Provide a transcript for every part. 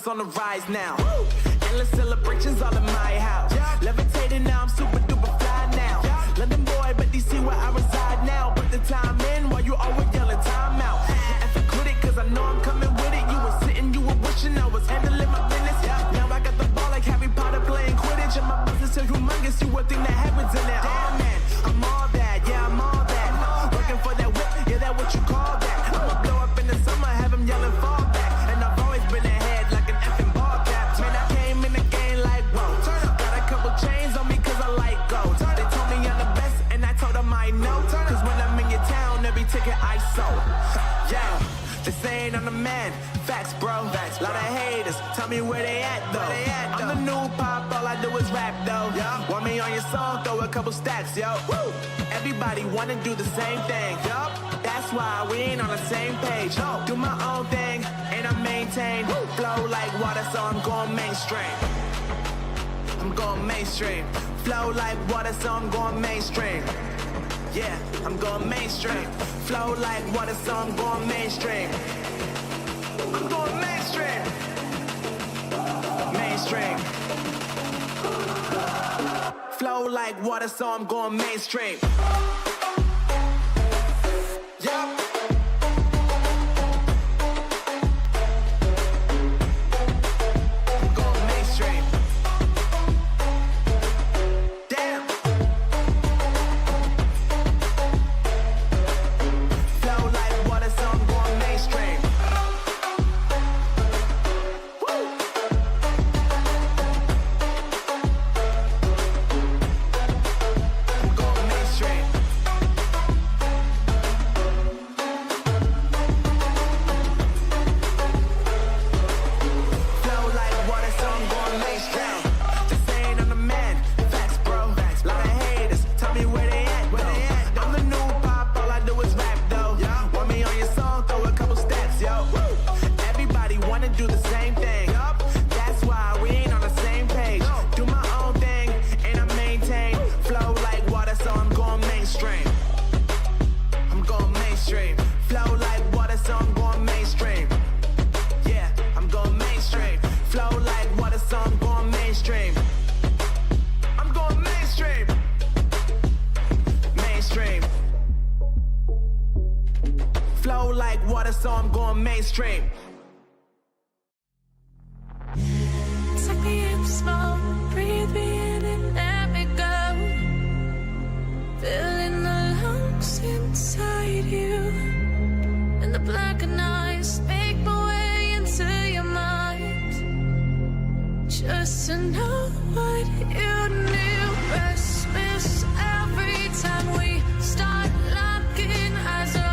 is on the rise now. Endless celebrations all in my house. Levitating now, I'm super duper fly now. London boy, but DC where I reside now. Put the time in while you always yelling time out. And forget it, cause I know I'm coming with it. You were sitting, you were wishing I was handling my business. Now I got the ball like Harry Potter playing Quidditch. And my business is humongous, you would think that happens in there. Oh man, I'm all that, yeah, I'm all that. Working for that whip, yeah, that what you call that. I'ma blow up in the summer, have him yelling fall back. And I've always been ahead like an effing ball cap. Man, I came in the game like, whoa. Got a couple chains on me cause I like gold. They told me I'm the best and I told them I know. Cause when I'm in your town, every ticket I sold. Yeah, they saying I'm the man. Facts, bro. Facts, lot of haters. Tell me where they at, though. I'm the new pop, all I do is rap, though. Want me on your song, throw a couple stacks, yo. Woo! Everybody wanna do the same thing. That's why we ain't on the same page. Do my own thing, and I maintain. Flow like water, so I'm going mainstream. I'm going mainstream. Flow like water, so I'm going mainstream. Yeah, I'm going mainstream. Flow like water, so I'm going mainstream. I'm going mainstream. Mainstream. Flow like water, so I'm going mainstream. Yup. I'm going mainstream. Damn. Flow like water, so I'm going mainstream. So I'm going mainstream. Take me in slow, breathe me in and let me go. Filling the lungs inside you, and the blackened eyes make my way into your mind. Just to know what you knew. Restless every time we start locking eyes up.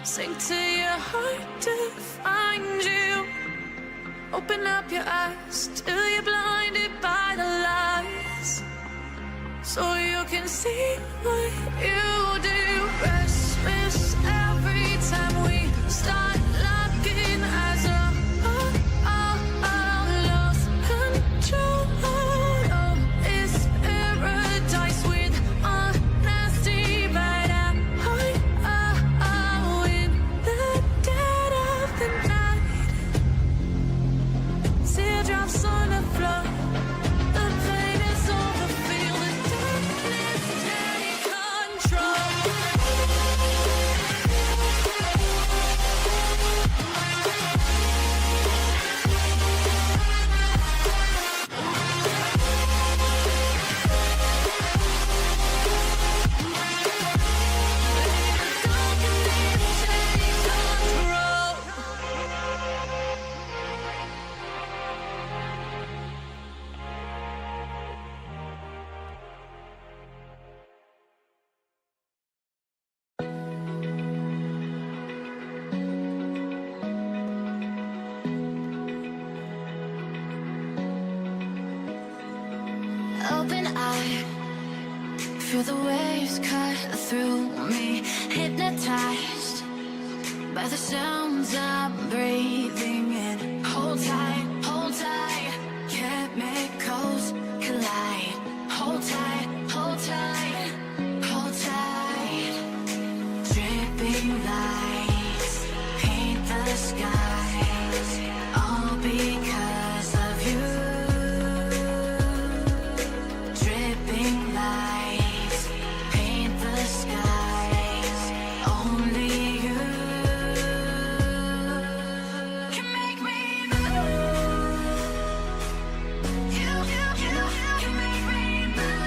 Sink to your heart to find you. Open up your eyes till you're blinded by the lies, so you can see what you do. Restless every time we start locking eyes up. Lost control. Oh, it's paradise with honesty, but I'm in the dead of the night. Teardrops on the floor. The pain is over. Feel the darkness take control. Feel the waves cut through me, hypnotized by the sounds I'm breathing in. Hold tight, chemicals collide. Hold tight, hold tight, hold tight. Dripping lights paint the skies, all because of you. Dripping lights paint the skies, only you can make me move. You can make me move.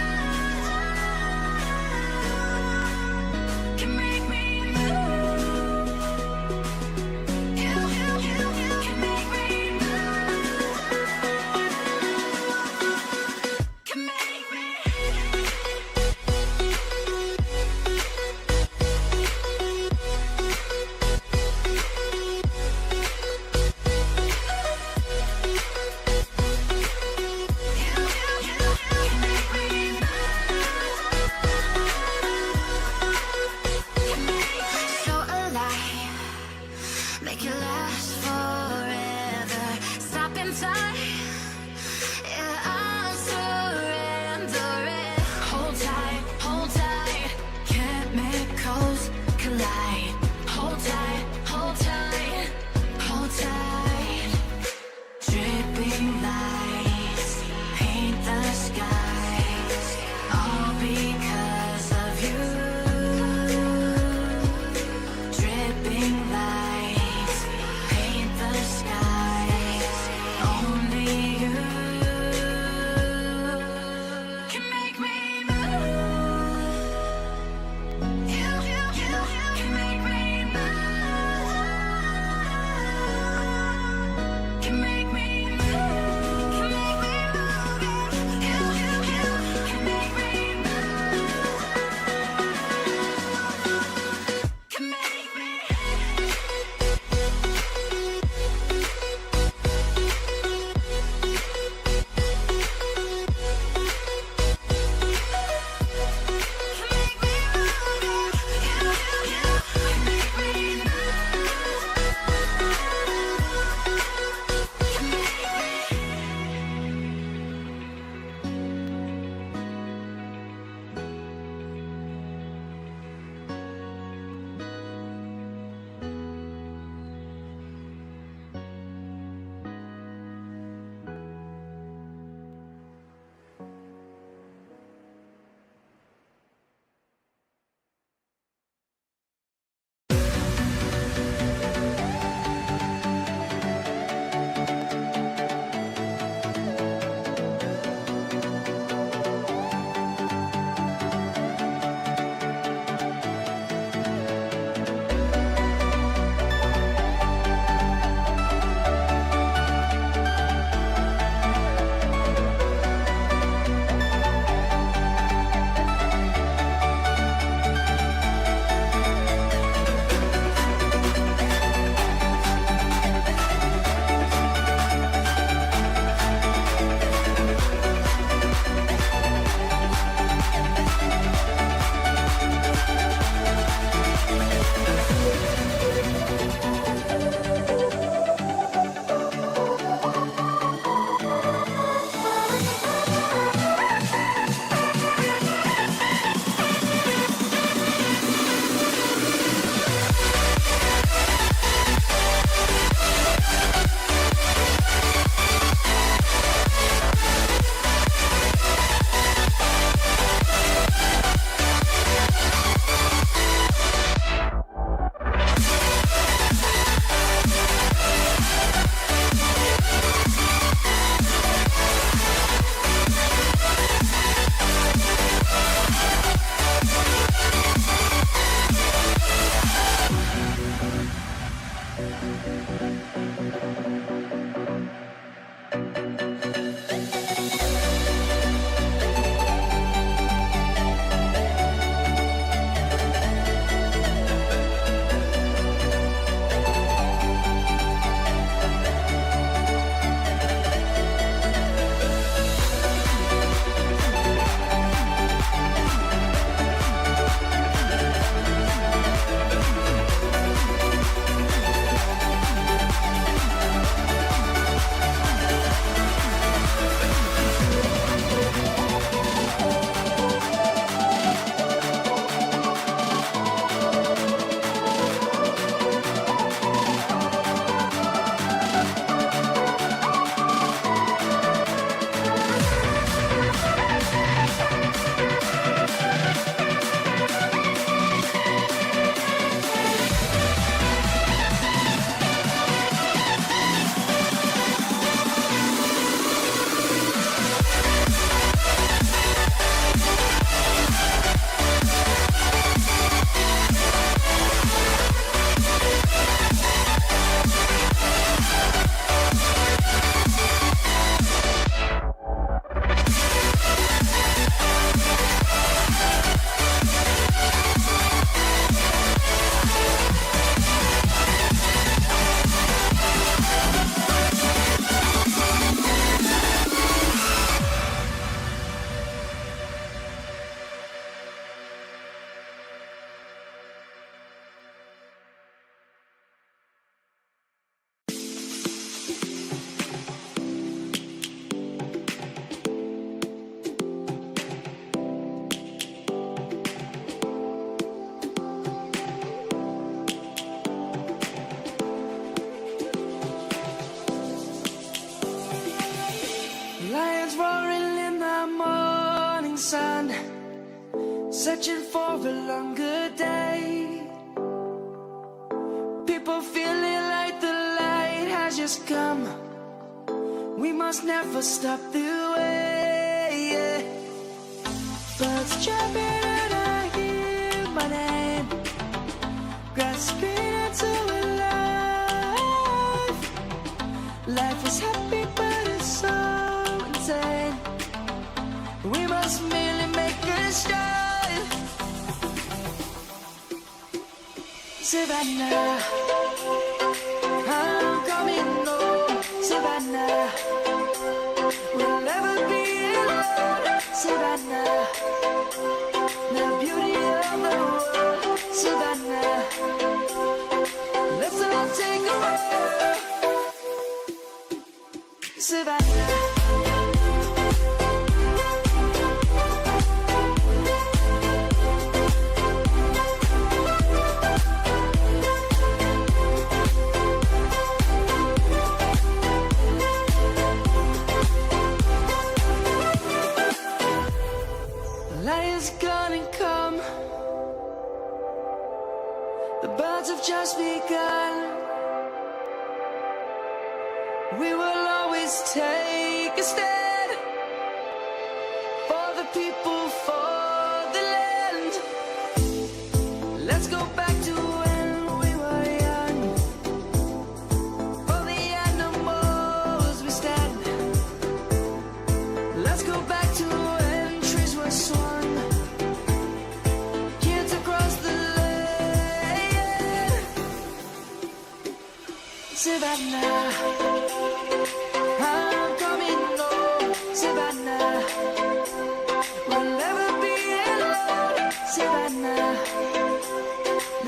Can make me move. You can make me move. Can make me. So alive, make it last forever. Stop in time, yeah, I'll surrender it. Hold tight, chemicals collide. Hold tight, hold tight, hold tight. Dripping lights paint the skies, all because of you. Dripping lights paint the skies, only you can make me move. You can make me move. Can make me move. Can make me move. You can make me move. Can make me. a longer day. People feeling like the light has just come. We must never stop the way, yeah. Birds chirping and I hear my name, grasping into a life. Life is happy but it's so insane. We must merely make a start. Savannah, I'm coming home. Savannah, we'll never be alone. Savannah, the beauty of the world. Savannah, let's all take a walk. Savannah. Just begun. We will always take a stand for the people, for the land. Let's go back to when we were young. For the animals we stand. Let's go back to when trees were swung. Kids across the Savannah, I'm coming home. Savannah, we'll never be alone. Savannah,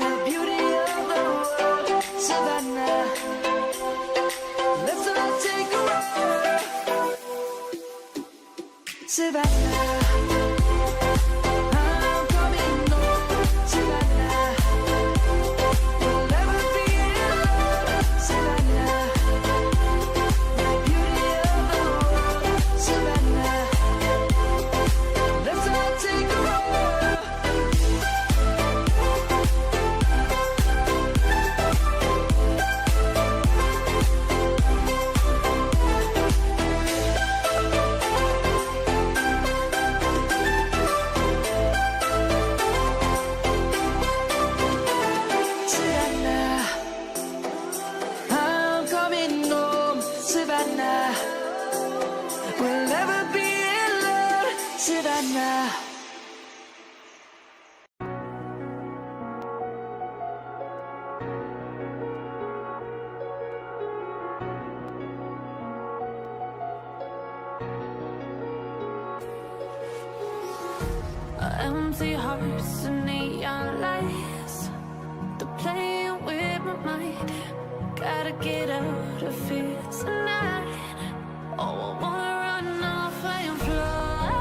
the beauty of the world. Savannah, let's all take a walk. Savannah. Empty hearts and neon lights, they're playing with my mind. Gotta get out of here tonight. Oh, I wanna run off and fly.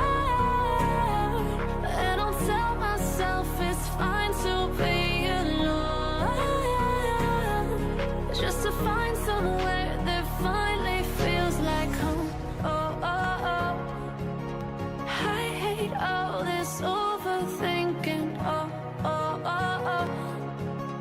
And I'll tell myself it's fine to be alone, just to find somewhere that finally feels like home. Oh, oh, oh. I hate all this overthinking. Oh, oh, oh, oh.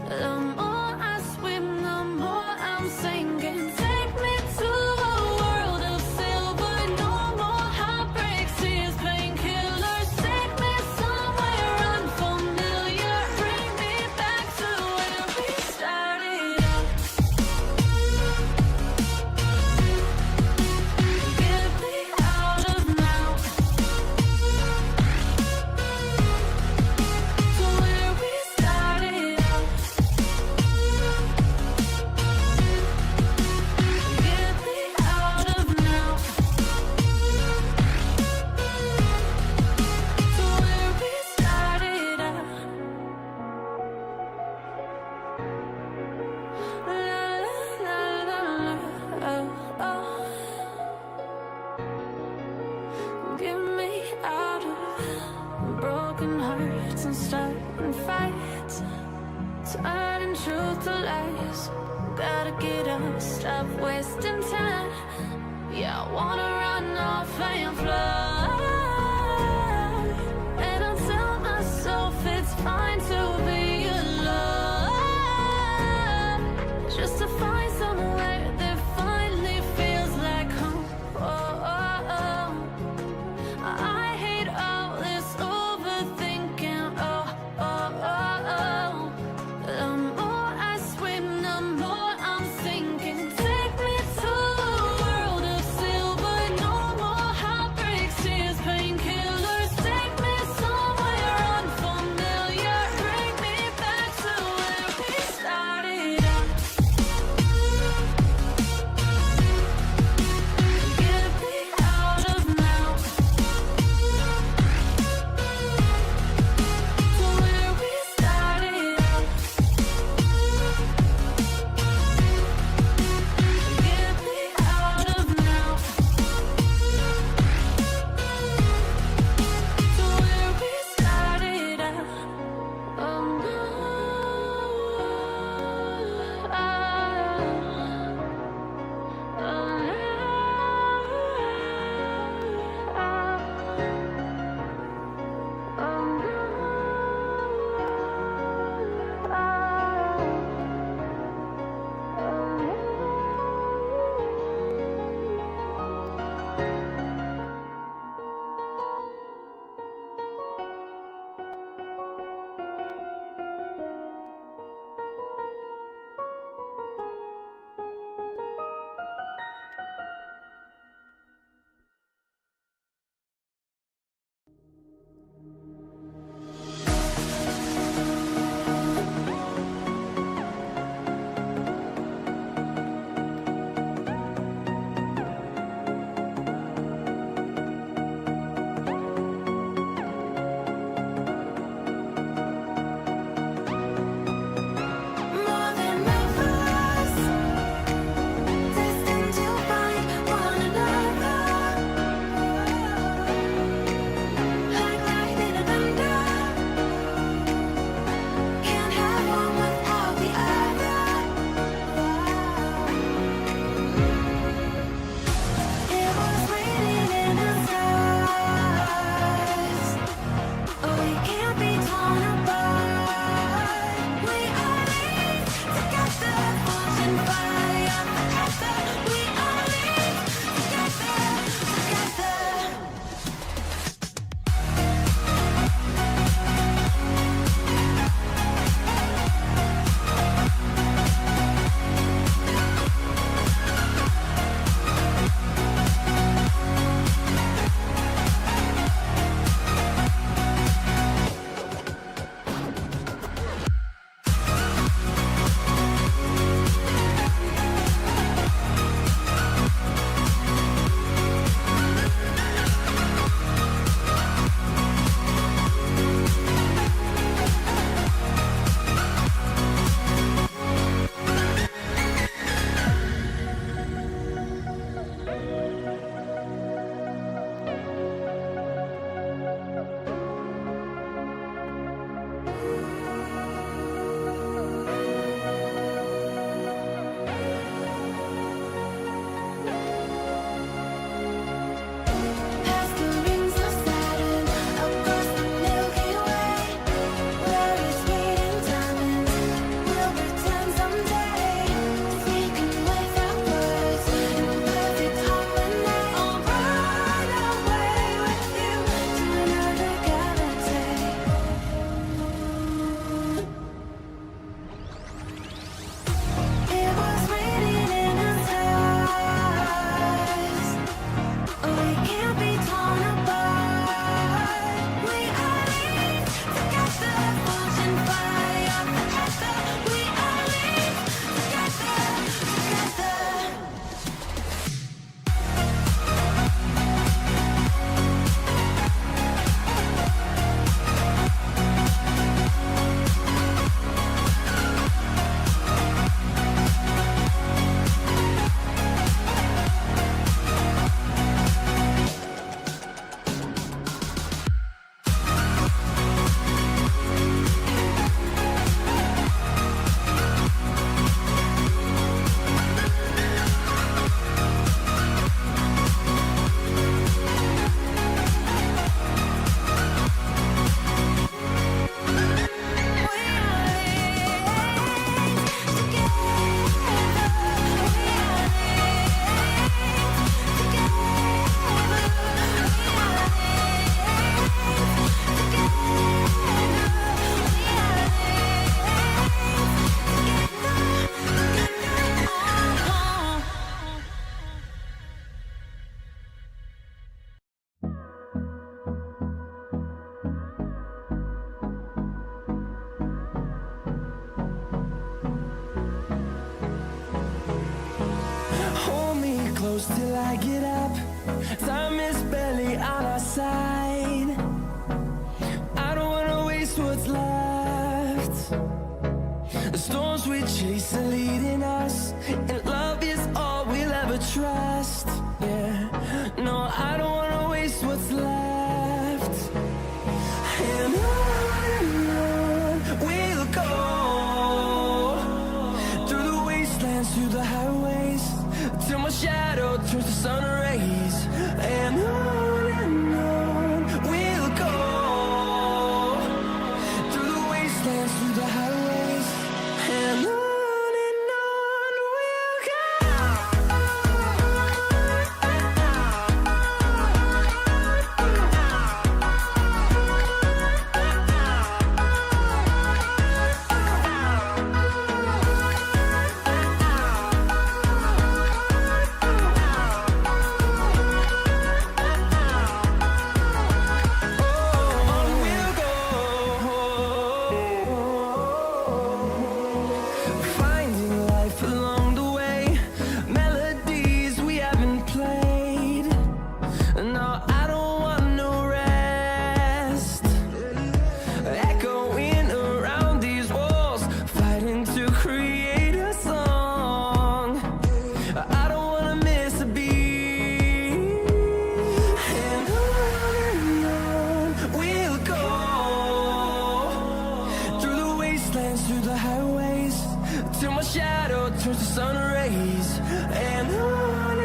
The more I swim, the more I'm sinking. Take me to a world of silver. No more heartbreaks, tears, painkillers. Take me somewhere unfamiliar. Bring me back to where we started out. Get me out of now. To where we started out. Get me out of now. To where we started out. La la la la la. Oh, oh. Get me out of broken hearts and starting fights, turning truth to lies. Gotta get up, stop wasting time. Yeah, I wanna run off and fly. And I'll tell myself it's fine. I get up, time is barely on our side. I don't wanna waste what's left. The storms we chase are leading us, and love is all we'll ever trust. Yeah, no, I don't wanna waste what's left. And on we'll go, through the wastelands, through the highways, till my shadow turns to sun rays. And on we'll go, through the wastelands, through the highways, and on we'll go. Finding life along the way, melodies we haven't played. No, I don't want no rest. Echoing around these walls, fighting to create a song. I don't wanna miss a beat. And on we'll go, through the wastelands, through the highways, till my shadow turns to sun rays. And on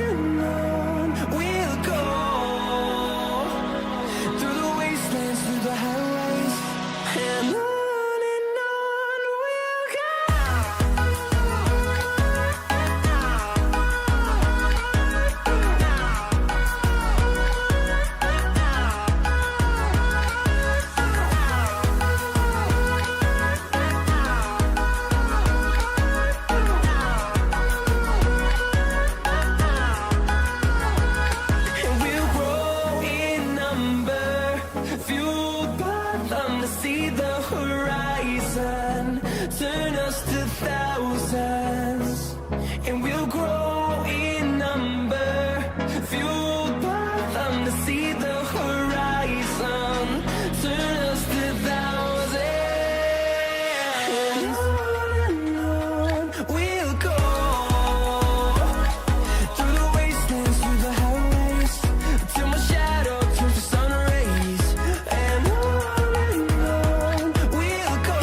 we'll go, through the wastelands, through the highways, and on we'll go. And we'll grow in number, fueled by them to see the horizon, turn us to thousands. And we'll grow in number, fueled by them to see the horizon, turn us to thousands. And on we'll go, through the wastelands, through the highways, till my shadow turns to sun rays. And on we'll go,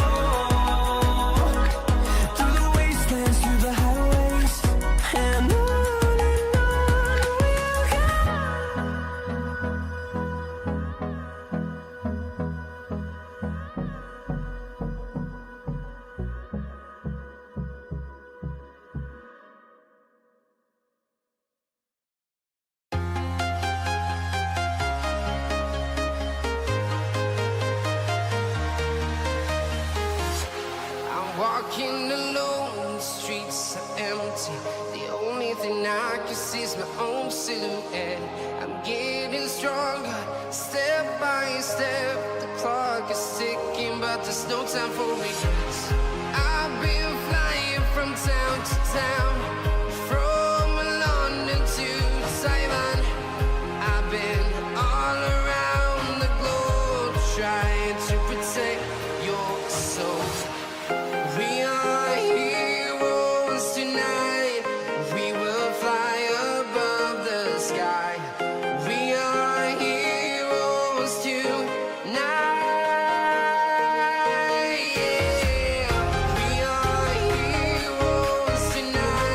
through the wastelands, through the highways, and on we'll go. I'm walking alone, the streets are empty. The only thing I can see is my own silhouette. I'm getting stronger, step by step. The clock is ticking, but there's no time for regrets. I've been flying from town to town, from London to Taiwan. I've been all around the globe, trying to protect your soul. We are heroes tonight. We will fly above the sky. We are heroes tonight. Yeah. We are heroes tonight.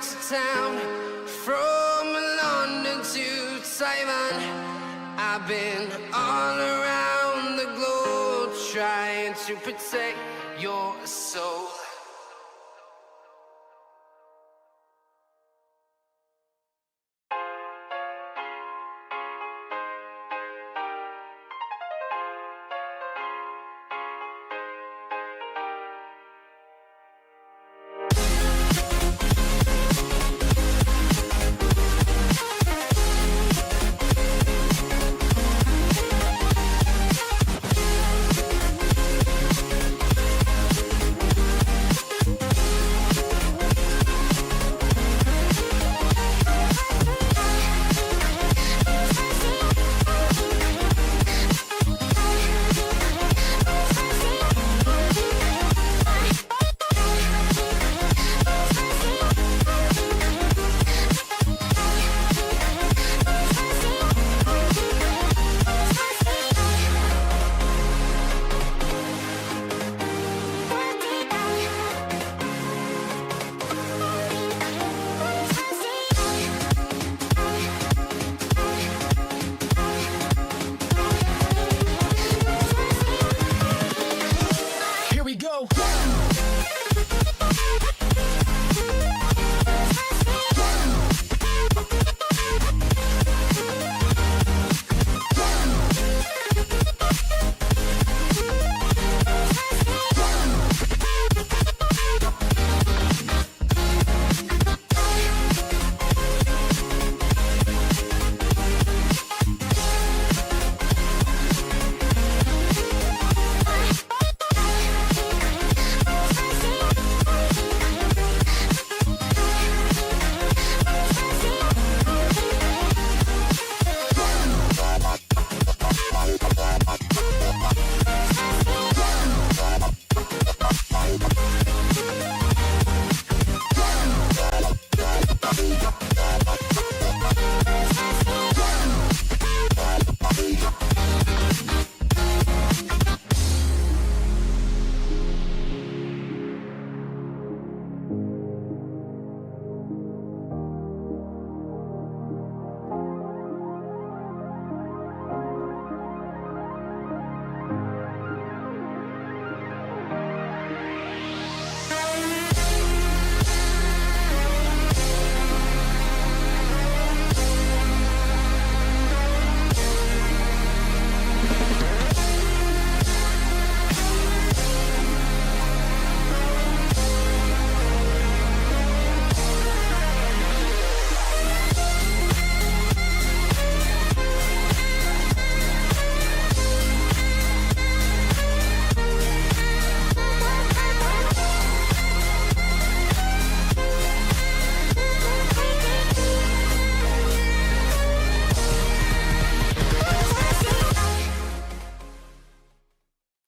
to town, from London to Taiwan. I've been all around the globe trying to protect your soul.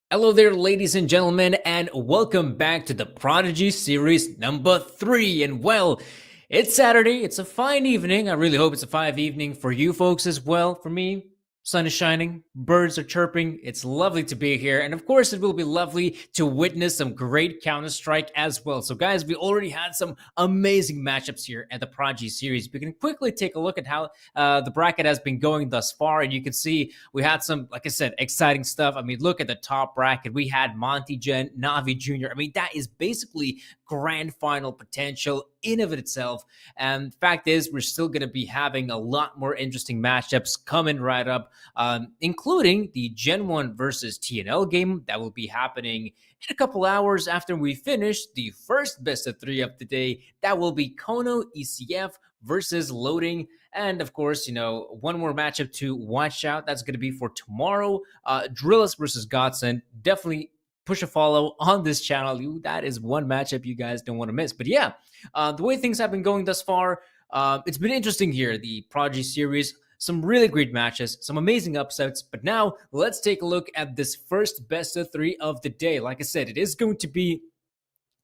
Hello there, ladies and gentlemen, and welcome back to the Prodigy Series number 3. And well, it's Saturday, it's a fine evening. I really hope it's a fine evening for you folks as well. For me, sun is shining, birds are chirping, it's lovely to be here, and of course it will be lovely to witness some great Counter-Strike as well. So guys, we already had some amazing matchups here at the Prodigy Series. We can quickly take a look at how the bracket has been going thus far, and you can see we had some, like I said, exciting stuff. I mean, look at the top bracket. We had Monty Gen, Navi Jr. I mean, that is basically grand final potential in of itself. And the fact is, we're still going to be having a lot more interesting matchups coming right up, including the GenOne versus TNL game that will be happening in a couple hours after we finish the first best of 3 of the day. That will be Kono ECF versus Loading. And of course, you know, one more matchup to watch out. That's going to be for tomorrow. Drillus versus Godson. Definitely push a follow on this channel. That is one matchup you guys don't want to miss. But yeah, the way things have been going thus far, it's been interesting here. The Prodigy Series, some really great matches, some amazing upsets. But now let's take a look at this first best of 3 of the day. Like I said, it is going to be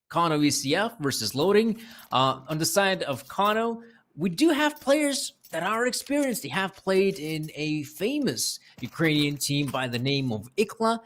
Kano ECF versus Loading. On the side of Kano, we do have players that are experienced. They have played in a famous Ukrainian team by the name of IKLA.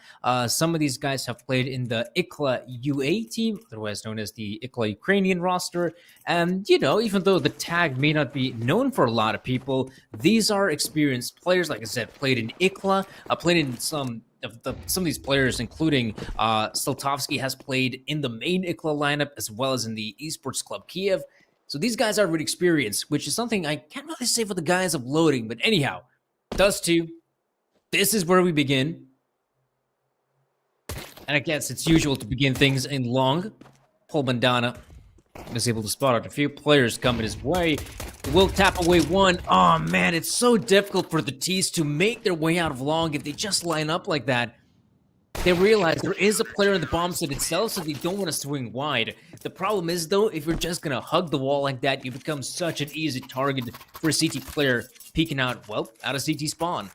Some of these guys have played in the IKLA UA team, otherwise known as the IKLA Ukrainian roster. And, you know, even though the tag may not be known for a lot of people, these are experienced players. Like I said, played in IKLA, played in some of these players, including Steltovsky, has played in the main IKLA lineup as well as in the Esports Club Kiev. So these guys are really experienced, which is something I can't really say for the guys of loading. But anyhow, Dust 2, this is where we begin. And I guess it's usual to begin things in long. Paul Bandana is able to spot out a few players coming his way. Will tap away one. Oh man, it's so difficult for the T's to make their way out of long if they just line up like that. They realize there is a player in the bomb site itself, so they don't want to swing wide. The problem is, though, if you're just going to hug the wall like that, you become such an easy target for a CT player peeking out, well, out of CT spawn.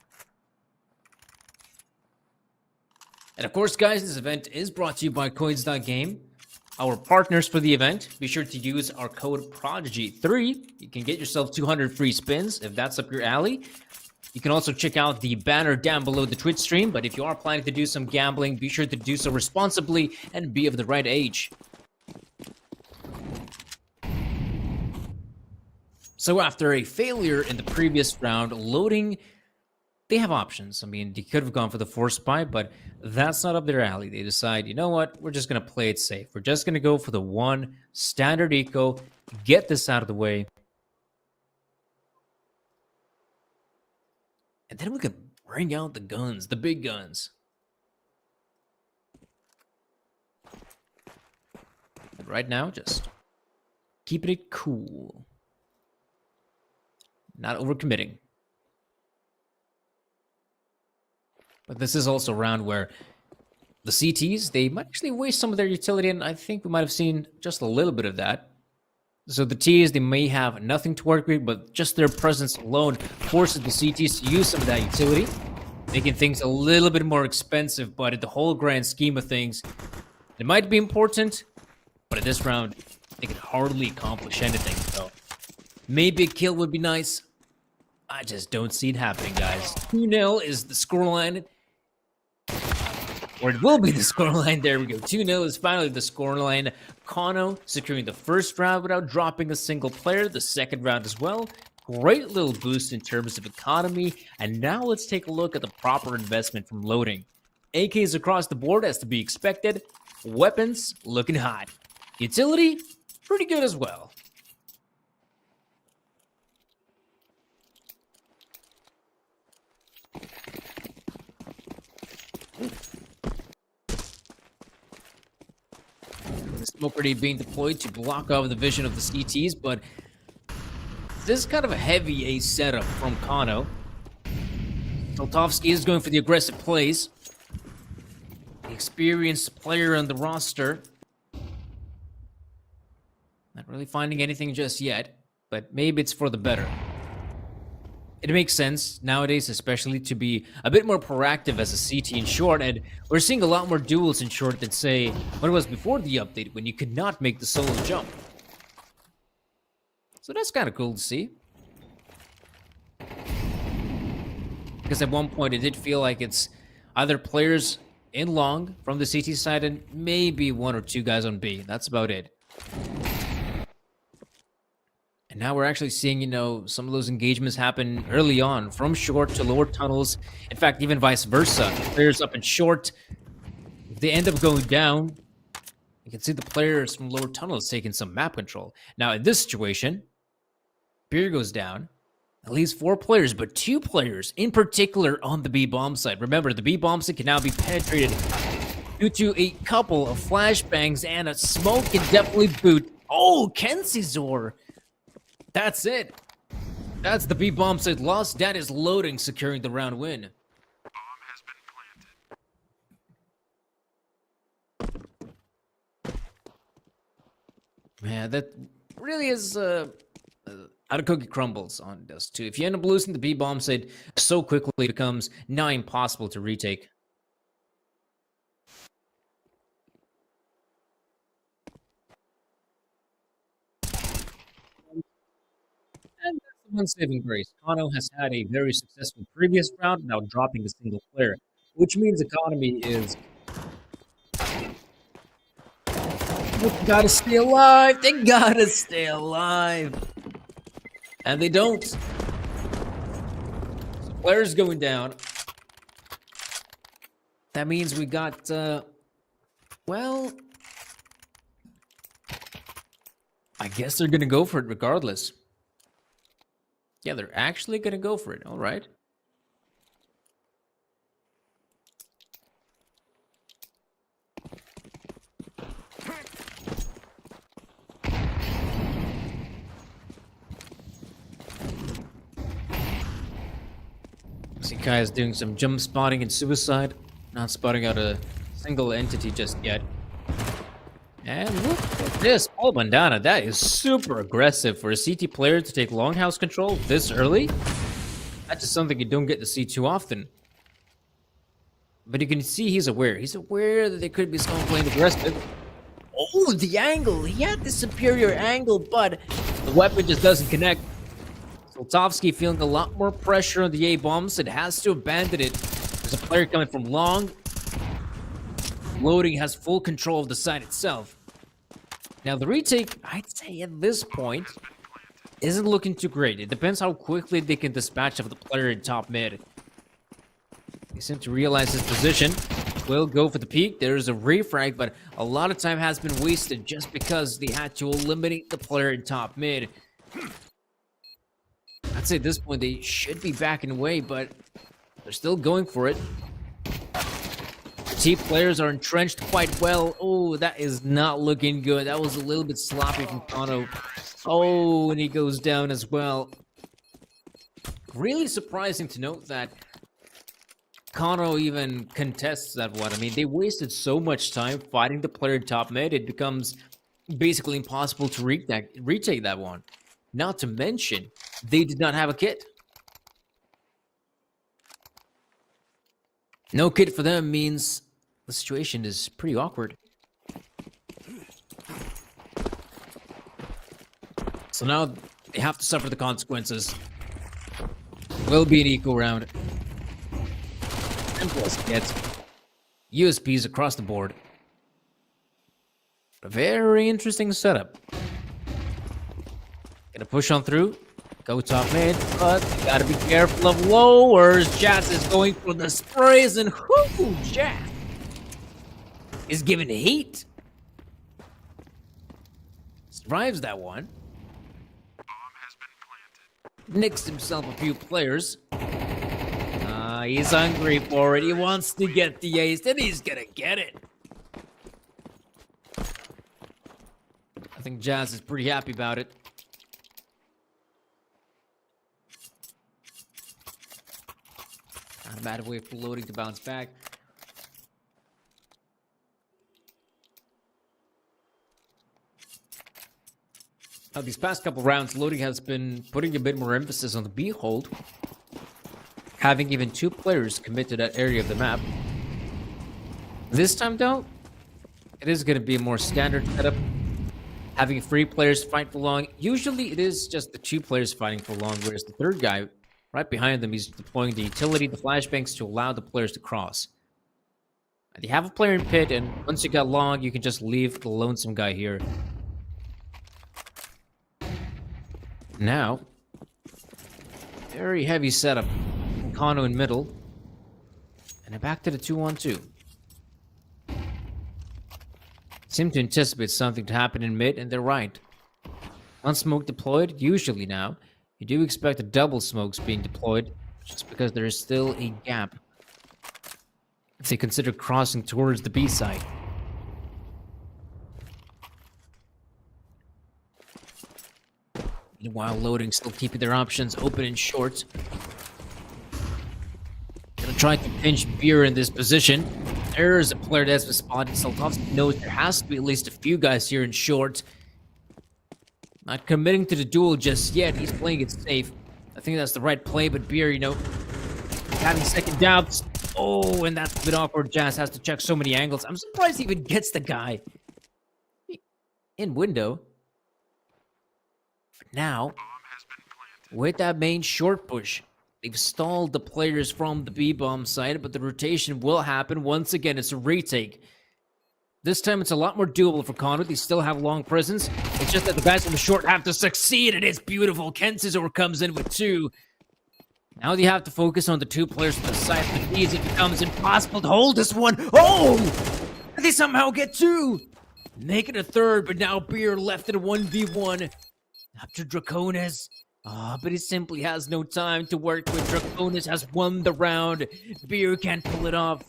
And of course, guys, this event is brought to you by Coins.game, our partners for the event. Be sure to use our code Prodigy3. You can get yourself 200 free spins if that's up your alley. You can also check out the banner down below the Twitch stream, but if you are planning to do some gambling, be sure to do so responsibly and be of the right age. So after a failure in the previous round, loading, they have options. I mean, they could have gone for the force buy, but that's not up their alley. They decide, you know what, we're just going to play it safe. We're just going to go for the one standard eco, get this out of the way. And then we can bring out the guns, the big guns. But right now, just keeping it cool. Not overcommitting. But this is also a round where the CTs, they might actually waste some of their utility, and I think we might have seen just a little bit of that. So the T's, they may have nothing to work with, but just their presence alone forces the CTs to use some of that utility, making things a little bit more expensive. But in the whole grand scheme of things, it might be important, but in this round, they can hardly accomplish anything. So maybe a kill would be nice. I just don't see it happening, guys. 2-0 is the scoreline. Or it will be the scoreline. There we go. 2-0 is finally the scoreline. Kano securing the first round without dropping a single player. The second round as well. Great little boost in terms of economy. And now let's take a look at the proper investment from loading. AKs across the board as to be expected. Weapons looking hot. Utility pretty good as well. The smoke grenade being deployed to block off the vision of the CTs, but this is kind of a heavy A setup from Kano. Steltovsky is going for the aggressive plays. The experienced player on the roster. Not really finding anything just yet, but maybe it's for the better. It makes sense nowadays, especially to be a bit more proactive as a CT in short, and we're seeing a lot more duels in short than, say, when it was before the update, when you could not make the solo jump. So that's kind of cool to see. Because at one point, it did feel like it's either players in long from the CT side and maybe one or two guys on B. That's about it. And now we're actually seeing, you know, some of those engagements happen early on, from short to lower tunnels. In fact, even vice versa. The players up in short, if they end up going down, you can see the players from lower tunnels taking some map control. Now, in this situation, Beer goes down. At least 4 players, but 2 players in particular on the B bomb site. Remember, the B bomb site can now be penetrated due to a couple of flashbangs, and a smoke can definitely boot. Oh, Kensizor! That's it. That's the B bomb site lost. That is loading, securing the round win. Man, that really is how the cookie crumbles on Dust 2. If you end up losing the B bomb site so quickly, it becomes nigh impossible to retake. And that's the one saving grace. Kano has had a very successful previous round, now dropping a single player, which means economy is. They gotta stay alive! They gotta stay alive! And they don't. So players going down. That means we got, well, I guess they're gonna go for it regardless. Yeah, they're actually gonna go for it. All right. See, Kai is doing some jump spotting and suicide, not spotting out a single entity just yet. And look at this, Paul Bandana. That is super aggressive for a CT player to take longhouse control this early. That's just something you don't get to see too often. But you can see he's aware. He's aware that there could be someone playing aggressive. Oh, the angle. He had the superior angle, but the weapon just doesn't connect. Soltovsky feeling a lot more pressure on the A-bombs. It has to abandon it. There's a player coming from long. Loading has full control of the site itself. Now the retake, I'd say at this point, isn't looking too great. It depends how quickly they can dispatch of the player in top mid. They seem to realize his position. Will go for the peak. There's a refrag, but a lot of time has been wasted just because they had to eliminate the player in top mid. I'd say at this point they should be backing away, but they're still going for it. The T players are entrenched quite well. Oh, that is not looking good. That was a little bit sloppy from Kano. Oh, and he goes down as well. Really surprising to note that Kano even contests that one. I mean, they wasted so much time fighting the player in top mid, it becomes basically impossible to retake that one. Not to mention, they did not have a kit. No kit for them means the situation is pretty awkward. So now they have to suffer the consequences. Will be an eco round. Simple as it gets. USPs across the board. A very interesting setup. Gonna push on through. Go top mid, but gotta be careful of lowers. Jazz is going for the sprays, and whoo, Jazz is giving heat. Survives that one. Nicks himself a few players. He's hungry for it. He wants to get the ace, and he's gonna get it. I think Jazz is pretty happy about it. Not a bad way for loading to bounce back. Now, these past couple rounds, loading has been putting a bit more emphasis on the B hold, having even 2 players commit to that area of the map. This time, though, it is going to be a more standard setup, having 3 players fight for long. Usually, it is just the 2 players fighting for long, whereas the third guy right behind them, he's deploying the utility, the flashbangs, to allow the players to cross. And you have a player in pit, and once you got long, you can just leave the lonesome guy here. Now, very heavy setup. Kano in middle. And back to the 2-1-2. Seem to anticipate something to happen in mid, and they're right. One smoke deployed, usually now. You do expect a double smokes being deployed, just because there is still a gap if they consider crossing towards the B side. Meanwhile, loading still keeping their options open and short. Gonna try to pinch Beer in this position. There's a player that's been spotted. Soltovsky knows there has to be at least a few guys here in short. Not committing to the duel just yet. He's playing it safe. I think that's the right play, but Beer, you know, having second doubts. Oh, and that's a bit awkward. Jazz has to check so many angles. I'm surprised he even gets the guy in window. But now, with that main short push. They've stalled the players from the B-bomb side, but the rotation will happen. Once again, it's a retake. This time, it's a lot more doable for Conrad. They still have long presence. It's just that the guys on the short have to succeed, and it's beautiful. Kensizor comes in with 2. Now they have to focus on the 2 players on the side. But these, it becomes impossible to hold this one. Oh! They somehow get 2. Make it a 3rd, but now Beer left in a 1v1. After Draconis. But he simply has no time to work with. Draconis has won the round. Beer can't pull it off.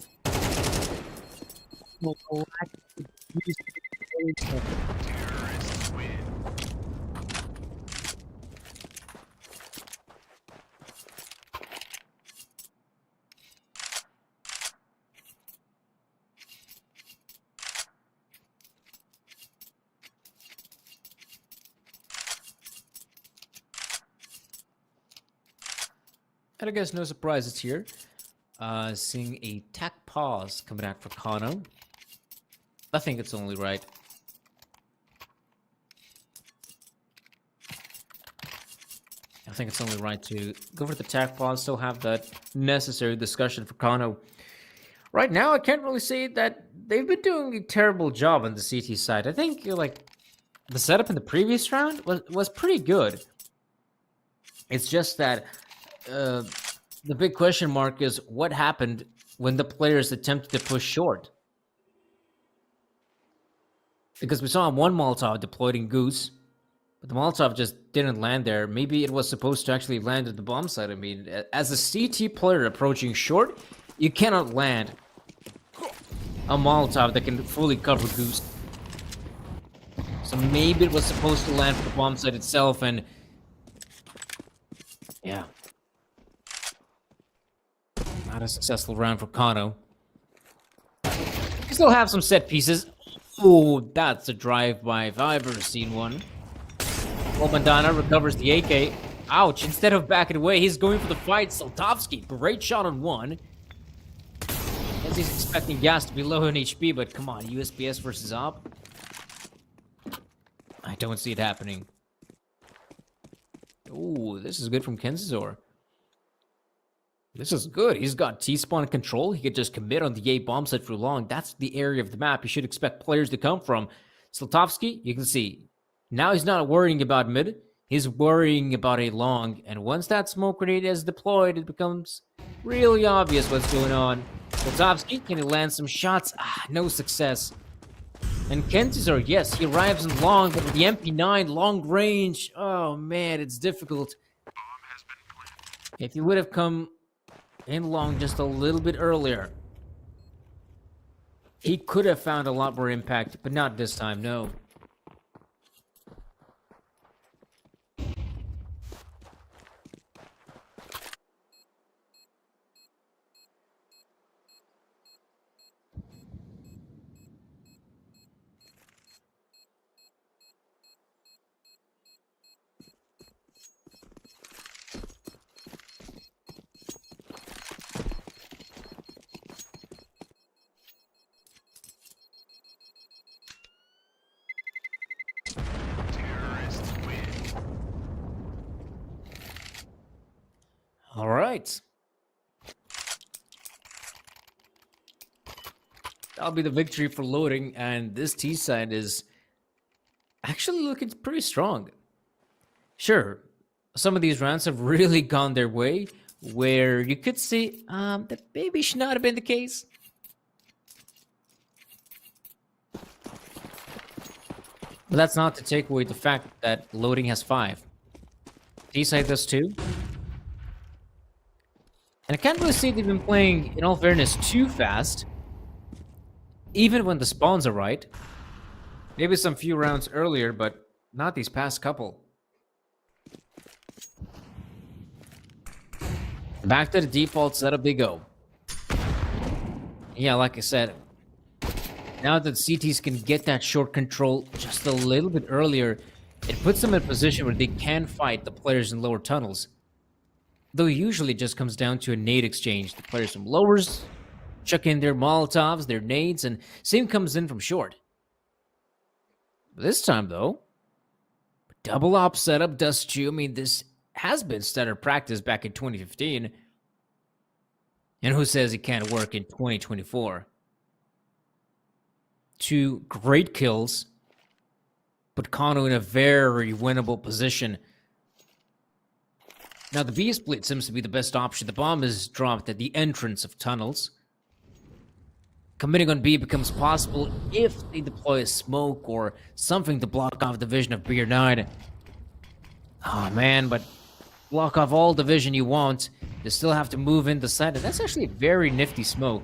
And I guess no surprises here. Seeing a tack pause coming out for Kano. I think it's only right. I think it's only right to go for the tack pause, still have that necessary discussion for Kano. Right now, I can't really say that they've been doing a terrible job on the CT side. I think like the setup in the previous round was pretty good. It's just that the big question mark is what happened when the players attempted to push short. Because we saw one Molotov deployed in Goose, but the Molotov just didn't land there. Maybe it was supposed to actually land at the bomb site. I mean, as a CT player approaching short, you cannot land a Molotov that can fully cover Goose. So maybe it was supposed to land for the bomb site itself, and yeah. Not a successful round for Kano. We still have some set pieces. Oh, that's a drive-by if I've ever seen one. Well, Mandana recovers the AK. Ouch, instead of backing away, he's going for the fight. Saltovsky, great shot on 1. Guess he's expecting gas to be low in HP, but come on, USPS versus Op. I don't see it happening. Ooh, this is good from Kensizor. This is good. He's got T-spawn control. He could just commit on the A bomb site for long. That's the area of the map you should expect players to come from. Saltovsky, you can see. Now he's not worrying about mid. He's worrying about a long. And once that smoke grenade is deployed, it becomes really obvious what's going on. Saltovsky, can he land some shots? No success. And Kensizor, yes, he arrives in long, but with the MP9, long range, oh man, it's difficult. If he would have come in long just a little bit earlier, he could have found a lot more impact, but not this time, no. All right. That'll be the victory for loading, and this T side is actually looking pretty strong. Sure, some of these rounds have really gone their way, where you could see that maybe should not have been the case. But that's not to take away the fact that loading has 5. T side does 2. And I can't really say they've been playing, in all fairness, too fast. Even when the spawns are right. Maybe some few rounds earlier, but not these past couple. Back to the default setup they go. Yeah, like I said, now that CTs can get that short control just a little bit earlier, it puts them in a position where they can fight the players in lower tunnels. Though usually it just comes down to a nade exchange. The players from lowers chuck in their Molotovs, their nades, and same comes in from short. This time, though, double op setup does too. I mean, this has been standard practice back in 2015. And who says it can't work in 2024? 2 great kills, put Kano in a very winnable position. Now, the B split seems to be the best option. The bomb is dropped at the entrance of tunnels. Committing on B becomes possible if they deploy a smoke or something to block off the vision of BR9. Oh man, but block off all the vision you want. You still have to move in the side. And that's actually a very nifty smoke.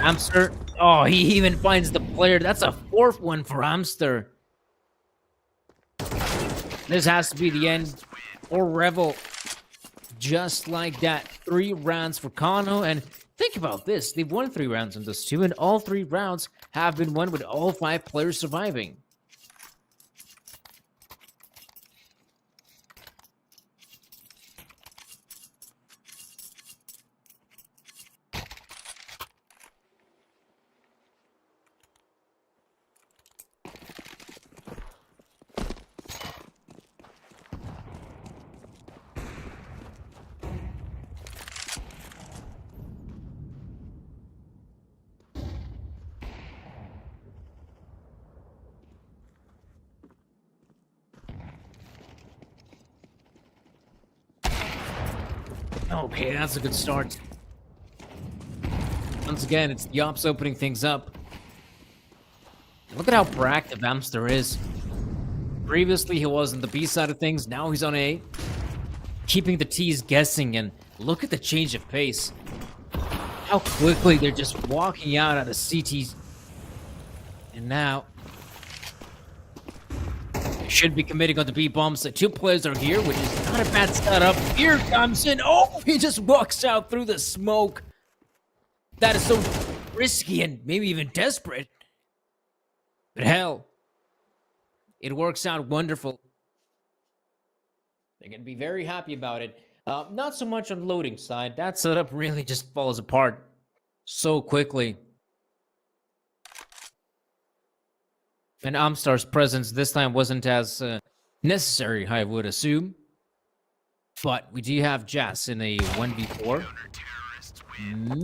Amster. Oh, he even finds the player. That's a 4th one for Amster. This has to be the end. Or Revel. Just like that. 3 rounds for Kano. And think about this. They've won 3 rounds on this too. And all 3 rounds have been won with all 5 players surviving. Okay, that's a good start. Once again, it's the ops opening things up. Look at how proactive Amster is. Previously, he was on the B side of things. Now he's on A. Keeping the T's guessing, and look at the change of pace. How quickly they're just walking out of CTs. And now should be committing on the B bombs. The 2 players are here, which is not a bad setup. Here comes in. Oh, he just walks out through the smoke. That is so risky and maybe even desperate. But hell, it works out wonderful. They're going to be very happy about it. Not so much on the loading side. That setup really just falls apart so quickly. And Amstar's presence this time wasn't as necessary, I would assume. But we do have Jazz in a 1v4.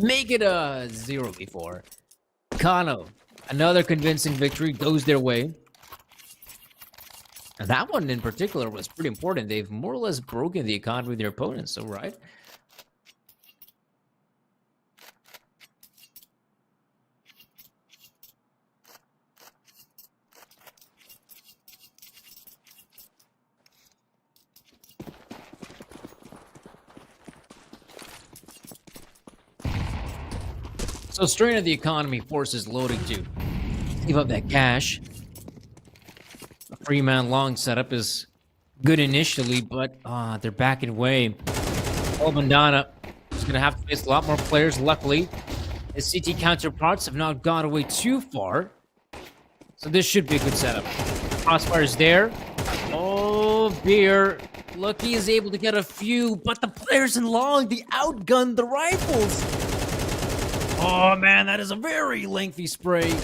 Make it a 0v4. Kano, another convincing victory, goes their way. And that one in particular was pretty important. They've more or less broken the economy of their opponents, so right? So strain of the economy forces loading to give up that cash. A 3-man long setup is good initially, but they're backing away. Bandana is going to have to face a lot more players, luckily. His CT counterparts have not gone away too far. So this should be a good setup. Crossfire's there. Oh, Beer. Lucky is able to get a few, but the players in long, they outgunned the rifles. Oh, man, that is a very lengthy spray.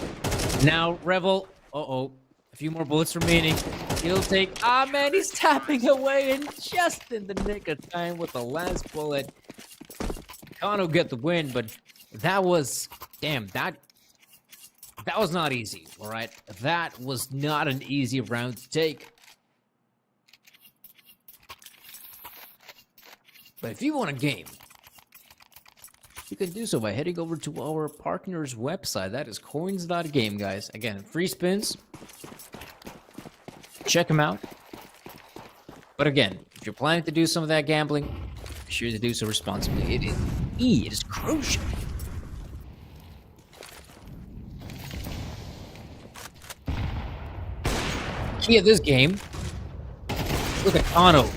Now, Revel. Uh-oh. A few more bullets remaining. He'll take... Ah, man, he's tapping away and just in the nick of time with the last bullet. Kano get the win, but that was... Damn, that was not easy, all right? That was not an easy round to take. But if you want a game, you can do so by heading over to our partner's website. That is coins.game, guys. Again, free spins. Check them out. But again, if you're planning to do some of that gambling, be sure to do so responsibly. It is crucial. Key of this game. Look at Kano.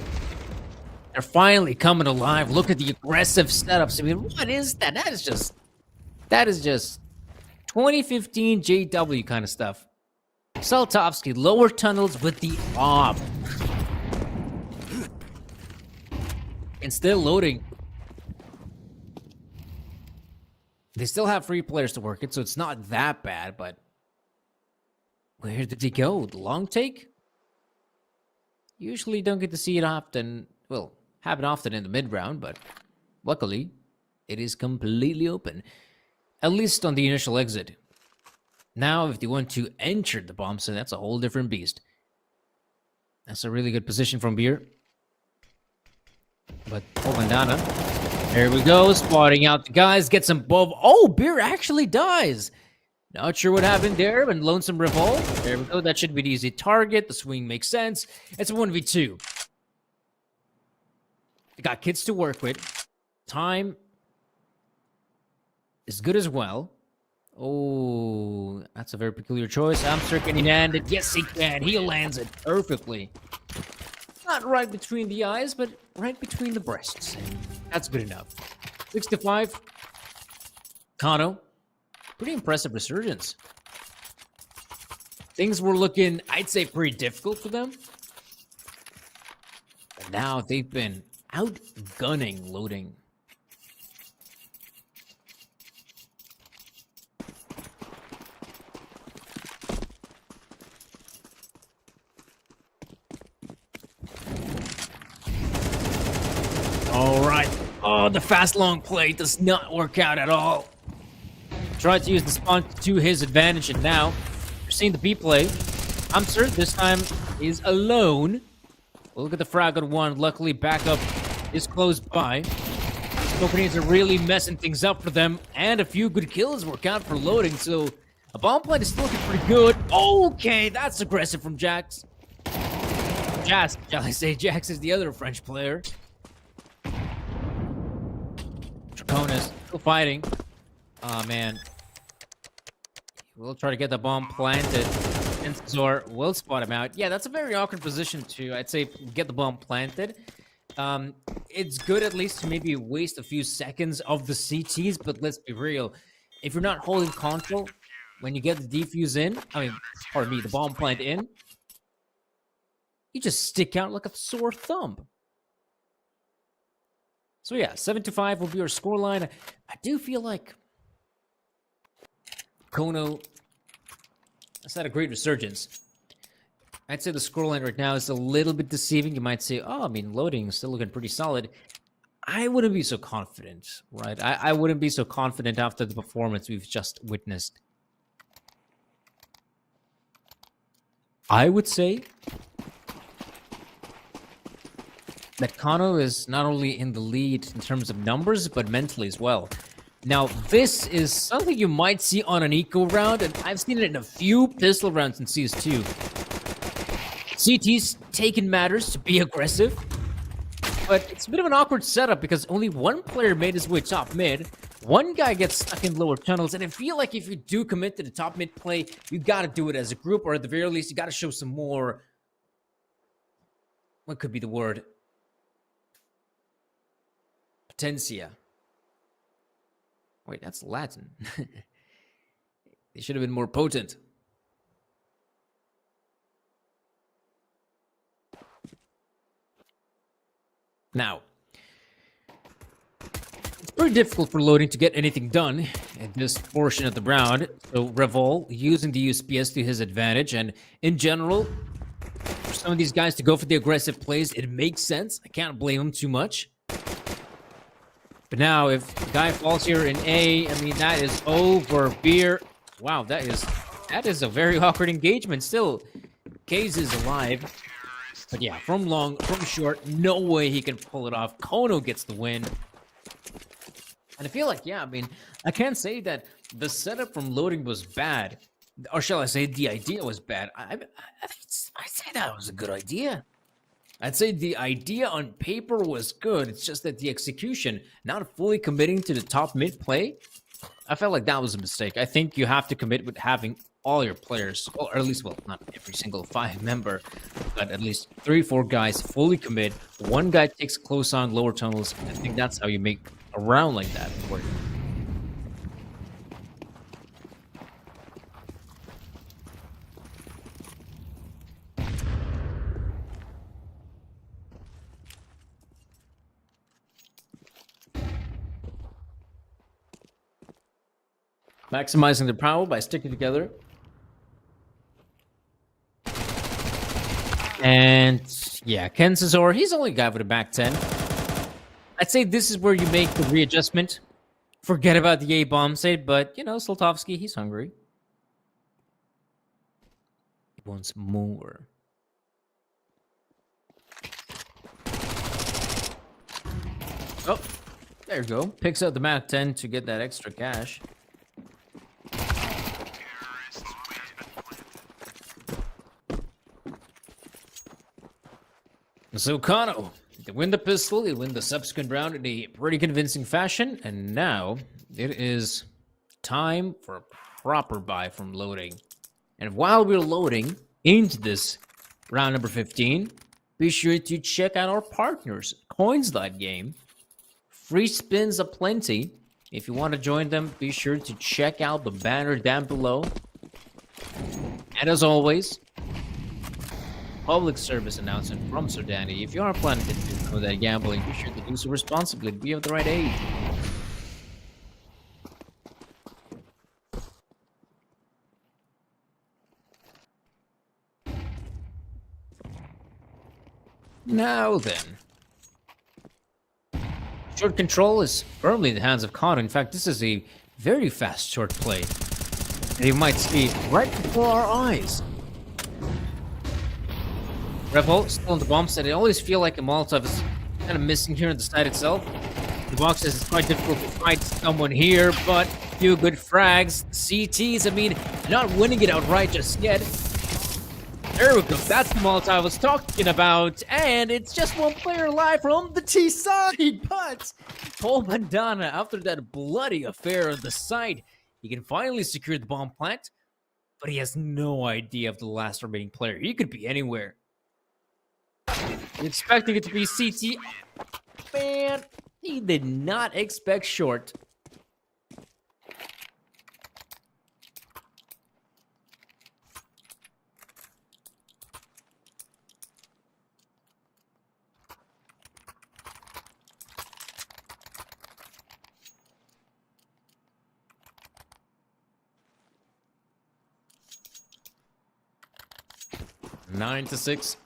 They're finally coming alive. Look at the aggressive setups. I mean, what is that? That is just 2015 JW kind of stuff. Saltovsky, lower tunnels with the AWP. And still loading. They still have 3 players to work it, so it's not that bad, but where did he go? The long take? Usually don't get to see it often. Well, happen often in the mid round, but luckily, it is completely open. At least on the initial exit. Now, if they want to enter the bomb site, that's a whole different beast. That's a really good position from Beer. But, oh, Bandana. There we go, spotting out the guys, gets them above. Oh, Beer actually dies. Not sure what happened there, but Lonesome Revolt. There we go, that should be an easy target. The swing makes sense. It's a 1v2. They got kids to work with. Time is good as well. Oh, that's a very peculiar choice. Amster, can he land it? Yes, he can. He lands it perfectly. Not right between the eyes, but right between the breasts. And that's good enough. 6-5. Kano. Pretty impressive resurgence. Things were looking, I'd say, pretty difficult for them. But now they've been outgunning loading. All right. Oh, the fast long play does not work out at all. Tried to use the spawn to his advantage, and now you're seeing the B play. Amster this time is alone. We'll look at the frag on one. Luckily, backup is close by. Companies are really messing things up for them, and a few good kills work out for loading. So a bomb plant is still looking pretty good. Okay, that's aggressive from Jax. Jax, shall I say? Jax is the other French player. Draconis still fighting. Oh man. We'll try to get the bomb planted. And Zor will spot him out. Yeah, that's a very awkward position to, I'd say, get the bomb planted. It's good at least to maybe waste a few seconds of the CTs, but let's be real. If you're not holding control when you get the defuse in, pardon me, the bomb plant in, you just stick out like a sore thumb. So yeah, 7-5 will be our scoreline. I do feel like Kono has had a great resurgence. I'd say the scoreline right now is a little bit deceiving. You might say, oh, loading is still looking pretty solid. I wouldn't be so confident, right? I wouldn't be so confident after the performance we've just witnessed. I would say that Kano is not only in the lead in terms of numbers, but mentally as well. Now, this is something you might see on an eco round, and I've seen it in a few pistol rounds in CS2. CT's taken matters to be aggressive, but it's a bit of an awkward setup because only one player made his way top mid. One guy gets stuck in lower tunnels, and I feel like if you do commit to the top mid play, you gotta do it as a group, or at the very least, you gotta show some more... What could be the word? Potencia. Wait, that's Latin. They should have been more potent. Now, it's pretty difficult for loading to get anything done in this portion of the round. So Revol using the USPS to his advantage, and in general, for some of these guys to go for the aggressive plays, it makes sense. I can't blame them too much. But now, if the guy falls here in A, that is over. Beer. Wow, that is a very awkward engagement. Still, Kaze is alive. But yeah, from long, from short, no way he can pull it off. Kono gets the win. And I feel like, yeah, I can't say that the setup from loading was bad. Or shall I say the idea was bad. I'd say that was a good idea. I'd say the idea on paper was good. It's just that the execution, not fully committing to the top mid play, I felt like that was a mistake. I think you have to commit with having all your players, or at least, well, not every single 5-member, but at least 3-4 guys fully commit. One guy takes close on lower tunnels. I think that's how you make a round like that work. Maximizing the power by sticking together. And Yeah, Kensazor, he's only a guy with a back 10. I'd say this is where you make the readjustment. Forget about the A-bomb site, but, you know, Slotowski, he's hungry. He wants more. Oh, there you go. Picks up the Mac 10 to get that extra cash. So Kano, they win the pistol, they win the subsequent round in a pretty convincing fashion, and now it is time for a proper buy from loading. And while we're loading into this round number 15, be sure to check out our partners, Coins.game. Free spins aplenty. If you want to join them, be sure to check out the banner down below. And as always, public service announcement from Sir Danny. If you are planning to do that gambling, be sure to do so responsibly. Be of the right age. Now then. Short control is firmly in the hands of Kano. In fact, this is a very fast short play. And you might see right before our eyes. Rebel still on the bomb set. I always feel like a Molotov is kind of missing here on the side itself. The box says it's quite difficult to find someone here, but a few good frags. CTs, I mean, not winning it outright just yet. There we go. That's the Molotov I was talking about. And it's just one player alive from the T side. But Paul Bandana, after that bloody affair on the side, he can finally secure the bomb plant. But he has no idea of the last remaining player. He could be anywhere. Expecting it to be CT. Man, he did not expect short. Nine to 6.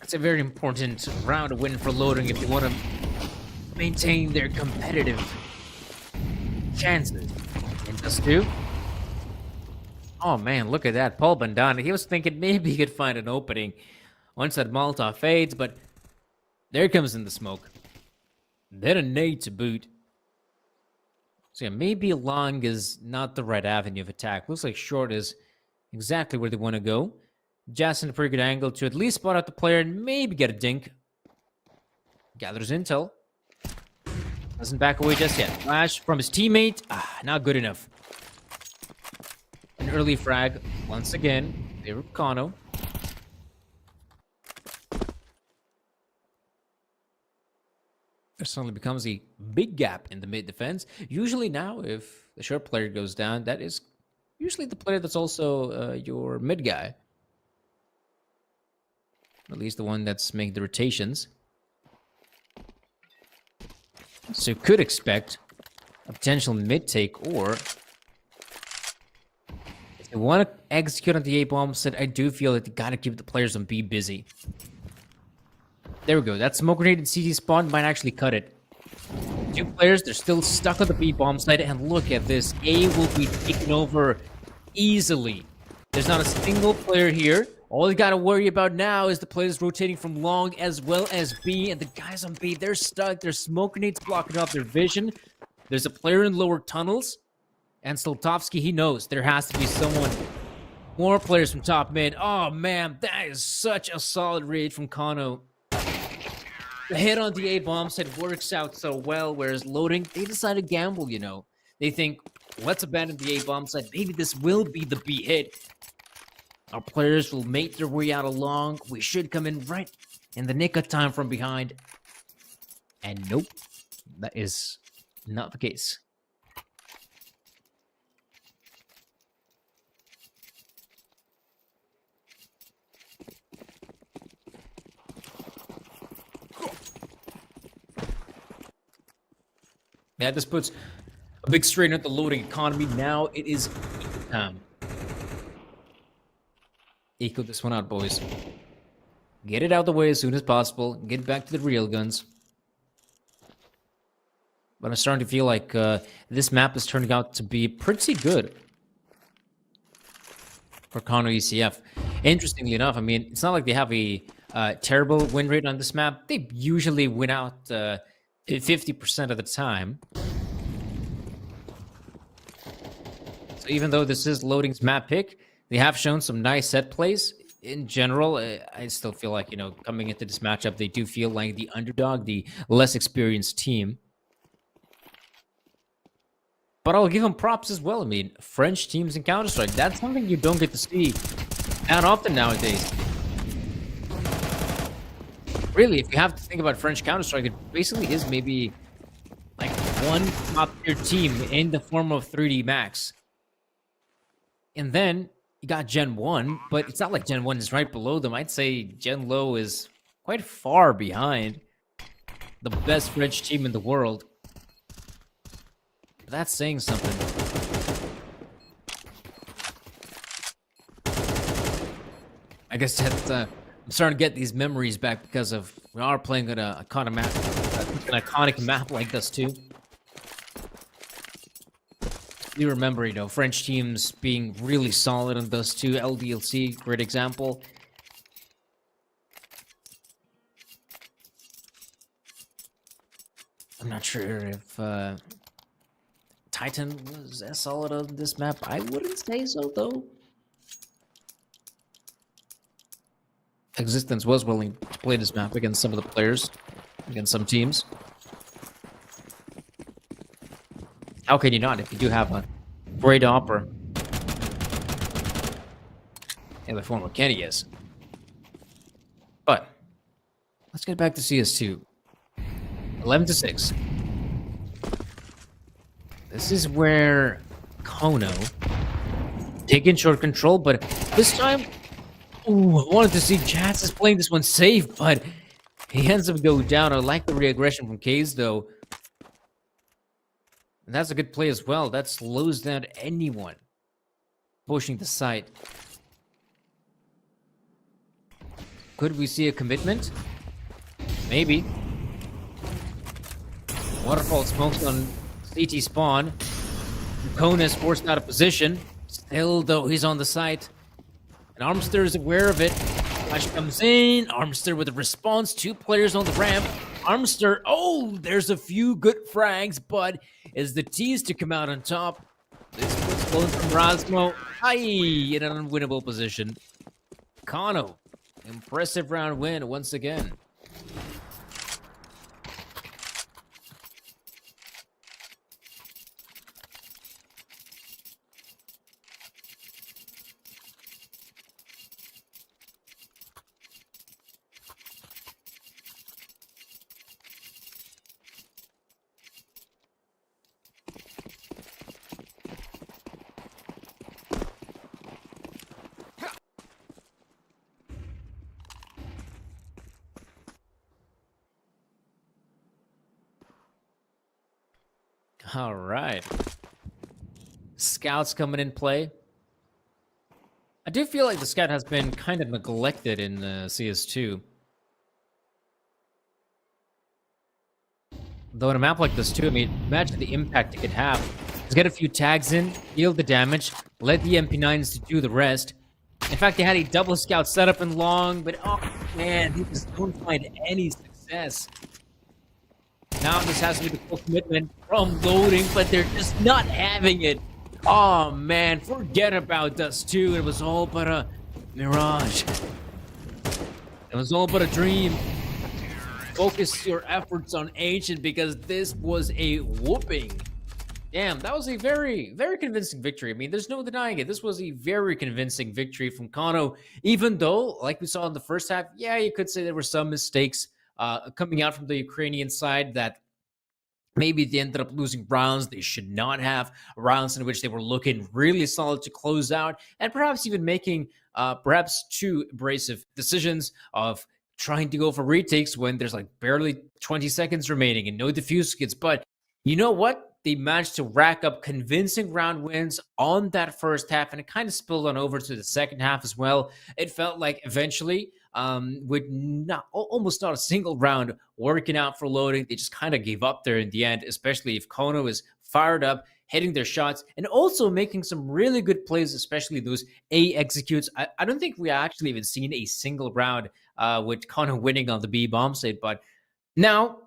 It's a very important round to win for loading if you want to maintain their competitive chances. And just two. Oh man, look at that. Paul Bandana. He was thinking maybe he could find an opening once that Molotov fades, but there comes in the smoke. Then a nade to boot. So yeah, maybe long is not the right avenue of attack. Looks like short is exactly where they want to go. Just in a pretty good angle to at least spot out the player and maybe get a dink. Gathers intel. Doesn't back away just yet. Flash from his teammate. Not good enough. An early frag. Once again. There Kano. There suddenly becomes a big gap in the mid defense. Usually now, if the short player goes down, that is usually the player that's also your mid guy. At least the one that's making the rotations. So you could expect a potential mid take, or if they want to execute on the A-bomb set, I do feel that they gotta keep the players on B busy. There we go. That smoke grenade and CT spawn might actually cut it. Two players, they're still stuck on the B-bomb side, and look at this. A will be taken over easily. There's not a single player here. All you gotta worry about now is the players rotating from long as well as B, and the guys on B, they're stuck. There's smoke grenades blocking off their vision. There's a player in lower tunnels, and Slotowski, he knows there has to be someone. More players from top mid. Oh man, that is such a solid raid from Kano. The hit on the A-bomb set works out so well, whereas loading, they decide to gamble, you know. They think, let's abandon the A-bomb set. Maybe this will be the B hit. Our players will make their way out along. We should come in right in the nick of time from behind. And nope, that is not the case. Yeah, this puts a big strain on the loading economy. Now it is time. Eco this one out, boys. Get it out of the way as soon as possible. Get back to the real guns. But I'm starting to feel like this map is turning out to be pretty good for Kano ECF. Interestingly enough, I mean, it's not like they have a terrible win rate on this map. They usually win out 50% of the time. So even though this is Loading's map pick, they have shown some nice set plays. In general, I still feel like, you know, coming into this matchup, they do feel like the underdog, the less experienced team. But I'll give them props as well. I mean, French teams in Counter-Strike, that's something you don't get to see that often nowadays. Really, if you have to think about French Counter-Strike, it basically is maybe like one top-tier team in the form of 3D Max. And then you got GenOne, but it's not like GenOne is right below them. I'd say GenLow is quite far behind the best French team in the world. That's saying something. I guess that I'm starting to get these memories back because of we are playing at an iconic map like this too. You remember, you know, French teams being really solid on those two. LDLC, great example. I'm not sure if Titan was as solid on this map. I wouldn't say so, though. Existence was willing to play this map against some of the players, against some teams. How can you not if you do have a great opera? In the form of Kenny is. But let's get back to CS2. 11-6. This is where Kono taking short control, but this time, ooh, I wanted to see Jazz playing this one safe, but he ends up going down. I like the re-aggression from Kaze, though. And that's a good play as well. That slows down anyone pushing the site. Could we see a commitment? Maybe. Waterfall smokes on CT spawn. Kona is forced out of position. Still, though, he's on the site. And Armster is aware of it. Flash comes in. Armster with a response. 2 players on the ramp. Armster, oh, there's a few good frags, but is the tease to come out on top? This was close from Rasmo. In an unwinnable position. Kano, impressive round win once again. All right. Scouts coming in play. I do feel like the scout has been kind of neglected in CS2. Though in a map like this too, I mean, imagine the impact it could have. Just get a few tags in, deal the damage, let the MP9s do the rest. In fact, they had a double scout setup in long, but oh man, they just don't find any success. Now this has to be the full commitment from Loading, but they're just not having it. Oh man, forget about Dust 2. It was all but a mirage. It was all but a dream. Focus your efforts on Ancient because this was a whooping. Damn, that was a very, very convincing victory. I mean, there's no denying it. This was a very convincing victory from Kano, even though, like we saw in the first half, yeah, you could say there were some mistakes coming out from the Ukrainian side that maybe they ended up losing rounds they should not have, rounds in which they were looking really solid to close out, and perhaps even making perhaps 2 abrasive decisions of trying to go for retakes when there's like barely 20 seconds remaining and no defuse kits. But you know what? they managed to rack up convincing round wins on that first half, and it kind of spilled on over to the second half as well. It felt like eventually, with almost not a single round working out for loading, they just kind of gave up there in the end, especially if Kono is fired up, hitting their shots, and also making some really good plays, especially those A executes. I don't think we actually even seen a single round with Kono winning on the B bomb site, but now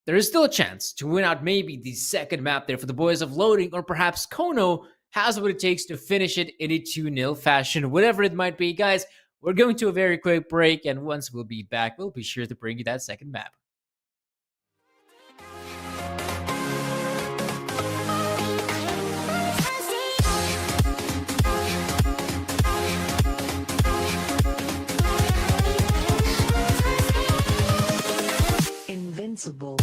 there is still a chance to win out maybe the second map there for the boys of loading, or perhaps Kono has what it takes to finish it in a 2-0 fashion, whatever it might be. Guys, we're going to a very quick break, and once we'll be back, we'll be sure to bring you that second map. Invincible.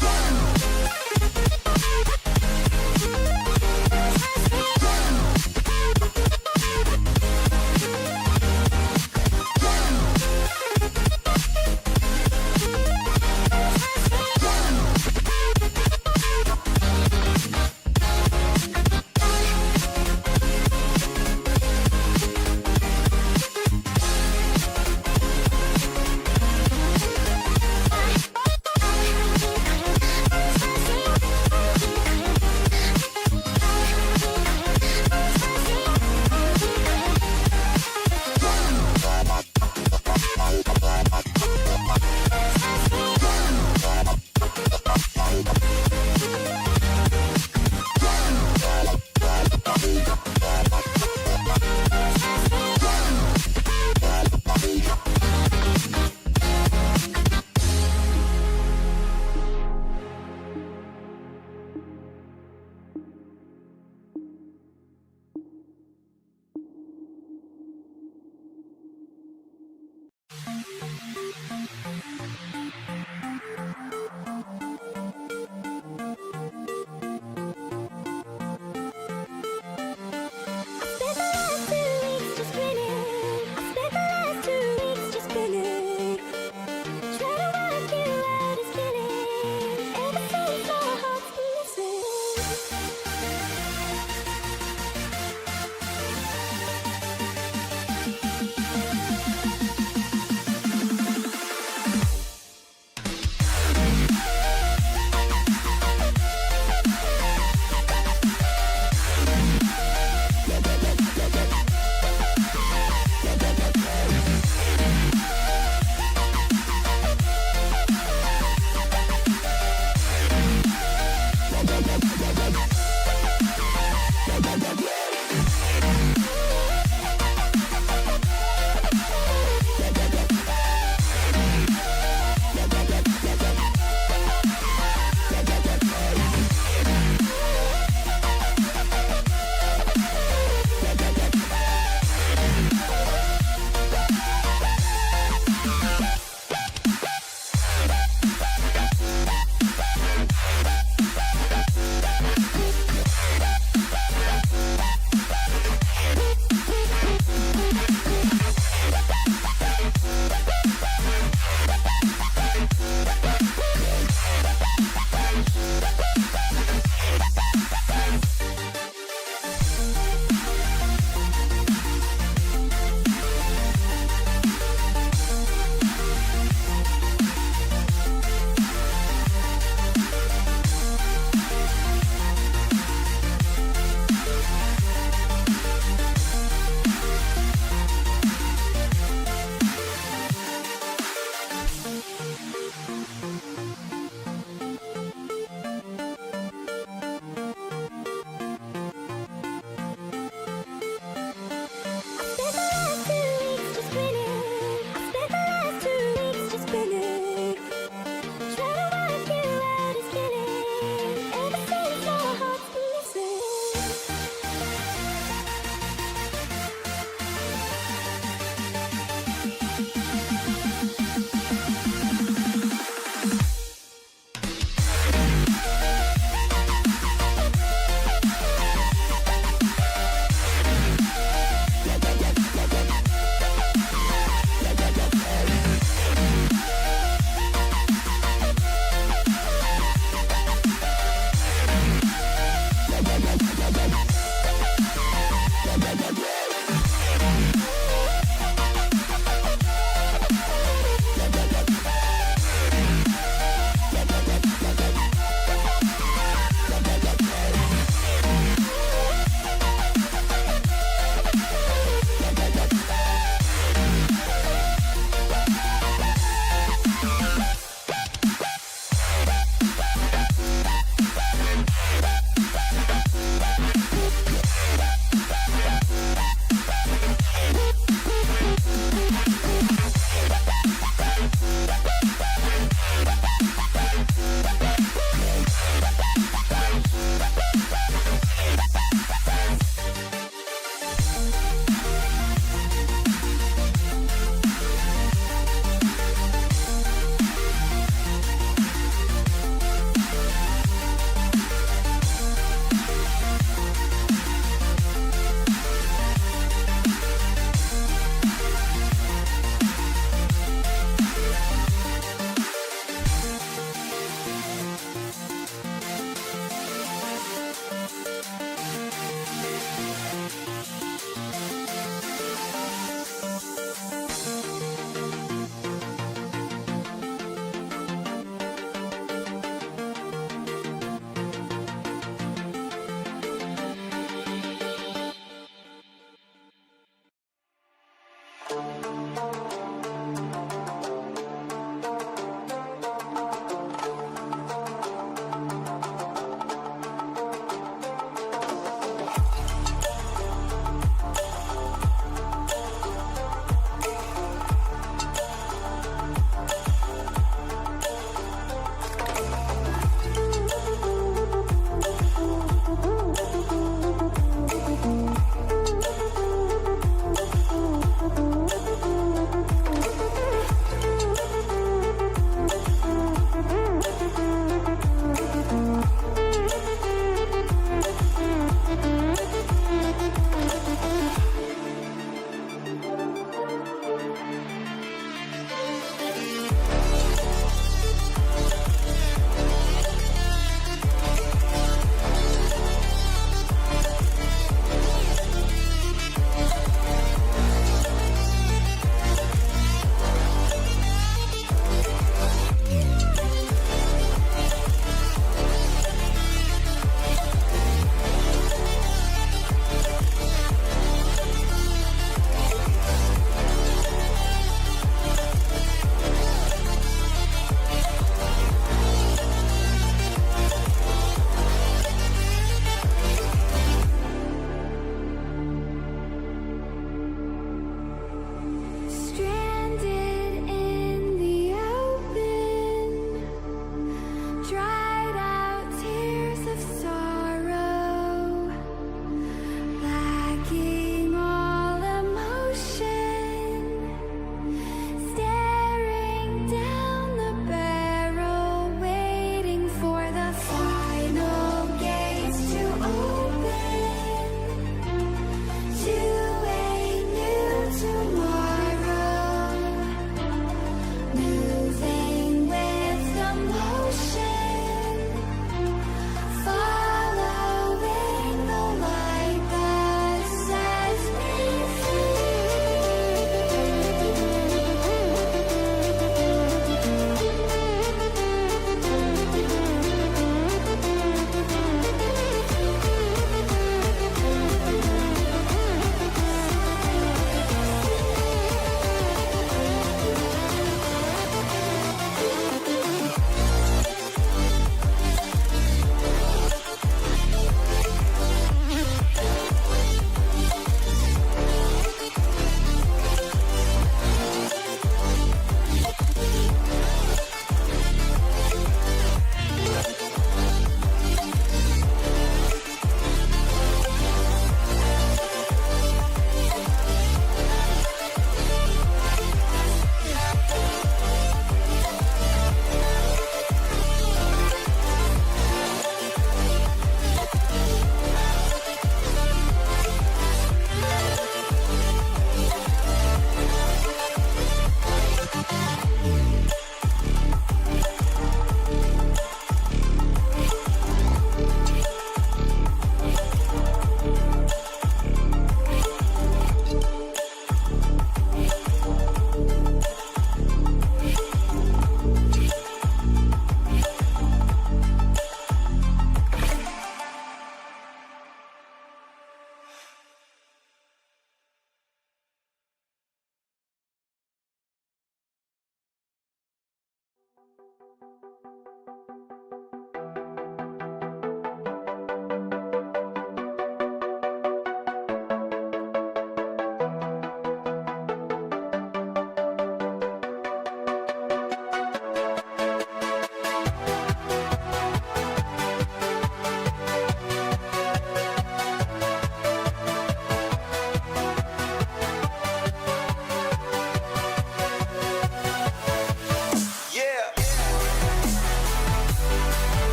Yeah.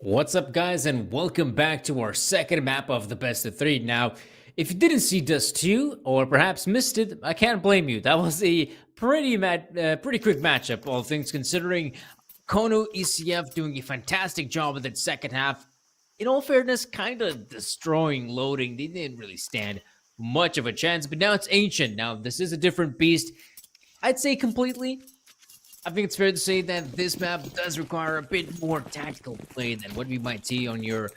What's up, guys, and welcome back to our second map of the best of three. Now, if you didn't see Dust 2, or perhaps missed it, I can't blame you. That was a pretty quick matchup, all things considering. Kono ECF doing a fantastic job of that second half. In all fairness, kind of destroying loading. They didn't really stand much of a chance, but now it's Ancient. Now, this is a different beast. I'd say completely. I think it's fair to say that this map does require a bit more tactical play than what we might see on your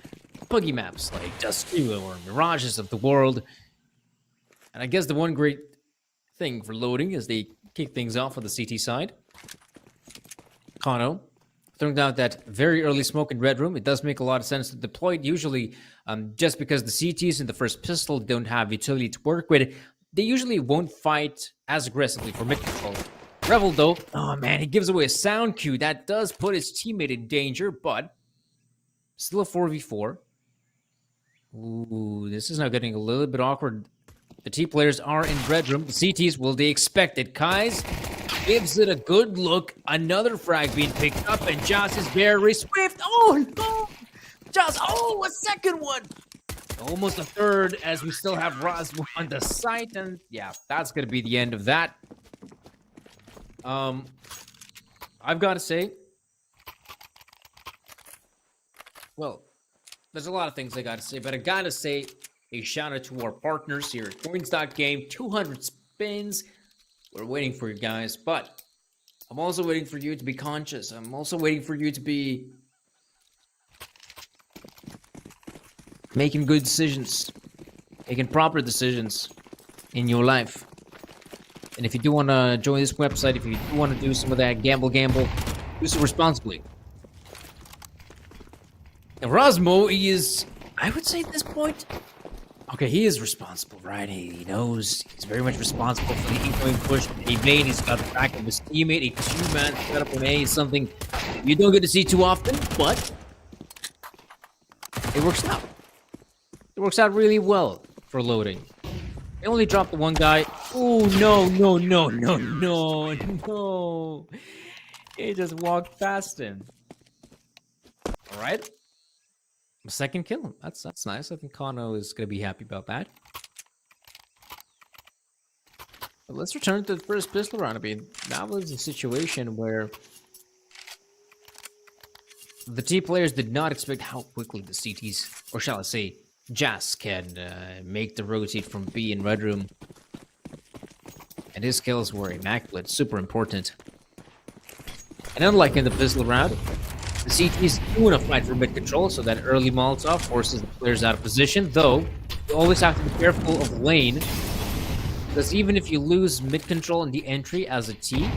buggy maps like Dust 2 or Mirages of the world. And I guess the one great thing for loading is they kick things off on the CT side. Kano throwing down that very early smoke in Red Room. It does make a lot of sense to deploy it. Usually, just because the CTs in the first pistol don't have utility to work with, they usually won't fight as aggressively for mid control. Revel, though, oh man, he gives away a sound cue. That does put his teammate in danger, but still a 4v4. Ooh, this is now getting a little bit awkward. The T players are in Red Room. The CTs, will they expect it? Kai's gives it a good look. Another frag being picked up, and Joss is very swift. Oh, no! Joss, oh, a second one! Almost a third, as we still have Rosmo on the site, and yeah, that's going to be the end of that. I've got to say, well, there's a lot of things I got to say, but I got to say a shout out to our partners here at Coins.game. 200 spins. We're waiting for you guys, but I'm also waiting for you to be conscious. I'm also waiting for you to be making good decisions, making proper decisions in your life. And if you do want to join this website, if you do want to do some of that gamble, do so responsibly. And Rosmo, he is, I would say at this point, okay, he is responsible, right? He knows he's very much responsible for the incoming push. He made, he's got the back of his teammate. A two-man setup on A is something you don't get to see too often, but it works out. It works out really well for loading. They only dropped the one guy. Oh, no. He just walked past him. All right. Second kill. That's nice. I think Kano is going to be happy about that. But let's return to the first pistol round. I mean, that was a situation where the T players did not expect how quickly the CTs, or shall I say, Jas can make the rotate from B in Red Room. And his kills were immaculate, super important. And unlike in the pistol round, the CTs do want to fight for mid control, so that early Molotov forces the players out of position, though you always have to be careful of lane, because even if you lose mid control in the entry as a T, you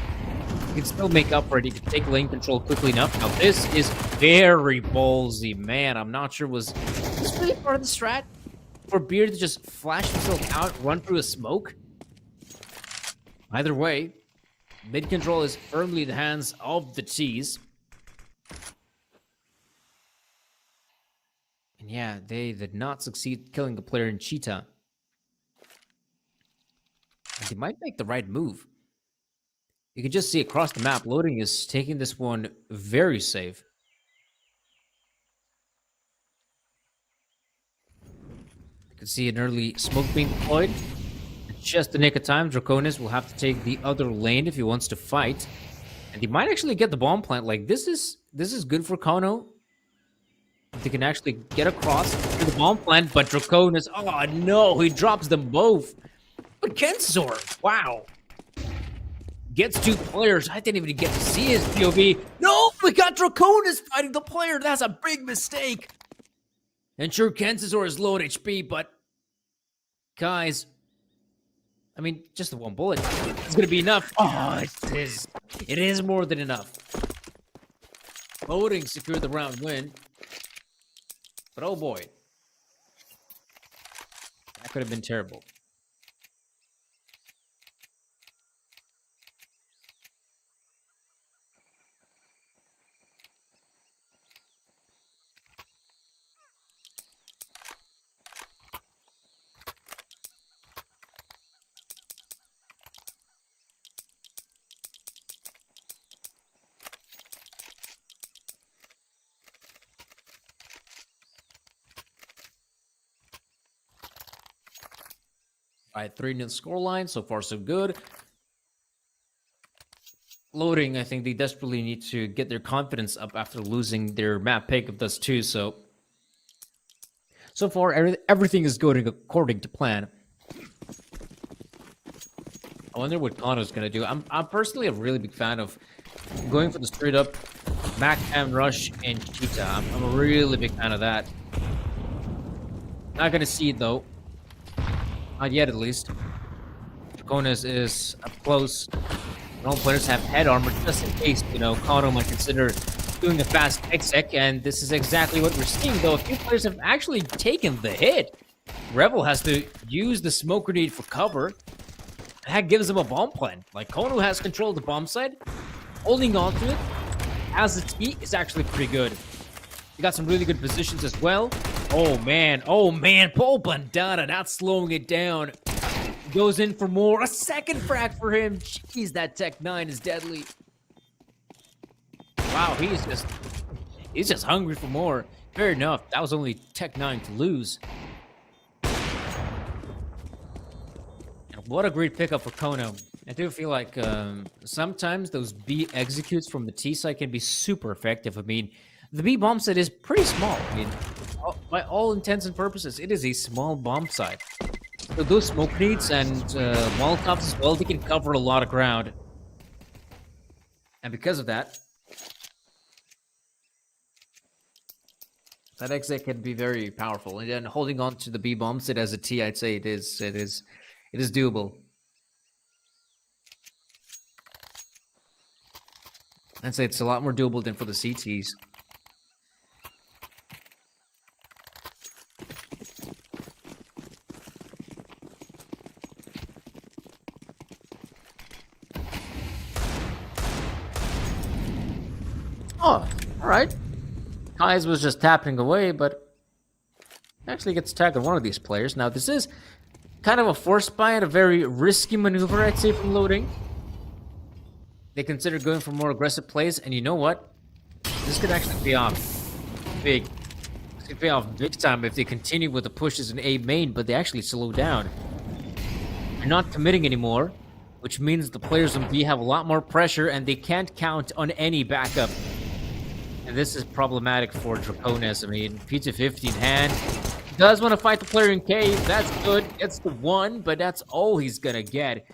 can still make up for it. You can take lane control quickly enough. Now this is very ballsy, man. I'm not sure was this really part of the strat for Beard to just flash himself out, run through a smoke. Either way, mid control is firmly in the hands of the T's. And yeah, they did not succeed killing the player in Cheetah. And they might make the right move. You can just see across the map, loading is taking this one very safe. You can see an early smoke being deployed. Just the nick of time, Draconis will have to take the other lane if he wants to fight. And he might actually get the bomb plant. Like, this is good for Kono. If they can actually get across to the bomb plant, but Draconis, oh no, he drops them both. But Kensor, wow. Gets two players. I didn't even get to see his POV. No, we got Draconis fighting the player. That's a big mistake. And sure, Kensor is low HP, but guys, I mean, just the one bullet. It's going to be enough. Oh, it is more than enough. Loading secured the round win. But oh boy. That could have been terrible. Alright, 3-0 scoreline. So far, so good. Loading, I think they desperately need to get their confidence up after losing their map pick of this too. So far, everything is going according to plan. I wonder what Kano's gonna do. I'm personally a really big fan of going for the straight up Mac and Rush and Cheetah. I'm a really big fan of that. Not gonna see it though. Not yet, at least. Draconis is up close. All players have head armor just in case, you know, Kano might consider doing a fast exec, and this is exactly what we're seeing, though. A few players have actually taken the hit. Rebel has to use the smoke grenade for cover. That gives him a bomb plan. Like, Kano has control of the bomb side. Holding on to it as its feet is actually pretty good. He got some really good positions as well. Oh, man. Paul Bandana, not slowing it down. Goes in for more. A second frag for him. Jeez, that Tech 9 is deadly. Wow, he's just hungry for more. Fair enough. That was only Tech 9 to lose. And what a great pickup for Kono. I do feel like sometimes those B executes from the T side can be super effective. I mean, the B bomb site is pretty small. I mean, by all intents and purposes, it is a small bomb site. So those smoke grenades and Molotovs as well, they can cover a lot of ground. And because of that, that exit can be very powerful. And then holding on to the B bomb site as a T, I'd say it is doable. I'd say it's a lot more doable than for the CTs. Oh, alright. Kai's was just tapping away, but actually gets tagged on one of these players. Now, this is kind of a forced buy and a very risky maneuver, I'd say, from loading. They consider going for more aggressive plays, and you know what? This could actually pay off big. This could pay off big time if they continue with the pushes in A main, but they actually slow down. They're not committing anymore, which means the players on B have a lot more pressure, and they can't count on any backup. And this is problematic for Draconis. I mean, P250 in hand. Does want to fight the player in cave. That's good. Gets the one, but that's all he's gonna get.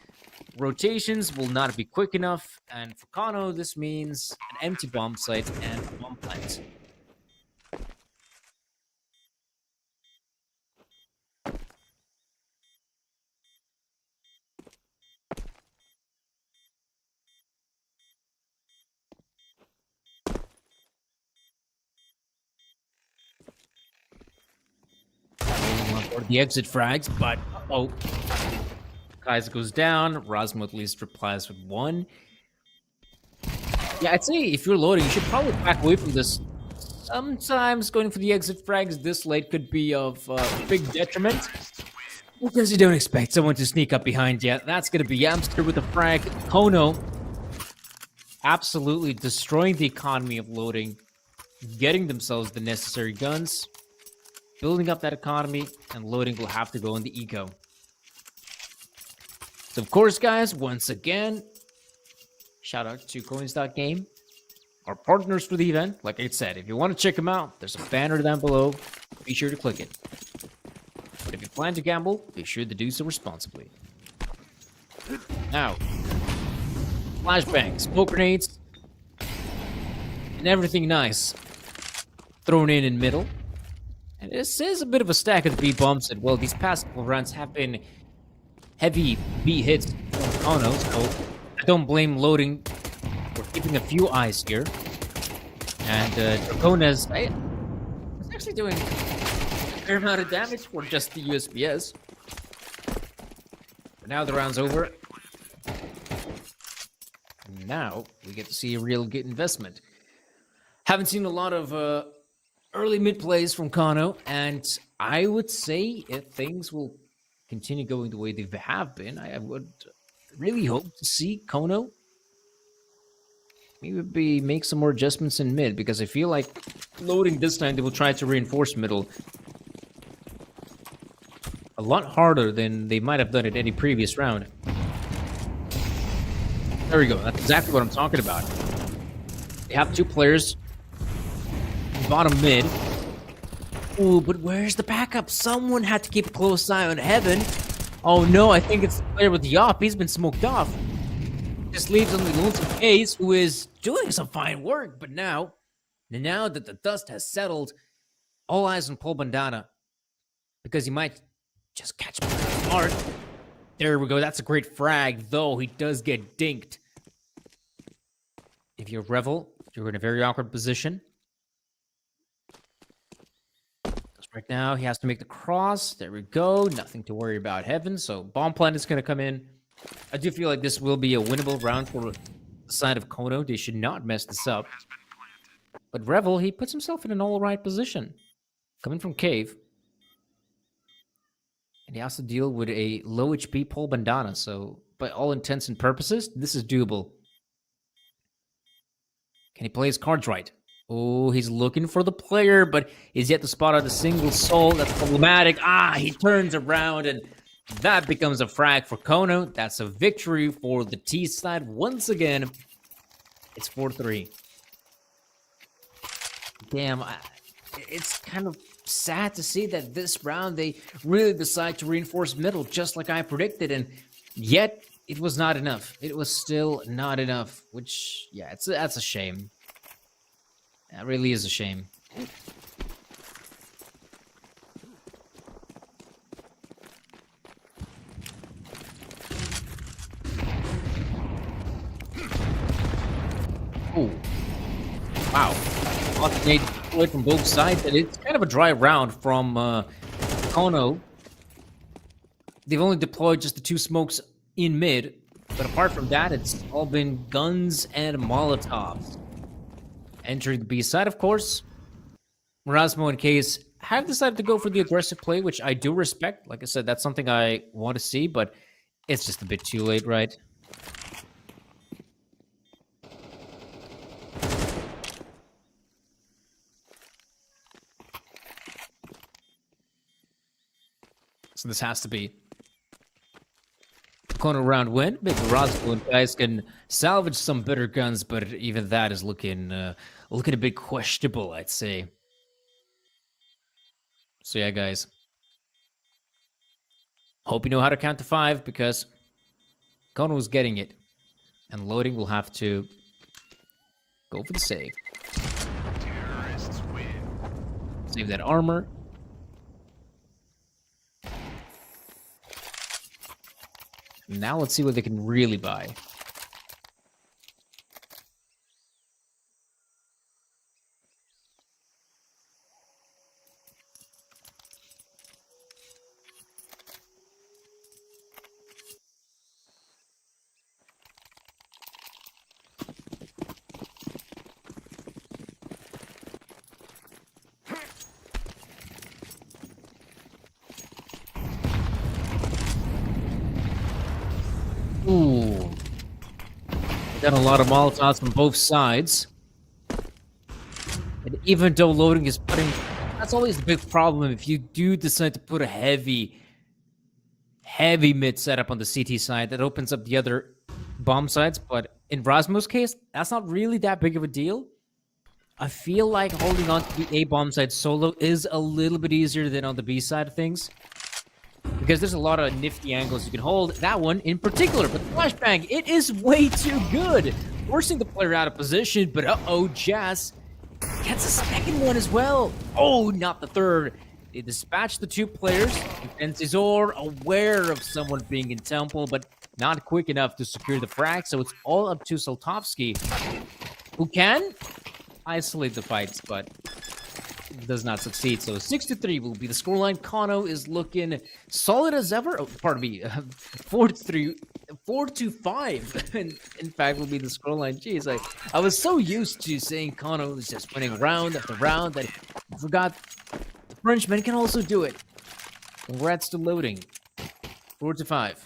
Rotations will not be quick enough. And for Kano, this means an empty bomb site and bomb plant. Or the exit frags, but Kaiser goes down. Rasmo at least replies with one. Yeah, I'd say if you're loading, you should probably back away from this. Sometimes going for the exit frags this late could be of big detriment because you don't expect someone to sneak up behind you. That's going to be Yamster with a frag. Kono absolutely destroying the economy of loading, getting themselves the necessary guns. Building up that economy, and loading will have to go in the eco. So, of course, guys, once again, shout out to Coins.game, our partners for the event. Like I said, if you want to check them out, there's a banner down below. Be sure to click it. But if you plan to gamble, be sure to do so responsibly. Now, flashbangs, smoke grenades, and everything nice thrown in middle. And this is a bit of a stack of the B bombs, and well, these past couple rounds have been heavy B hits from Kano, so I don't blame loading for keeping a few eyes here. And Draconis is actually doing a fair amount of damage for just the USPS. But now the round's over. And now we get to see a real good investment. Haven't seen a lot of early mid plays from Kano, and I would say if things will continue going the way they have been, I would really hope to see Kano maybe make some more adjustments in mid, because I feel like loading this time they will try to reinforce middle. a lot harder than they might have done in any previous round. There we go. That's exactly what I'm talking about. They have two players, bottom mid. Ooh, but where's the backup? Someone had to keep a close eye on Heaven. Oh no, I think it's the player with the op. He's been smoked off. Just leaves only Lonesome Case, who is doing some fine work. But now that the dust has settled, all eyes on Paul Bandana, because he might just catch him hard. There we go. That's a great frag, though he does get dinked. If you're Revel, you're in a very awkward position. Right now, he has to make the cross. There we go. Nothing to worry about Heaven. So Bomb Plant is going to come in. I do feel like this will be a winnable round for the side of Kono. They should not mess this up. But Revel, he puts himself in an all-right position. Coming from Cave. And he has to deal with a low HP Paul Bandana. So, by all intents and purposes, this is doable. Can he play his cards right? Oh, he's looking for the player, but he's yet to spot out a single soul. That's problematic. He turns around, and that becomes a frag for Kono. That's a victory for the T side. Once again, it's 4-3. Damn, it's kind of sad to see that this round they really decide to reinforce middle, just like I predicted, and yet it was not enough. It was still not enough, which, yeah, that's a shame. That really is a shame. Oh, wow. Alternate deployed from both sides, and it's kind of a dry round from Kono. They've only deployed just the two smokes in mid, but apart from that, it's all been guns and Molotovs. Entering the B side, of course, Rasmo and Case have decided to go for the aggressive play, which I do respect. Like I said, that's something I want to see, but it's just a bit too late, right? So this has to be corner round win. Maybe Rasmo and guys can salvage some better guns, but even that is looking a bit questionable, I'd say. So yeah, guys. Hope you know how to count to 5, because Kono is getting it. And loading will have to go for the save. Save that armor. Now let's see what they can really buy. Ooh. Got a lot of Molotovs from both sides. And even though loading is putting... That's always the big problem if you do decide to put a heavy mid setup on the CT side. That opens up the other bomb sides. But in Rasmo's case, that's not really that big of a deal. I feel like holding on to the A bomb side solo is a little bit easier than on the B side of things. Because there's a lot of nifty angles you can hold. That one in particular, but flashbang, it is way too good. Forcing the player out of position, but uh-oh, Jazz gets a second one as well. Oh, not the third. They dispatch the two players, and Cesar aware of someone being in temple, but not quick enough to secure the frag, so it's all up to Soltovsky, who can isolate the fights, but does not succeed. So 6-3 will be the scoreline. Kono is looking solid as ever. Oh, pardon me. 4-3, 4-5. In fact, will be the scoreline. Jeez, I was so used to saying Kono is just winning round after round that I forgot the Frenchman can also do it. Congrats to loading. 4-5.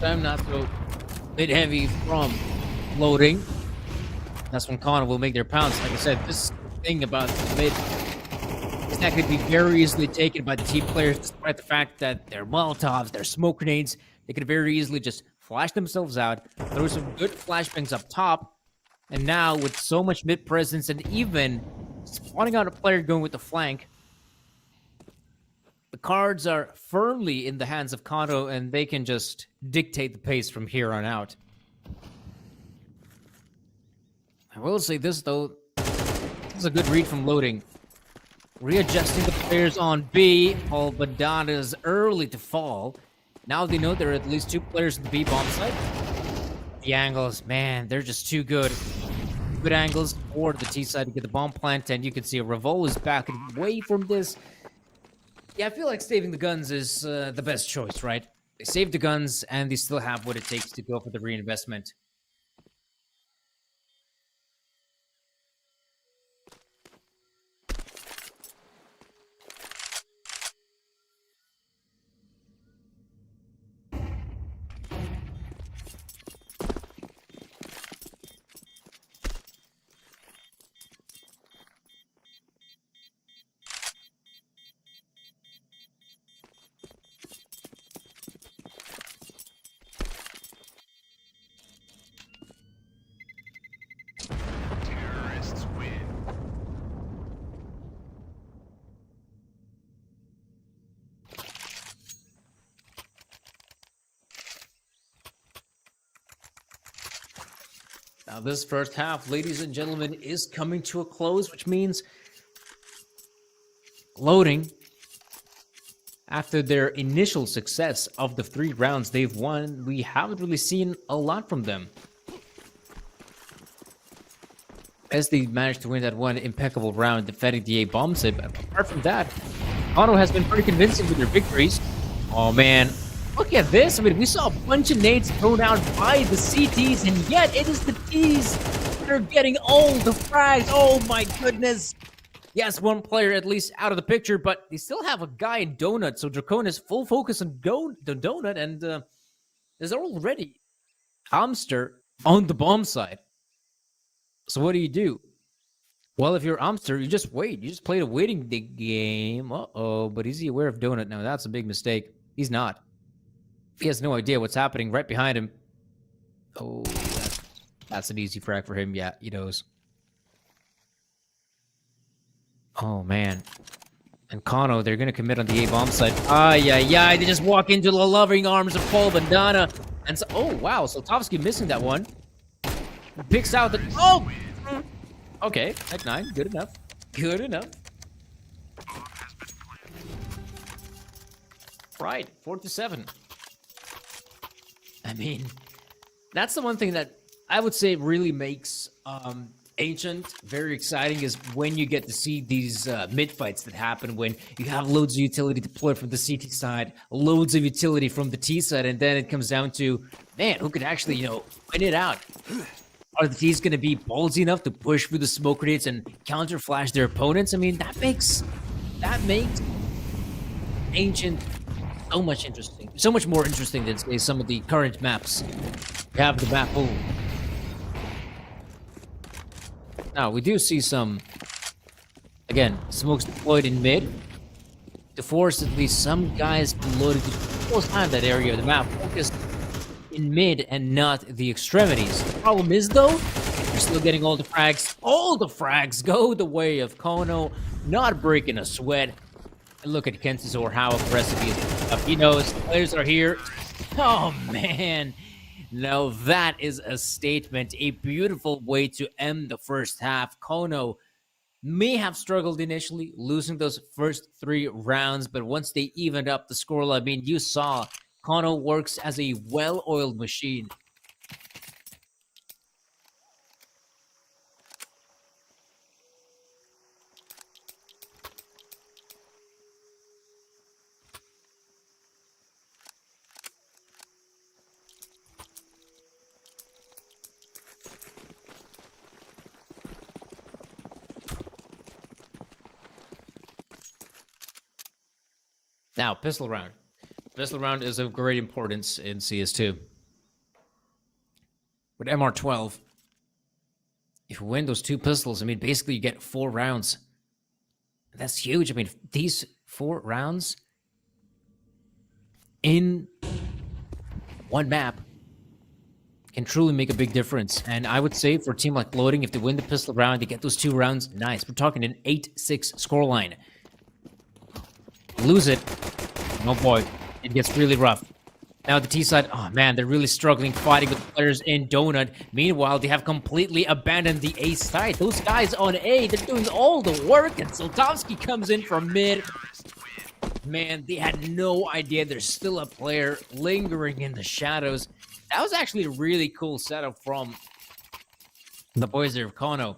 time, not so mid heavy from loading. That's when Connor will make their pounds. Like I said, this thing about the mid is that could be very easily taken by the team players, despite the fact that they're Molotovs, they're smoke grenades. They could very easily just flash themselves out, throw some good flashbangs up top, and now with so much mid presence and even spawning out a player going with the flank, the cards are firmly in the hands of Kono, and they can just dictate the pace from here on out. I will say this, though. This is a good read from loading. Readjusting the players on B. Paul Badana is early to fall. Now they know there are at least 2 players in the B bomb site. The angles, man, they're just too good. Good angles for the T side to get the bomb plant, and you can see a Revol is backing away from this. Yeah, I feel like saving the guns is the best choice, right? They save the guns, and they still have what it takes to go for the reinvestment. Now, this first half, ladies and gentlemen, is coming to a close, which means loading, after their initial success of the 3 rounds they've won, we haven't really seen a lot from them. As they managed to win that one impeccable round defending the A bomb site, but apart from that, Auto has been pretty convincing with their victories. Oh man, look at this. I mean, we saw a bunch of nades thrown out by the CTs, and yet it is the Ts that are getting all the frags. Oh my goodness. Yes, 1 player at least out of the picture, but they still have a guy in Donut, so Dracon is full focus on the Donut, and there's already Amster on the bomb side. So what do? Well, if you're Amster, you just wait. You just play the waiting game. Uh-oh, but is he aware of Donut now? That's a big mistake. He's not. He has no idea what's happening right behind him. Oh, that's an easy frag for him. Yeah, he knows. Oh, man. And Kano, they're going to commit on the A-bomb side. Ay, they just walk into the loving arms of Paul Bandana. And so, oh, wow, Soltovsky missing that one. Picks out the... Oh! Okay, at 9. Good enough. Good enough. Right, 4-7. I mean, that's the one thing that I would say really makes Ancient very exciting is when you get to see these mid fights that happen when you have loads of utility deployed from the CT side, loads of utility from the T side, and then it comes down to, man, who could actually, win it out? Are the T's going to be ballsy enough to push through the smoke grenades and counter flash their opponents? I mean, that makes Ancient so much interesting, so much more interesting than say some of the current maps. You have the map. Oh. Now, we do see some, again, smokes deployed in mid to force at least some guys loaded to almost have that area of the map focused in mid and not the extremities. The problem is, though, you're still getting all the frags. All the frags go the way of Kono, not breaking a sweat. And look at Kensizor, how aggressive he is. He knows players are here. Oh, man. Now that is a statement, a beautiful way to end the first half. Kono may have struggled initially, losing those first 3 rounds, but once they evened up the score, I mean, you saw Kono works as a well-oiled machine. Now, pistol round. Pistol round is of great importance in CS2. with MR12. If you win those 2 pistols, I mean, basically you get 4 rounds. That's huge. I mean, these 4 rounds in one map can truly make a big difference. And I would say for a team like Loading, if they win the pistol round, they get those 2 rounds, nice. We're talking an 8-6 scoreline. Lose it, oh boy, it gets really rough. Now the T side, oh man, they're really struggling fighting with the players in Donut. Meanwhile, they have completely abandoned the A side. Those guys on A, they're doing all the work, and Soltovsky comes in from mid. Man, they had no idea there's still a player lingering in the shadows. That was actually a really cool setup from the boys there of Kano.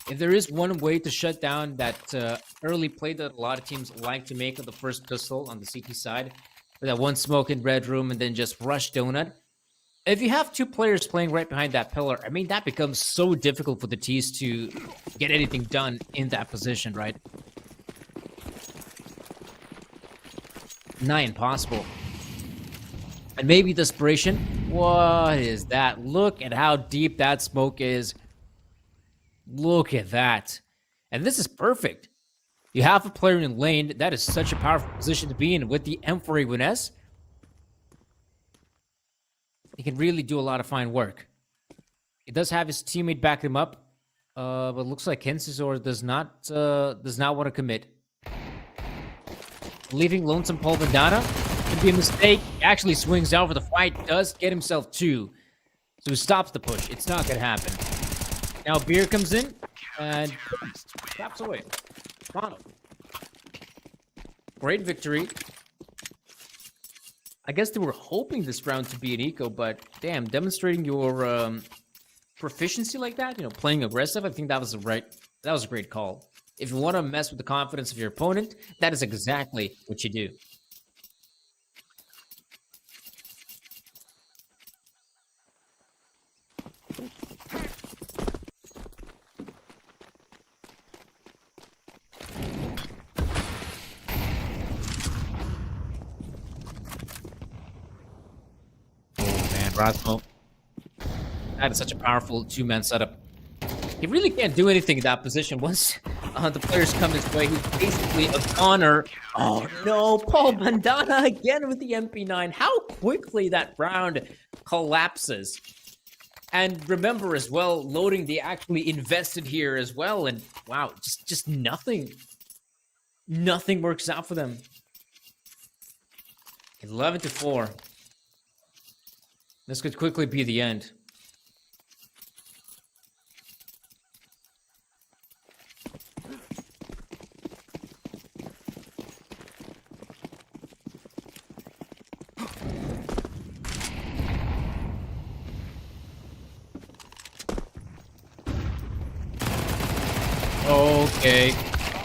If there is one way to shut down that early play that a lot of teams like to make on the first pistol on the CT side, with that one smoke in red room and then just rush Donut. If you have 2 players playing right behind that pillar, I mean, that becomes so difficult for the T's to get anything done in that position, right? Nigh impossible. And maybe desperation. What is that? Look at how deep that smoke is. Look at that. And this is perfect. You have a player in lane. That is such a powerful position to be in with the M4A1S. He can really do a lot of fine work. He does have his teammate back him up. But looks like Kensizor does not want to commit. Leaving Lonesome Paul Bandana could be a mistake. He actually swings out for the fight. Does get himself 2. So he stops the push. It's not going to happen. Now Beer comes in and taps away. Mono. Great victory. I guess they were hoping this round to be an eco, but damn, demonstrating your proficiency like that, you know, playing aggressive, I think that was a great call. If you want to mess with the confidence of your opponent, that is exactly what you do. Rasmo. That is such a powerful 2-man setup. He really can't do anything in that position once the players come his way. He's basically a goner. Oh no, Paul Bandana again with the MP9. How quickly that round collapses. And remember as well, Loading, they actually invested here as well. And wow, just nothing. Nothing works out for them. 11-4. This could quickly be the end. Okay.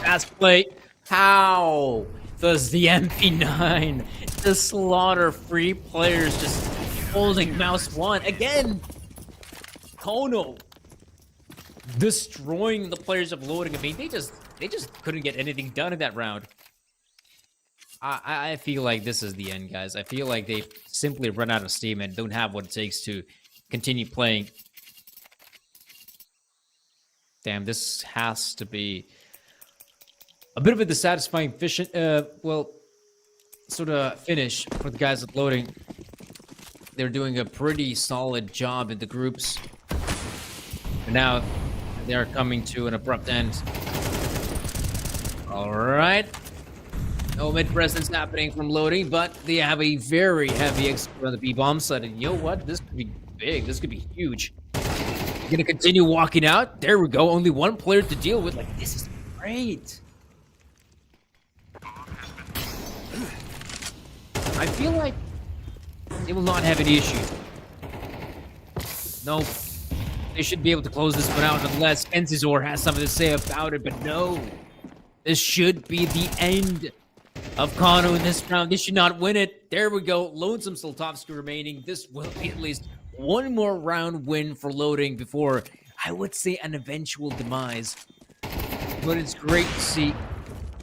Fast play. How does the MP9 to slaughter free players just holding mouse 1 again? Kono destroying the players of Loading. I mean, they just couldn't get anything done in that round. I feel like this is the end, guys. I feel like they simply run out of steam and don't have what it takes to continue playing. Damn, this has to be a bit of a dissatisfying finish for the guys at Loading. They're doing a pretty solid job in the groups. And now they're coming to an abrupt end. All right. No mid-presence happening from Loading, but they have a very heavy execute on the B-bomb side. And you know what? This could be big. This could be huge. Gonna continue walking out. There we go. Only one player to deal with. Like, this is great. I feel like they will not have any issues. Nope. They should be able to close this one out unless Kensizor has something to say about it, but no. This should be the end of Kano in this round. They should not win it. There we go. Lonesome Soltovsky remaining. This will be at least one more round win for Loading before, I would say, an eventual demise. But it's great to see.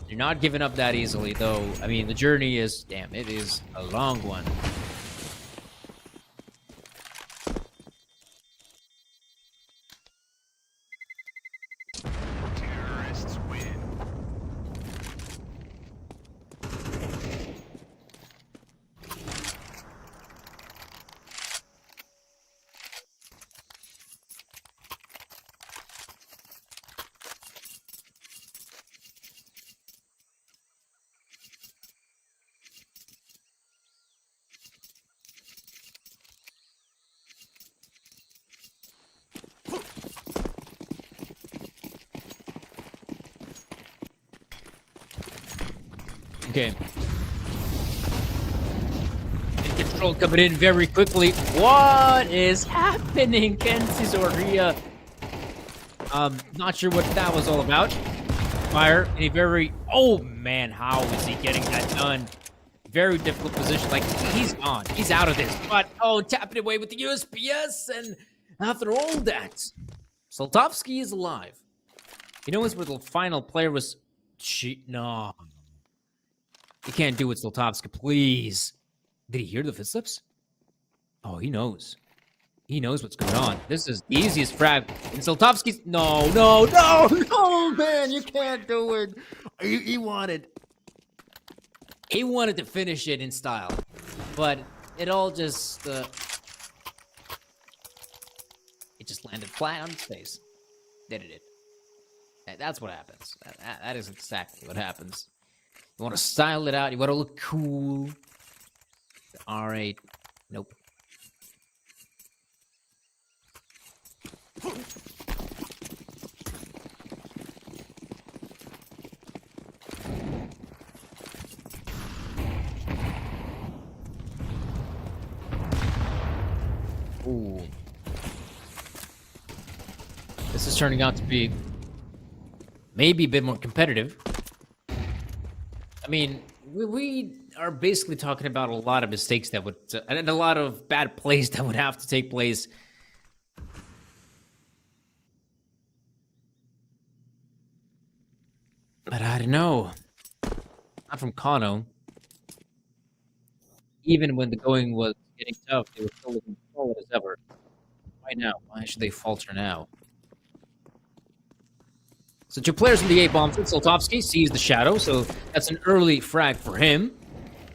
They're not giving up that easily, though. I mean, the journey is, damn, it is a long one. Okay. And control coming in very quickly. What is happening? Kenzie Zoria. Not sure what that was all about. Fire in a very... Oh, man. How is he getting that done? Very difficult position. Like, he's on. He's out of this. But, oh, tapping away with the USPS. And after all that, Soltovsky is alive. You know what's where the final player was... No. You can't do it, Soltovsky. Please. Did he hear the footsteps? Oh, he knows. He knows what's going on. This is the easiest frag. And Soltovsky's... No, man. You can't do it. He wanted... He wanted to finish it in style, but it all just, it just landed flat on its face. Did it? That's what happens. That is exactly what happens. You want to style it out. You want to look cool. R8. Nope. Ooh. This is turning out to be maybe a bit more competitive. I mean, we are basically talking about a lot of mistakes that would, and a lot of bad plays that would have to take place. But I don't know. Not from Kano. Even when the going was getting tough, they were still looking solid as ever. Why now? Why should they falter now? So 2 players in the A bomb. Soltovsky sees the shadow, so that's an early frag for him.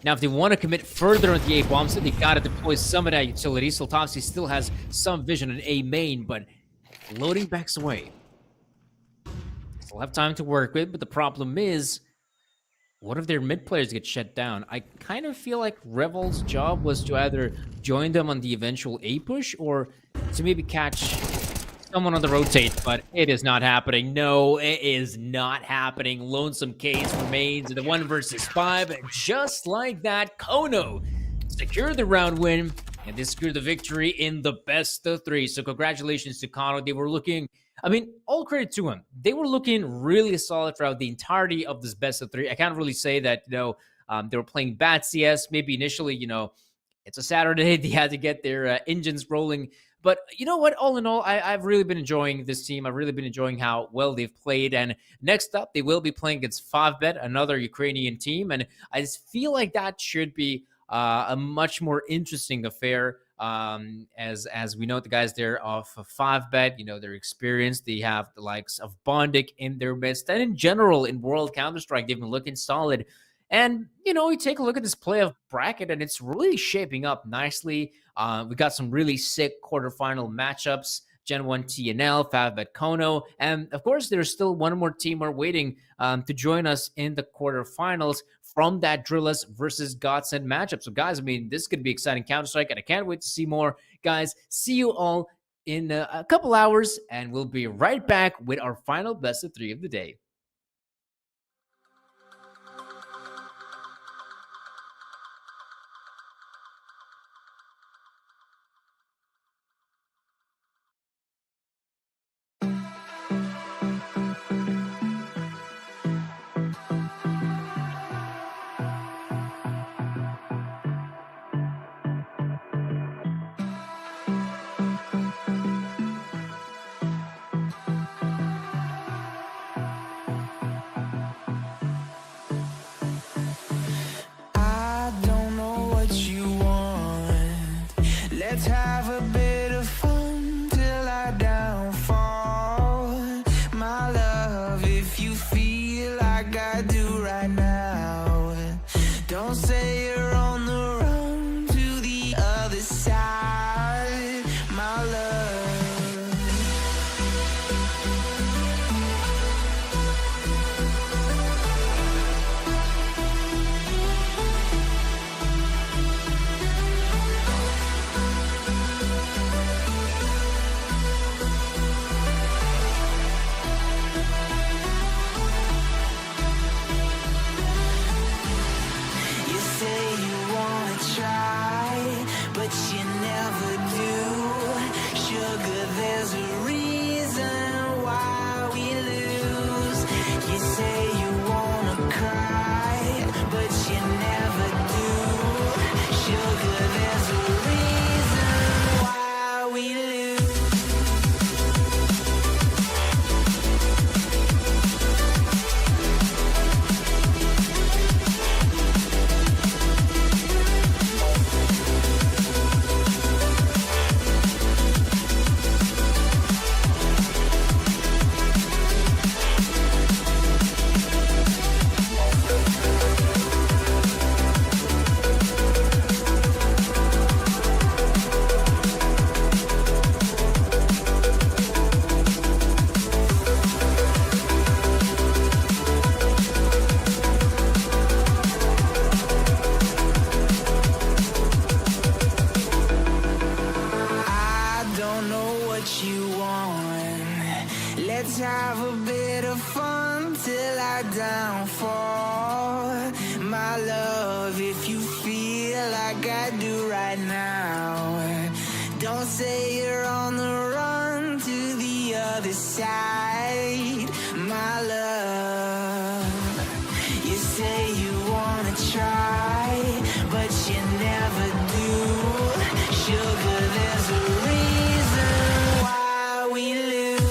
Now, if they want to commit further on the A bomb, so they got to deploy some of that utility. Soltovsky still has some vision on A main, but loading backs away. Still have time to work with, but the problem is, what if their mid players get shut down? I kind of feel like Revol's job was to either join them on the eventual A push or to maybe catch someone on the rotate, but it is not happening. No, it is not happening. Lonesome Case remains in the 1 versus 5, and just like that, Kono secured the round win, and they secured the victory in the best of 3. So congratulations to Kono. They were looking, I mean, all credit to him. They were looking really solid throughout the entirety of this best of 3. I can't really say that, they were playing bad CS. Maybe initially, it's a Saturday. They had to get their engines rolling. But you know what? All in all, I've really been enjoying this team. I've really been enjoying how well they've played. And next up, they will be playing against 5bet, another Ukrainian team. And I just feel like that should be a much more interesting affair. As we know, the guys there of 5bet, they're experienced. They have the likes of Bondic in their midst. And in general, in World Counter-Strike, they've been looking solid. And, you take a look at this playoff bracket, and it's really shaping up nicely. We got some really sick quarterfinal matchups. GenOne TNL, 5bet Kono. And, of course, there's still one more team we're waiting to join us in the quarterfinals from that Drillus versus Godsend matchup. So, guys, I mean, this could be exciting Counter-Strike, and I can't wait to see more. Guys, see you all in a couple hours, and we'll be right back with our final best of 3 of the day. Let's have a bit of fun till I downfall. My love, if you feel like I do right now, don't say you're on the run to the other side, my love. love if you feel like I do right now. Don't say you're on the run to the other side, my love. You say you wanna try, but you never do. Sugar, there's a reason why we lose.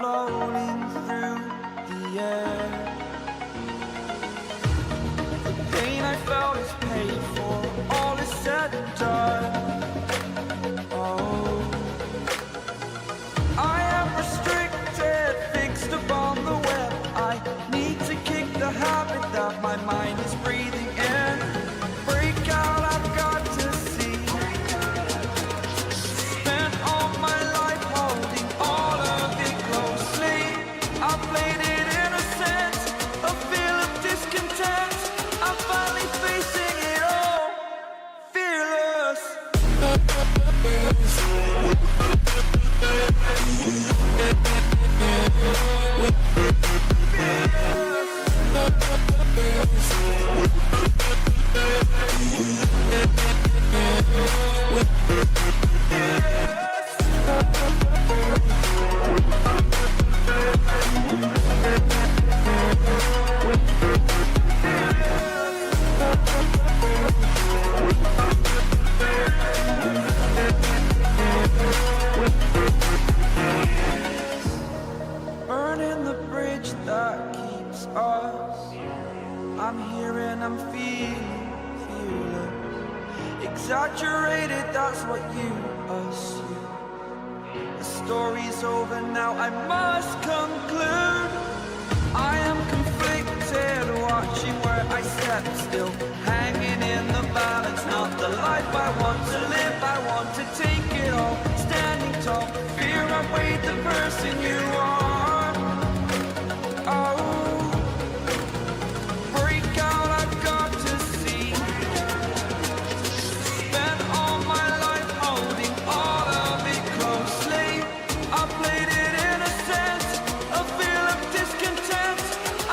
floating through the air. The pain I felt is paid for, all is said and done. Oh, I am restricted, fixed upon the web. I need to kick the habit that my mind is breathing in. Break out, I've got to see. Spent all my life holding all of it closely. I played it innocent, a feel of discontent. I'm finally facing it all, fearless. Burning the bridge that keeps us. I'm here and I'm feeling fearless. Exaggerated, that's what you assume. The story's over now, I must conclude. I am conflicted, watching where I step still, hanging in the balance. Not the life I want to live, I want to take it all. Standing tall, fear I weighed the person you are. Oh, break out, I've got to see. Spent all my life holding all of it closely. I played it innocent, a feel of discontent.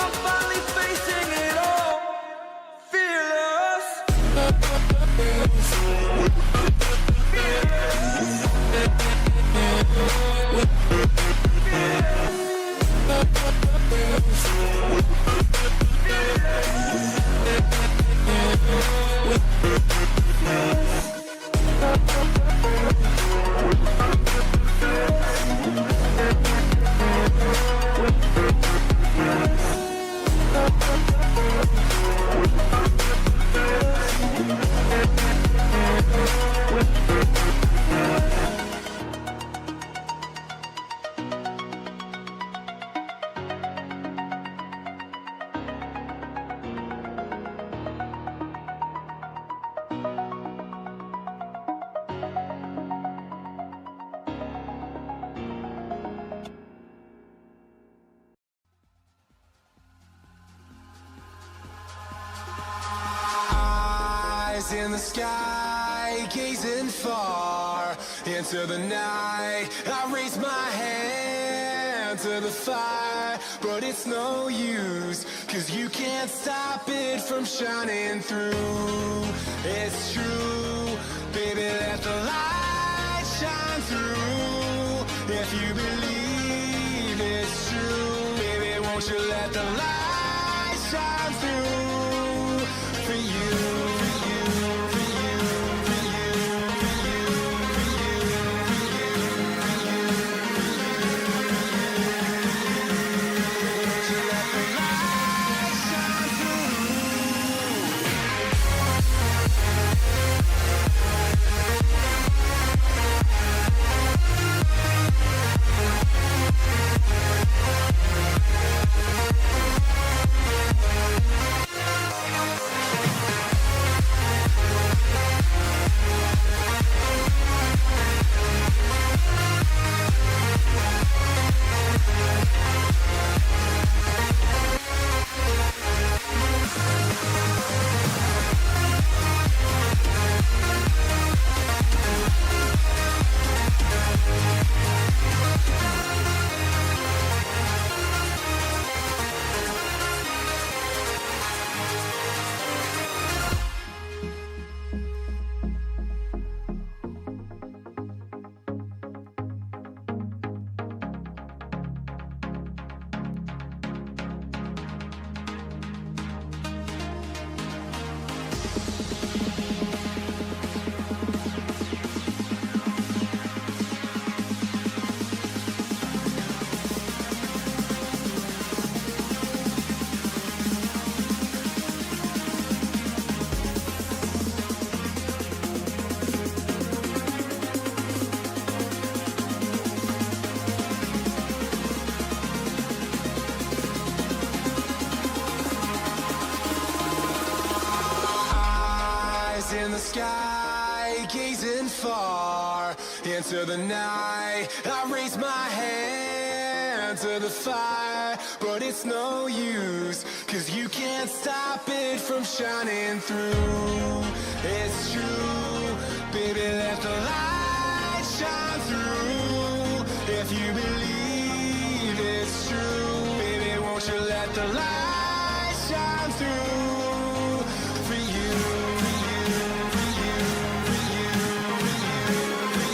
I'm finally facing it all, fearless. In the sky, gazing far into the night, I raise my hand to the fire, but it's no use, 'cause you can't stop it from shining through. It's true, baby, let the light shine through. If you believe it's true, baby, won't you let the light shine through for you. into the night. I raise my hand to the fire, but it's no use, 'cause you can't stop it from shining through. It's true, baby, let the light shine through. If you believe it's true, baby, won't you let the light shine through for you, for you, for you, for you, for you, for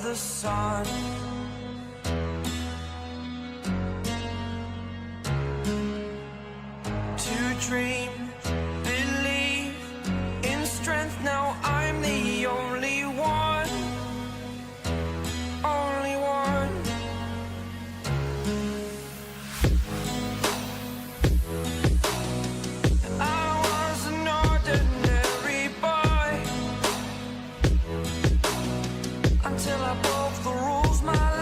the sun. To dream, believe in strength. Now I'm the only one, only one. I was an ordinary boy until I broke the rules. My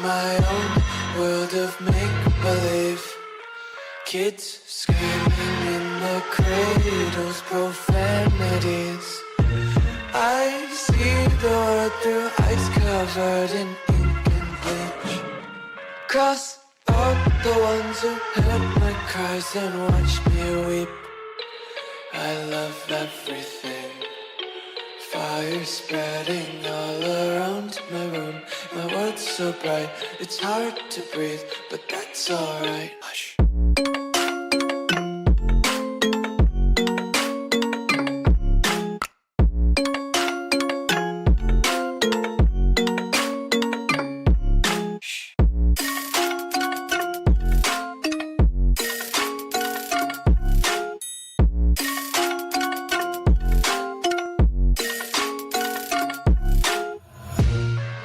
my own world of make-believe. Kids screaming in the cradles, profanities. I see the world through ice covered in ink and bleach. Cross out the ones who heard my cries and watched me weep. I love everything. Fire spreading all around my room. My world's so bright, it's hard to breathe, but that's alright. Hush.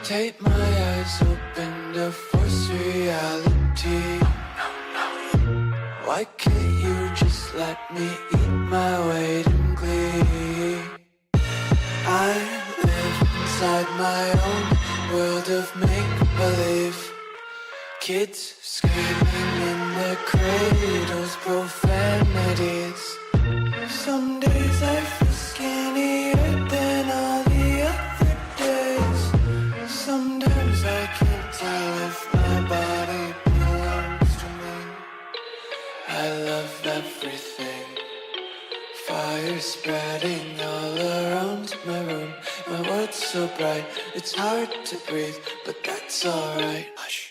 Take my eyes open to force reality. Why can't you just let me eat my weight in glee? I live inside my own world of make-believe. Kids screaming in their cradles, profanities. Some days I feel skinnier than all the other days. Sometimes I can't tell if my body belongs to me. I love everything. Fire spreading all around my room. My world's so bright, it's hard to breathe, but that's alright. Hush.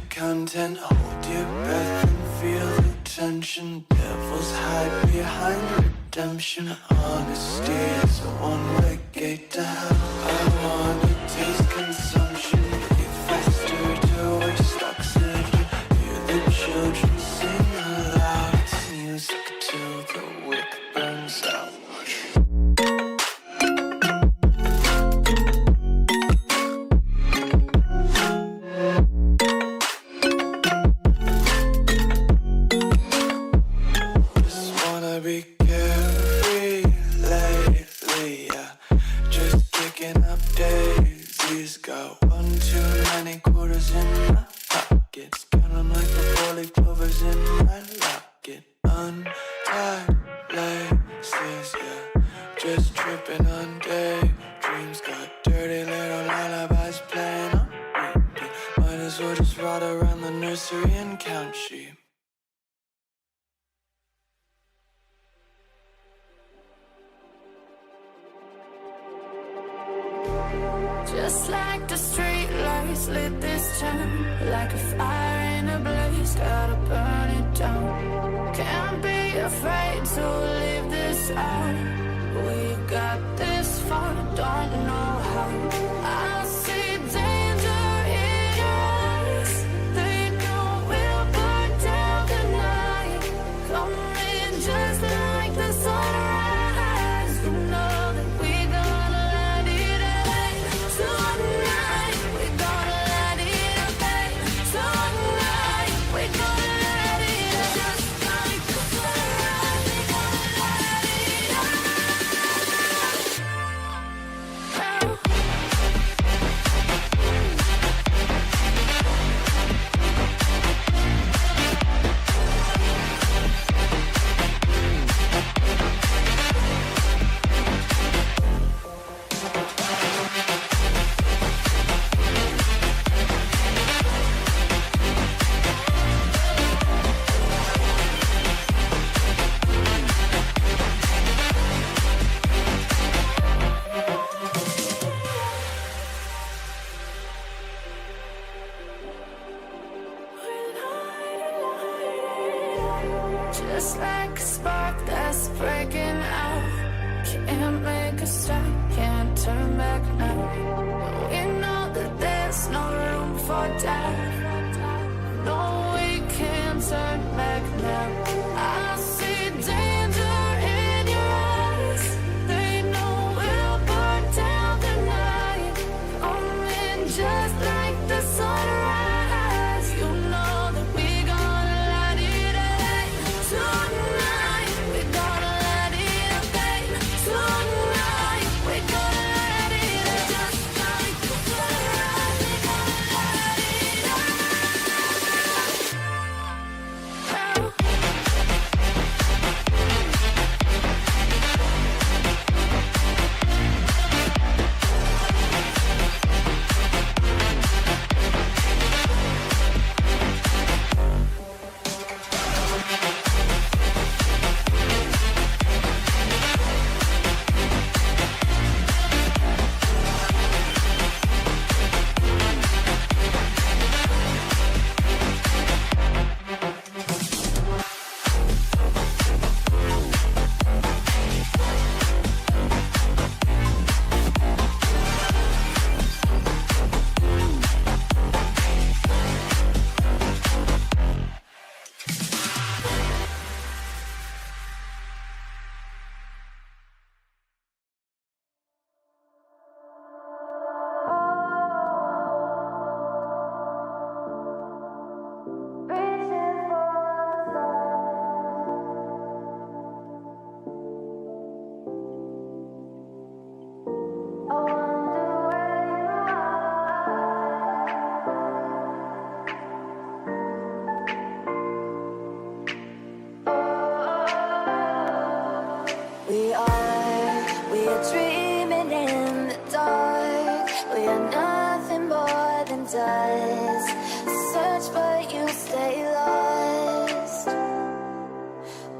Content, hold your breath and feel the tension. Devils hide behind redemption. Honesty is a one-way gate to hell. I wanna taste consumption. Breathe faster to waste oxygen. Hear the children sing aloud. It's music till the wick burns out. Be carefree lately, yeah. Just kicking up daisies. Got one too many quarters in my pockets. Counting like the four-leaf clovers in my locket. Untied laces, yeah. Just tripping on daydreams. Got dirty little lullabies playing on repeat. Might as well just ride around the nursery and count sheep. Just like the street lights lit this town, like a fire in a blaze, gotta burn it down. Can't be afraid to leave this out. We got this far, don't know how. I see danger in your eyes. They know we'll burn down the night. Coming just like the sunrise. You know that we gonna let it out. Tonight, we gonna let it out. Tonight, we gonna let it out. Just like the sunrise, we gonna let it out. Just like a spark that's breaking out. Can't make a stop, can't turn back now. We know that there's no room for doubt. No, we can't turn back now.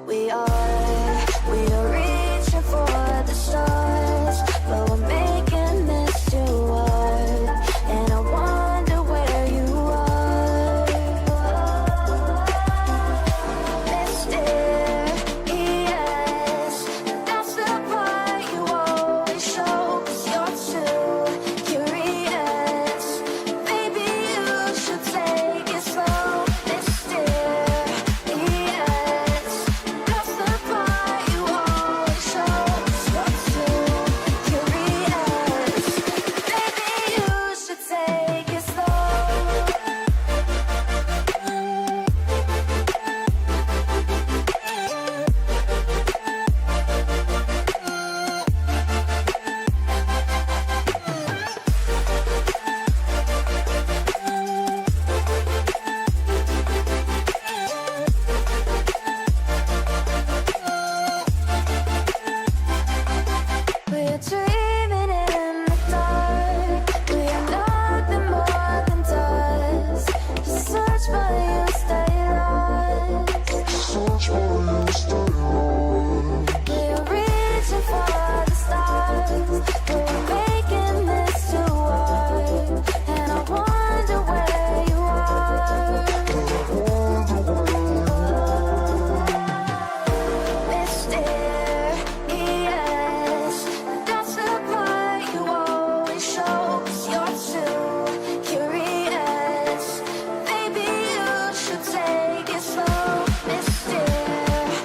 We are reaching for the stars, but we're making this too hard. And I wonder where you are, mysterious. That's the part you always show, 'cause you're too curious. Maybe you should take it slow, mysterious. That's the part you always show, 'cause you're too curious. Maybe you should take it slow. We're dreaming in the dark. We are nothing more than dust. You search but you stay lost. We are reaching for the stars, but we're making this too hard. And I wonder where you are, mysterious. That's the part you always show, 'cause you're too curious. Maybe you should take it slow, mysterious.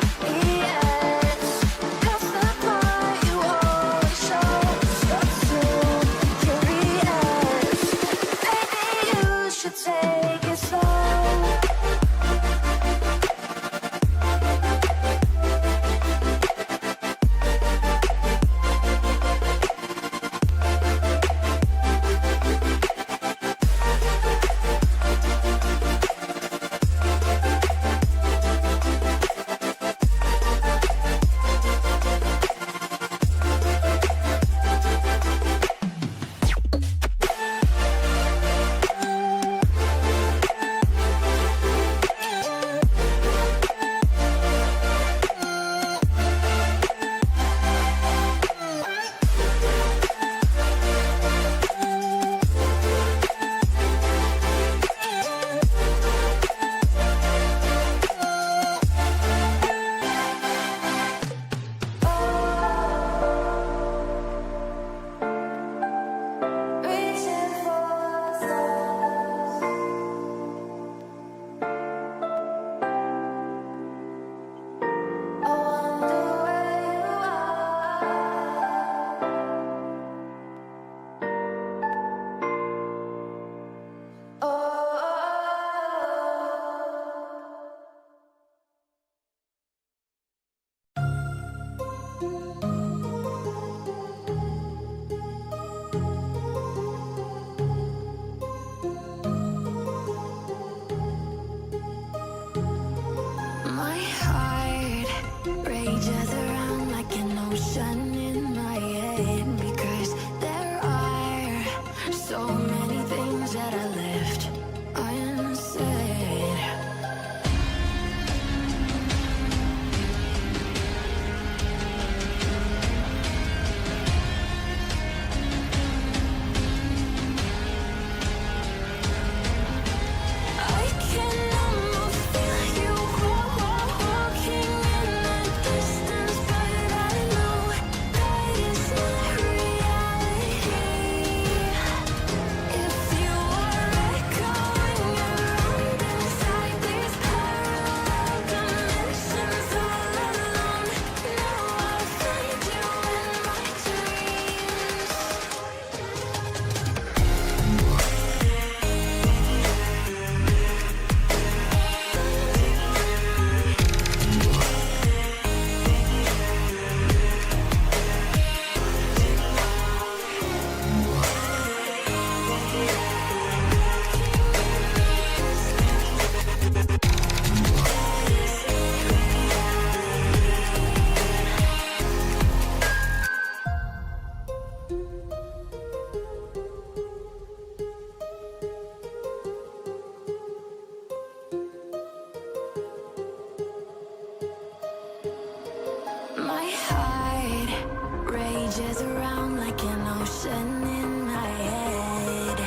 confusion in my head.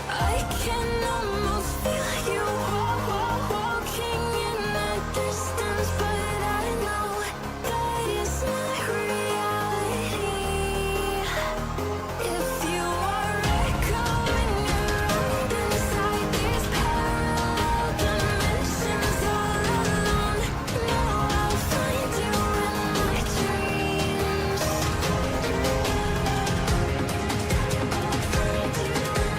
I can almost feel you walking in the distance, but I know that it's not reality. If you are echoing around inside these parallel dimensions all alone, know I'll find you in my dreams. I'll find you in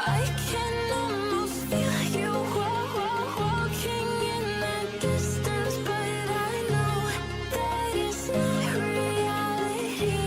I can almost feel you walking in the distance, but I know that it's not reality.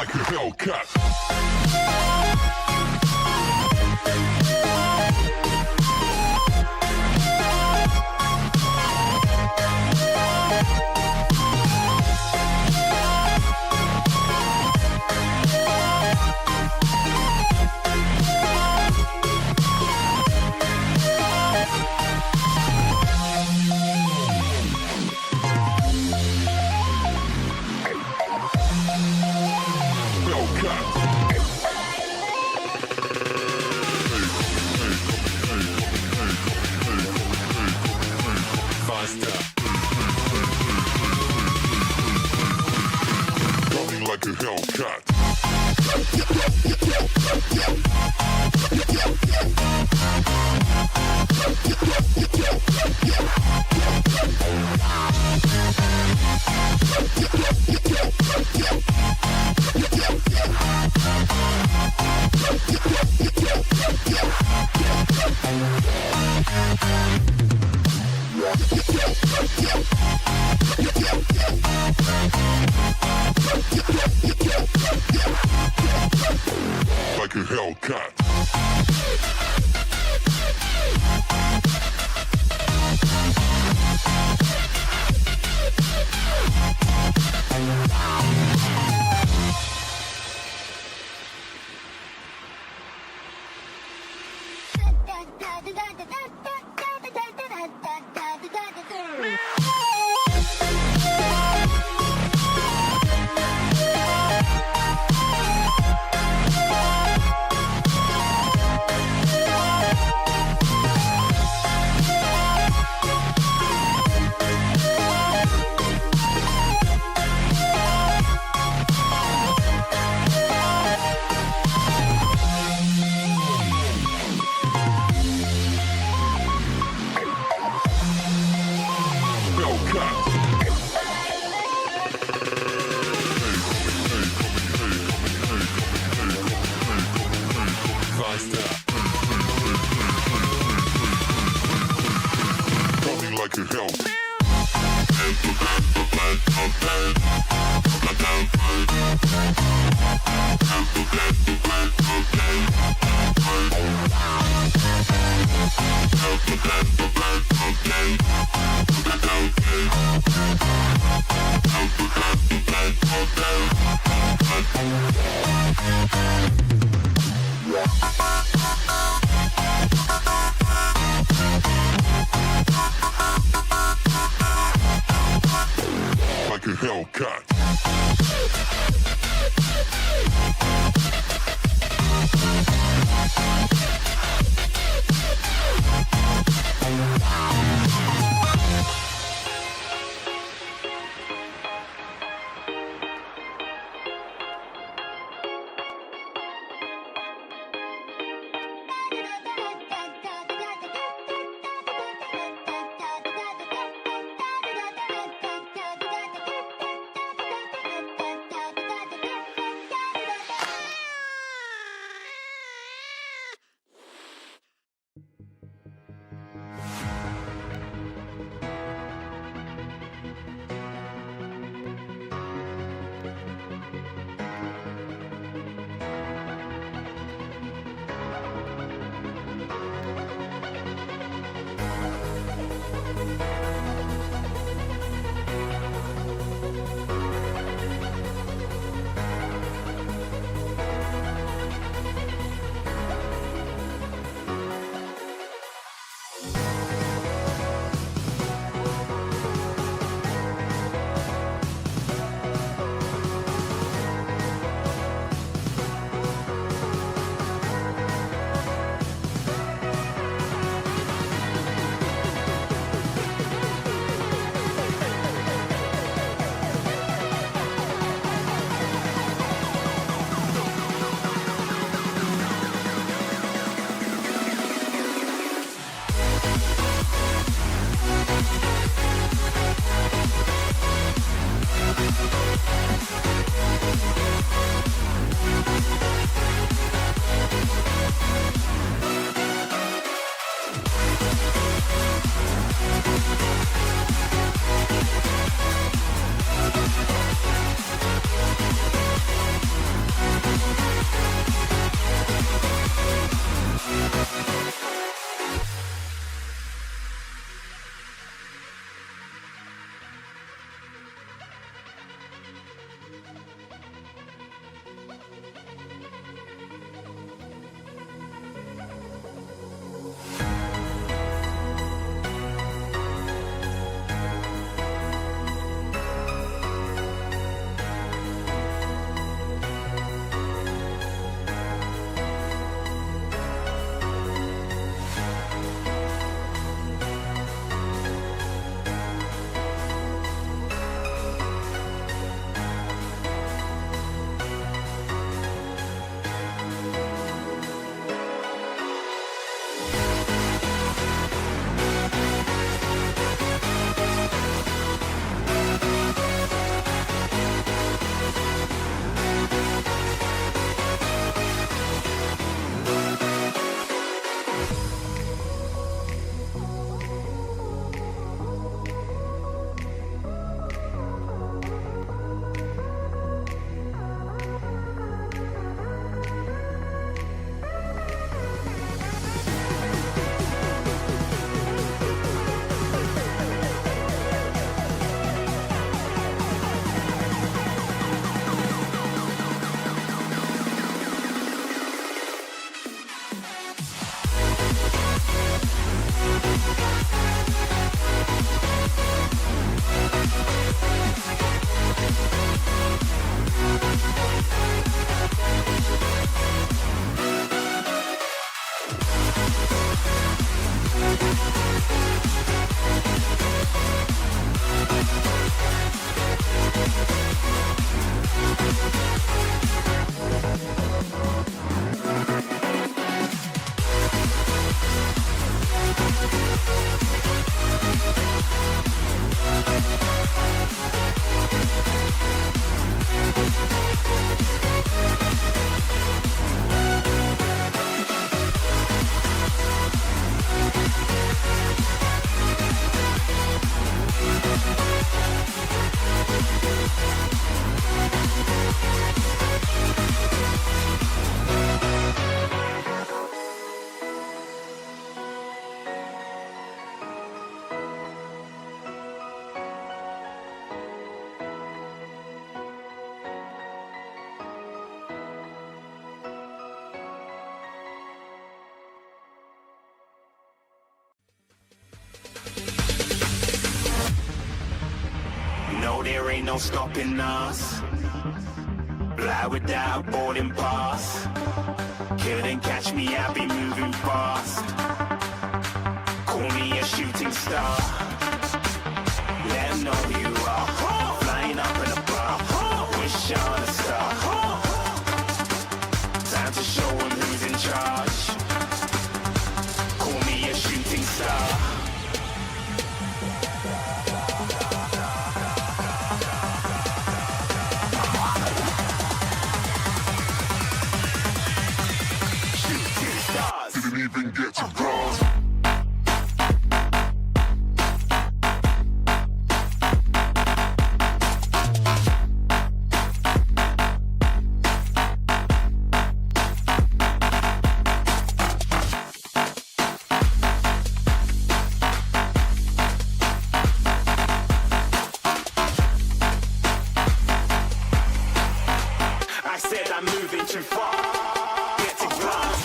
like a Hellcat. Coming like a Hellcat. Like a Hellcat. Coming like a Hellcat. Like a Hellcat. no stopping us. Fly without a boarding pass. Couldn't catch me, I'll be moving fast. Call me a shooting star. Let 'em know who you are. Flying up in a bar. Wish on a star. Time to show 'em who's in charge. Call me a shooting star. Shooting stars. Didn't even get to bronze. I said I'm moving too far. Get to glass.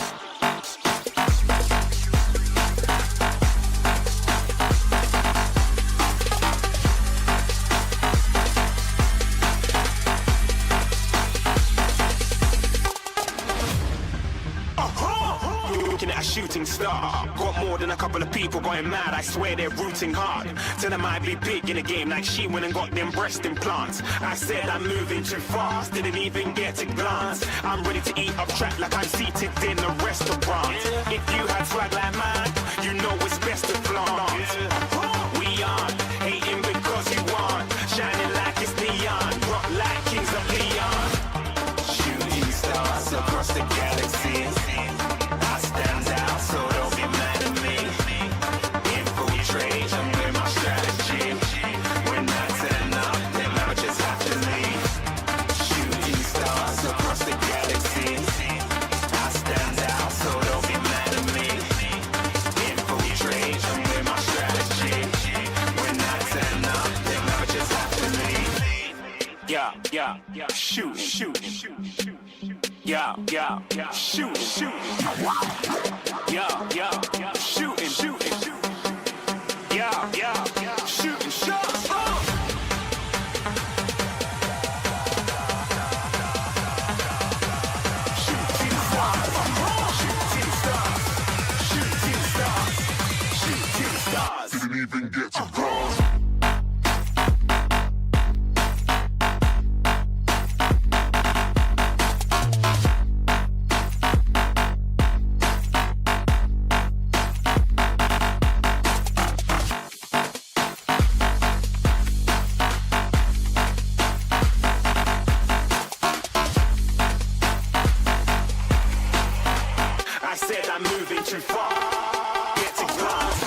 Looking at a shooting star. Got more than a couple of people going mad. I swear they're rooting hard. Tell them I'd be big in the game like she went and got them breast implants. I said I'm moving too fast. Didn't even get a glance. I'm ready to eat up track like I'm seated in a restaurant. If you had swag like mine, you know it's best to flaunt. We aren't hating because you aren't. Shining like it's neon. Rock like kings of Leon. Shooting stars across the galaxy. I stand out, so don't be mad at me. Infiltrate, I'm with my strategy. When I turn up, them amateurs have to leave. Shooting stars across the galaxy. I stand out, so don't be mad at me. Infiltrate, I'm with my strategy. When I turn up, them amateurs have to leave. Yeah, shoot, shoot. Yeah, shoot, shoot. Yeah, shooting, shooting. Yeah, shooting shots. Shooting stars, shooting stars, shooting stars, shooting stars. Didn't even get to bronze. I said I'm moving too far. Get to glass.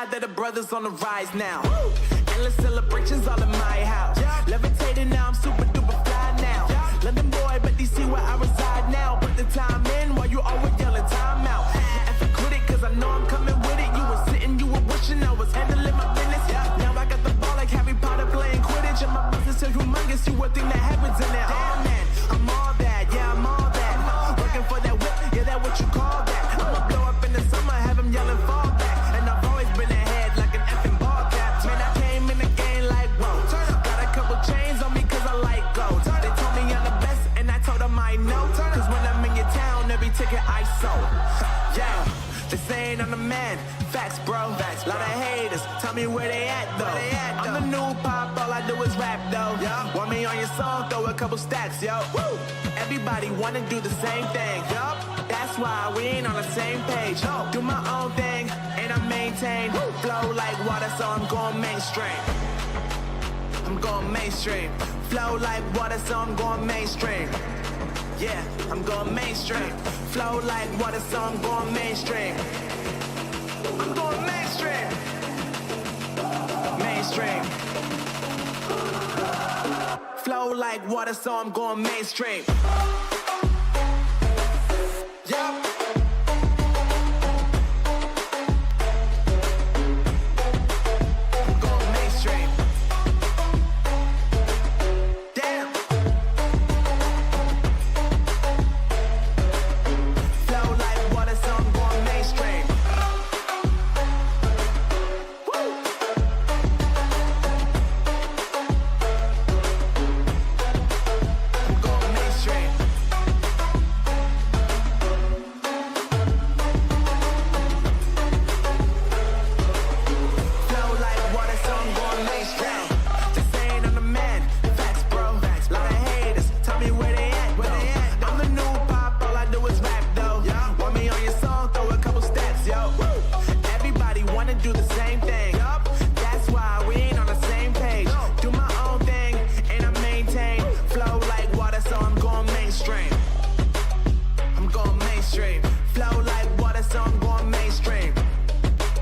glad that the brothers on the rise now. Endless celebrations all in my house. Levitating now, I'm super duper fly now. London boy, but DC where I reside now. Put the time in while you always yelling time out. And for quit it, cause I know I'm coming with it. You were sitting, you were wishing I was handling my business. Now I got the ball like Harry Potter playing Quidditch. And my business is humongous, you would think that happens in there. Oh man, I'm all that, yeah, I'm all that. Working for that whip, yeah, that what you call that. I'ma blow up in the summer, have them yelling fall back. And I've always been ahead like an effing ball cap. Man, I came in the game like, whoa. Got a couple chains on me cause I like gold. They told me I'm the best and I told them I know. Cause when I'm in your town, every ticket I sold. Yeah, they saying I'm the man. Facts, bro. Lot of haters, tell me where they at though. I'm the new pop, all I do is rap though. Want me on your song, throw a couple stacks, yo. Woo! Everybody wanna do the same thing, yup. That's why we ain't on the same page. Do my own thing, and I maintain. Flow like water, so I'm going mainstream. I'm going mainstream. Flow like water, so I'm going mainstream. Yeah, I'm going mainstream. Flow like water, so I'm going mainstream. I'm going mainstream. Mainstream. Flow like water, so I'm going mainstream. Yup. I'm going mainstream. Damn. Flow like water, so I'm going mainstream. Woo. I'm going mainstream. Flow like water, so I'm going mainstream. Just saying I'm the man. Facts, bro. Lot of haters, tell me where they at though. I'm the new pop, all I do is rap though. Want me on your song, throw a couple stats, yo. Everybody wanna do the same thing. That's why we ain't on the same page. Do my own thing, and I maintain. Flow like water, so I'm going mainstream. I'm going mainstream. Flow like water, so I'm going mainstream.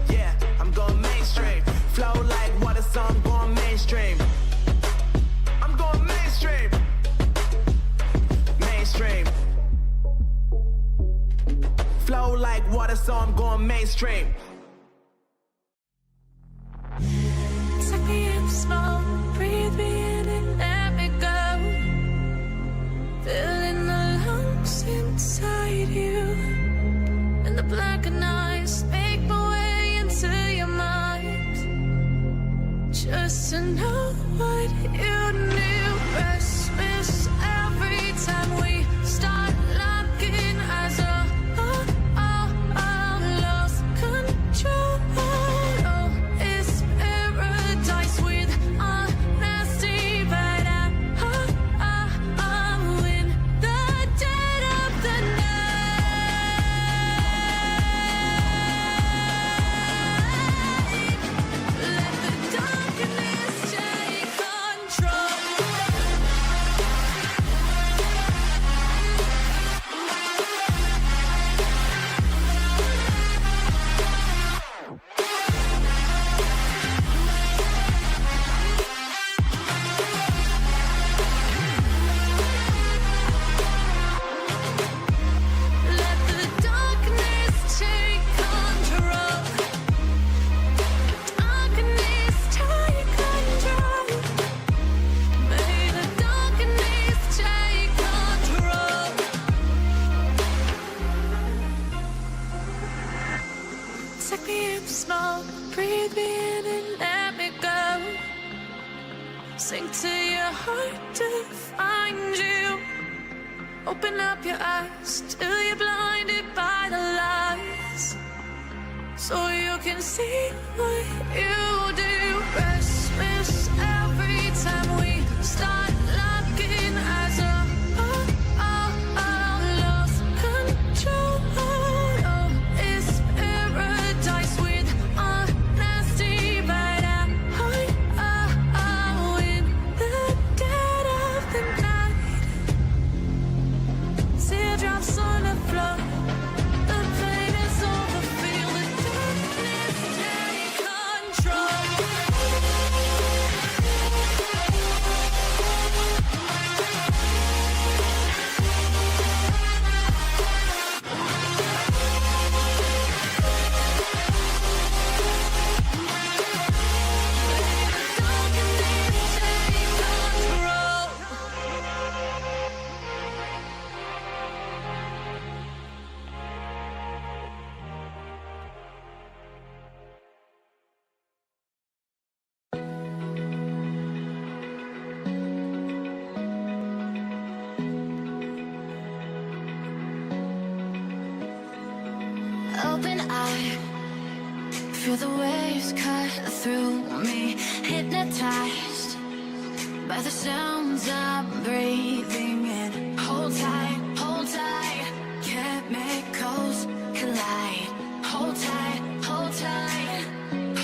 Yeah, I'm going mainstream. Flow like water, so I'm going mainstream. I'm going mainstream. Mainstream. Flow like water, so I'm going mainstream. Take me in slow, breathe me in and let me go. Filling the lungs inside you, and the blackened eyes make my way into your mind. Just to know what you knew. Restless every time we start locking eyes. Lost control. Oh, it's paradise with honesty, but I'm in the dead of the night. Let the darkness take control. Let the darkness take control. Darkness take control. May the darkness take control. Take me in slow, breathe me in and let me go. Sink to your heart to find you. Open up your eyes till you're blinded by the lies, so you can see what you do. Restless every time we start locking eyes. Lost control. Oh, it's paradise with honesty, but I'm in the dead of the night. Teardrops on the floor. The pain is over. Feel the darkness take feel the waves cut through me, hypnotized by the sounds I'm breathing in. Hold tight, chemicals collide. Hold tight, hold tight,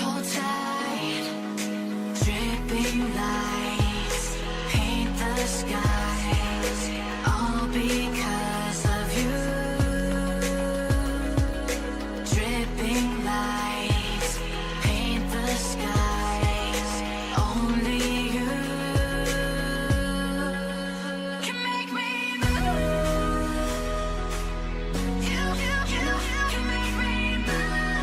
hold tight. Dripping lights paint the skies, all because of you. Dripping lights paint the skies, only you can make me move. You can make me move.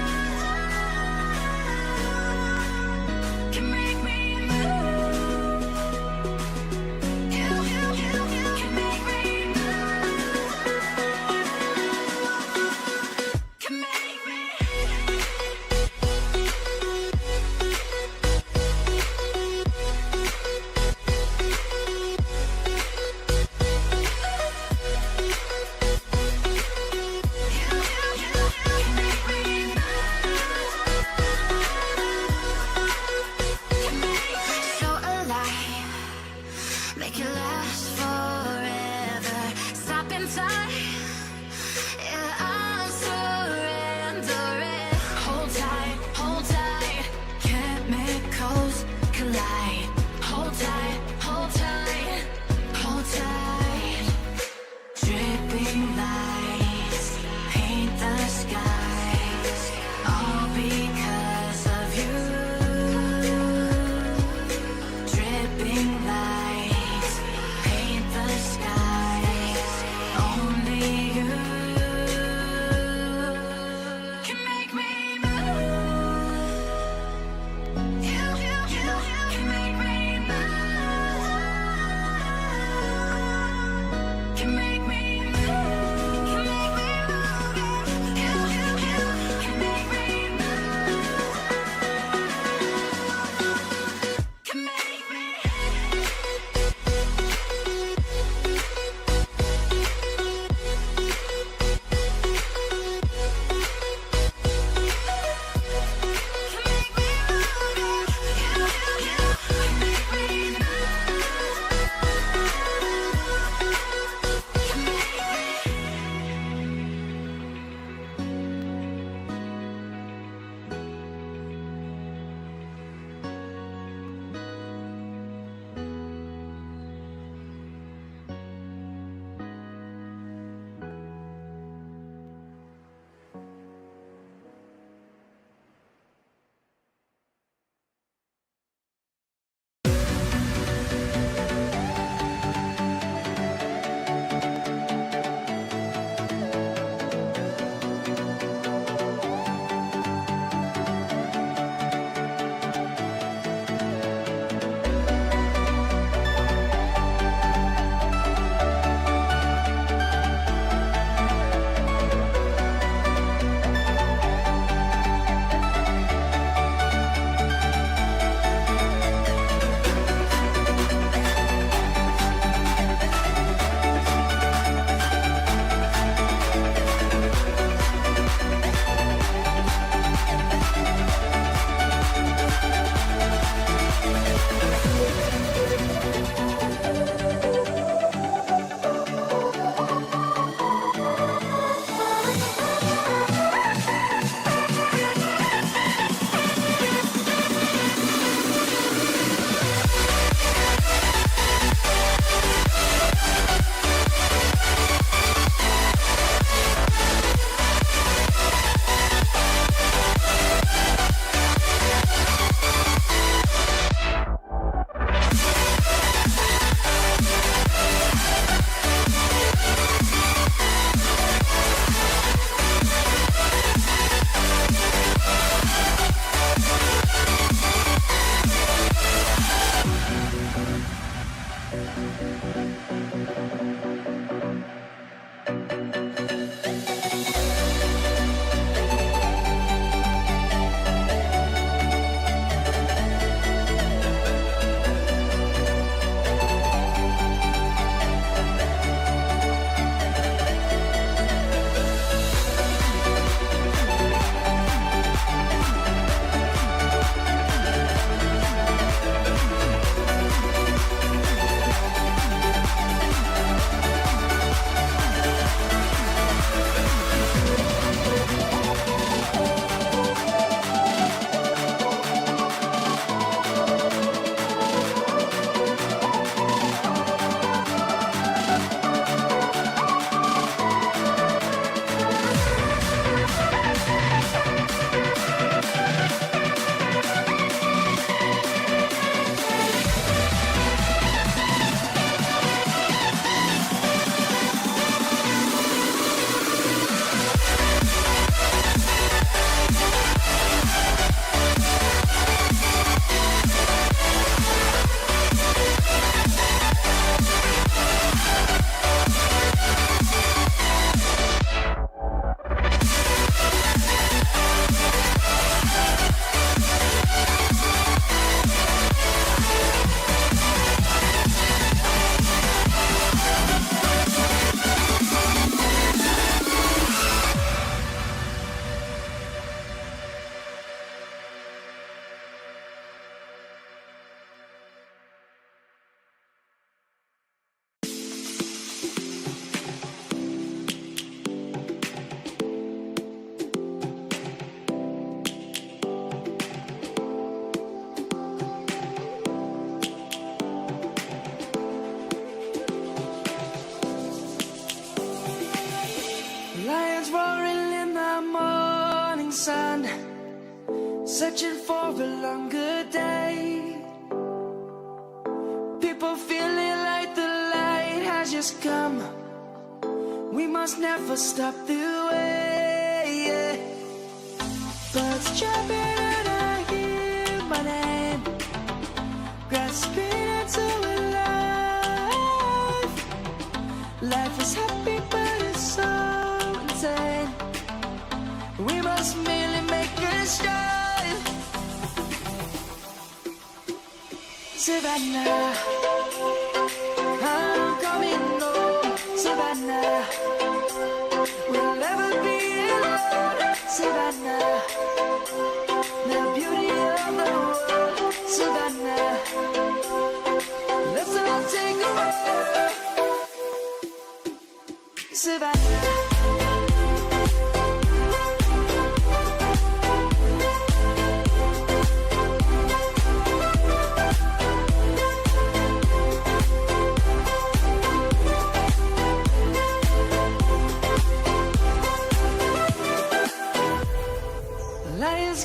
searching for a longer day. People feeling like the light has just come. We must never stop the way, yeah. Birds chirping and I hear my name, grasping into a life. Life is happy but it's so insane. We must merely make a start. Savannah, I'm coming home. Savannah, we'll never be alone. Savannah, the beauty of the world. Savannah, let's all take a walk. Savannah.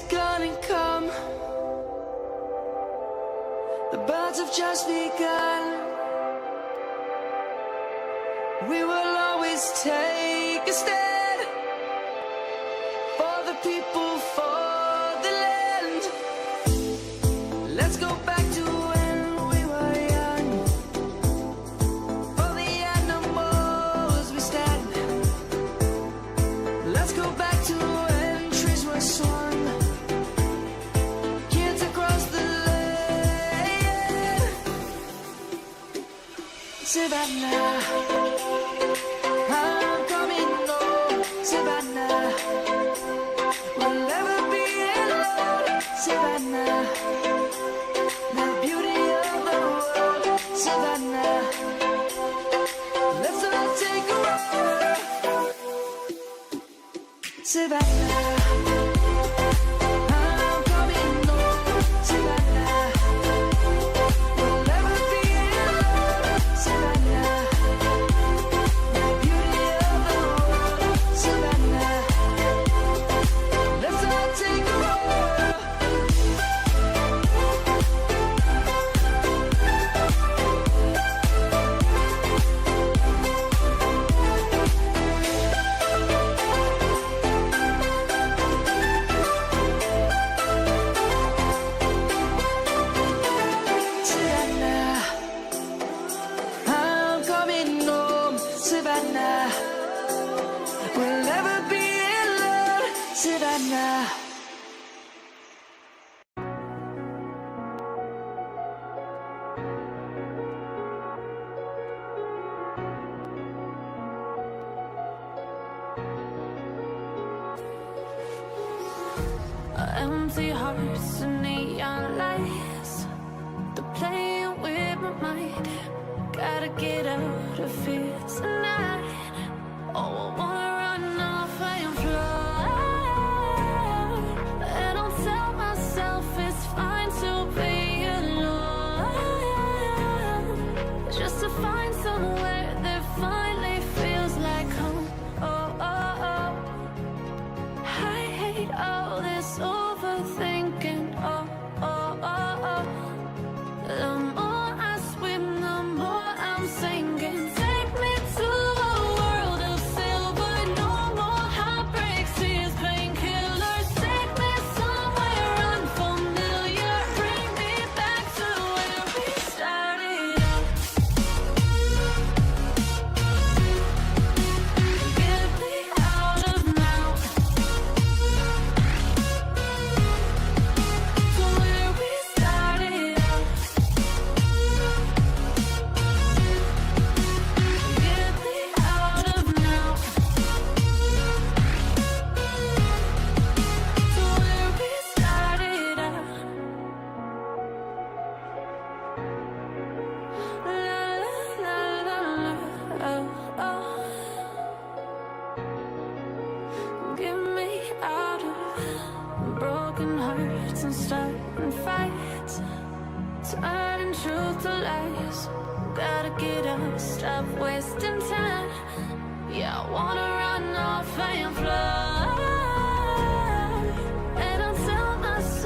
Gonna come. The birds have just begun. We will always take a stand for the people, for the land. Let's go back to when we were young. For the animals we stand. Let's go back to when trees were swung. Savannah, I'm coming home. Savannah, we'll never be alone. Savannah, the beauty of the world. Savannah, let's all take a walk. Savannah. We'll never be alone, Savannah. Empty hearts and neon lights, they're playing with my mind. Gotta get out of here tonight. Oh, I wanna run off and fly. And I'll tell myself it's fine to be alone, just to find somewhere that finally feels like home. Oh, oh, oh. I hate all this overthinking. Oh, oh, oh, oh. The more I swim, the more I'm sinking. Take me to a world of silver, no more heartbreaks, tears, painkillers. Take me somewhere unfamiliar, bring me back to where we started out. Get me out of now, to where we started out. Get me out of now, to where we started out. La la la la, oh oh. Get me out of broken hearts and starting fights, turning truth to lies. Gotta get up, stop wasting time. Yeah, I wanna run off and fly. And I'll tell myself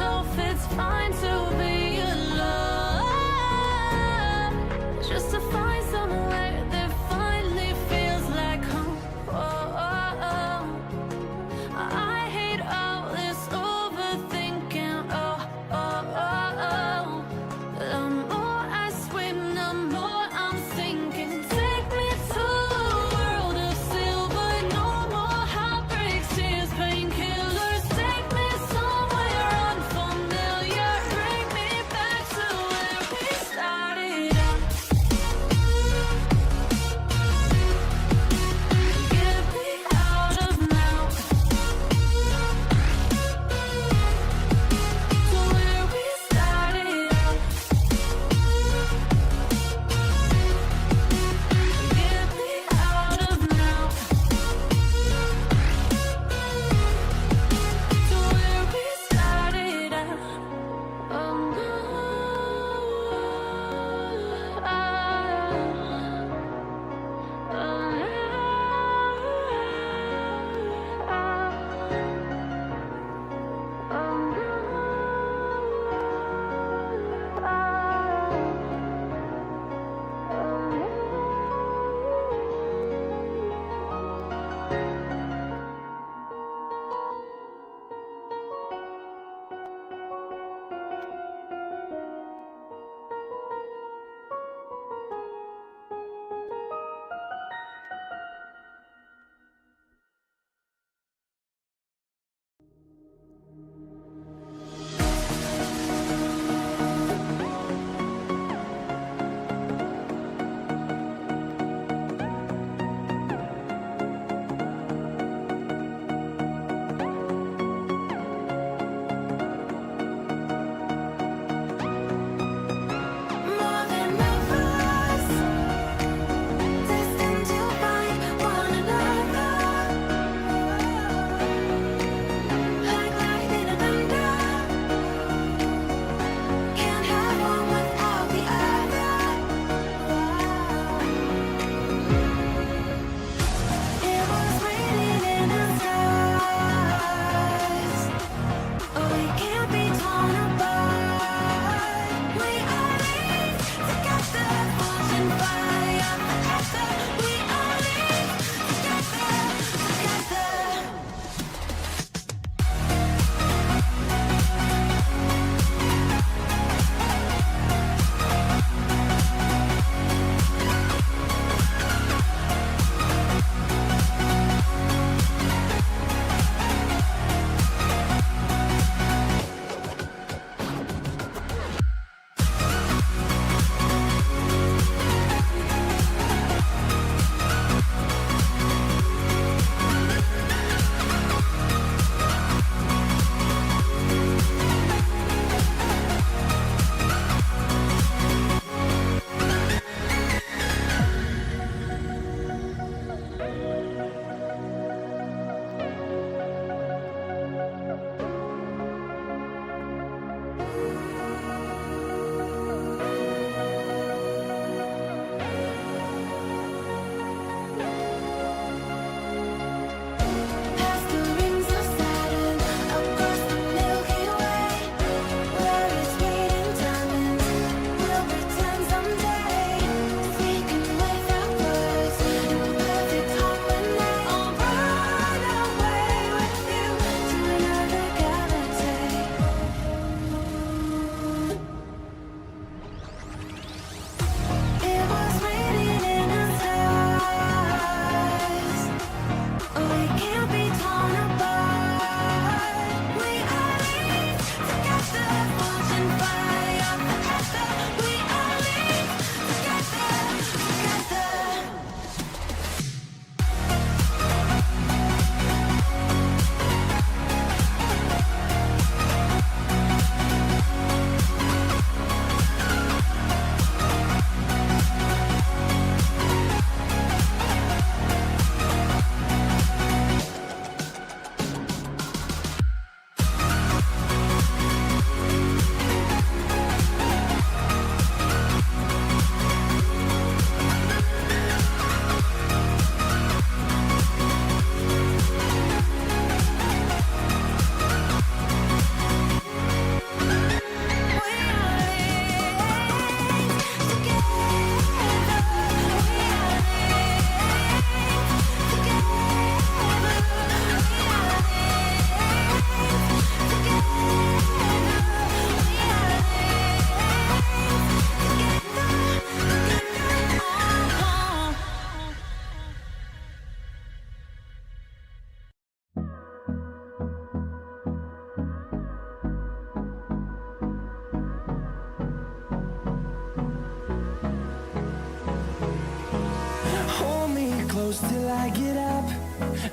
close till I get up.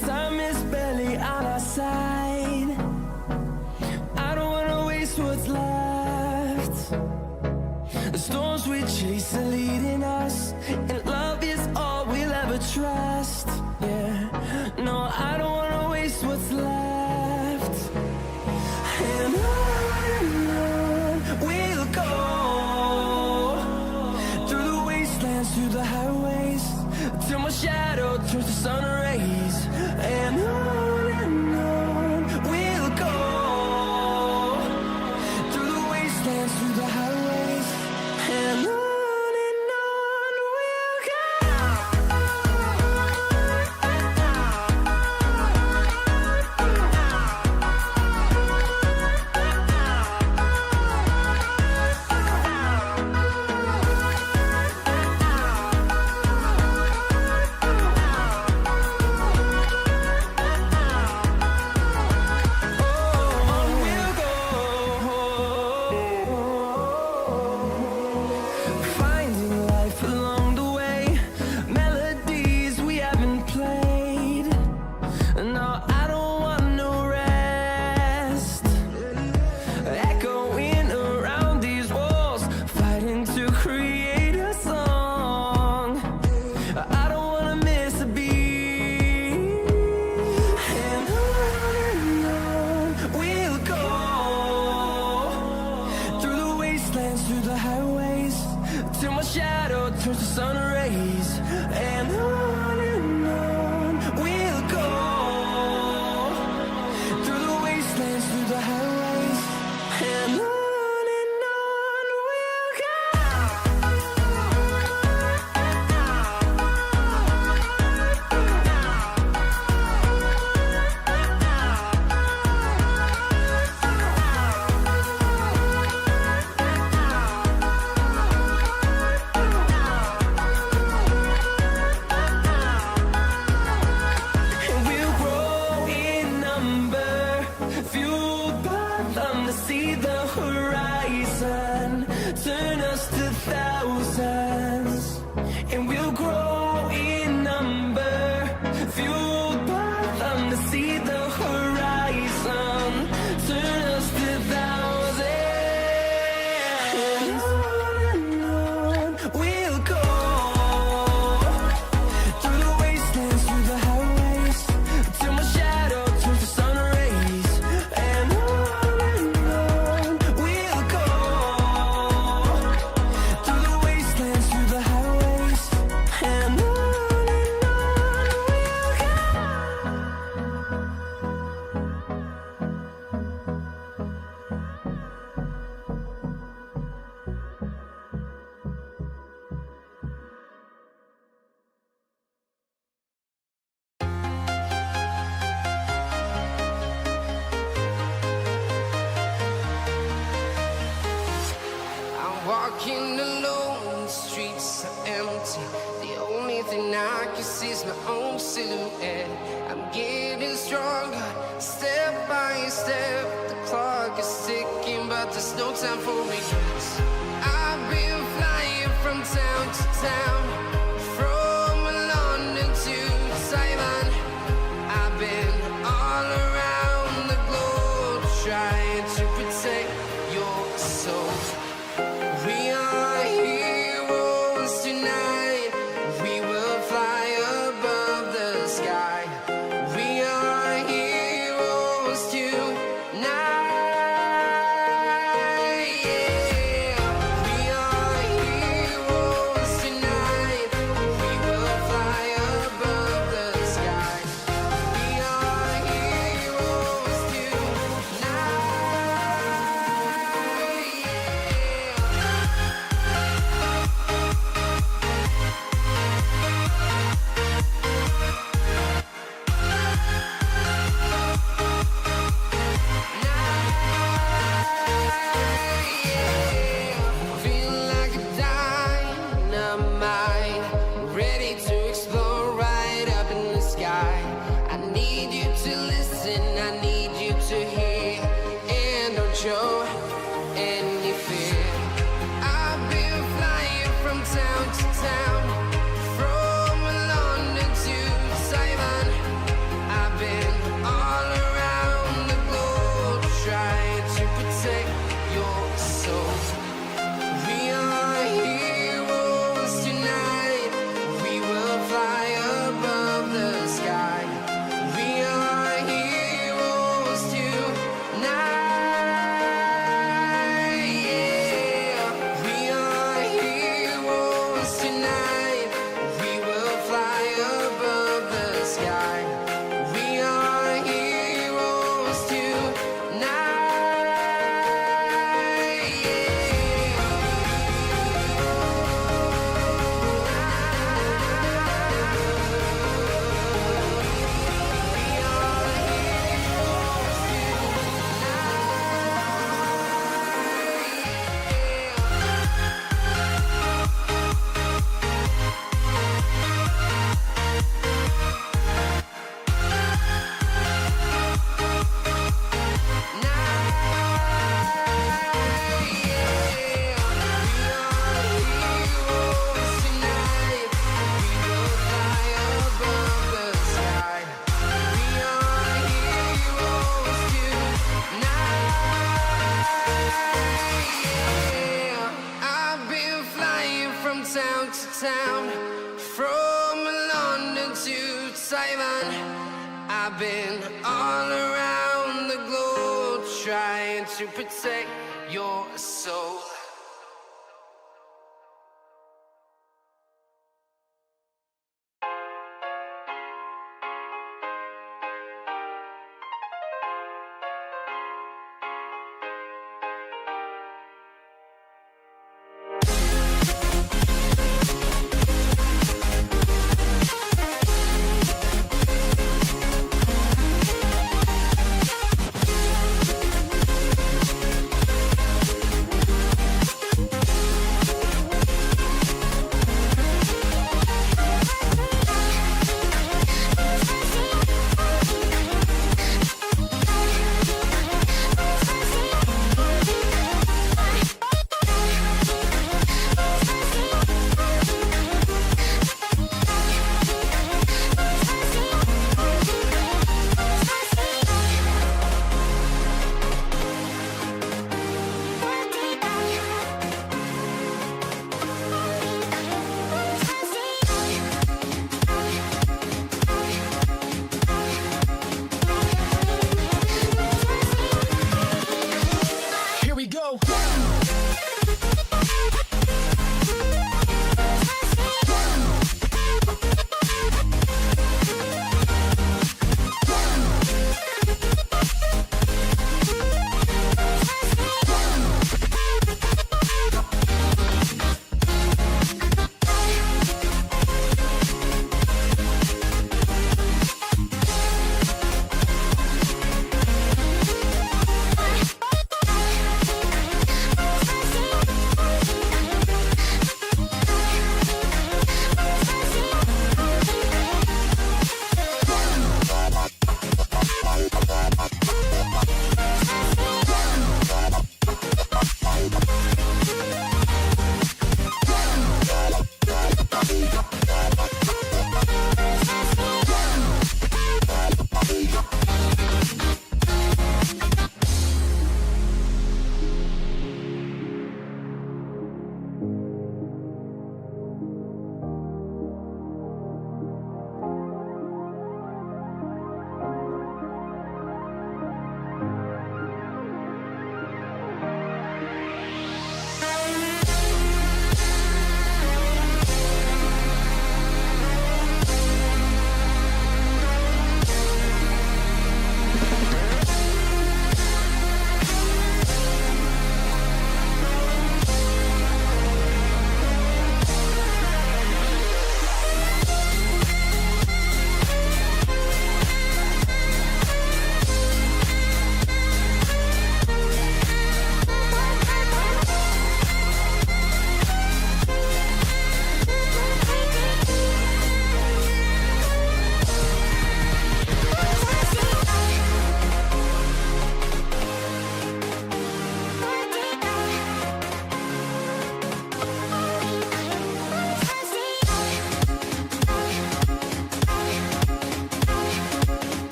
Time is barely on our side. I don't wanna waste what's left. The storms we chase are leading us, and love is all we'll ever trust. Yeah, no, I don't wanna waste what's left. And on we'll go, through the wastelands, through the highways, till my shadow turns to sun rays. And on we'll go, through the wastelands, through the highways, and on we'll go. Finding life along the way, melodies we haven't played. No, I don't want no rest. Echoing around these walls, fighting to create a song. I don't wanna miss a beat. And on we'll go, through the wastelands, through the highways, till my shadow turns to sun rays. And on we'll go, through the wastelands, through the highways, and on we'll go. And we'll grow in number, fueled by them to see the horizon, turn us to thousands. And we'll grow in number, fueled by them to see the horizon, turn us to thousands. And on we'll go, through the wastelands, through the highways, till my shadow turns to sun rays. And on we'll go, through the wastelands, through the highways, and on we'll go. I'm walking alone, the streets are empty. The only thing I can see is my own silhouette. I'm getting stronger, step by step. The clock is ticking, but there's no time for regrets. I've been flying from town to town, from London to Taiwan. I've been all around the globe, trying to protect your soul. We are heroes tonight. We will fly above the sky. We are heroes tonight. Yeah. We are heroes tonight. We will fly above the sky. We are heroes tonight. Feel like a dynamite, ready to explode right up in the sky. I need you to listen, I need you to hear, and don't show any fear. I've been flying from town to town, from London to town, from London to Taiwan. I've been all around the globe trying to protect your soul.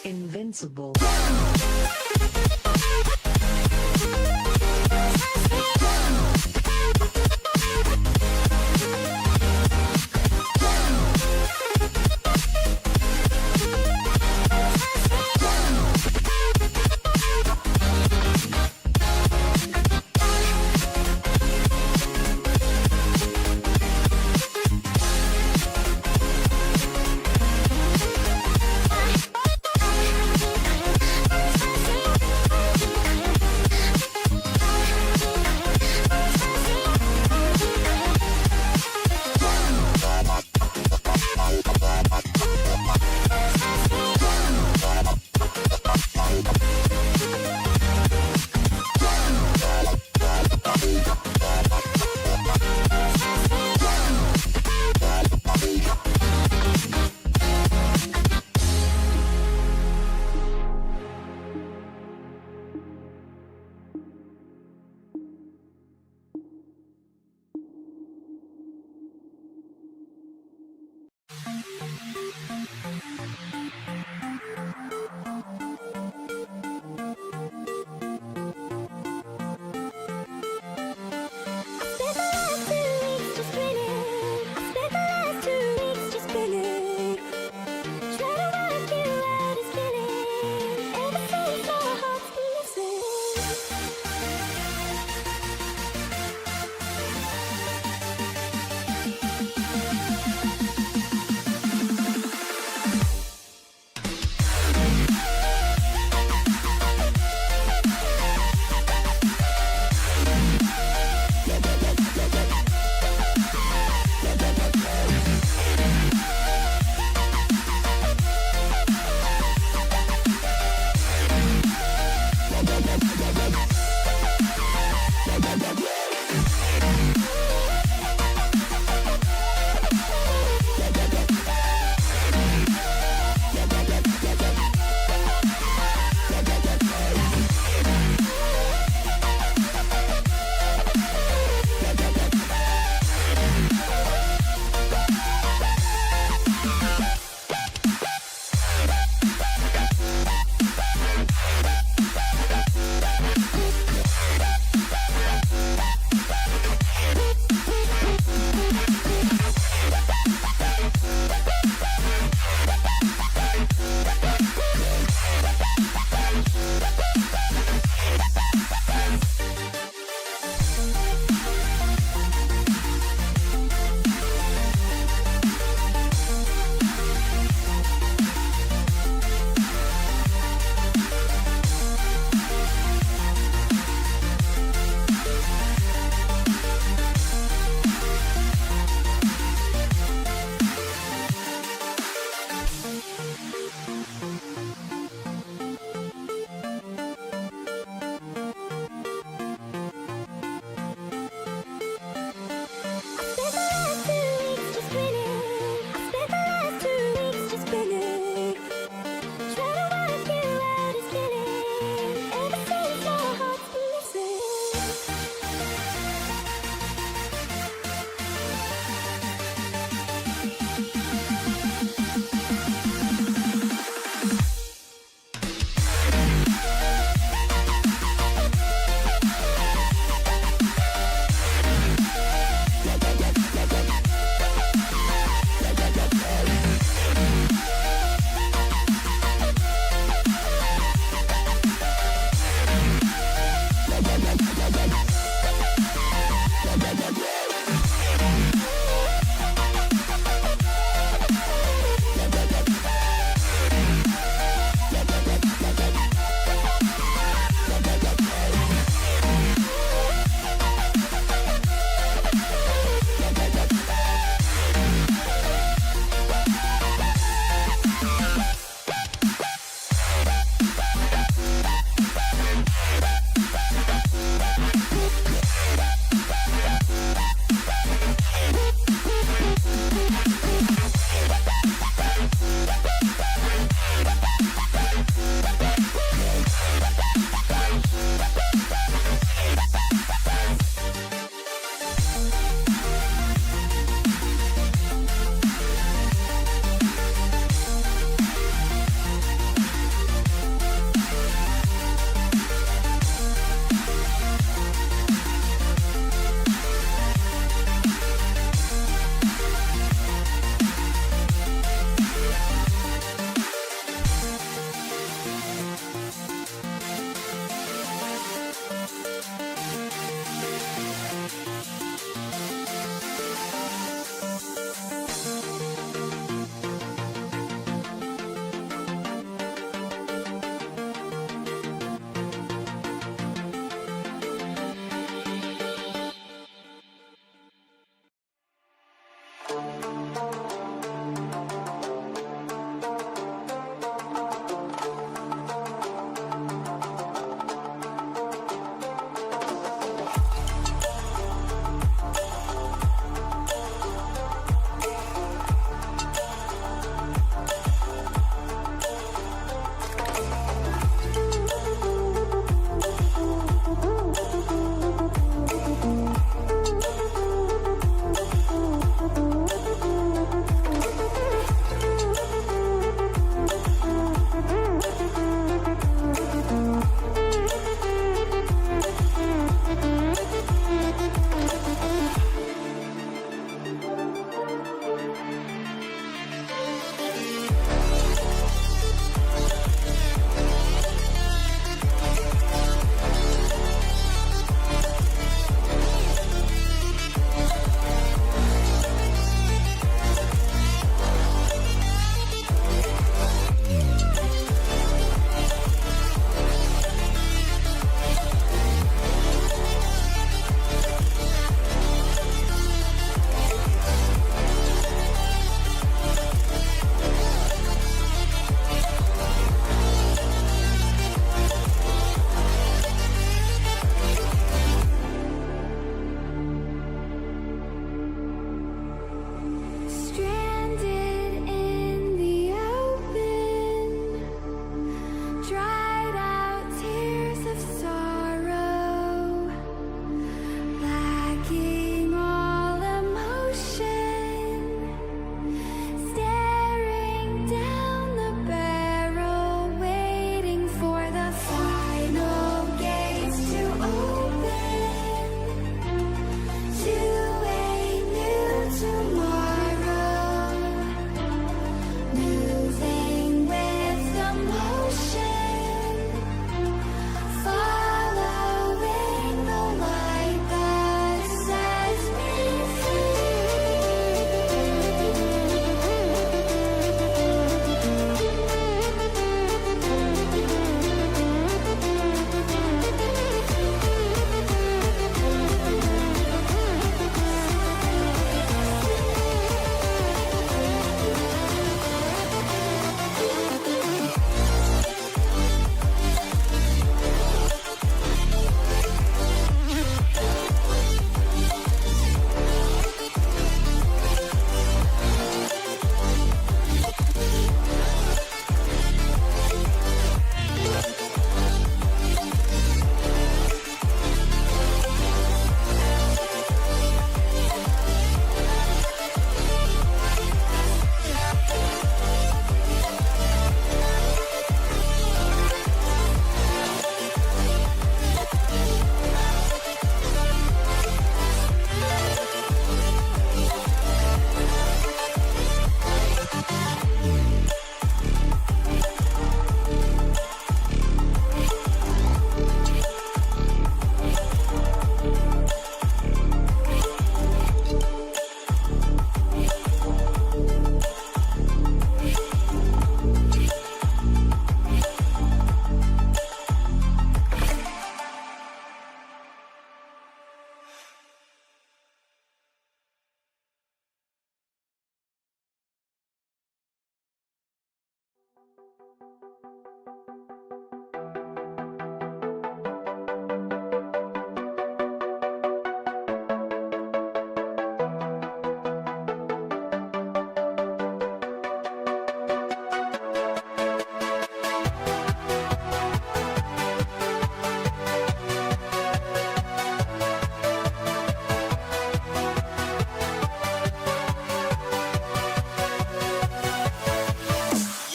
Invincible.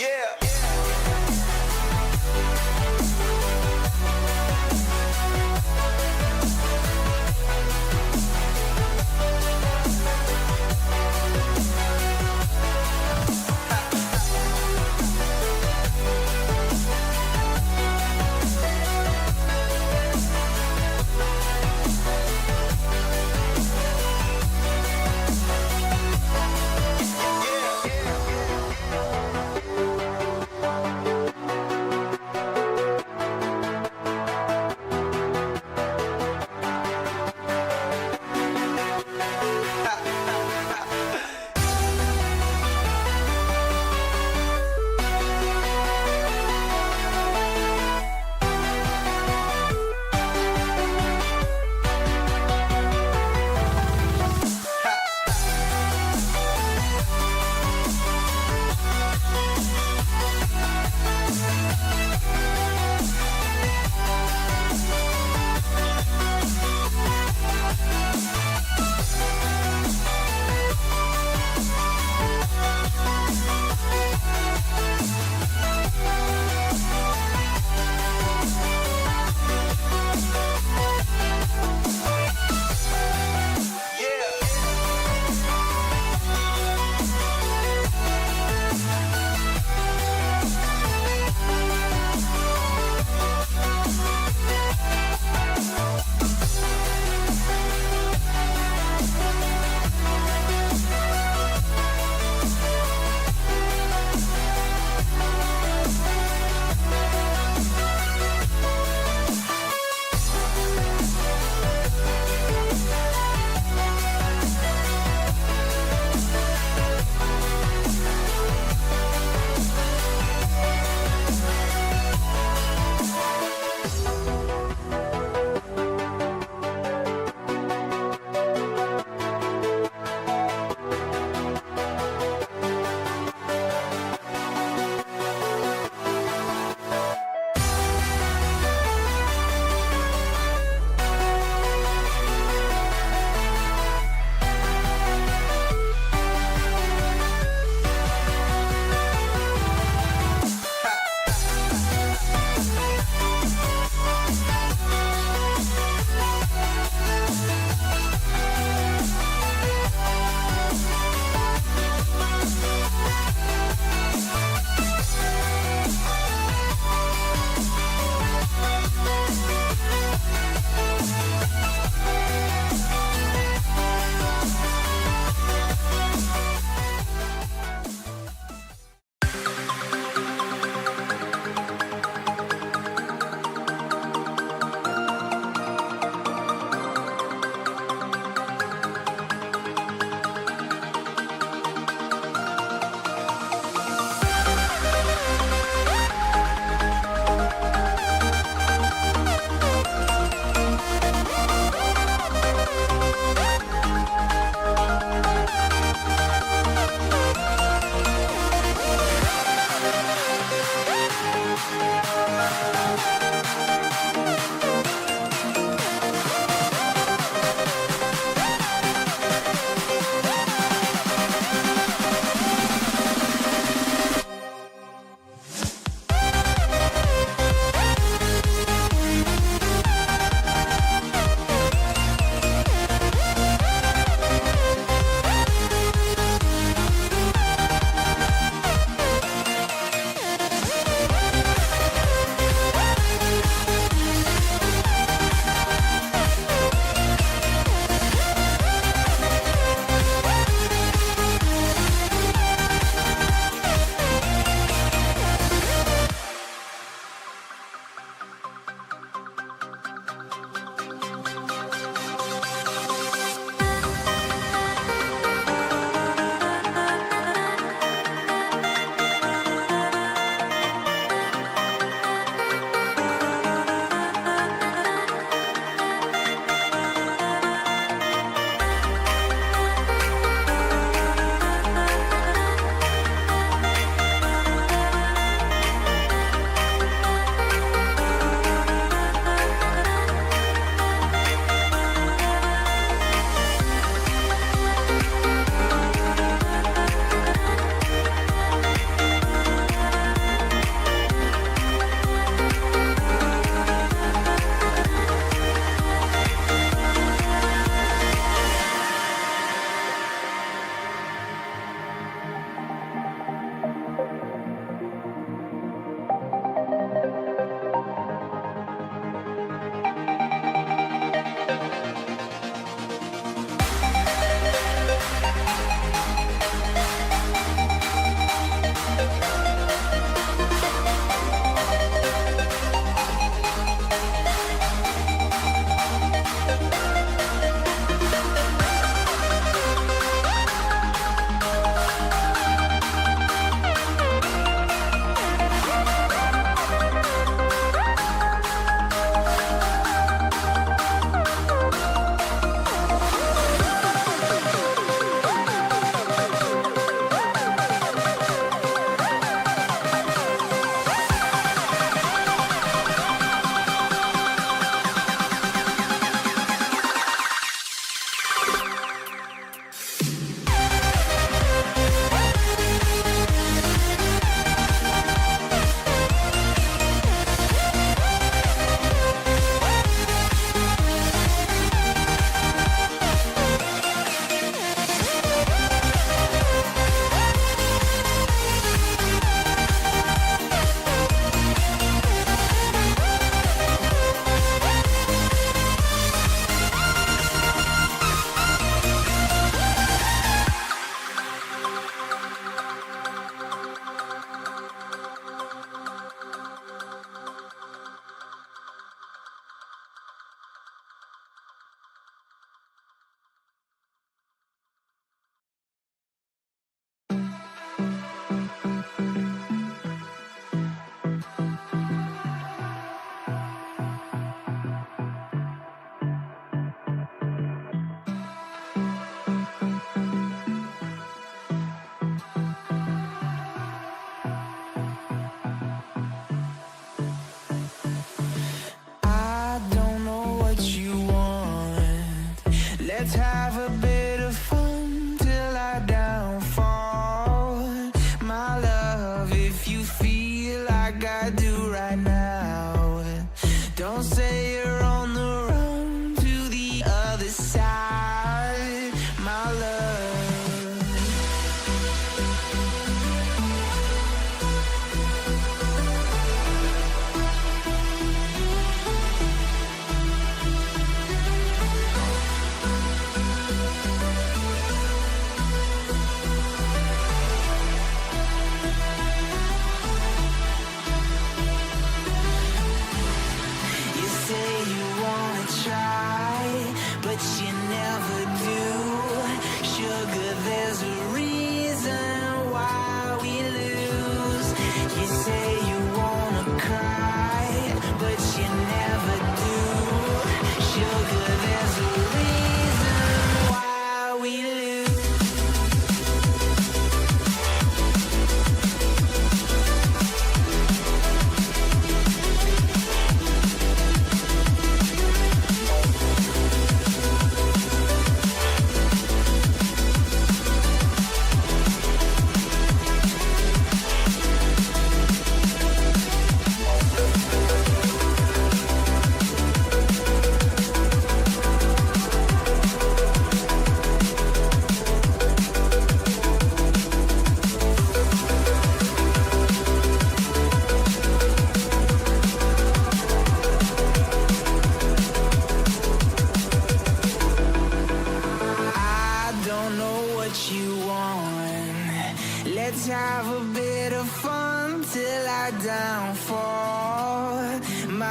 Yeah.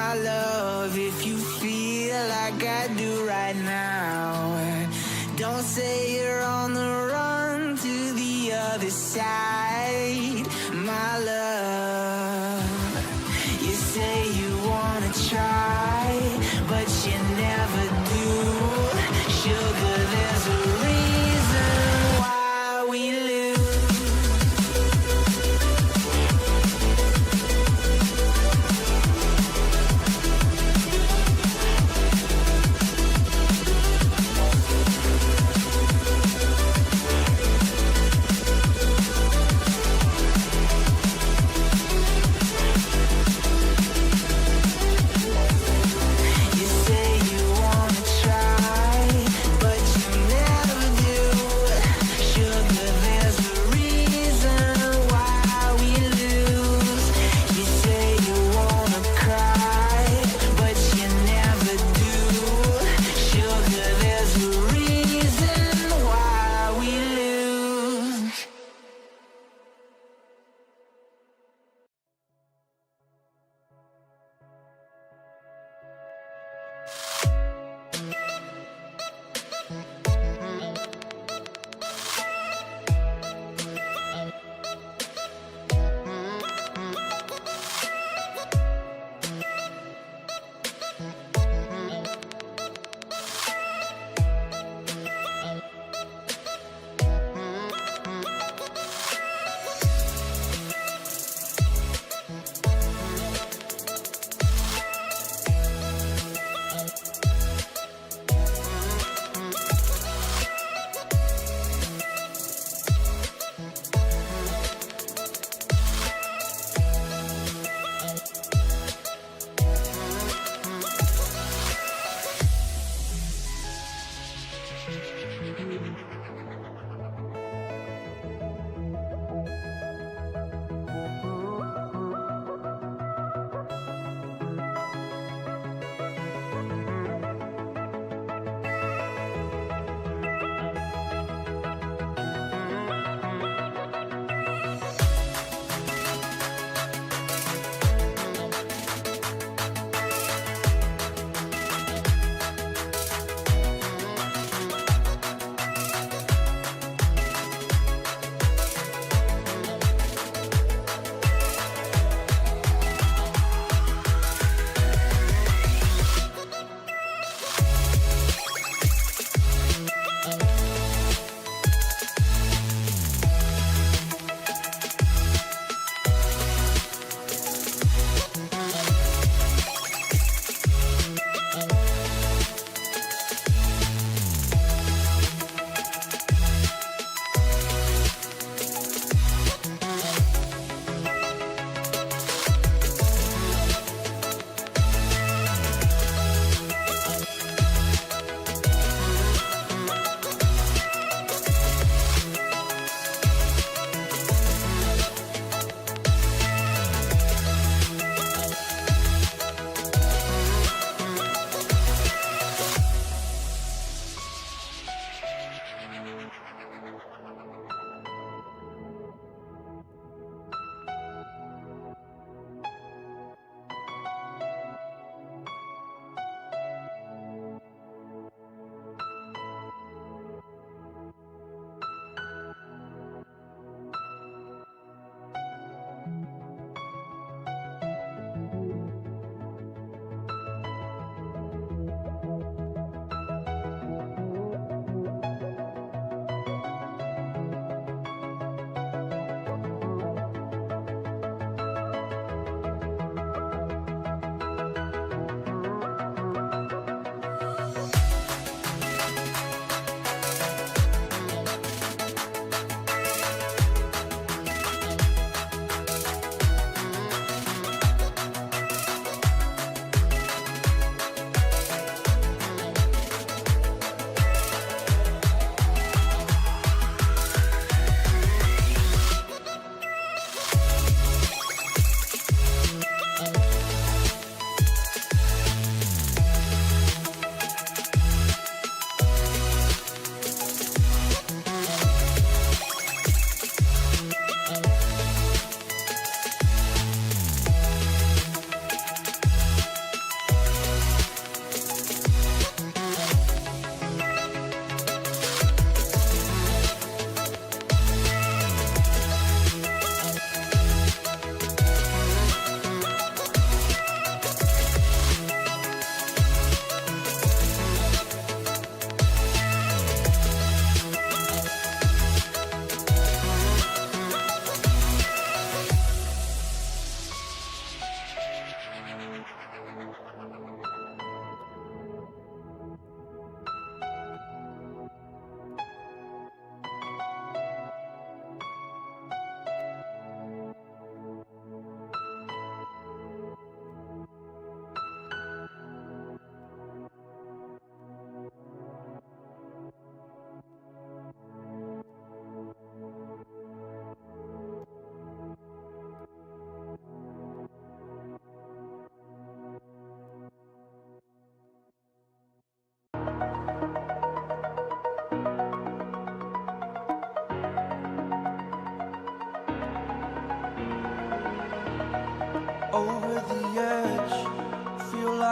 my love, if you feel like I do right now, don't say you're on the run to the other side, my love. You say you wanna try, but you never do. Sugar, there's a reason why we lose.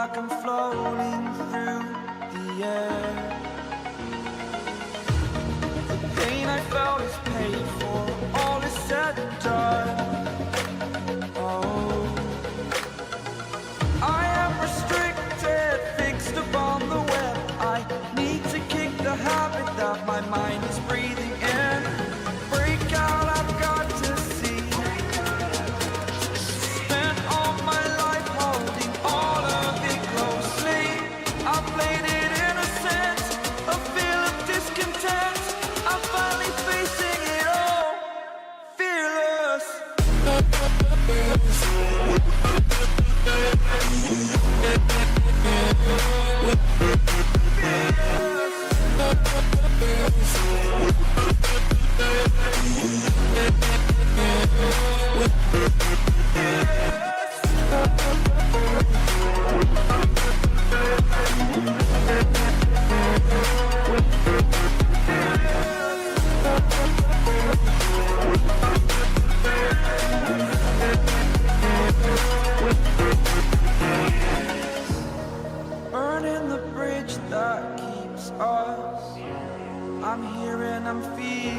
like I'm floating through the air. The pain I felt is paid for, all is said and done. Oh, I am restricted, fixed upon the web. I need to kick the habit that my mind is breathing in. Break out, I've got to see. Spent all my life holding all of it closely. I played it innocent, a feel of discontent. I'm finally facing it all, fearless. Burning the bridge that keeps us. I'm here and I'm feeling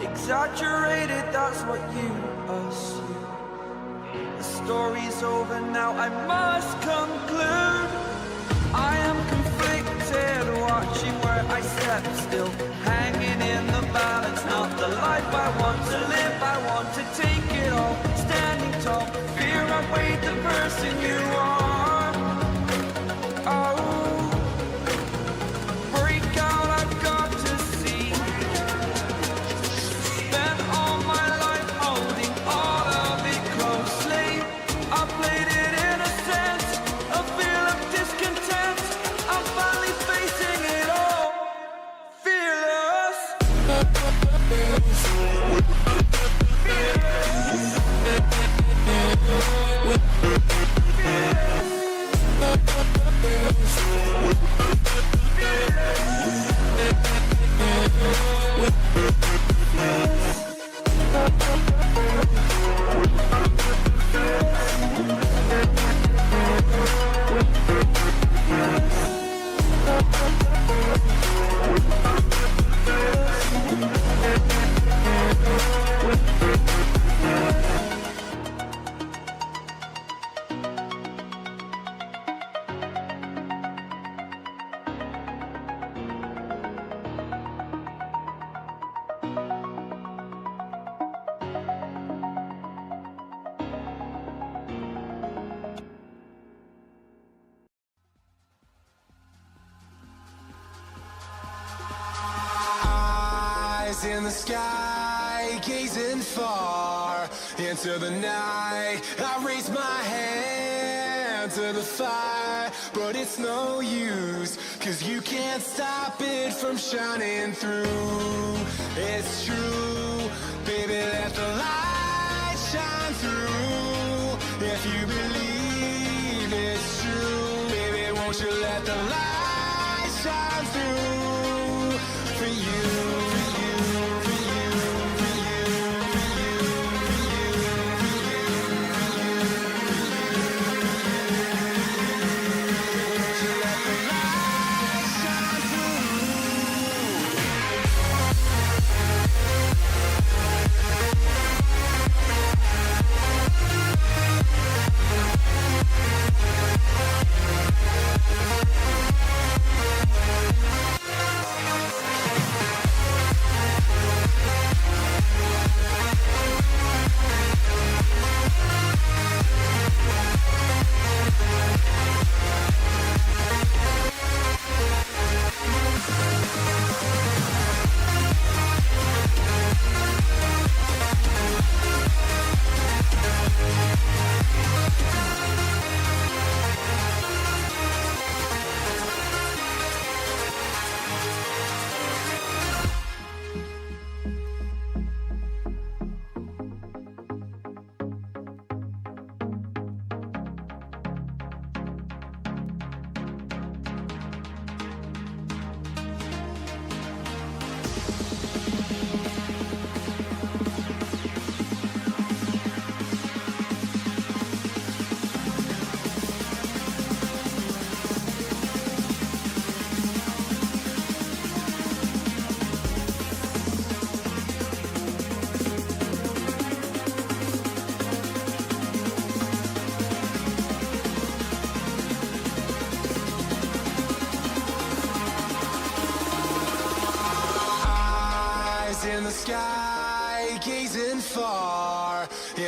exaggerated, that's what you assume. The story's over now, I must conclude. I am conflicted, watching where I step still, hanging in the balance. Not the life I want to live, I want to take it all. Standing tall, fear outweighed the person you are. Oh, break out, I've got to see. Spent all my life holding all of it closely. I played it innocent, a feel of discontent. I'm finally facing it all, fearless. Eyes in the sky, gazing far into the night. I raise my hand to the fire, but it's no use, 'cause you can't stop it from shining through. It's true, baby, let the light shine through. If you believe it's true, baby, won't you let the light shine through for you.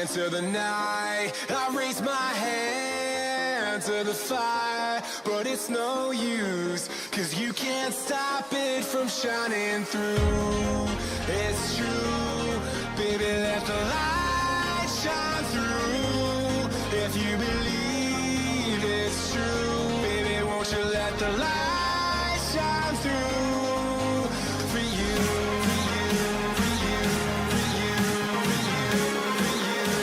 into the night. I raise my hand to the fire, but it's no use, 'cause you can't stop it from shining through. It's true, baby, let the light shine through. If you believe it's true, baby, won't you let the light shine through for you, for you, for you, for you, for you, for you,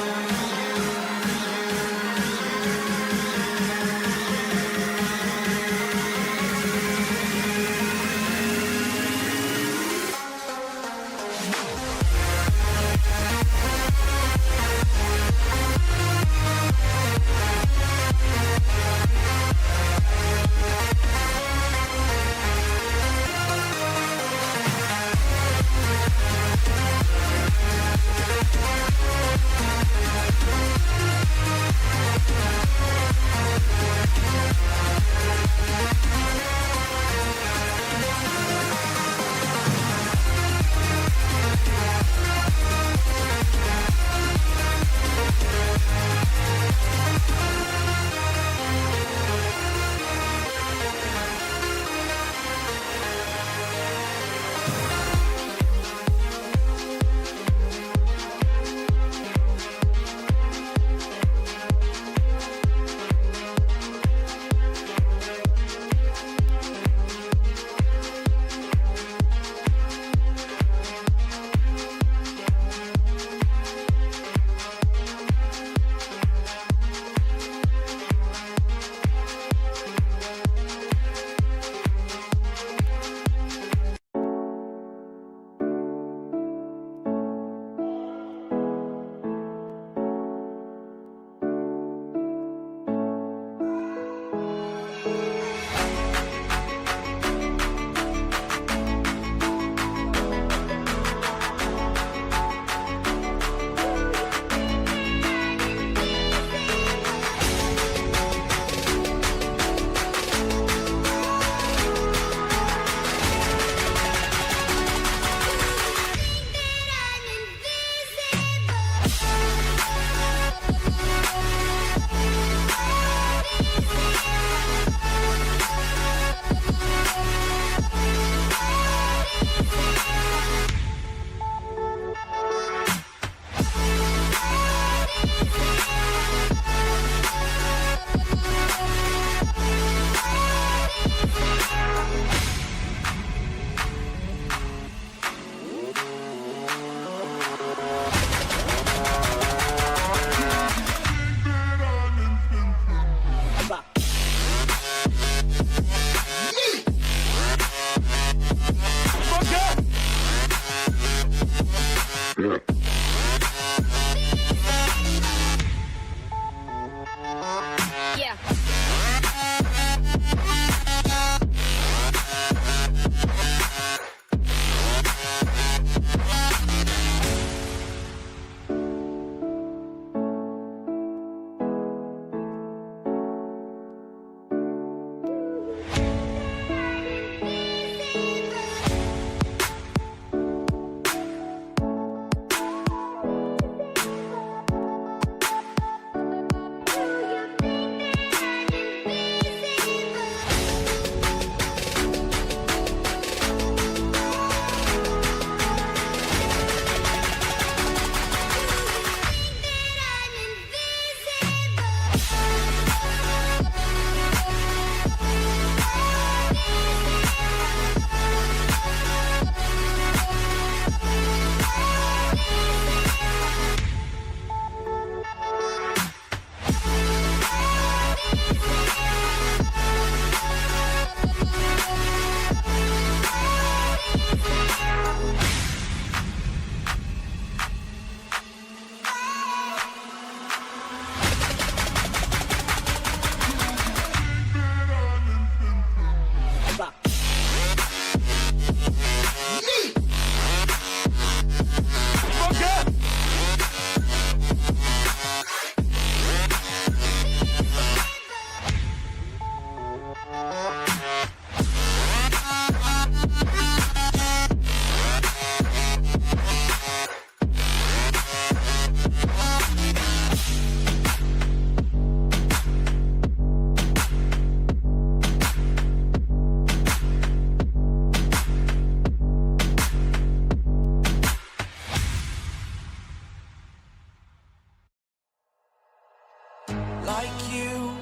like you.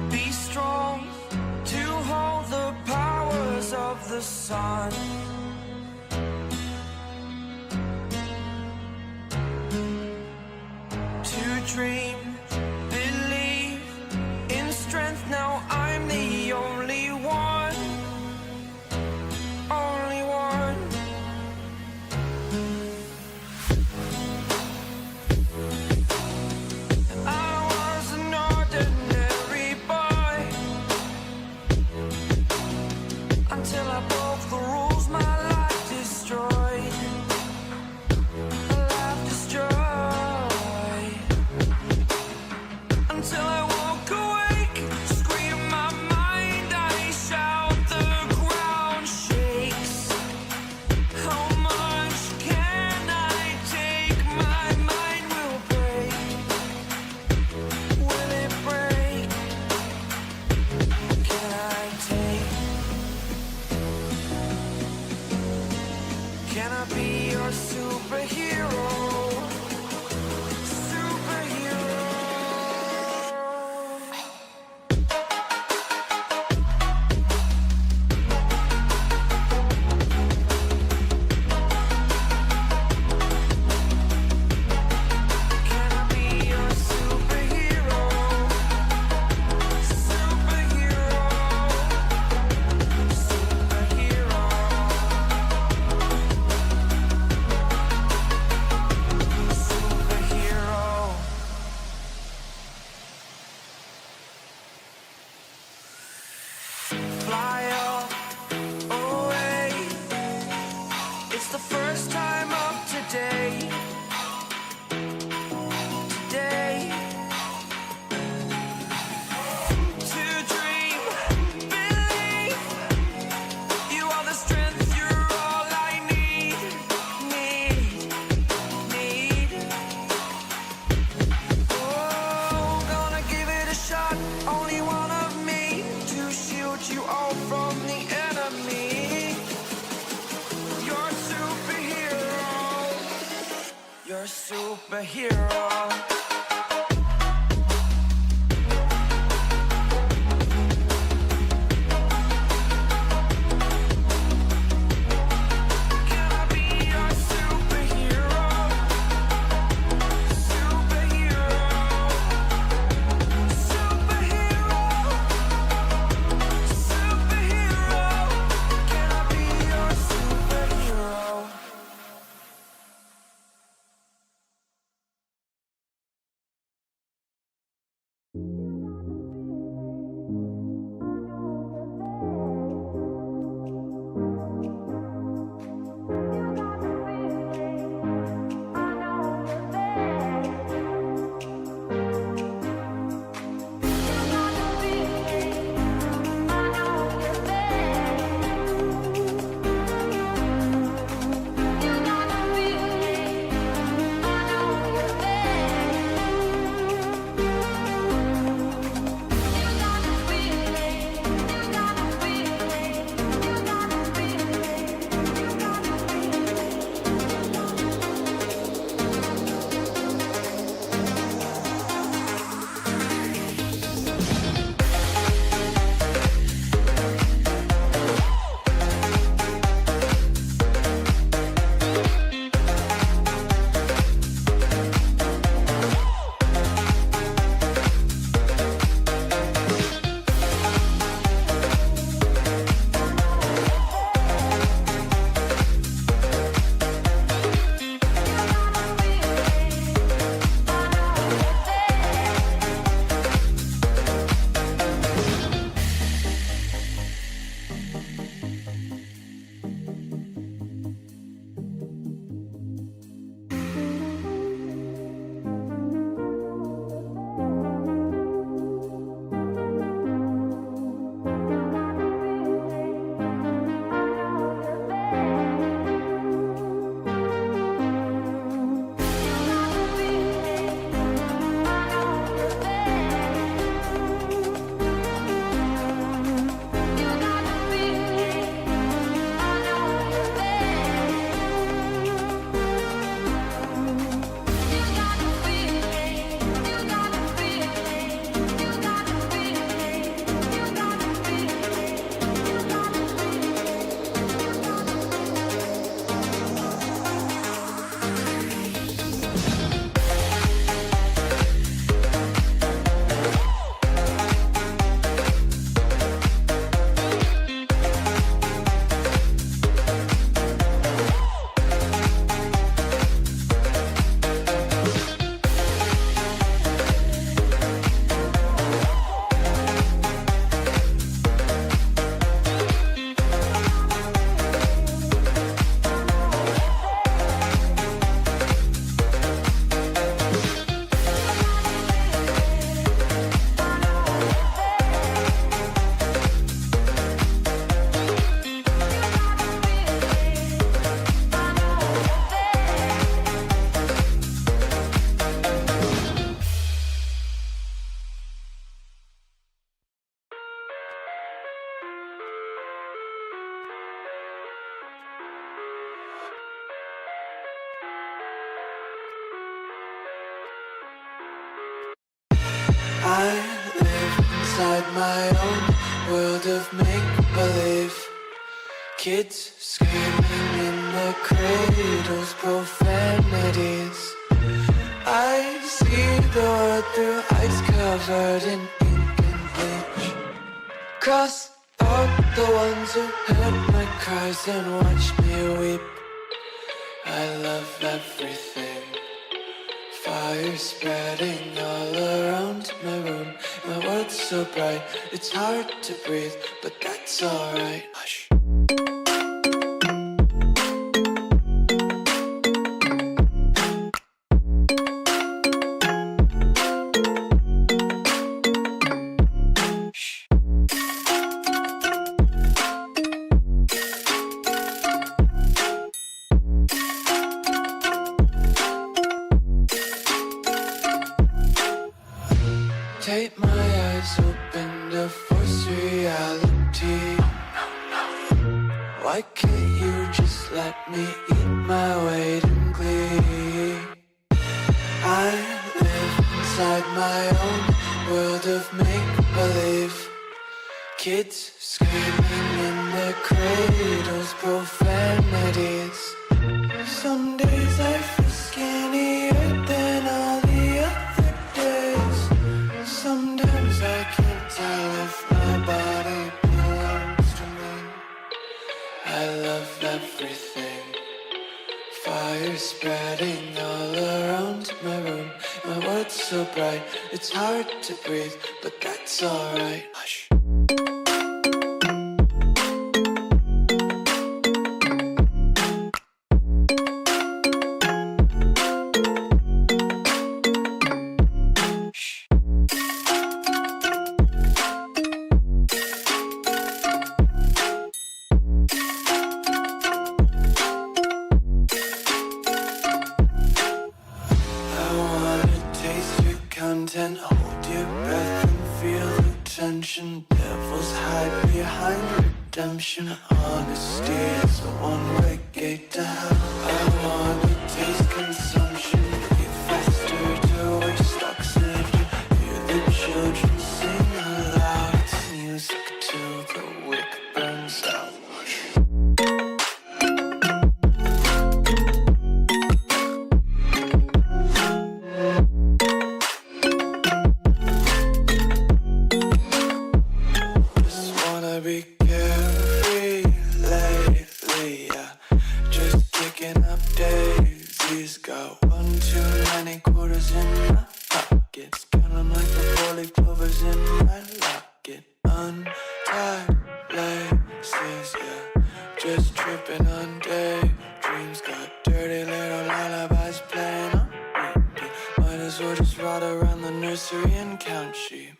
Be strong to hold the powers of the sun. To dream, believe in strength. Now I'm the only one, only one. I was an ordinary boy until I broke the rules. My life destroyed. A life destroyed. Until I woke awake, scream my mind, I shout, the ground shakes. How much can I take? My mind will break. Will it break? Can I take? Can I be your superhero? Superhero. Can I be your superhero? Superhero. Superhero. Superhero. Fly up away. It's the first time of today. Today. To dream, believe. You are the strength, you're all I need. Need. Oh, gonna give it a shot. Only one of me to shield you all from the enemy. You're a superhero. You're a superhero. inside my own world of make-believe. Kids screaming in their cradles, profanities. I see the world through ice covered in ink and bleach. Cross out the ones who heard my cries and watched me weep. I love everything. Fire spreading all around my room. My world's so bright, it's hard to breathe, but that's alright. Hush. Take my eyes open to force reality. Why can't you just let me eat my weight in glee? I live inside my own world of make-believe. Kids screaming in their cradles, profanities. Some days I feel skinnier than all the other days. Sometimes I can't tell if my body belongs to me. I love everything. Fire spreading all around my room. My world's so bright, it's hard to breathe, but that's alright. Hush. Content, hold your breath and feel the tension. Devils hide behind redemption. Honesty is a one-way gate to hell. I wanna taste consumption. Breathe faster to waste oxygen. Hear the children sing aloud. It's music till the wick burns out. Be carefree lately, yeah. Just kicking up daisies. Got 1 too many quarters in my pockets. Count 'em like the 4-leaf clovers in my locket. Untied laces, yeah. Just tripping on daydreams. Got dirty little lullabies playing on repeat. Might as well just ride around the nursery and count sheep.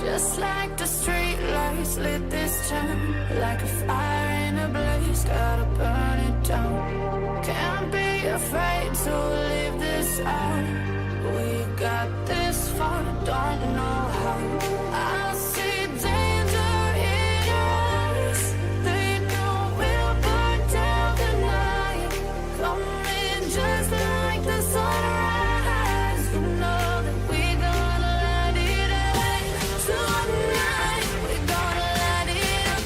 Just like the street lights lit this town, like a fire in a blaze, gotta burn it down. Can't be afraid to leave this out. We got this far, don't know how. I see danger in your eyes. They know we'll burn down the night. Coming just like the sunrise. You know that we gonna let it out. Tonight, we gonna let it out.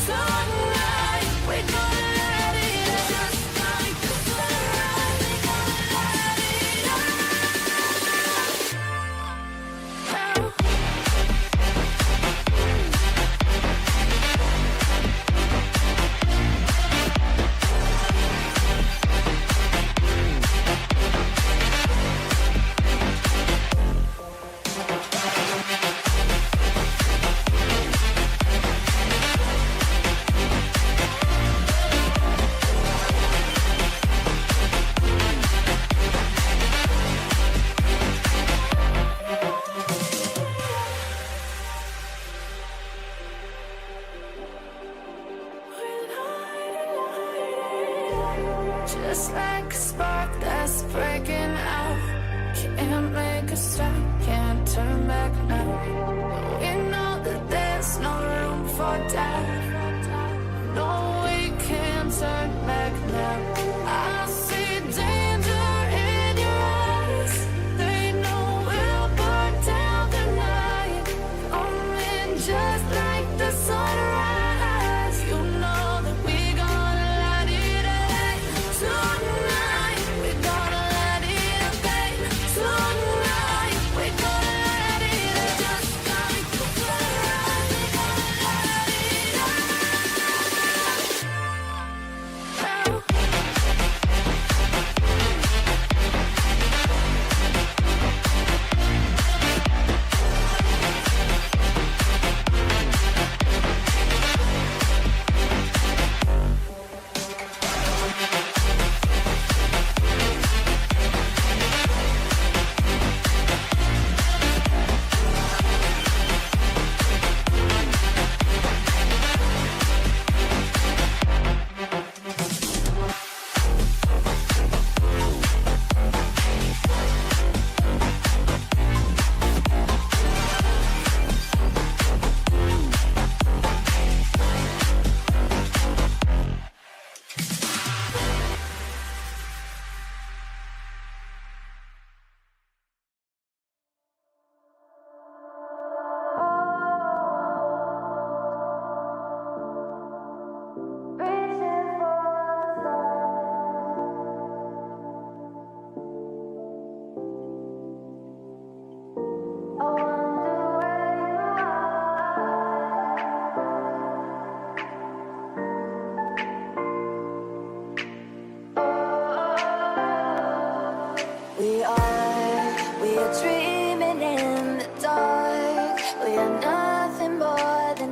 Tonight, we gonna let it out. Just like the sunrise, we gonna let it out. Just like a spark that's breaking out. Can't make a stop, can't turn back now. We know that there's no room for doubt. No, we can't turn back now.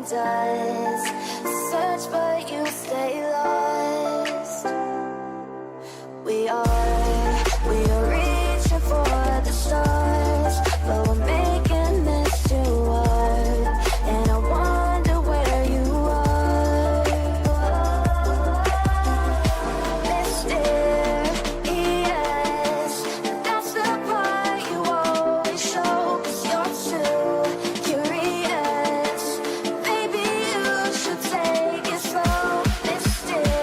does. Search but you stay lost. We are reaching for the stars, but we're making this too hard. And I wonder where you are. Mysterious, that's the part you always show. 'Cause you're too curious. Maybe you should take it slow. Mysterious,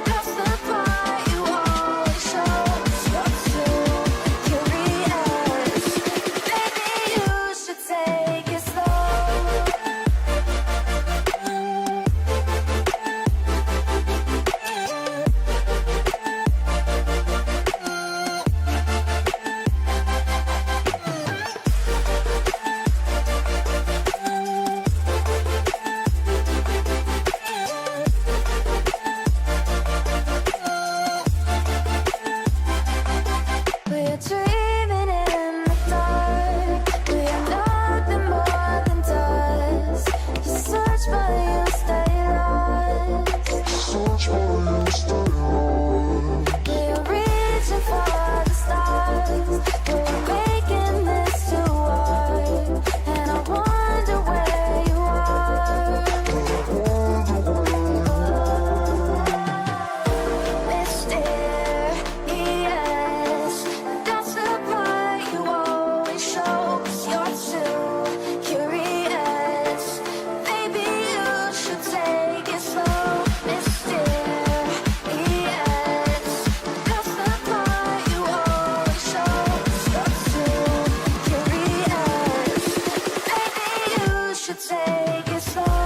that's the part you always show. 'Cause you're too curious. Maybe you should take it slow. We're dreaming in the dark. We are nothing more than dust. You search but you stay lost. We're reaching for the stars, but we're making this too hard. And I wonder where you are. Mysterious, that's the part you always show. 'Cause you're too curious. Maybe you should take it slow. Mysterious, that's the part you always show. 'Cause you're too curious. Maybe you should take it slow.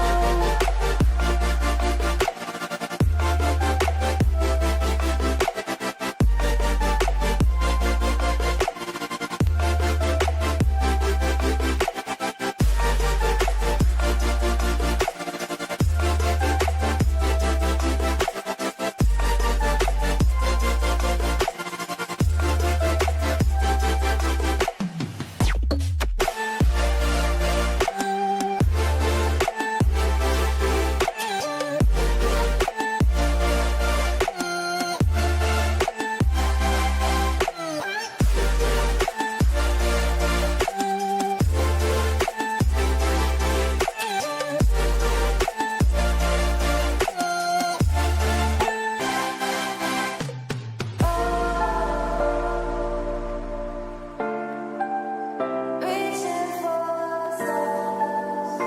Reaching for the stars.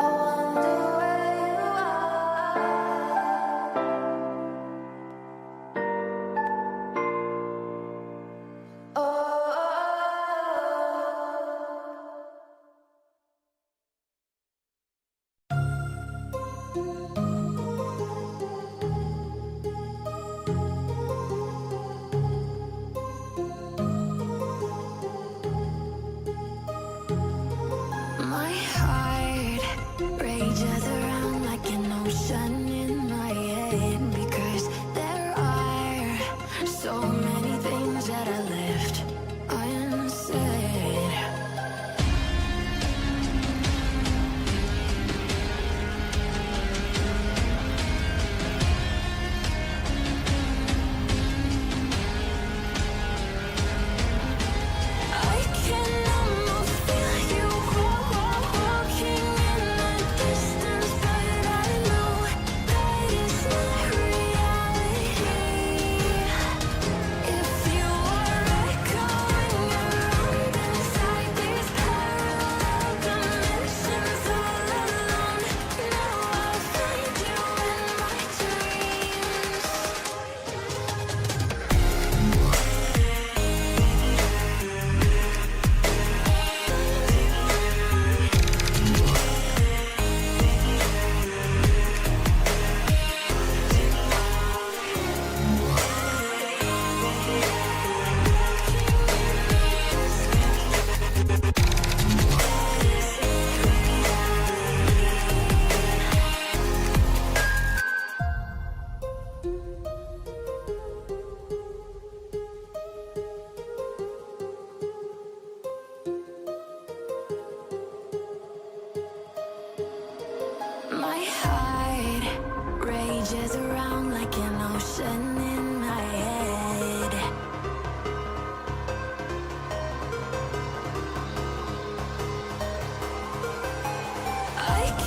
I wonder where you are. My heart rages around like an ocean in my head, because there are so many things that I left unsaid. I can almost feel you walking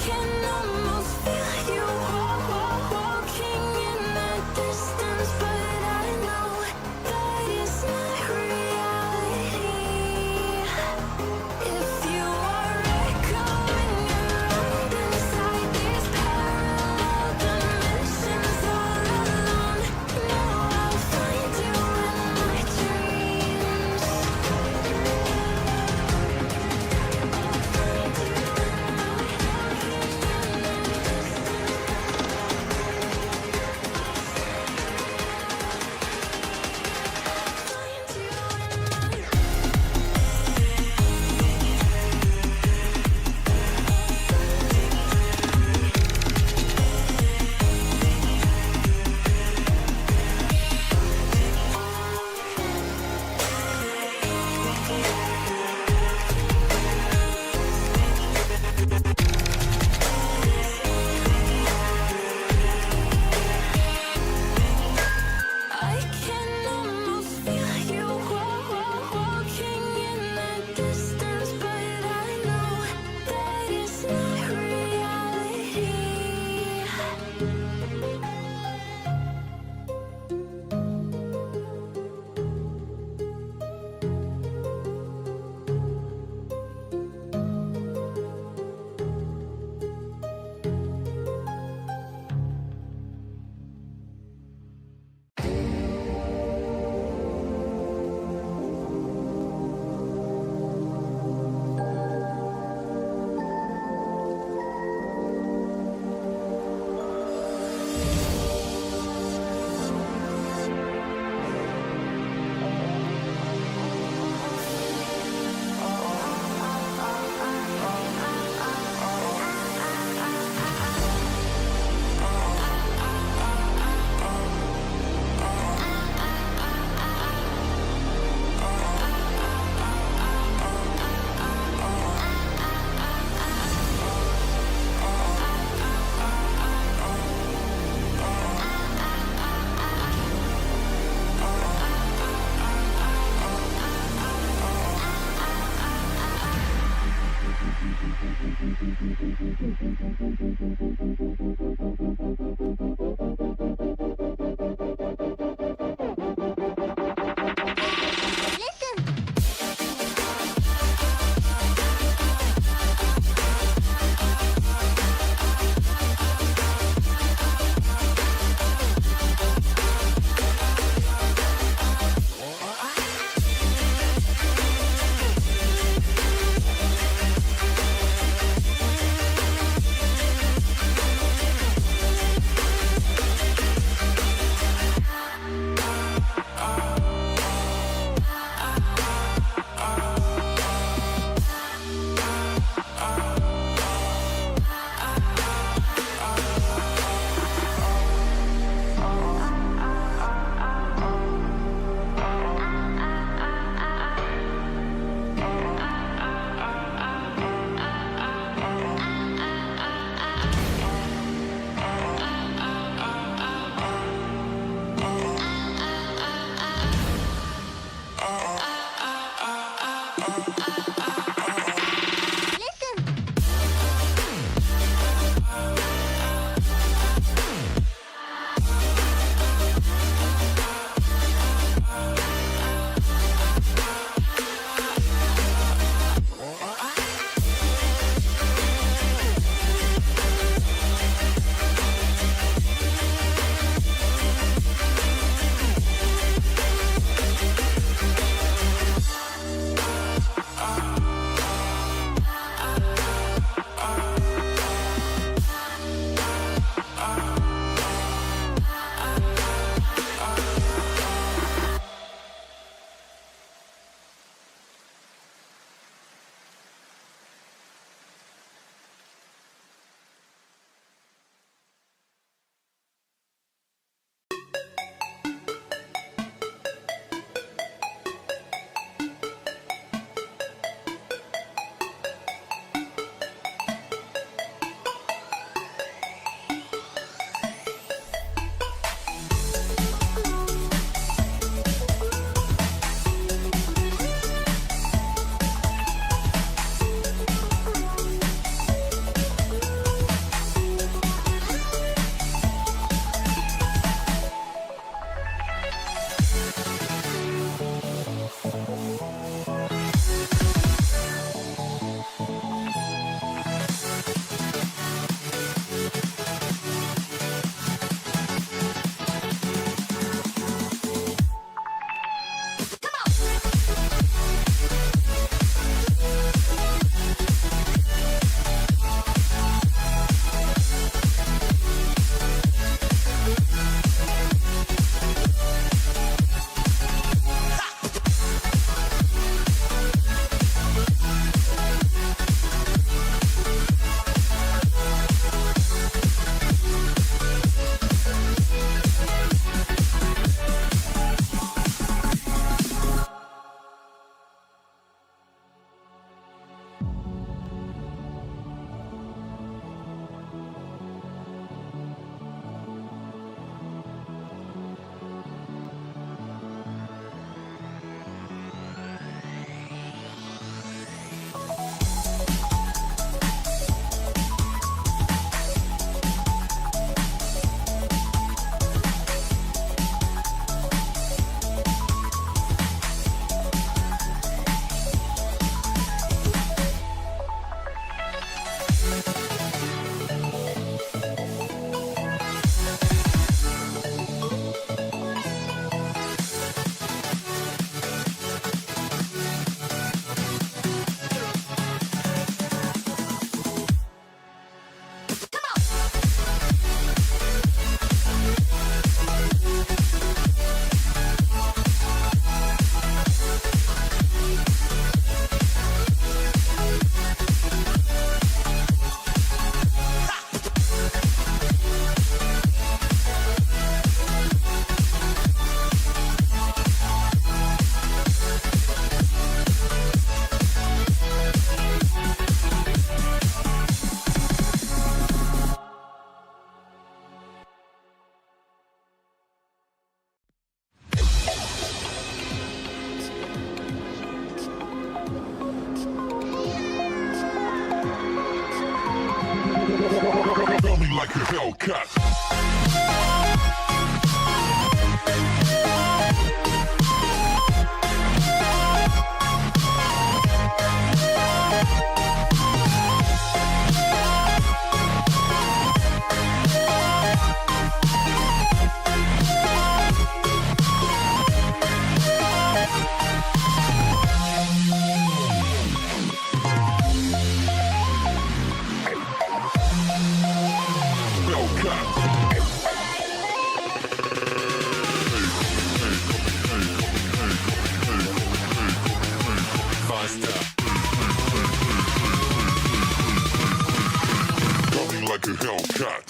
can almost feel you walking in the distance, but I know that it's not reality. If you are echoing around inside these parallel dimensions all alone, know I'll find you in my dreams. I can almost feel you walking in the distance, but I know that it's not reality. like a Hellcat. Coming like a Hellcat.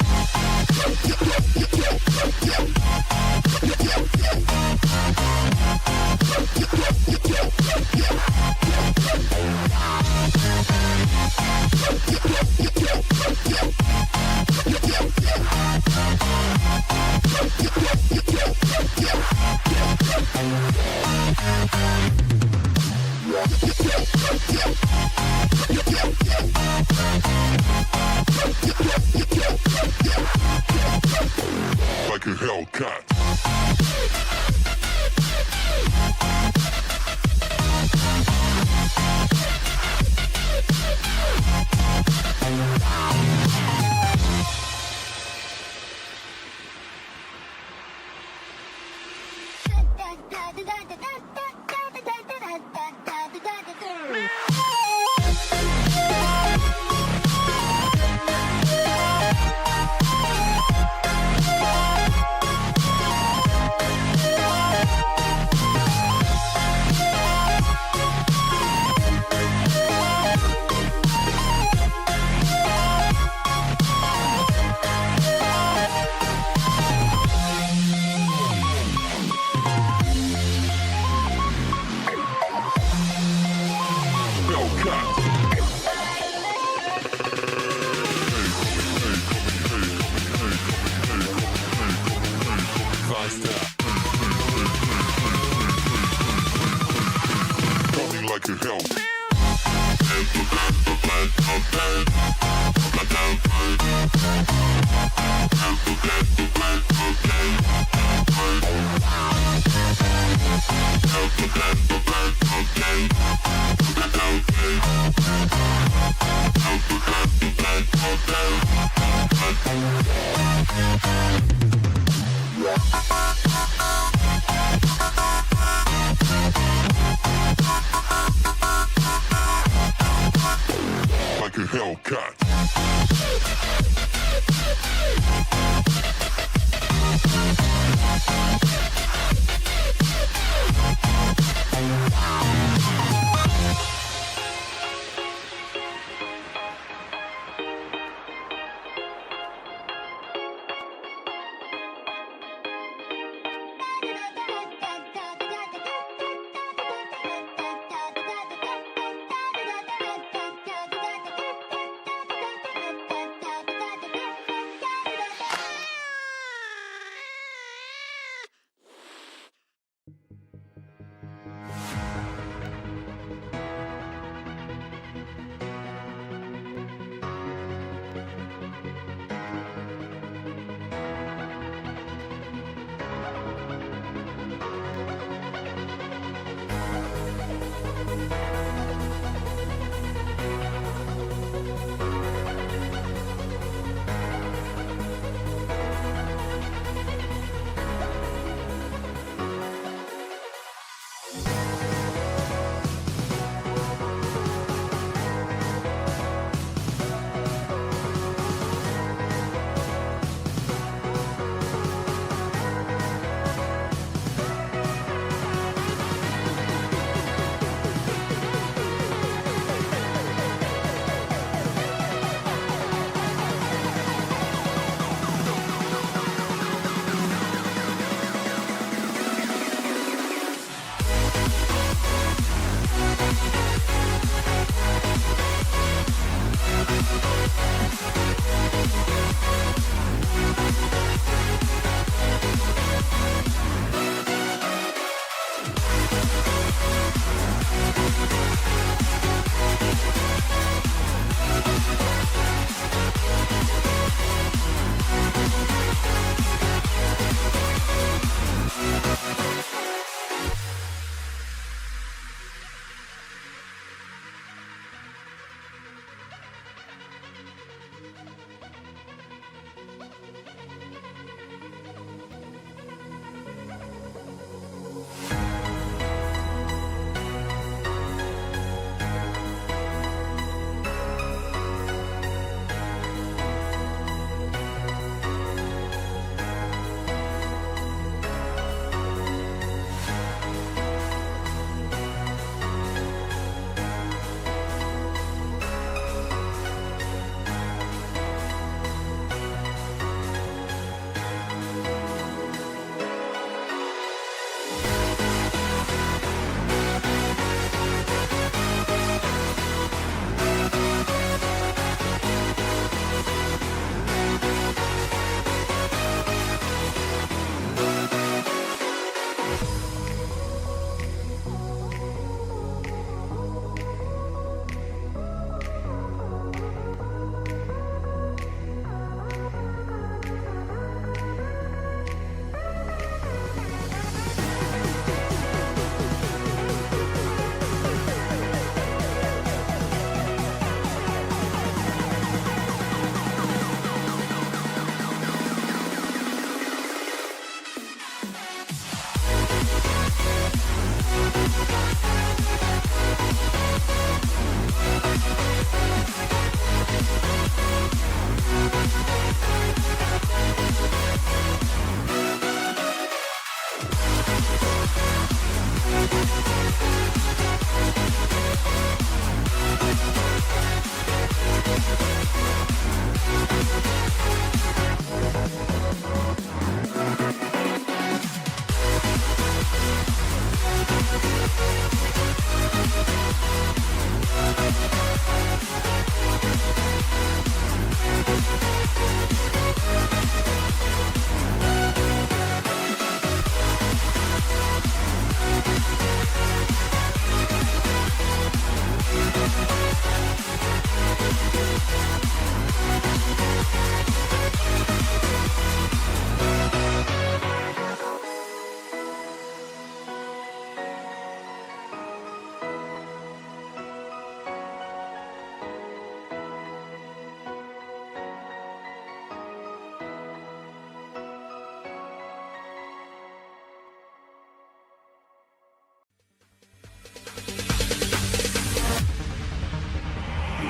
Like a Hellcat. Coming like a hell. Like a Hellcat.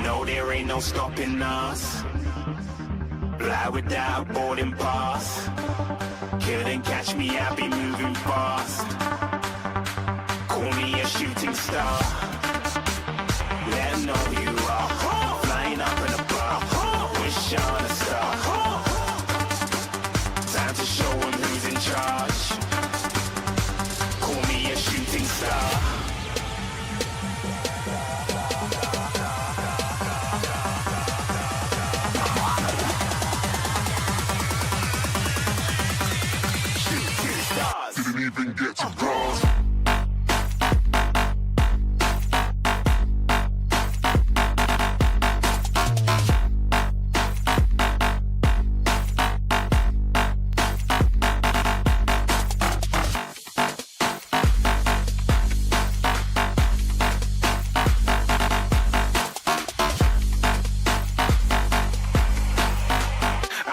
No, there ain't no stopping us. Fly without boarding pass. Couldn't catch me, I be moving fast. Call me a shooting star. Let 'em know who you are. Flying up in a bar. Wish on a star. Time to show 'em who's in charge. Call me a shooting star. Didn't even get to bronze.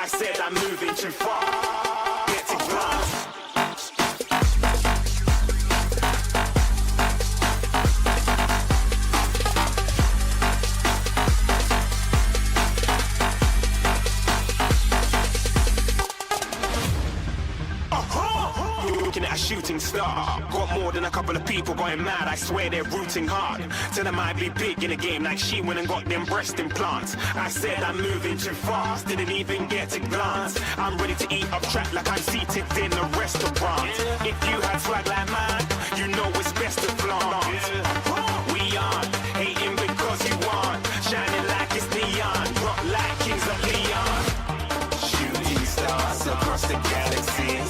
I said I'm moving too far. Get to glass. Looking at a shooting star. Got more than a couple of people going mad. I swear they're rooting hard. Tell them I'd be big in the game like she went and got them breast implants. I said I'm moving too fast. Didn't even get a glance. I'm ready to eat up track like I'm seated in a restaurant. If you had swag like mine, you know it's best to flaunt. We aren't hating because you want. Shining like it's neon. Rock like kings of Leon. Shooting stars across the galaxy.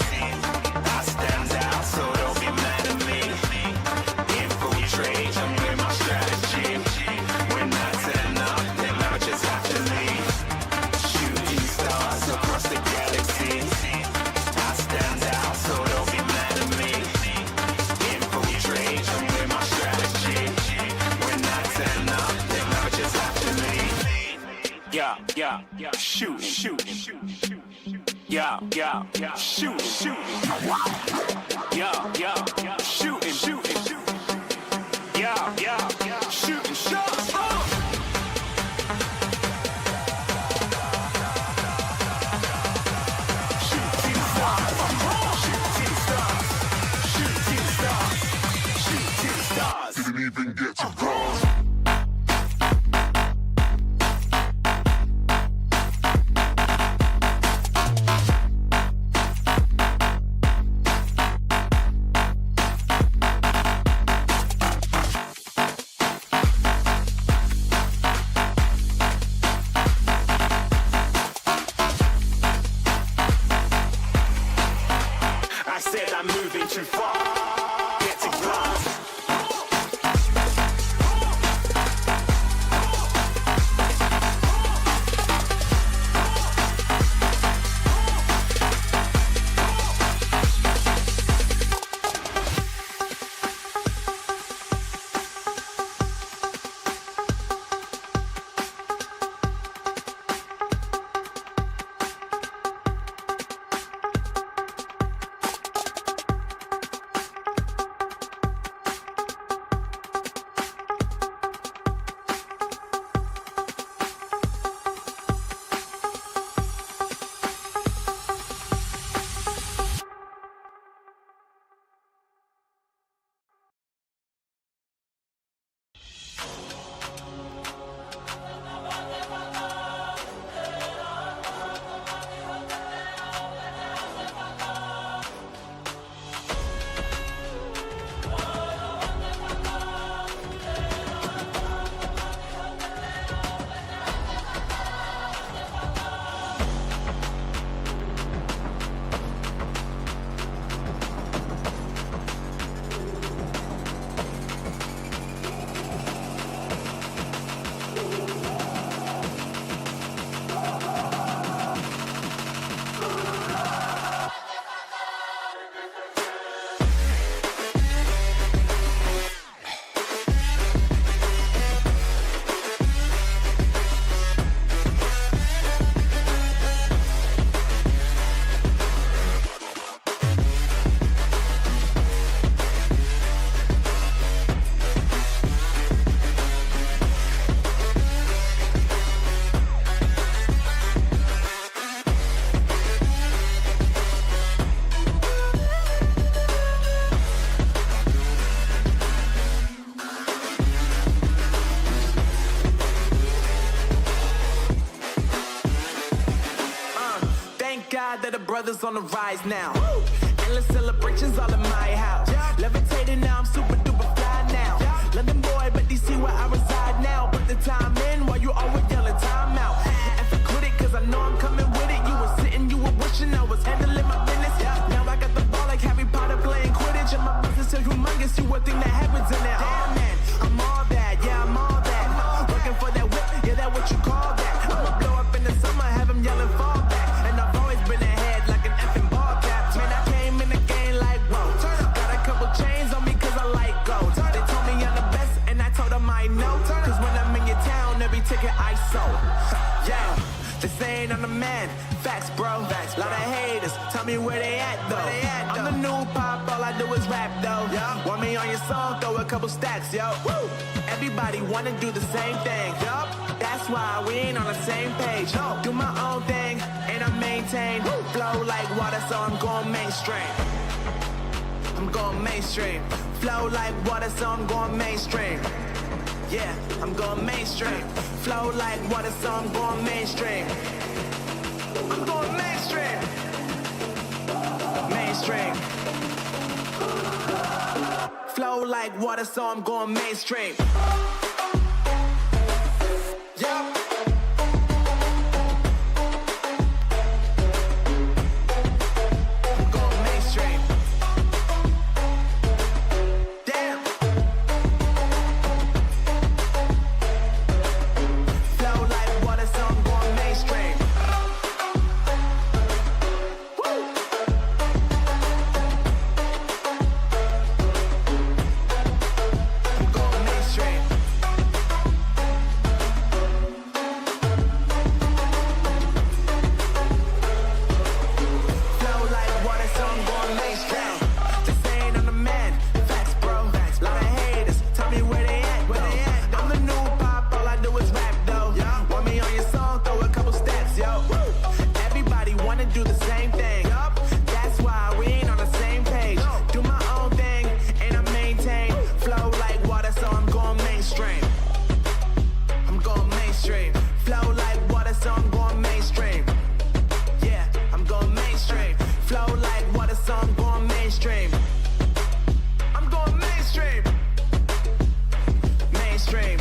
I stand out, so don't be mad at me. Infiltrate, I'm with my strategy. When I turn up, then I just have to leave. Shooting stars across the galaxy. I stand out, so don't be mad at me. Infiltrate, I'm with my strategy. When I turn up, then I just have to leave. Yeah, shoot. Yeah, shoot. Yeah, shooting. Yeah, shooting shots. Shooting stars. Didn't even get to bronze. I said I'm moving too far. Get to glass. God that the brothers on the rise now. Endless celebrations all in my house. Levitating now, I'm super duper fly now. London boy, but DC where I reside now. Put the time in while you always yelling time out. And for quit it, cause I know I'm coming with it. You were sitting, you were wishing I was handling my business. Now I got the ball like Harry Potter playing Quidditch. And my business is humongous, you would think that happens in there. Damn man, I'm all that, yeah, I'm all that. Working for that whip, yeah, that what you call that. I'ma blow up in the summer, have them yelling fall back. And I've always been ahead like an effing ball cap. Man, I came in the game like, whoa. Got a couple chains on me cause I like gold. They told me I'm the best and I told them I know. Cause when I'm in your town, every ticket I sold. Yeah, they saying I'm the man. Facts, bro. Facts, lot of haters. Tell me where they at though. I'm the new pop, all I do is rap though. Want me on your song, throw a couple stacks, yo. Woo! Everybody wanna do the same thing. Yup, that's why we ain't on the same page. No, do my own thing and I maintain. Flow like water, so I'm going mainstream. I'm going mainstream. Flow like water, so I'm going mainstream. Yeah, I'm going mainstream. Flow like water, so I'm going mainstream. I'm going mainstream. Mainstream. Flow like water, so I'm going mainstream. Yup. I'm going mainstream. Damn. Flow like water, so I'm going mainstream. I'm going mainstream. Flow like water, so I'm going mainstream. They saying I'm the man. Facts, bro. Lot of haters. Tell me where they at, though. I'm the new pop, all I do is rap, though. Want me on your song, throw a couple stacks, yo. Everybody wanna do the same thing. That's why we ain't on the same page. Do my own thing, and I maintain. Flow like water, so I'm going mainstream. I'm going mainstream. Flow like water, so I'm going mainstream. Yeah, I'm going mainstream. Flow like water, so I'm going mainstream. I'm going mainstream. Mainstream.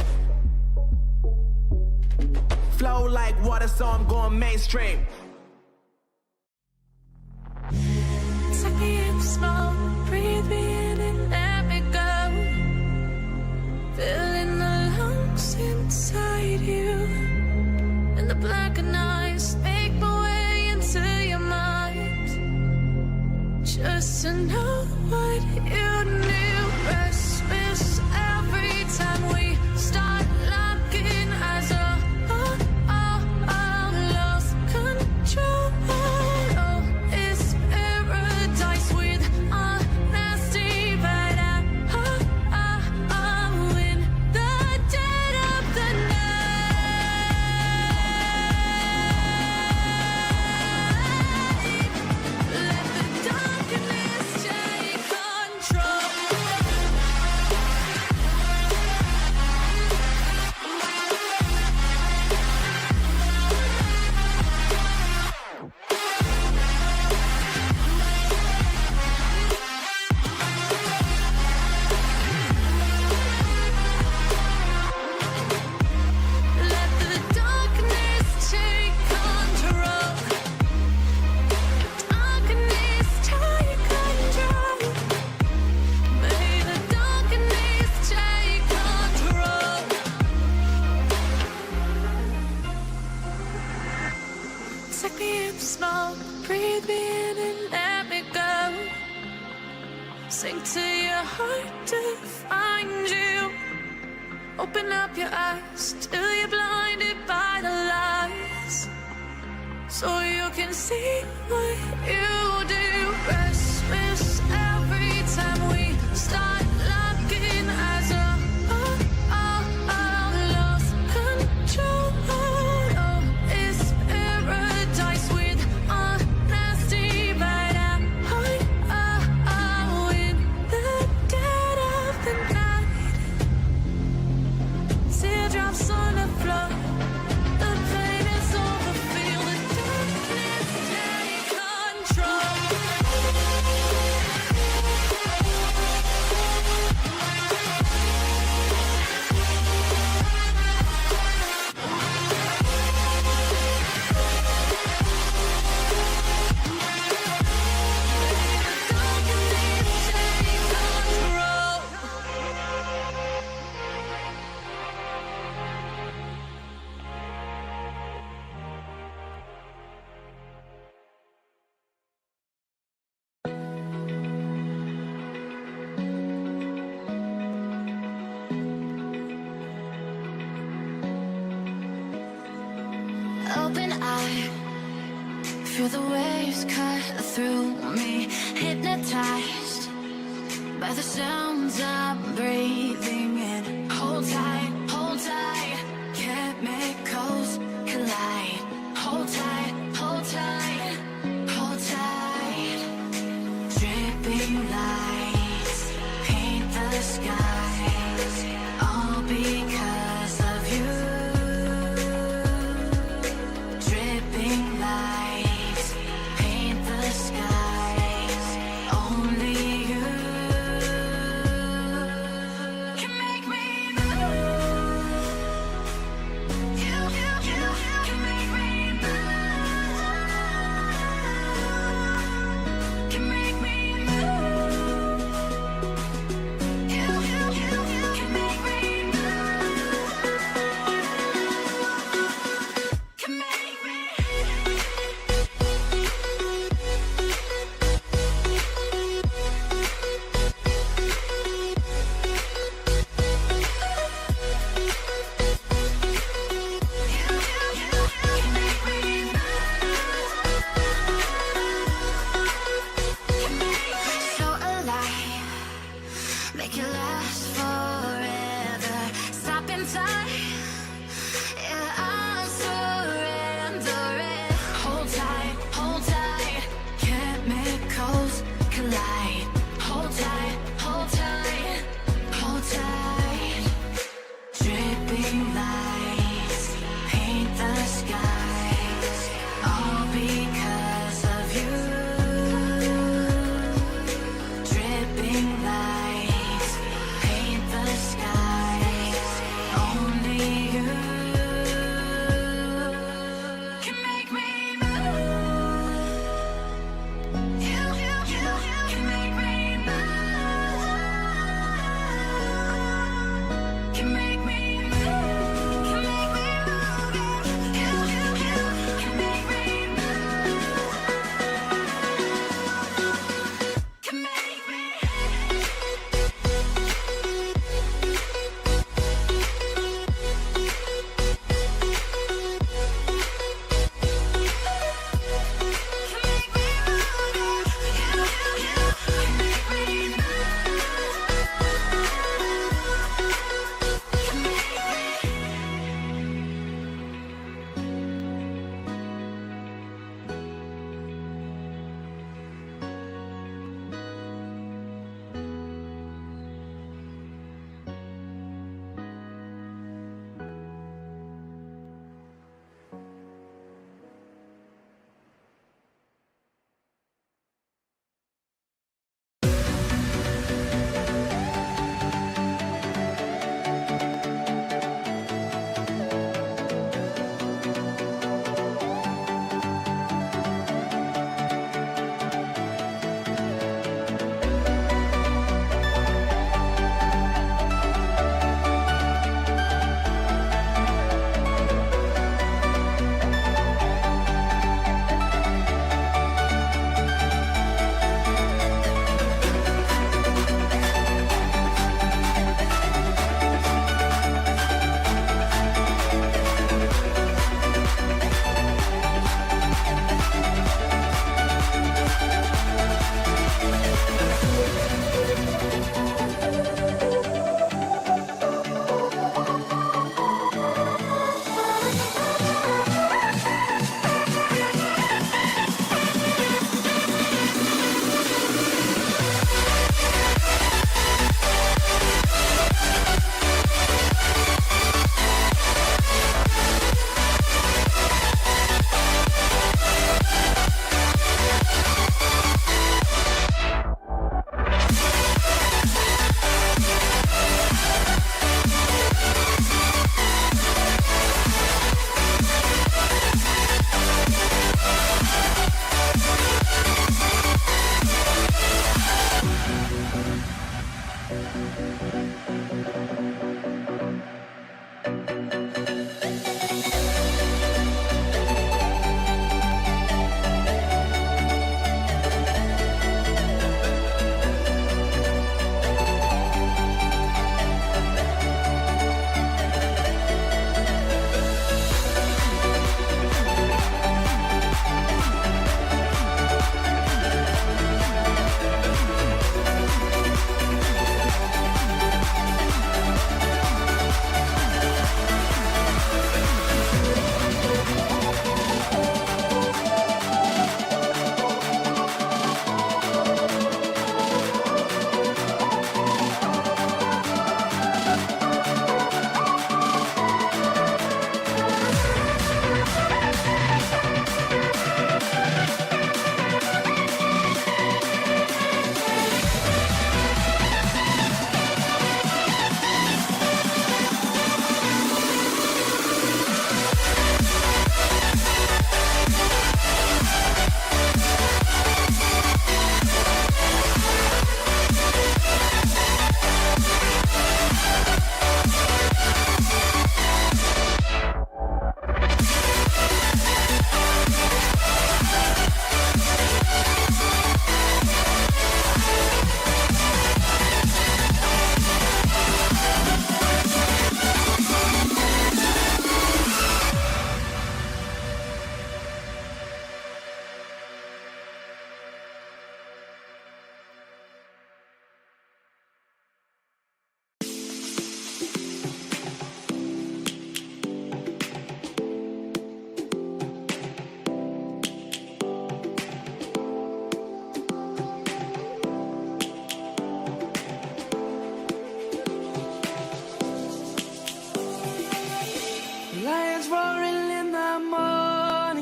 Flow like water, so I'm going mainstream. Take me in slow, breathe me in and let me go. Filling the lungs inside you. And the blackened eyes make my way into your mind. Just to know what you knew. Restless every time we start locking eyes. Lost control. Oh, it's paradise with honesty, but I'm in the dead of the night. Let the darkness take control. Let the darkness take control. Darkness take control. May the darkness take control. Take me in slow, breathe me in and let me go. Sink to your heart to find you. Open up your eyes till you're blinded by the lies, so you can see what you do. Restless every time we start locking eyes. Lost control. Oh, it's paradise with honesty, but I'm in the dead of the night. Teardrops on the floor. The pain is over. Feel the darkness take Open eye, feel the waves cut through me. Hypnotized by the sounds I'm breathing in. Hold tight, chemicals collide. Hold tight, hold tight, hold tight. Dripping lights paint the skies, all because of you. Dripping lights paint the skies, only you can make me move. You can make me move.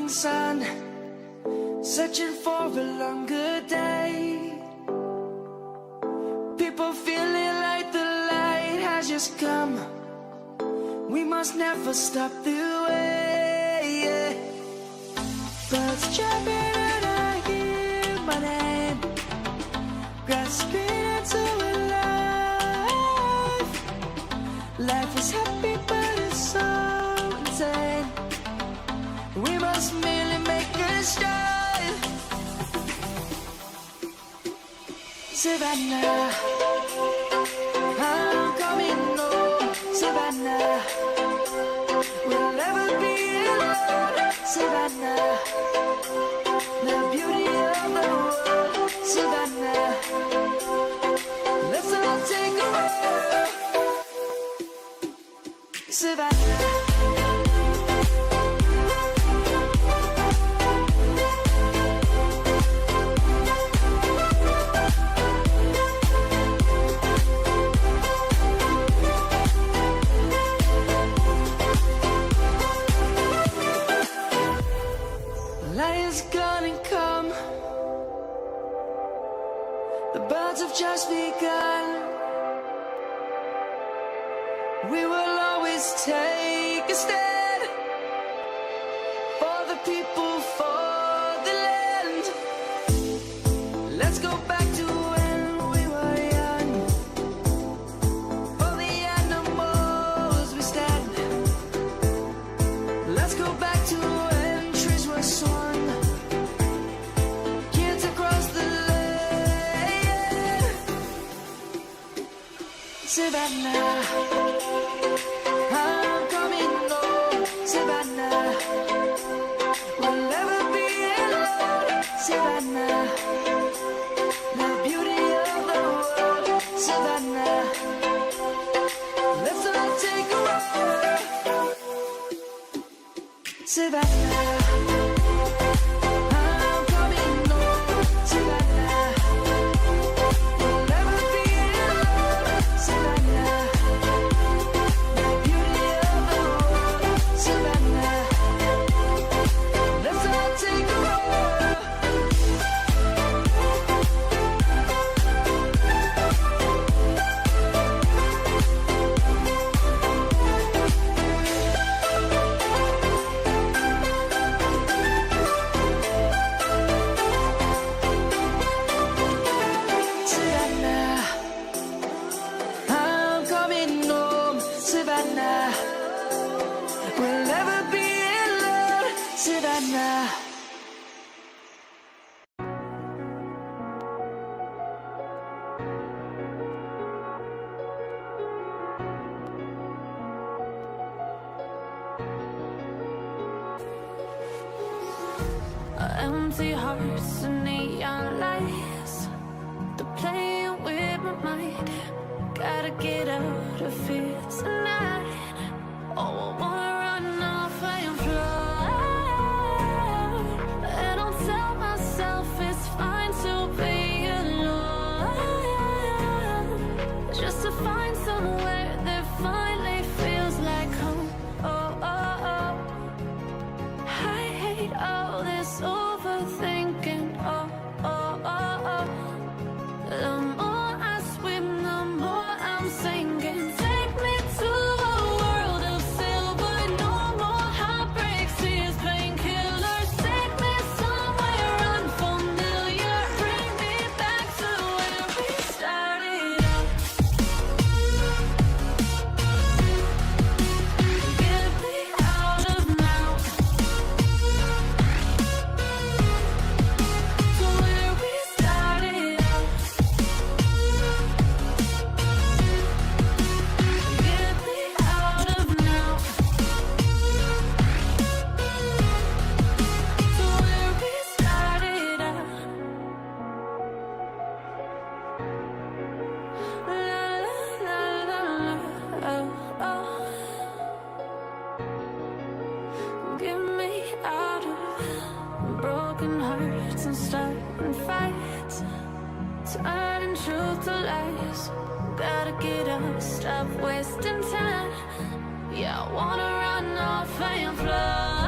morning sun, searching for a longer day. People feeling like the light has just come. We must never stop the way. Birds chirping and I hear my name, grasping into a life. Life is happy but it's so insane. We must merely make a start. Savannah, I'm coming home. Savannah, we'll never be alone. Savannah, the beauty of the world. Savannah, let's all take a walk. Savannah. Lion's gonna come. The birds have just begun. We will always take a stand for the people, for the land. Let's go back to when we were young. For the animals we stand. Let's go back to when trees were swung. Kids across the land. Savannah, I'm coming home. Savannah, we'll never be alone. Savannah, the beauty of the world. Savannah, let's all take a walk. Savannah, I'm coming home. Savannah, we'll never be alone. Savannah, the beauty of the world. Savannah, let's all take a walk. Savannah, I'm coming home. Savannah, we'll never be alone. Savannah. Empty hearts and neon lights, they're playing with my mind. Gotta get out of here tonight. Oh, I wanna run off and fly. And I'll tell myself it's fine to be alone, just to find somewhere that finally feels like home. Oh, oh, oh. I hate all this overthinking. Oh, oh, oh, oh. The more I swim, the more I'm sinking. Take me to a world of silver. No more heartbreaks, tears, painkillers. Take me somewhere unfamiliar. Bring me back to where we started out. Get me out of now. To where we started out. Get me out of now. To where we started out. La la la la la. Oh, oh. Get me out of broken hearts and starting fights, turning truth to lies. Gotta get up, stop wasting time. Yeah, I wanna run off and fly.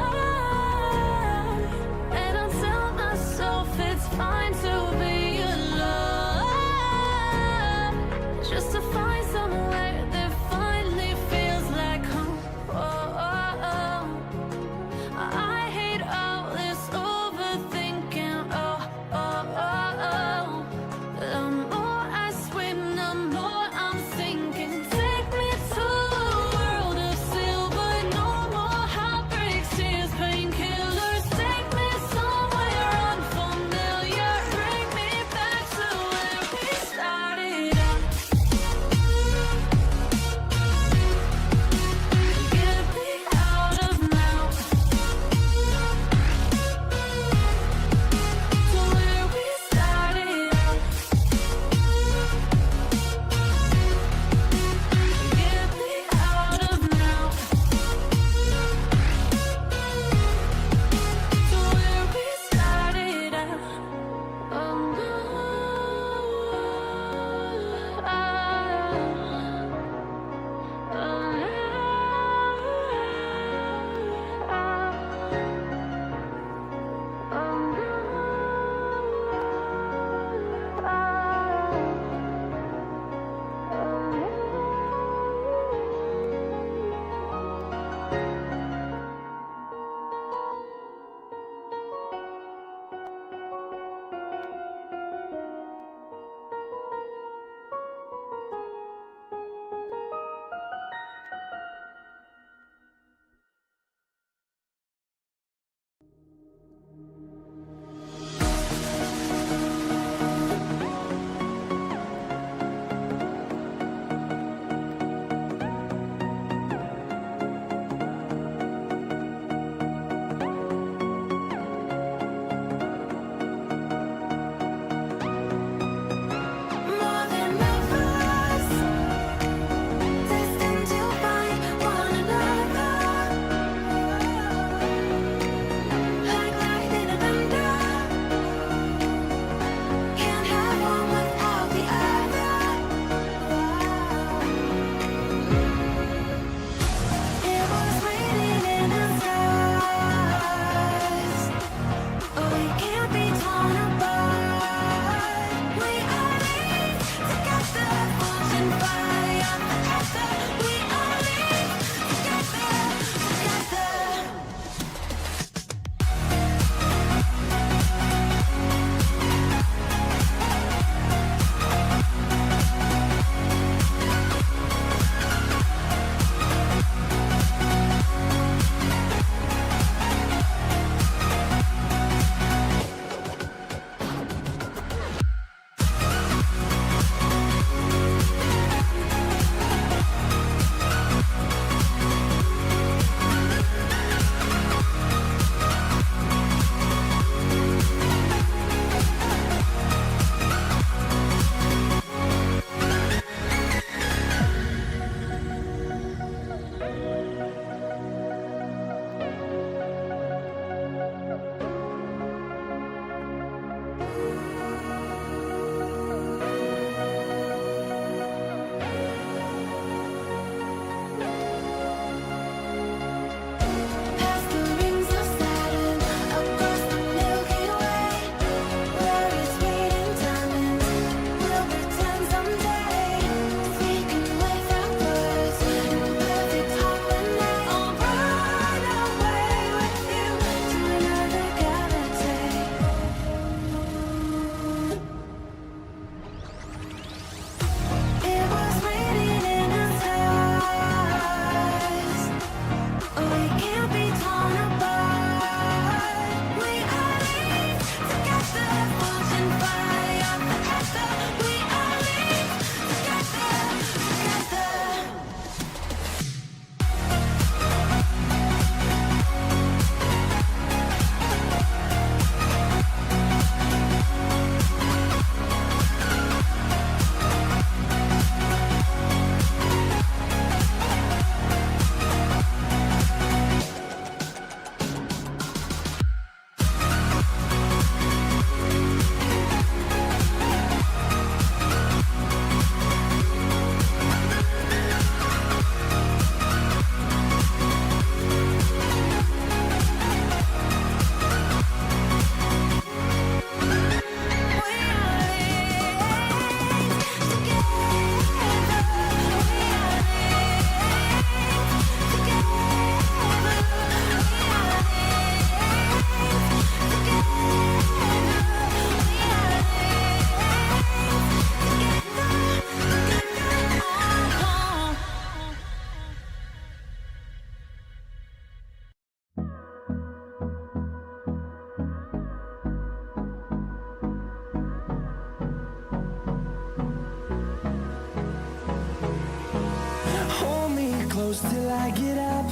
close till I get up.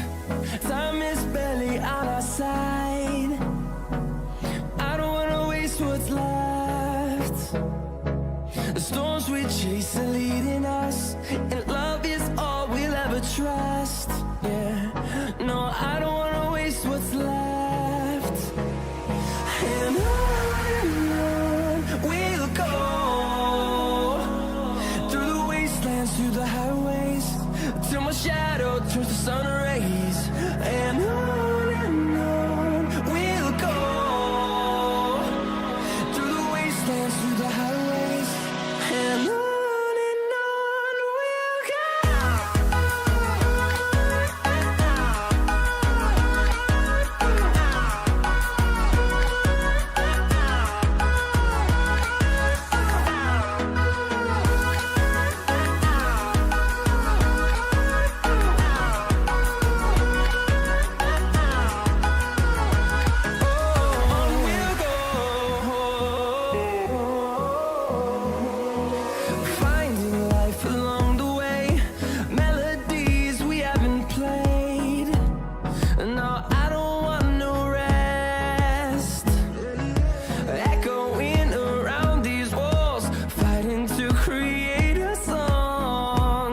Time is barely on our side. I don't wanna waste what's left. The storms we chase are leading us, and love is all we'll ever trust. Yeah, no, I don't wanna waste what's left. And on we'll go, through the wastelands, through the highways, till my shadow turns to sun rays. And on we'll go, through the wastelands, through the highways, and on we'll go. Finding life along the way, melodies we haven't played. No, I don't want no rest. Echoing around these walls, fighting to create a song.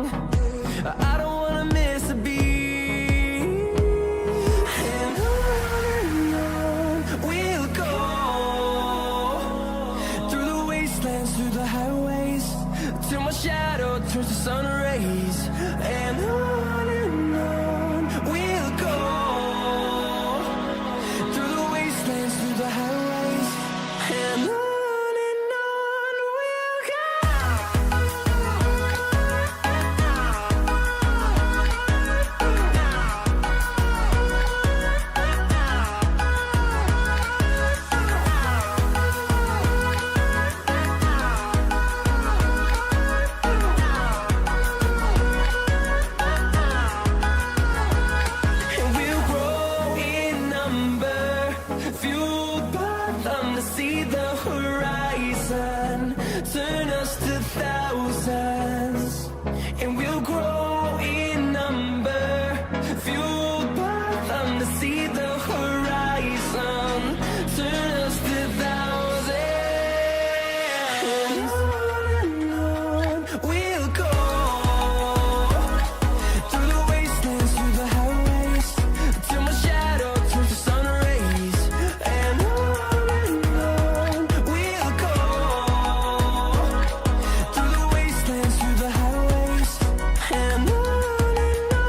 I don't wanna miss a beat. And on we'll go, through the wastelands, through the highways, till my shadow turns to sun rays. And on we'll go, through the wastelands, through the highways, and on we'll go. And we'll grow in number, fueled by them to see the horizon, turn us to thousands. And we'll grow in number, fueled by them to see the horizon, turn us to thousands. And on we'll go, through the wastelands, through the highways, till my shadow turns to sun rays. And on we'll go, through the wastelands, through the highways, and on we'll go.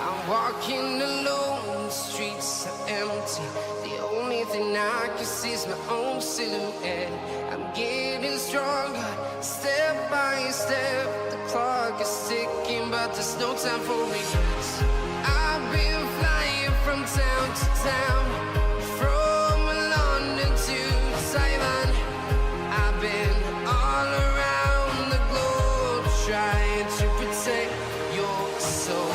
I'm walking alone, the streets are empty. The only thing I can see is my own silhouette. I'm getting stronger, step by step. The clock is ticking, but there's no time for regrets. I've been flying from town to town, from London to Taiwan. I've been all around the globe, trying to protect your soul.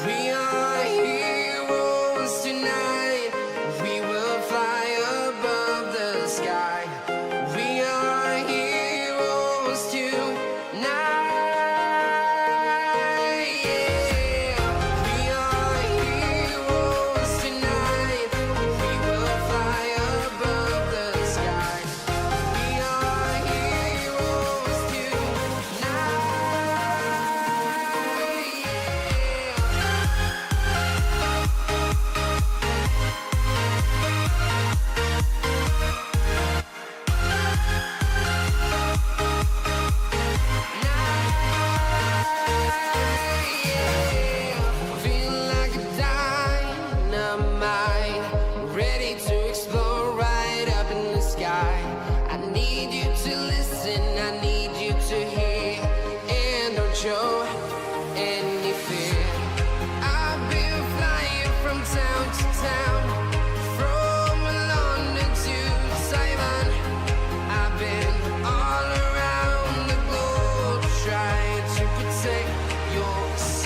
We are heroes tonight. We will fly above the sky. We are heroes tonight. Yeah. We are heroes tonight. We will fly above the sky. We are heroes tonight. Feeling like a dynamite, ready to explode right up in the sky. I need you to listen, I need you to hear, and don't show any fear. I've been flying from town to town, from London to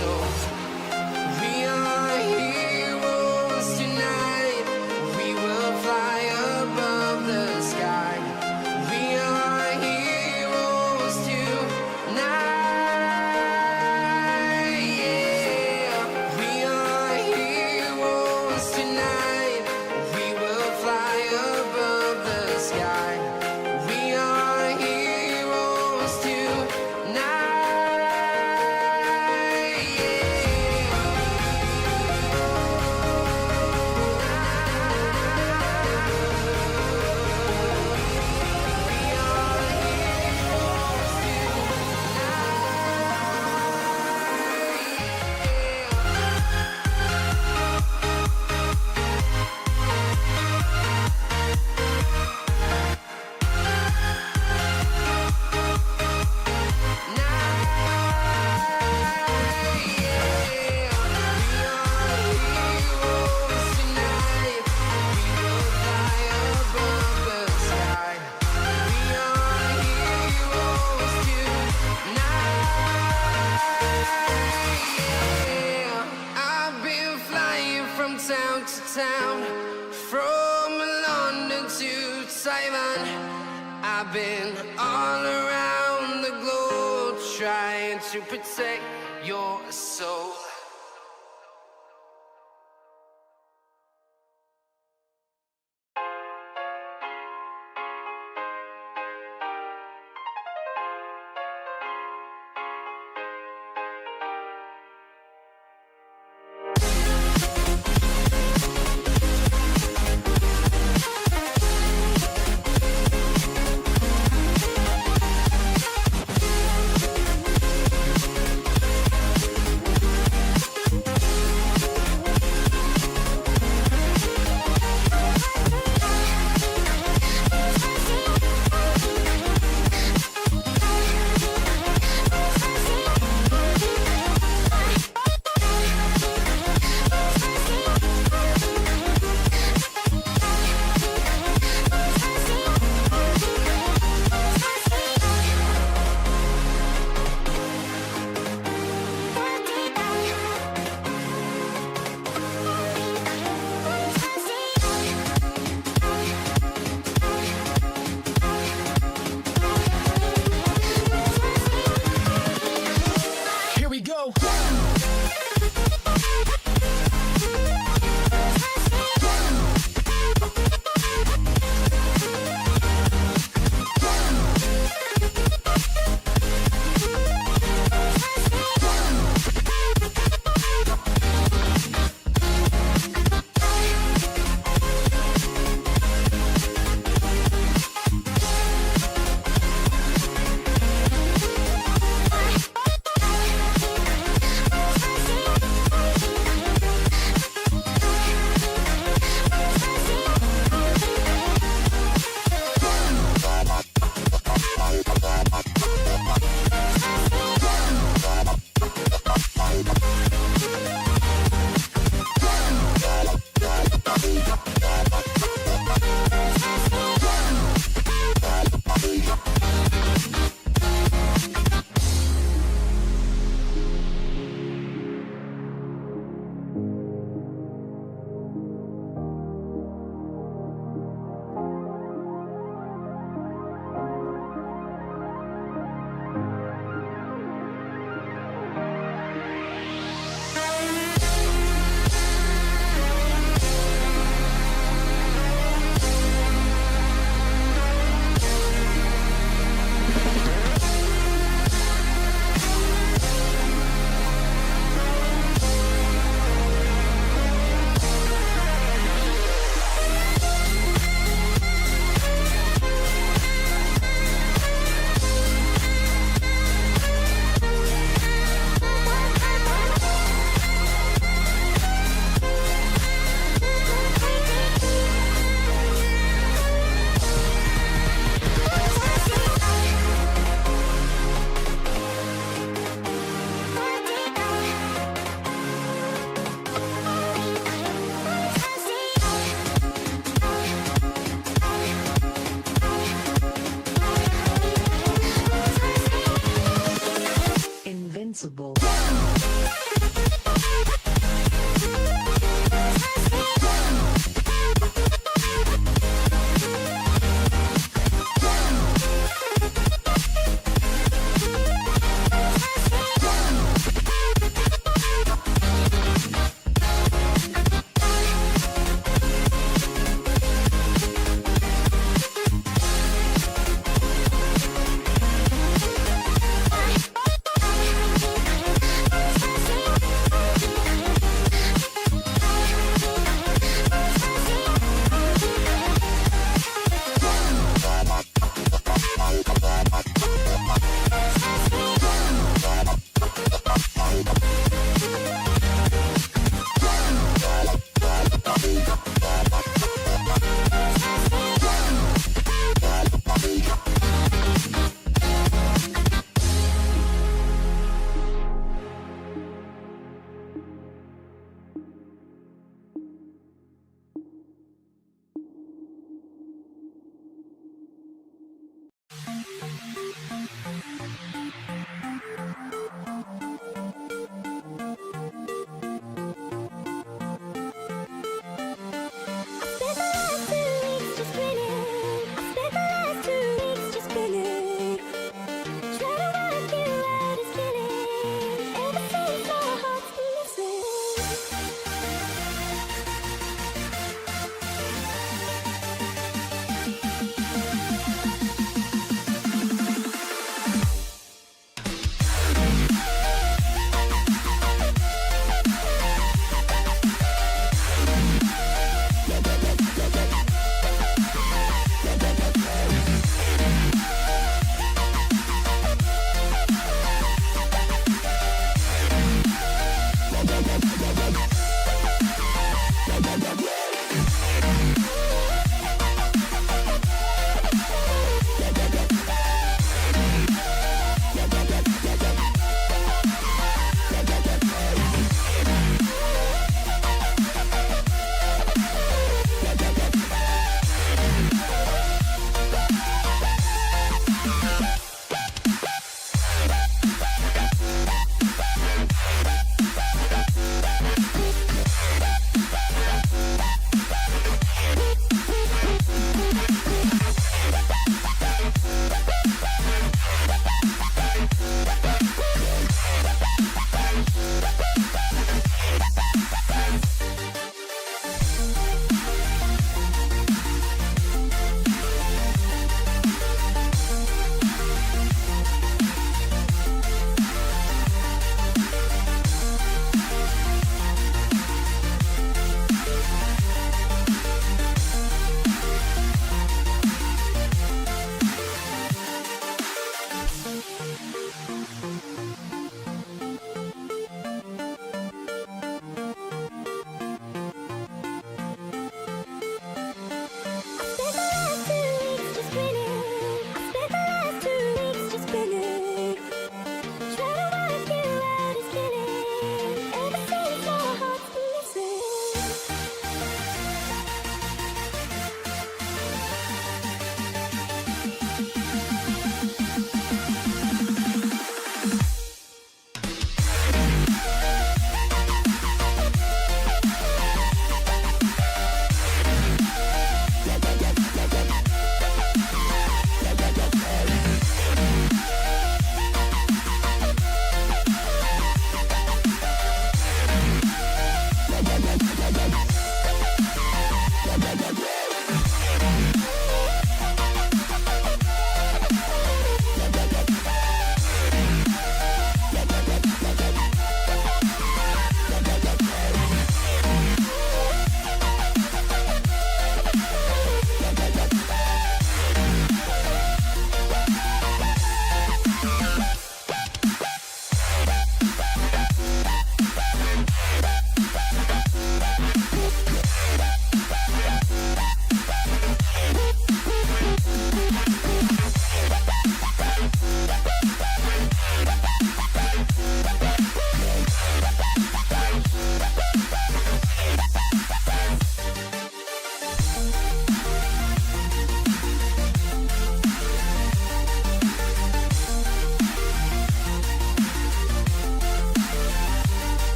soul. We are heroes tonight. We will fly above the sky. We are heroes tonight. Yeah. We are heroes tonight. We will fly above the sky. We are heroes tonight. Town to town, from London to Taiwan. I've been all around the globe trying to protect your soul. Invincible.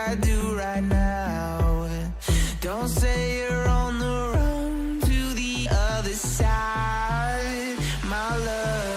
I do right now. Don't say you're on the run to the other side, my love.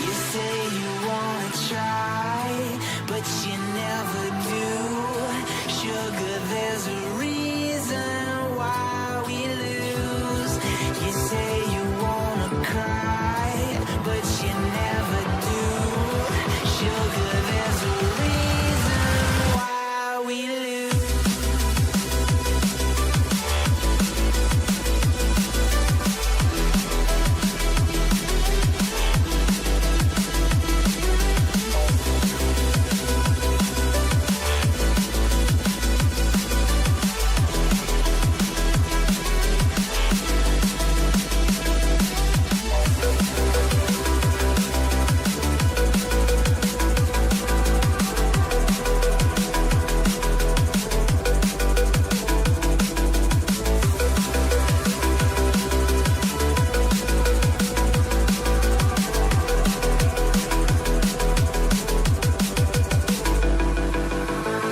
You say you wanna try, but you never do. Sugar, there's a reason why we lose. You say you wanna cry, but you never do. Sugar, there's a reason why we lose.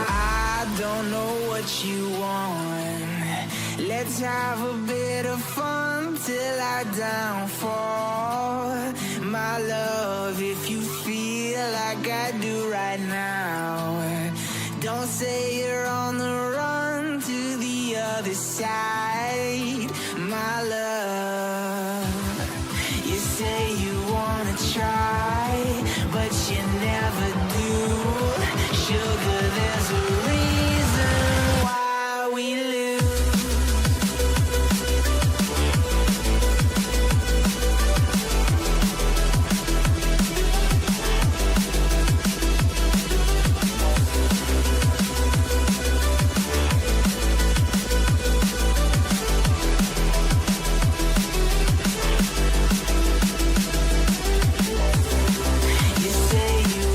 I don't know what you want. Let's have a bit of fun till I downfall. My love, if you feel like I do right now, don't say you're on the run to the other side, my love. You say you wanna try, but you never do. Sugar, there's a reason why we lose. You say you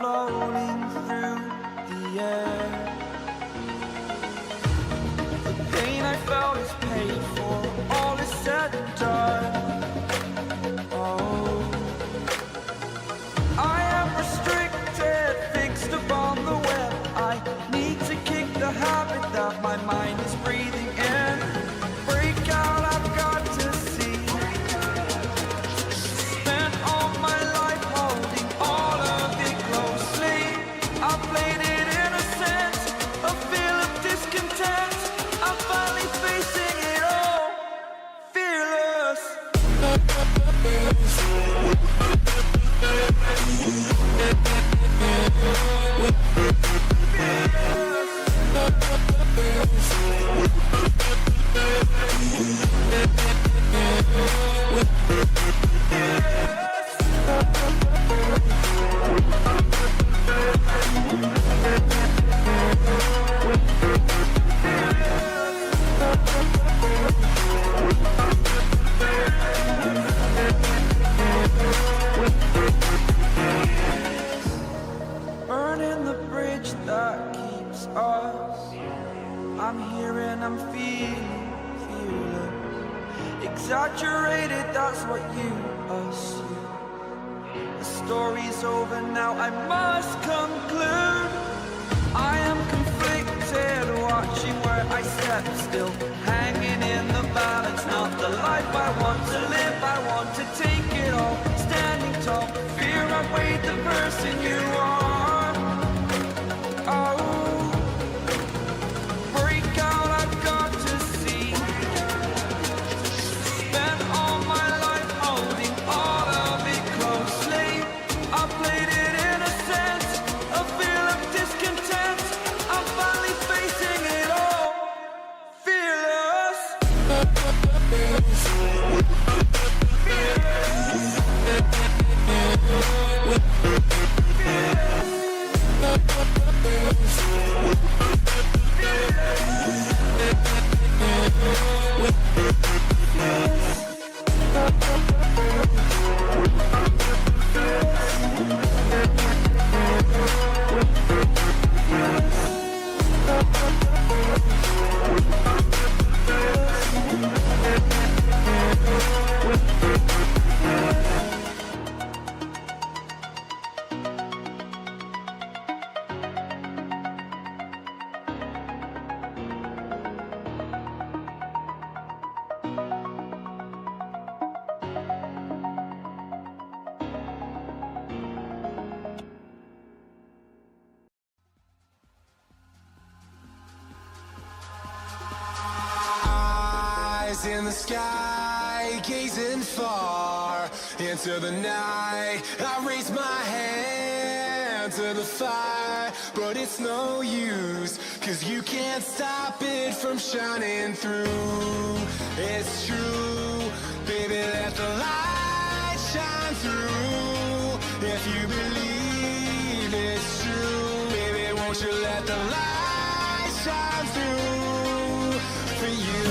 rolling through the air. The pain I felt is paid for, all is said and done. Oh, I am restricted, fixed upon the web. I need to kick the habit that my mind is breathing in. Break out, I've got to see. Spent all my life holding all of it closely. I played it innocent, a feel of discontent. I'm finally facing it all, fearless. Burning the bridge that keeps us. I'm here and I'm feeling fearless. Exaggerated, that's what you assume. The story's over now, I must conclude. I am conflicted, watching where I step still, hanging in the balance. Not the life I want to live, I want to take it all. Standing tall, fear outweighed the person you are. Oh, break out, I've got to see. Spent all my life holding all of it closely. I played it innocent, a feel of discontent. I'm finally facing it all, fearless. Eyes in the sky, gazing far into the night. I raise my hand to the fire, but it's no use, 'cause you can't stop it from shining through. It's true, baby, let the light shine through. If you believe it's true, baby, won't you let the light shine through for you.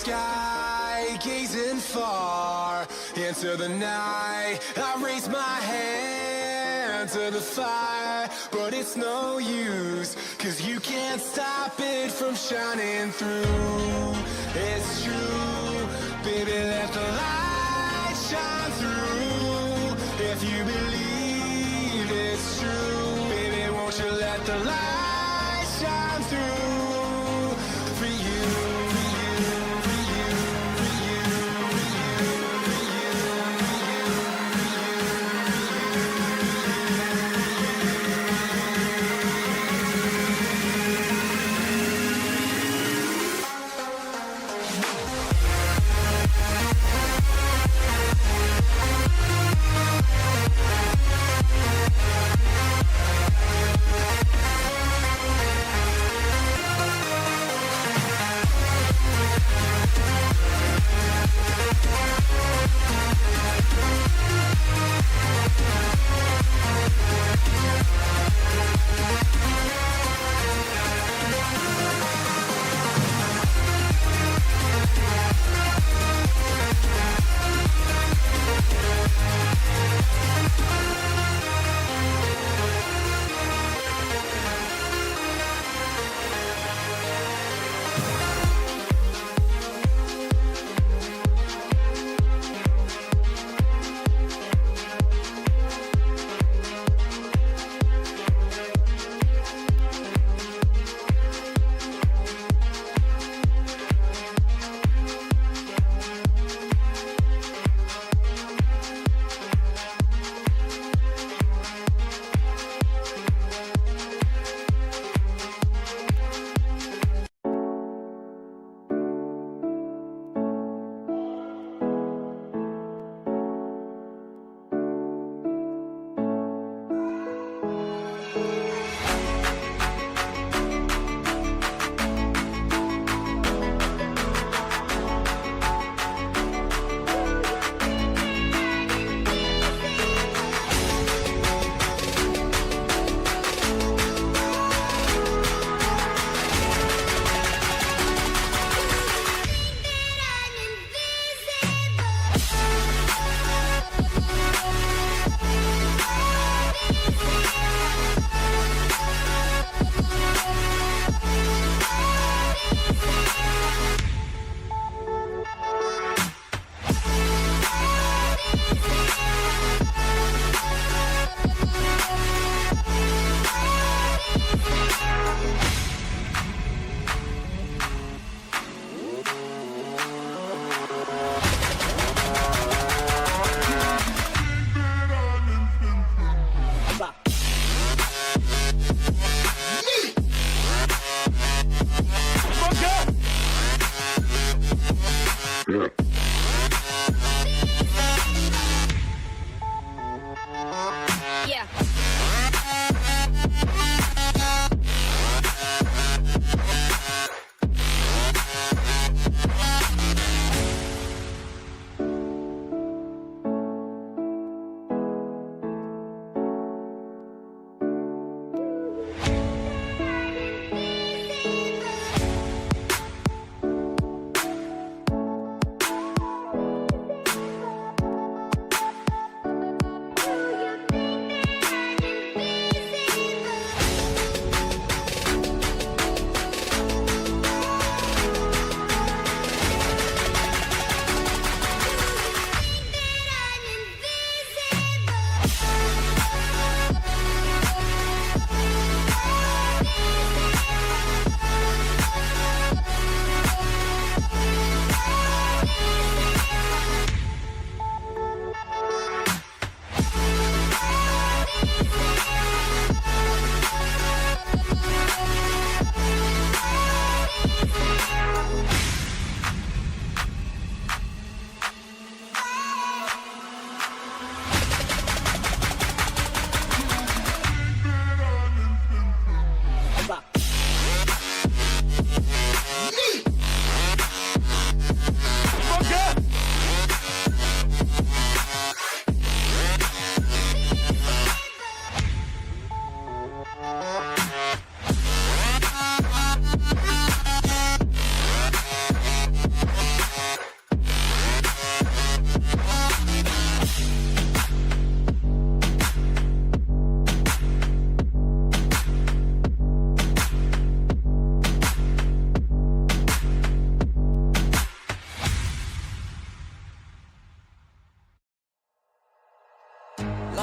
sky, gazing far into the night. I raise my hand to the fire, but it's no use, 'cause you can't stop it from shining through. It's true, baby, let the light shine through. If you believe it's true, baby, won't you let the light shine through for you, for you, for you, for you, for you,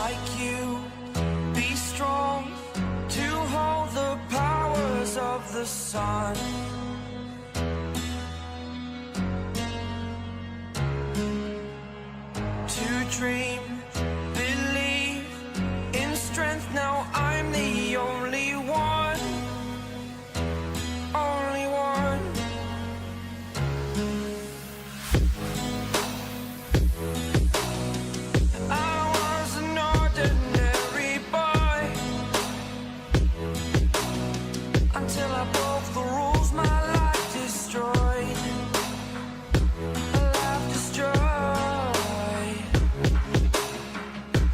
like you. Be strong to hold the powers of the sun. To dream, believe in strength. Now I'm the only one, only one. I was an ordinary boy until I broke the rules. My life destroyed, a life destroyed.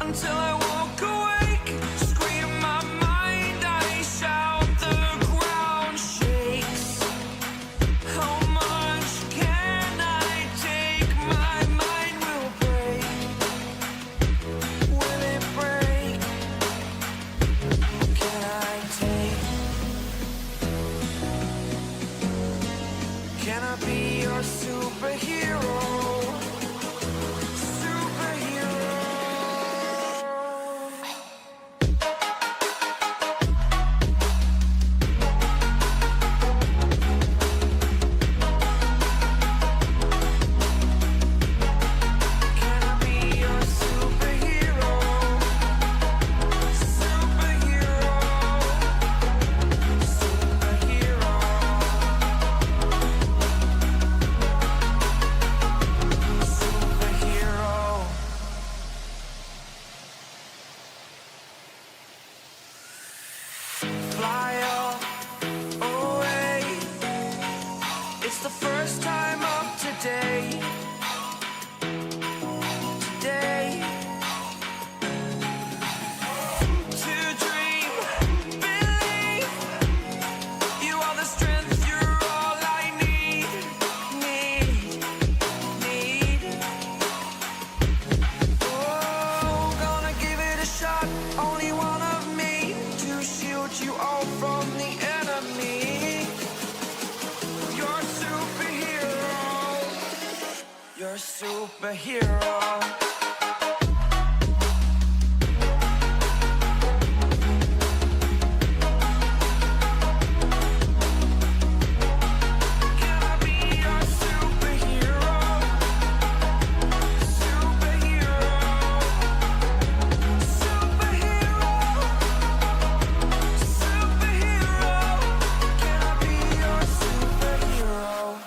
Until I woke awake, scream my mind, I shout, the ground shakes. How much can I take? My mind will break. Will it break? Can I take? Can I be your superhero? Superhero. Can I be your superhero? Superhero. Superhero. Superhero. Fly away. It's the first time of today. Today. To dream, believe. You are the strength, you're all I need. Need. Oh, gonna give it a shot. Only one of me to shield you all from the enemy. You're superhero. You're superhero. Can I be your superhero? Superhero. Superhero. Superhero. Can I be your superhero?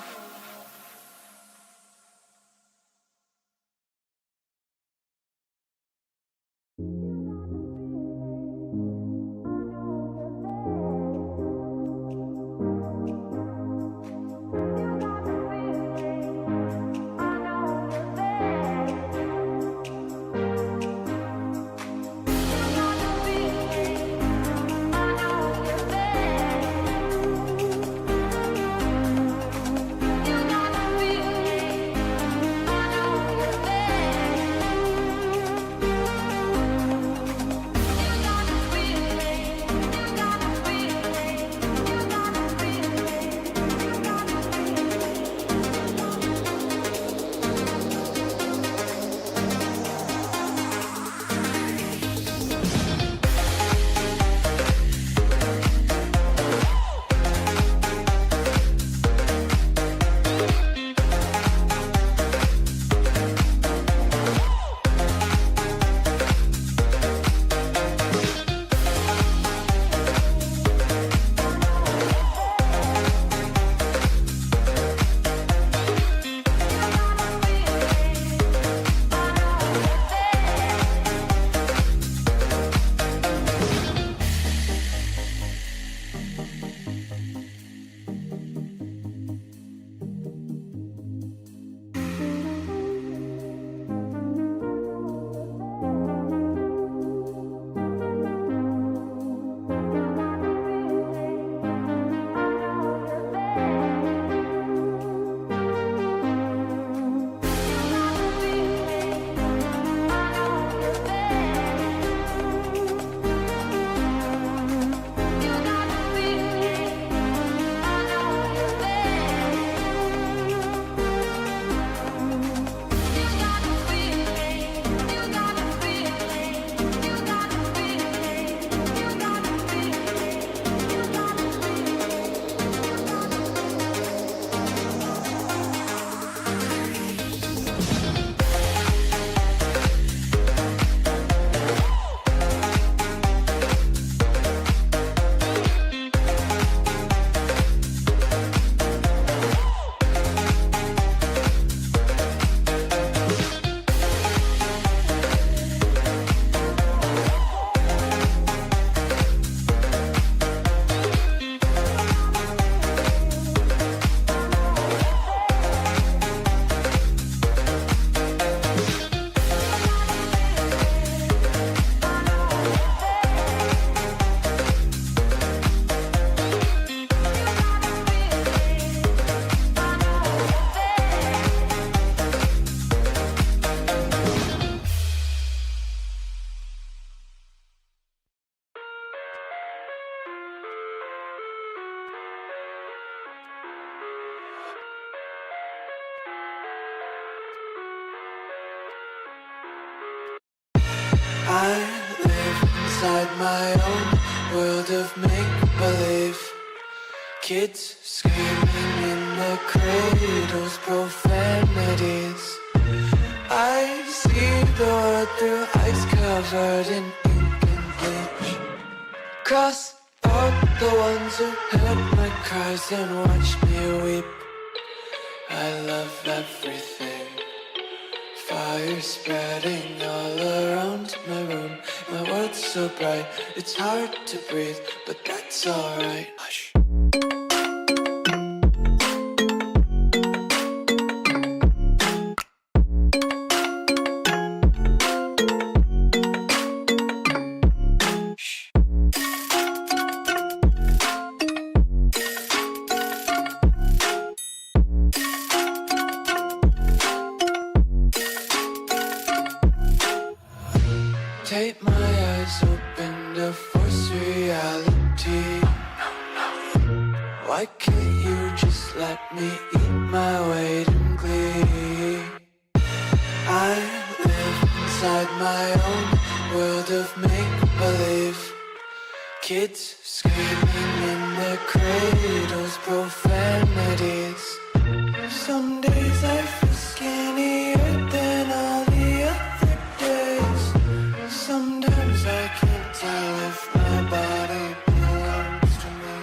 I live inside my own world of make-believe. Kids screaming in their cradles, profanities. I see the world through ice covered in ink and bleach. Cross out the ones who heard my cries and watched me weep. I love everything. Fire spreading all around my room. My world's so bright, it's hard to breathe, but that's alright. Hush. Take my eyes open to force reality. Why can't you just let me eat my weight in glee? I live inside my own world of make-believe. Kids screaming in their cradles, profanities. Some days I feel skinnier than all the other days. Sometimes I can't tell if my body belongs to me.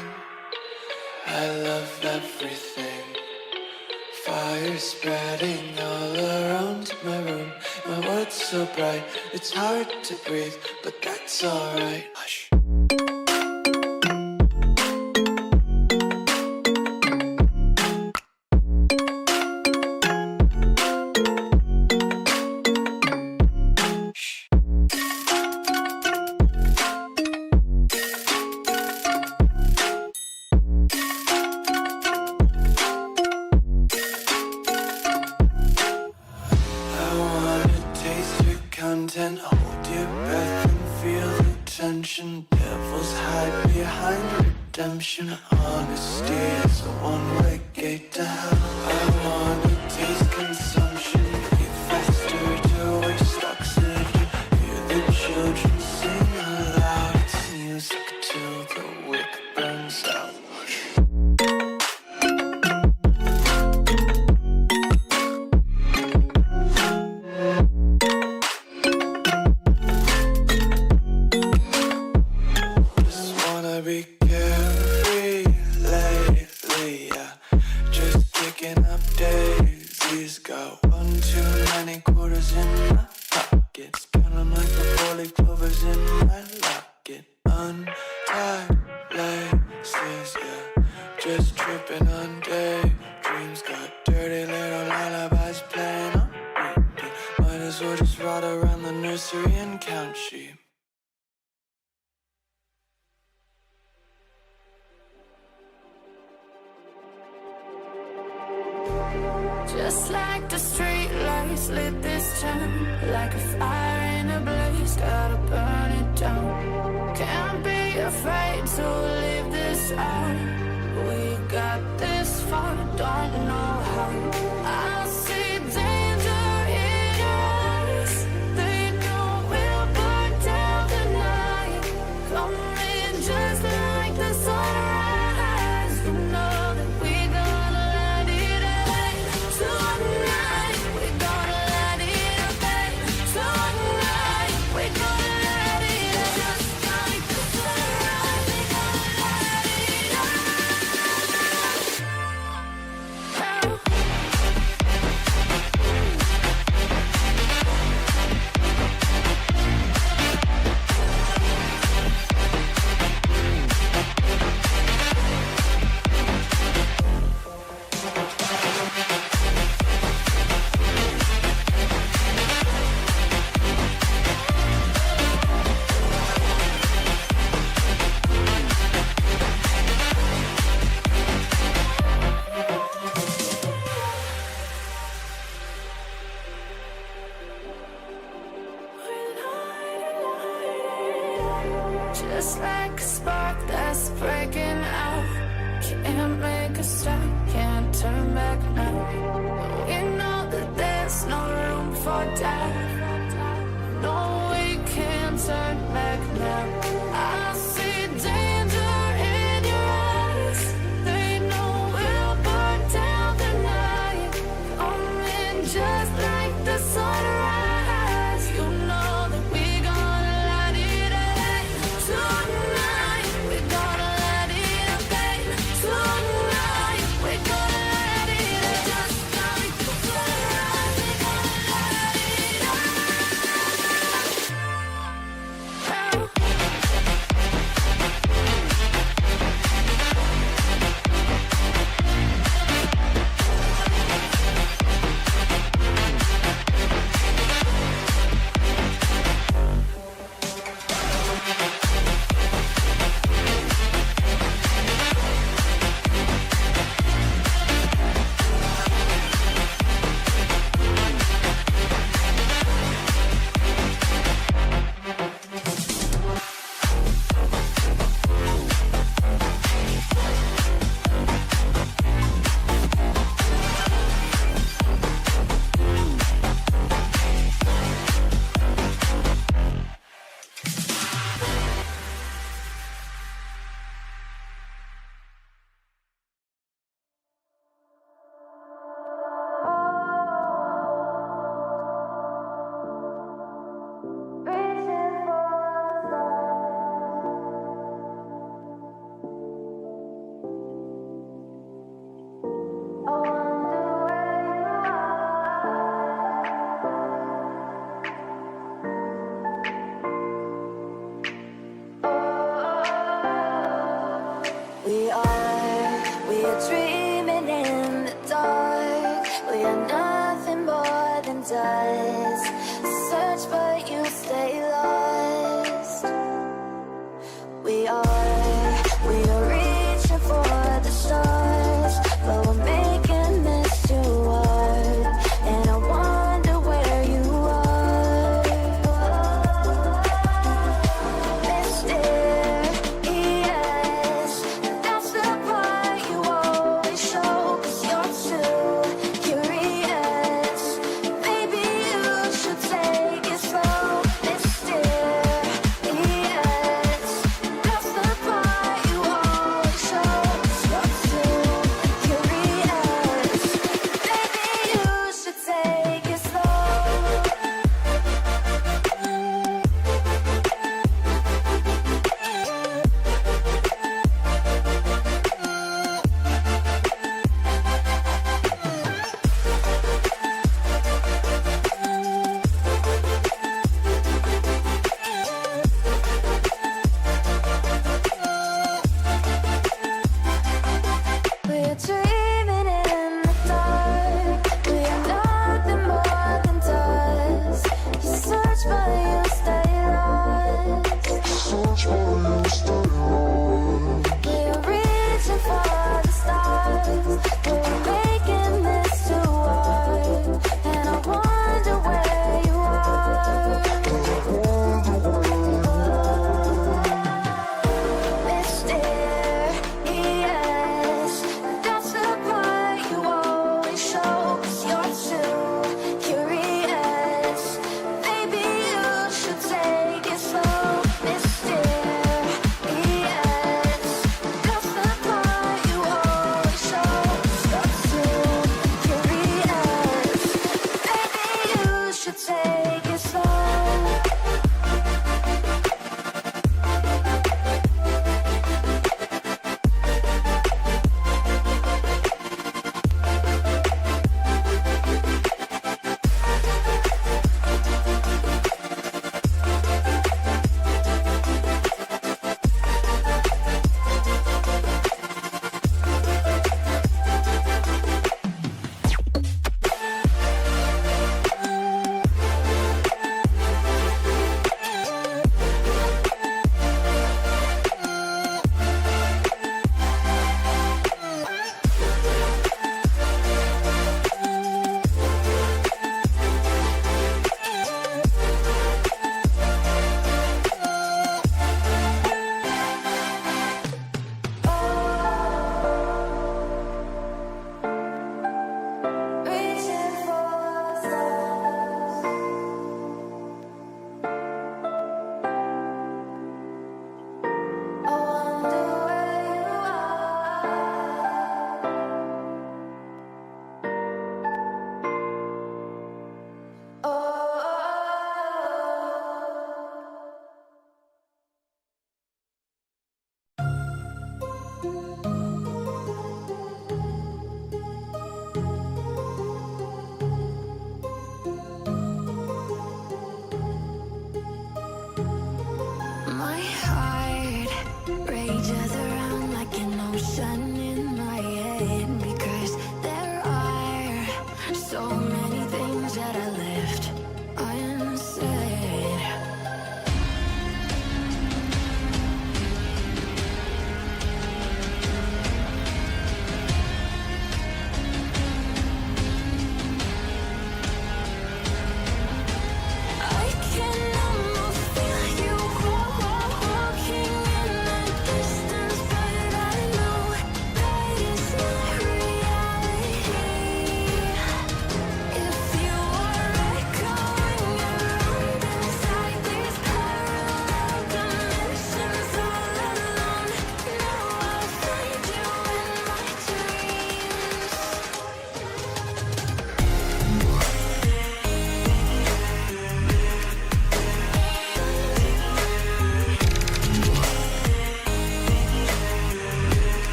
I love everything. Fire spreading all around my room. My world's so bright, it's hard to breathe, but that's alright. Hush. Content, hold your breath and feel the tension. Devils hide behind redemption. Honesty is a one-way gate to hell. I wanna taste consumption. Be faster to waste oxygen. Hear the children sing aloud. It's music till the wick burns out. Be carefree lately, yeah. Just picking up daisies. Got one too many quarters in my pockets. Count 'em like the 4-leaf clovers in my locket. Untied laces, yeah. Just tripping on daydreams. Got dirty little lullabies playing on repeat. Might as well just ride around the nursery and count sheep. Just like the street lights lit this town, like a fire in a blaze, gotta burn it down. Can't be afraid to leave this out. We got this far, don't know how. I see danger in us. They know we'll burn down the night. Coming just like the sunrise. You know that we gonna let it out. Tonight, we're gonna let it out. Tonight, we're gonna let it out. Just like the sunrise, we're gonna let it out. Just like a spark that's breaking out. Can't make a stop, can't turn back now. We know that there's no room for doubt. No, we can't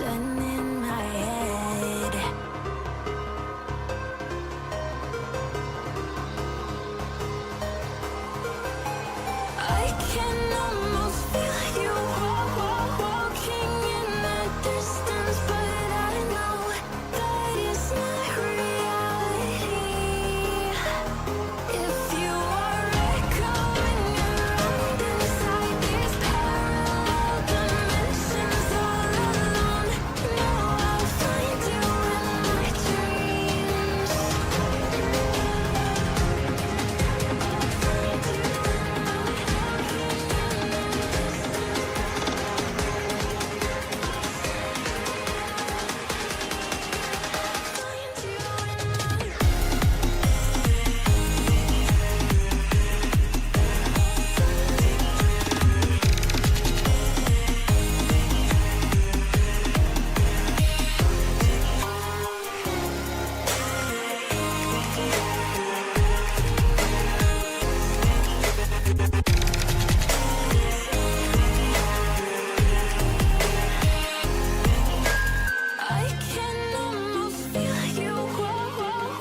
and in my head. I can almost feel you walking in the distance, but I know that it's not reality. If you are echoing around inside these parallel dimensions all alone, know I'll find you in my dreams. I can almost feel you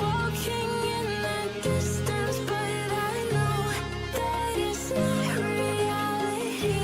walking in the distance, but I know that it's not reality.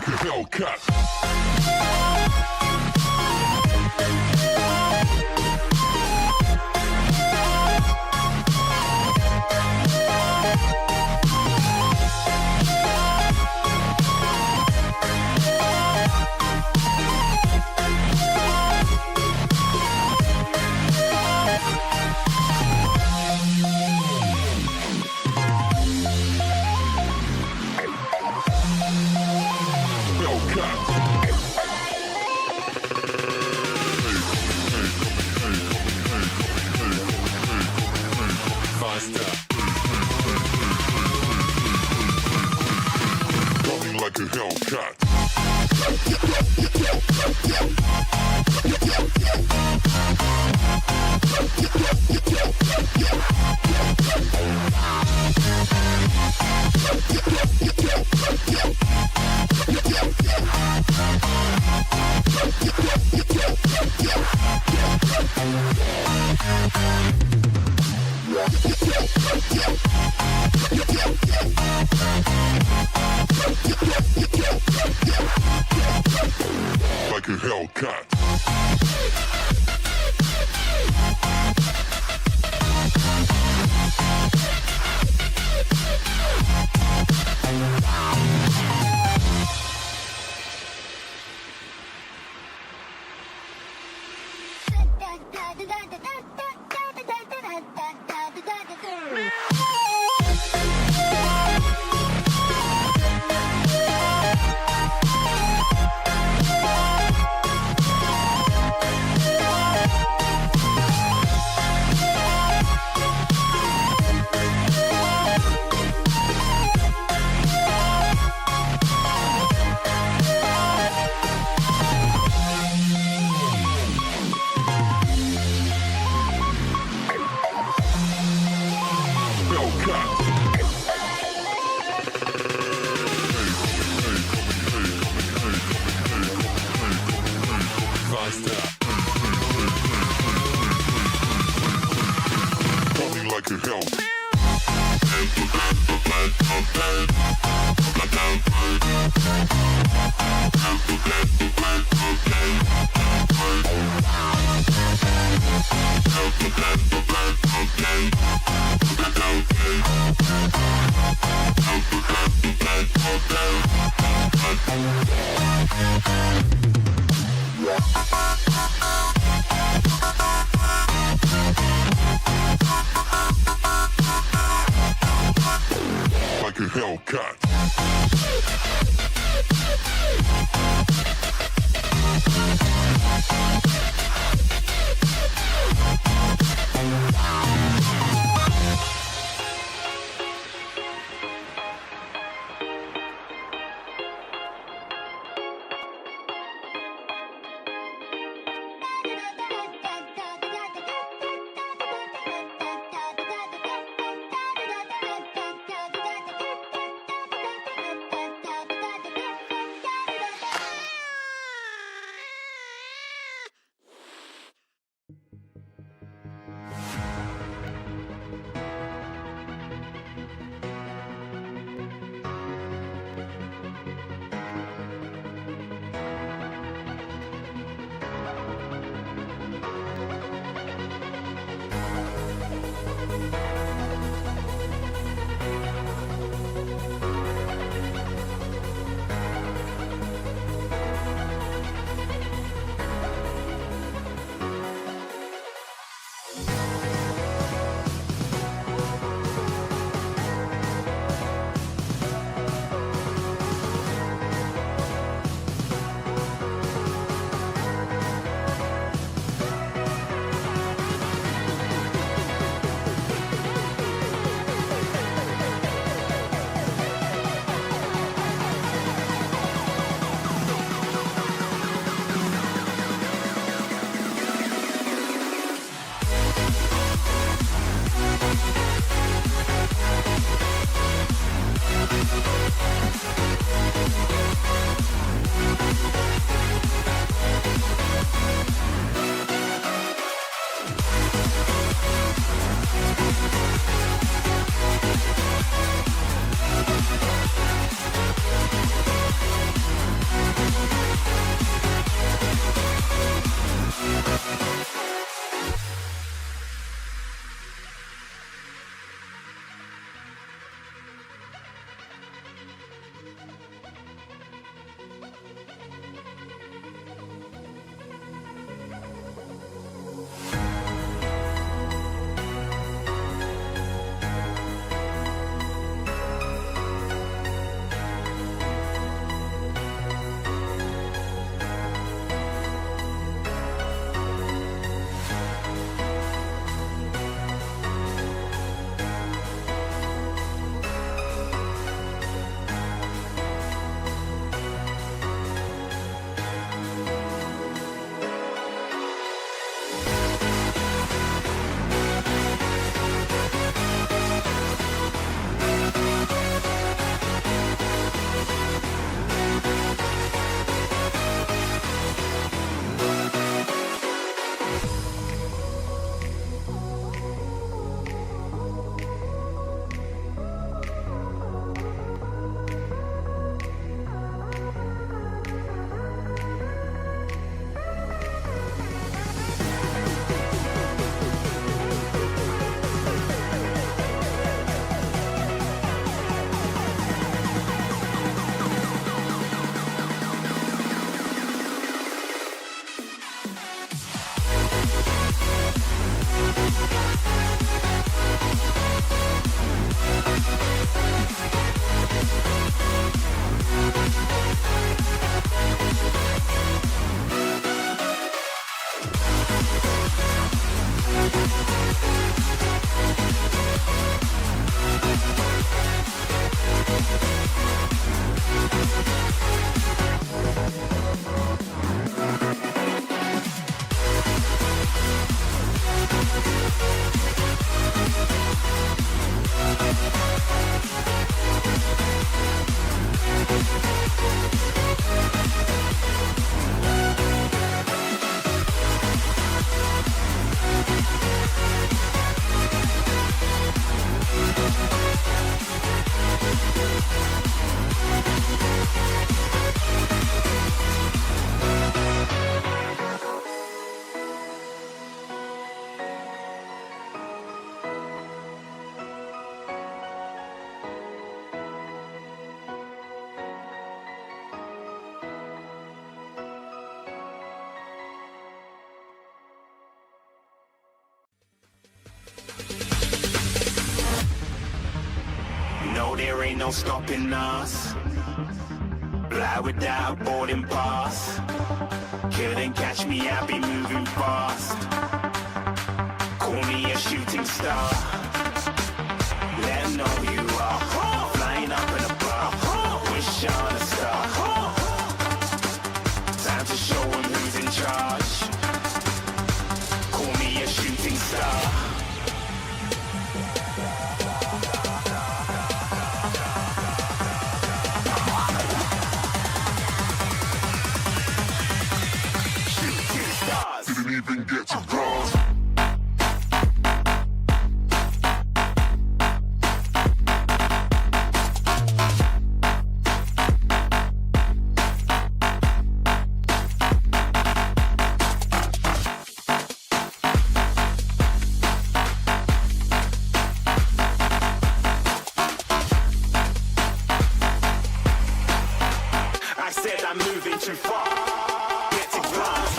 like a Hellcat. Coming like a Hellcat. Like a Hellcat. Coming like a Hellcat. Like a Hellcat. No, there ain't no stopping us. Fly without boarding pass. Couldn't catch me, I be moving fast. Call me a shooting star. Let 'em know you are flying up in a bar. Wish on a star. Time to show 'em who's in charge. Call me a shooting star. Shooting stars. Didn't even get to bronze. I said I'm moving too far. Get to glass.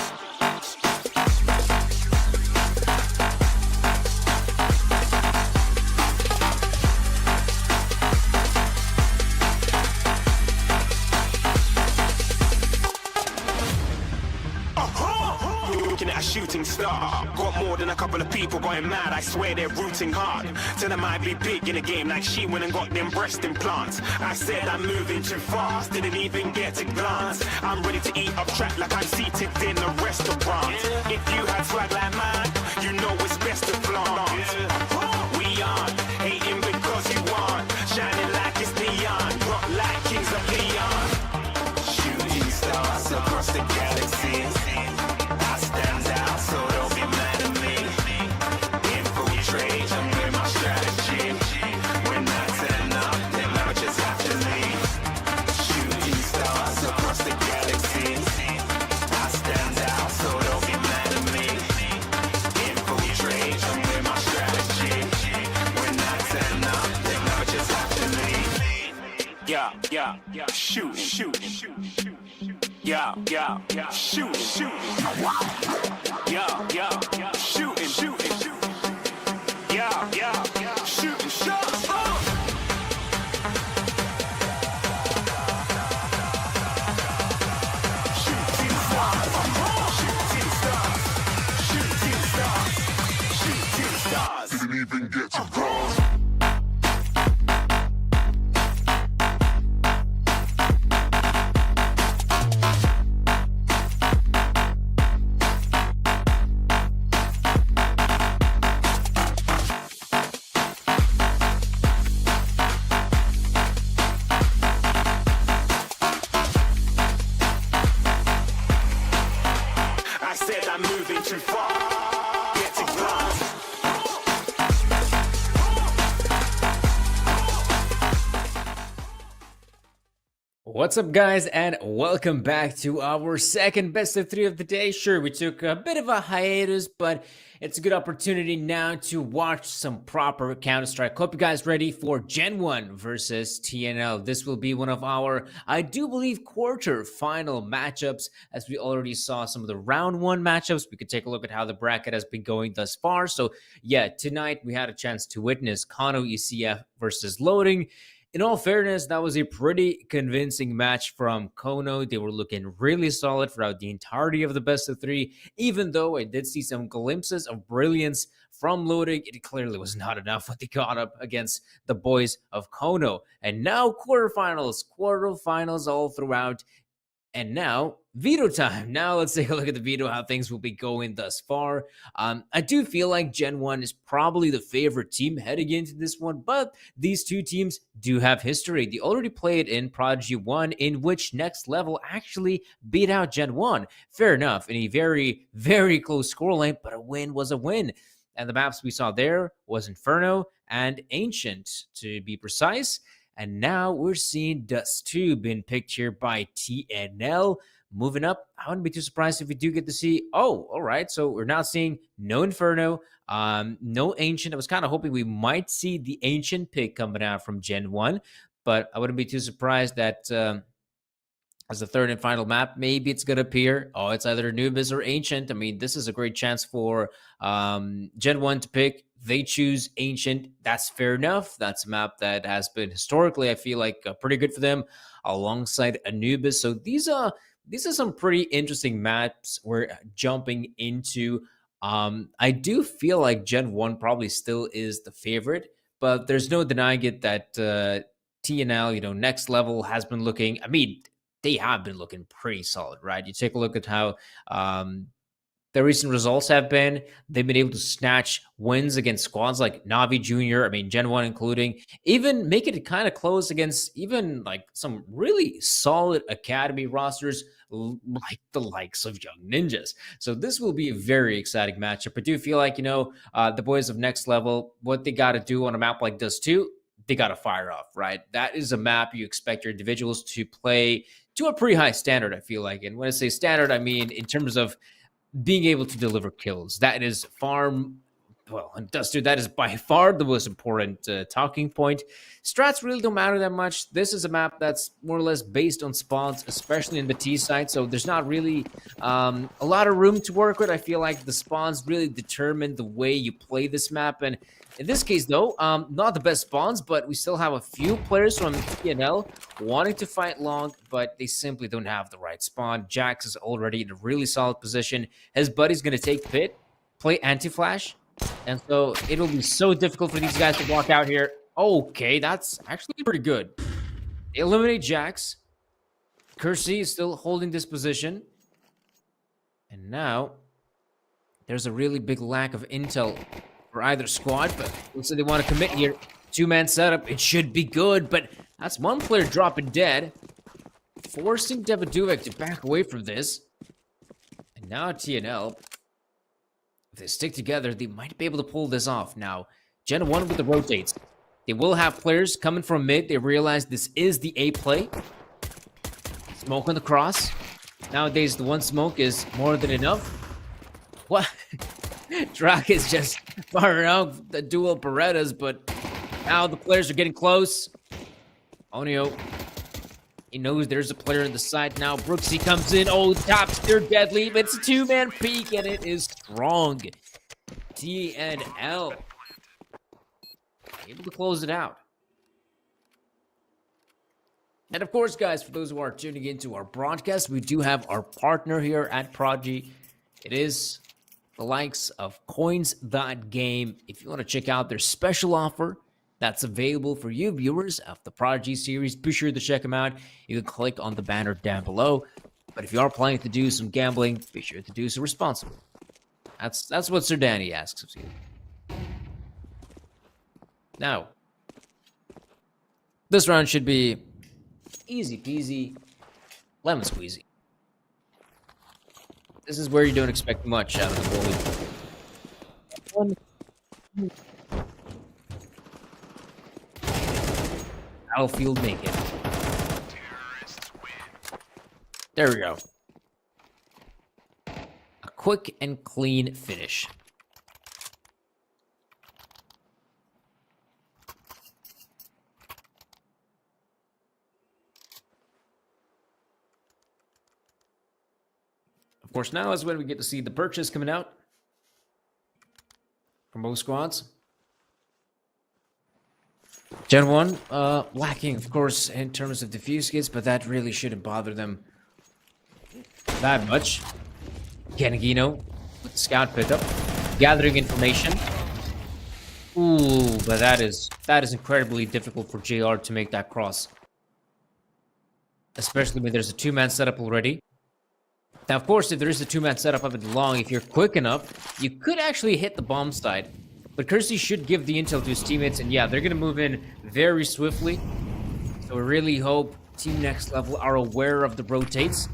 Looking at a shooting star. Got more than a couple of people going mad. I swear they're rooting hard. Tell them I'd be big in the game like she went and got them breast implants. I said I'm moving too fast. Didn't even get to glance. I'm ready to eat up track like I'm seated in a restaurant. If you had swag like mine, you know it's best to flaunt. We aren't hating because you aren't. Shining like it's neon. Rock like kings of Leon. Shooting stars across the galaxy. I stand out, so don't be mad at me. Infiltrate, I'm with my strategy. When I turn up, then I just have to leave. Shooting stars across the galaxy. I stand out, so don't be mad at me. Infiltrate, I'm with my strategy. When I turn up, then I just have to leave. Yeah, shoot, shoot. Yeah, shoot, shoot. Yeah, shooting, shooting. Yeah, shooting shots. Shooting stars. Shooting stars. Shooting stars. Shooting stars. Didn't even get to bronze. I said I'm moving too far. Get to glass. What's up, guys, and welcome back to our second best of three of the day. Sure, we took a bit of a hiatus, but it's a good opportunity now to watch some proper Counter-Strike. Hope you guys ready for GenOne versus TNL. This will be one of our, I do believe, quarter-final matchups, as we already saw some of the round one matchups. We could take a look at how the bracket has been going thus far. So, yeah, tonight we had a chance to witness Kano ECF versus Loading. In all fairness, that was a pretty convincing match from Kono. They were looking really solid throughout the entirety of the best of three. Even though I did see some glimpses of brilliance from Loading, it clearly was not enough what they got up against the boys of Kono. And now quarterfinals all throughout. And now, veto time. Now let's take a look at the veto, how things will be going thus far. I do feel like GenOne is probably the favorite team heading into this one, but these two teams do have history. They already played in Prodigy 1, in which Next Level actually beat out GenOne. Fair enough, in a very, very close scoreline, but a win was a win. And the maps we saw there was Inferno and Ancient, to be precise. And now we're seeing Dust 2 being picked here by TNL. Moving up, I wouldn't be too surprised if we do get to see, oh, all right, so we're now seeing no Inferno, no Ancient. I was kind of hoping we might see the Ancient pick coming out from GenOne, but I wouldn't be too surprised that as the third and final map, maybe it's going to appear, oh, it's either Anubis or Ancient. I mean, this is a great chance for GenOne to pick they choose Ancient. That's fair enough. That's a map that has been historically, I feel like, pretty good for them, alongside Anubis. So these are some pretty interesting maps we're jumping into. I do feel like Gen 1 probably still is the favorite, but there's no denying it that TNL, next level has been looking. I mean, they have been looking pretty solid, right? You take a look at how the recent results have been. They've been able to snatch wins against squads like Navi Jr., I mean, Gen 1 including, even make it kind of close against even like some really solid academy rosters like the likes of Young Ninjas. So this will be a very exciting matchup. I do feel like, the boys of Next Level, what they got to do on a map like this too, they got to fire off, right? That is a map you expect your individuals to play to a pretty high standard, I feel like. And when I say standard, I mean in terms of being able to deliver kills. That is that is by far the most important talking point. Strats really don't matter that much. This is a map that's more or less based on spawns, especially in the T side. So there's not really a lot of room to work with. I feel like the spawns really determine the way you play this map. And in this case, though, not the best spawns, but we still have a few players from TNL wanting to fight long, but they simply don't have the right spawn. Jax is already in a really solid position. His buddy's going to take pit, play anti-flash, and so it'll be so difficult for these guys to walk out here. Okay, that's actually pretty good. They eliminate Jax. Kersey is still holding this position. And now there's a really big lack of intel for either squad, but looks like they want to commit here. Two-man setup. It should be good, but that's one player dropping dead, forcing Devaduvic to back away from this. And now TNL, if they stick together, they might be able to pull this off. Now, Gen 1 with the rotates. They will have players coming from mid. They realize this is the A play. Smoke on the cross. Nowadays, the one smoke is more than enough. What? Drak is just firing out the dual Berettas, but now the players are getting close. Onio, he knows there's a player in the side now. Brooksy comes in. Oh, top steer deadly. It's a two-man peek, and it is strong. TNL able to close it out. And of course, guys, for those who are tuning into our broadcast, we do have our partner here at Prodigy. It is the likes of Coins.game. If you want to check out their special offer that's available for you viewers of the Prodigy series, be sure to check them out. You can click on the banner down below. But if you are planning to do some gambling, be sure to do so responsibly. That's what Sir Danny asks of you. Now, this round should be easy peasy, lemon squeezy. This is where you don't expect much out of the bully. Battlefield naked. There we go. A quick and clean finish. Of course, now is when we get to see the purchase coming out from both squads. Gen 1, lacking, of course, in terms of diffuse kits, but that really shouldn't bother them that much. Ganagino with the scout pickup, gathering information. Ooh, but that is incredibly difficult for JR to make that cross, especially when there's a two-man setup already. Now, of course, if there is a two-man setup up at the long, if you're quick enough, you could actually hit the bomb side. But Kersey should give the intel to his teammates, and yeah, they're going to move in very swiftly. So we really hope Team Next Level are aware of the rotates.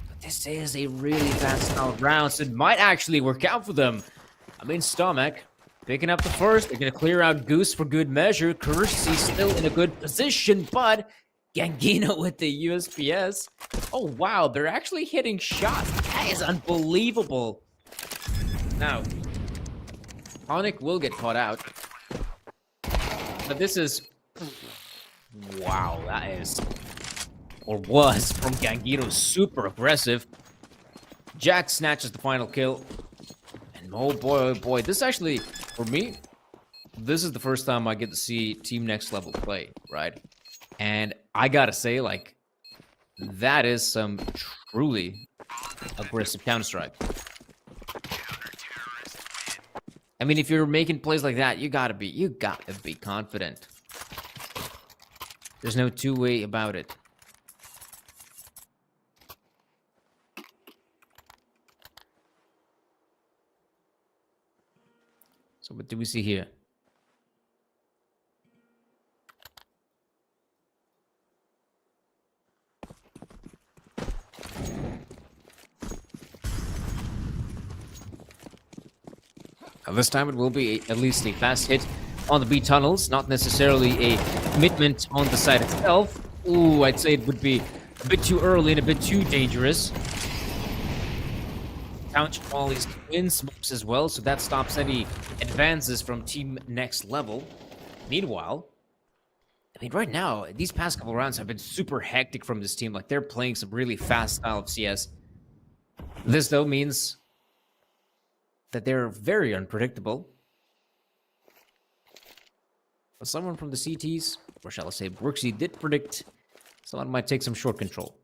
But this is a really fast-style round, so it might actually work out for them. I mean, Stomach picking up the first. They're going to clear out Goose for good measure. Kersey still in a good position, but Gangino with the USPS. Oh, wow, they're actually hitting shots. That is unbelievable. Now, Onyx will get caught out. But this is... Wow, that is... Or was, from Gangino, super aggressive. Jack snatches the final kill. And oh boy, this actually, for me, this is the first time I get to see Team Next Level play, right? And I gotta say, like, that is some truly aggressive Counter-Strike. I mean, if you're making plays like that, you gotta be confident. There's no two-way about it. So what do we see here? This time it will be at least a fast hit on the B tunnels, not necessarily a commitment on the site itself. Ooh, I'd say it would be a bit too early and a bit too dangerous. Counter all these twin smokes as well, so that stops any advances from Team Next Level. Meanwhile, I mean, right now, these past couple rounds have been super hectic from this team. Like, they're playing some really fast style of CS. This, though, means that they're very unpredictable. But someone from the CTs, or shall I say Brooksy, did predict someone might take some short control.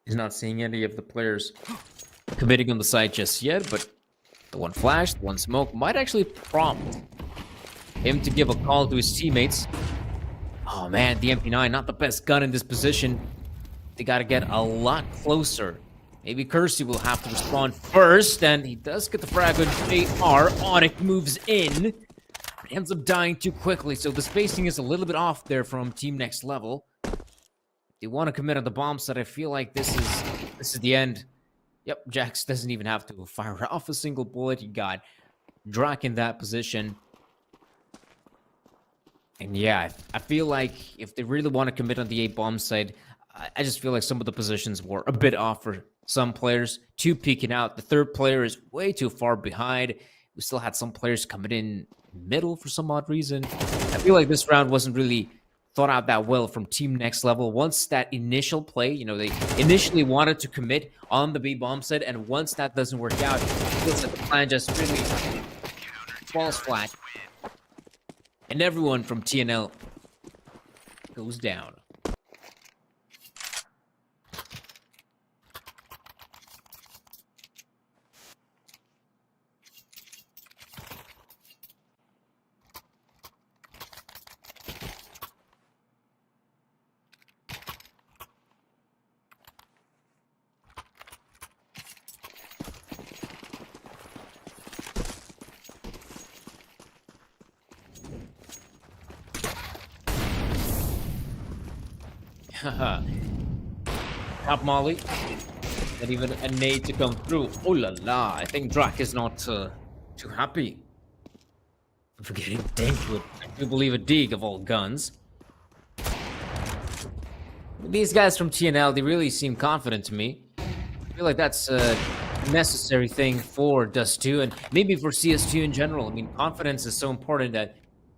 He's not seeing any of the players committing on the side just yet, but the one flash, the one smoke might actually prompt him to give a call to his teammates. Oh man, the MP9, not the best gun in this position. They gotta get a lot closer. Maybe Kersey will have to respond first, and he does get the frag on JR. Onyx moves in, but ends up dying too quickly, so the spacing is a little bit off there from Team Next Level. They want to commit on the bomb side. I feel like this is the end. Yep, Jax doesn't even have to fire off a single bullet. He got Drak in that position. And yeah, I feel like if they really want to commit on the A bomb side, I just feel like some of the positions were a bit off for some players. Two peeking out. The third player is way too far behind. We still had some players coming in middle for some odd reason. I feel like this round wasn't really thought out that well from Team Next Level. Once that initial play, you know, they initially wanted to commit on the B bomb side, and once that doesn't work out, it feels like the plan just really falls flat. And everyone from TNL goes down. Haha. Top Molly. Not even a nade to come through. Oh la la. I think Drak is not too happy. I'm forgetting Dankwood. I do believe a dig of all guns. These guys from TNL, they really seem confident to me. I feel like that's a necessary thing for Dust 2 and maybe for CS2 in general. I mean, confidence is so important that,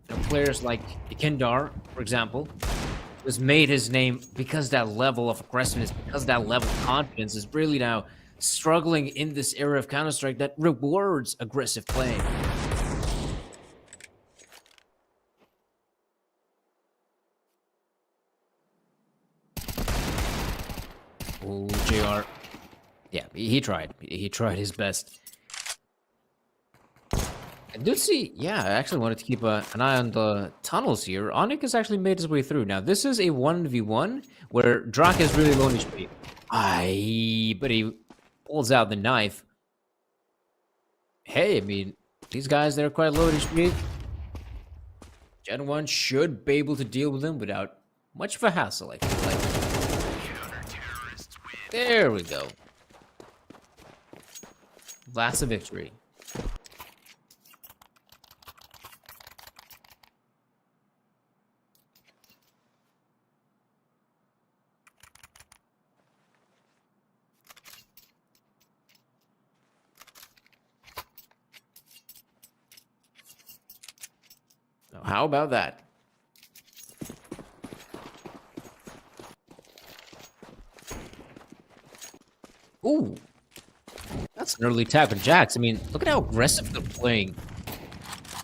you know, players like Ikendar, for example, has made his name because that level of aggressiveness, because that level of confidence is really now struggling in this era of Counter-Strike that rewards aggressive play. Oh, JR. Yeah, he tried. He tried his best. I did see, yeah, I actually wanted to keep an eye on the tunnels here. Onyx has actually made his way through. Now, this is a 1v1 where Drak is really low in HP. But he pulls out the knife. Hey, I mean, these guys, they're quite low in HP. GenOne should be able to deal with them without much of a hassle, I feel like. There we go. That's a victory. How about that? Ooh. That's an early attack on Jax. I mean, look at how aggressive they're playing.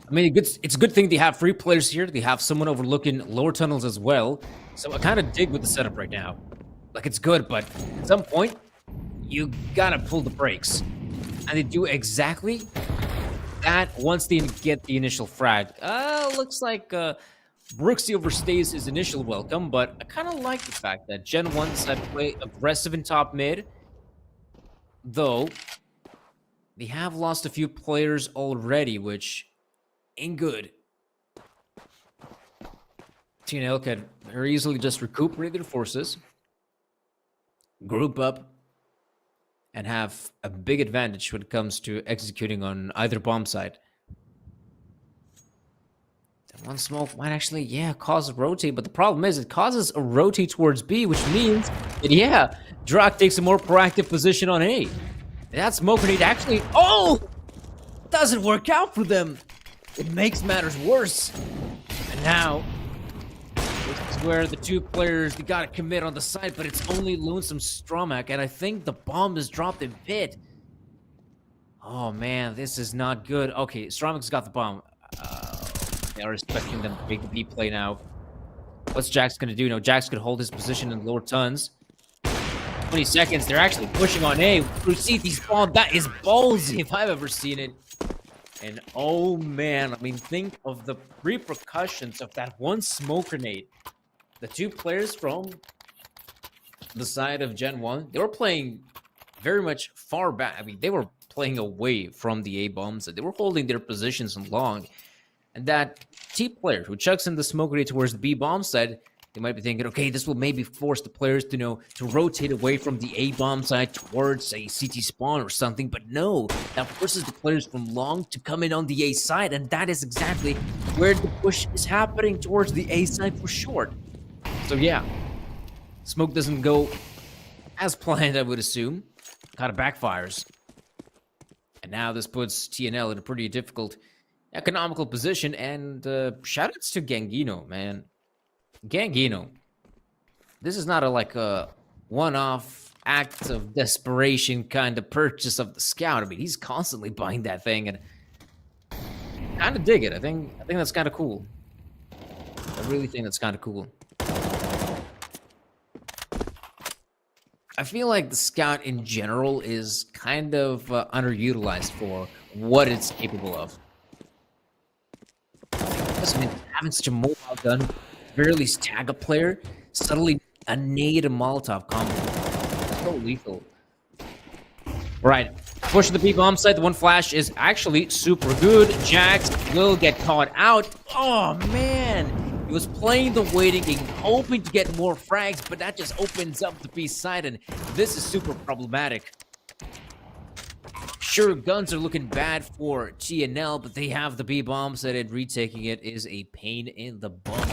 I mean, it's a good thing they have 3 players here. They have someone overlooking lower tunnels as well. So I kind of dig with the setup right now. Like, it's good, but at some point, you gotta pull the brakes. And they do exactly that once they get the initial frag. Looks like Brooksy overstays his initial welcome, but I kind of like the fact that GenOne decided to play aggressive in top mid. Though, they have lost a few players already, which ain't good. TNL can very easily just recuperate their forces, group up, and have a big advantage when it comes to executing on either bomb side. That one smoke might actually, yeah, cause a rotate, but the problem is it causes a rotate towards B, which means that, yeah, Drak takes a more proactive position on A. That smoke grenade actually, doesn't work out for them. It makes matters worse. And now, this is where the 2 players, they gotta commit on the side, but it's only Lonesome Stromak, and I think the bomb is dropped in pit. Oh man, this is not good. Okay, Stromak's got the bomb. They are expecting them to make the B play now. What's Jax gonna do? No, Jax could hold his position in lower tons. 20 seconds, they're actually pushing on A. Cruciti's bomb, that is ballsy if I've ever seen it. And oh man, I mean, think of the repercussions of that one smoke grenade. The 2 players from the side of GenOne, they were playing very much far back. I mean, they were playing away from the A bombs. They were holding their positions long. And that T player who chucks in the smoke grenade towards the B bomb side, they might be thinking, okay, this will maybe force the players to to rotate away from the A bomb side towards a CT spawn or something. But no, that forces the players from long to come in on the A side, and that is exactly where the push is happening, towards the A side for short. So yeah, smoke doesn't go as planned, I would assume. Kind of backfires. And now this puts TNL in a pretty difficult economical position, and shoutouts to Gangino, man. Gangino, this is not a one-off act of desperation kind of purchase of the scout. I mean, he's constantly buying that thing, and kind of dig it. I think that's kind of cool. I really think that's kind of cool. I feel like the scout in general is kind of underutilized for what it's capable of. I mean, having such a mobile gun, barely tag a player, suddenly a nade and Molotov combo. So lethal. Right, push the B bomb side. The one flash is actually super good. Jax will get caught out. Oh man, he was playing the waiting game, hoping to get more frags, but that just opens up the B side, and this is super problematic. Sure, guns are looking bad for TNL, but they have the B bomb set, and retaking it is a pain in the butt.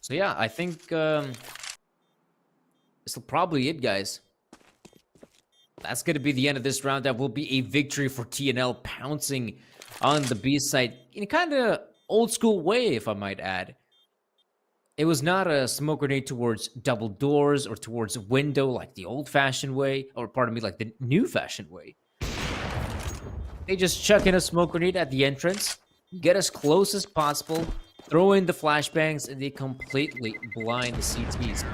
So yeah, I think this will probably it, guys. That's going to be the end of this round. That will be a victory for TNL, pouncing on the B side in a kind of old school way, if I might add. It was not a smoke grenade towards double doors or towards a window like the old-fashioned way, or pardon me, like the new-fashioned way. They just chuck in a smoke grenade at the entrance, get as close as possible, throw in the flashbangs, and they completely blind the CTs.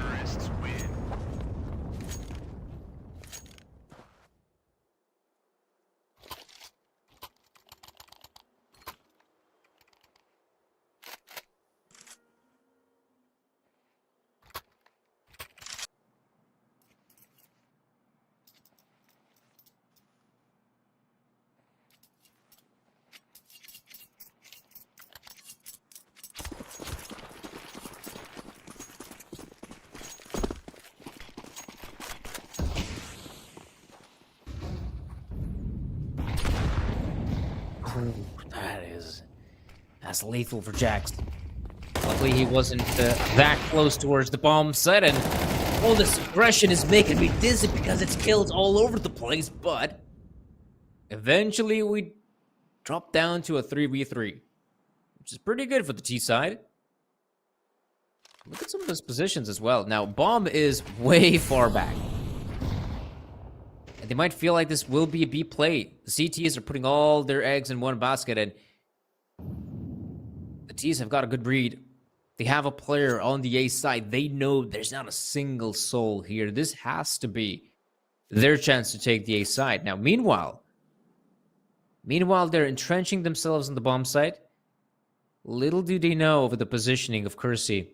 That's lethal for Jax. Luckily, he wasn't that close towards the bomb set, and all this aggression is making me dizzy because it's kills all over the place, but eventually we drop down to a 3v3, which is pretty good for the T side. Look at some of his positions as well. Now, bomb is way far back. They might feel like this will be a B play. The CTs are putting all their eggs in one basket, and the T's have got a good read. They have a player on the A side. They know there's not a single soul here. This has to be their chance to take the A side. Now, meanwhile, they're entrenching themselves on the bomb site. Little do they know of the positioning of Kersey.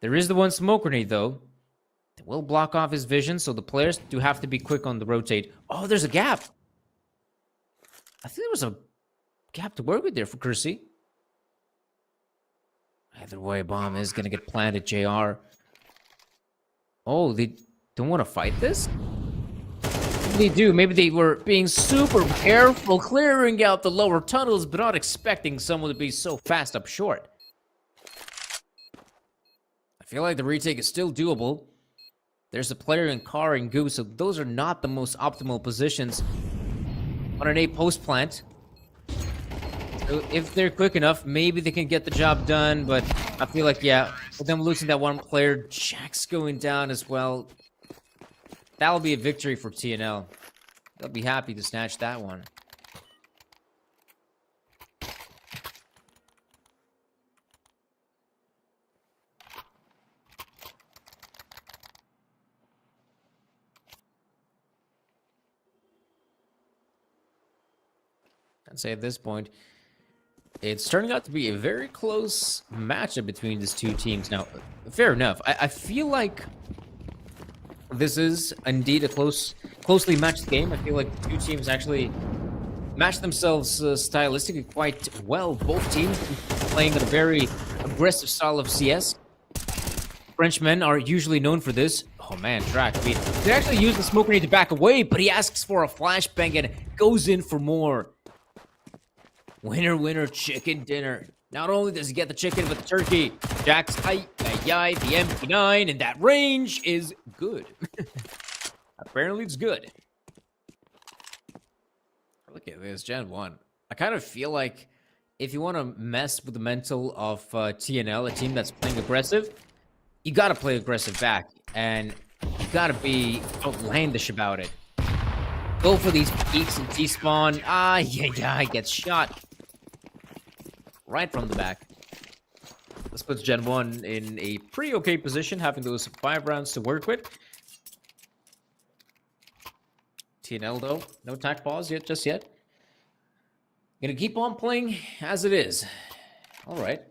There is the one smoke grenade, though. It will block off his vision, so the players do have to be quick on the rotate. Oh, there's a gap. I think there was a gap to work with there for Kersey. Either way, bomb is going to get planted, JR. Oh, they don't want to fight this? Maybe they do. Maybe they were being super careful, clearing out the lower tunnels, but not expecting someone to be so fast up short. I feel like the retake is still doable. There's a player in Car and Goose, so those are not the most optimal positions on an A post plant. So if they're quick enough, maybe they can get the job done, but I feel like, yeah, with them losing that one player, Jack's going down as well. That'll be a victory for TNL. They'll be happy to snatch that one. I'd say at this point, it's turning out to be a very close matchup between these two teams. Now, fair enough. I feel like this is indeed a closely matched game. I feel like the two teams actually match themselves stylistically quite well. Both teams playing a very aggressive style of CS. Frenchmen are usually known for this. Oh man, Drac. I mean, they actually use the smoke grenade to back away, but he asks for a flashbang and goes in for more. Winner, winner, chicken dinner. Not only does he get the chicken, but the turkey. Jack's height, the MP9, and that range is good. Apparently it's good. Look at this, GenOne. I kind of feel like if you want to mess with the mental of TNL, a team that's playing aggressive, you got to play aggressive back, and you got to be outlandish about it. Go for these peaks and T-spawn. He gets shot. Right from the back. This puts GenOne in a pretty okay position, having those 5 rounds to work with. TNL, though, no attack pause yet, just yet. Gonna keep on playing as it is. All right.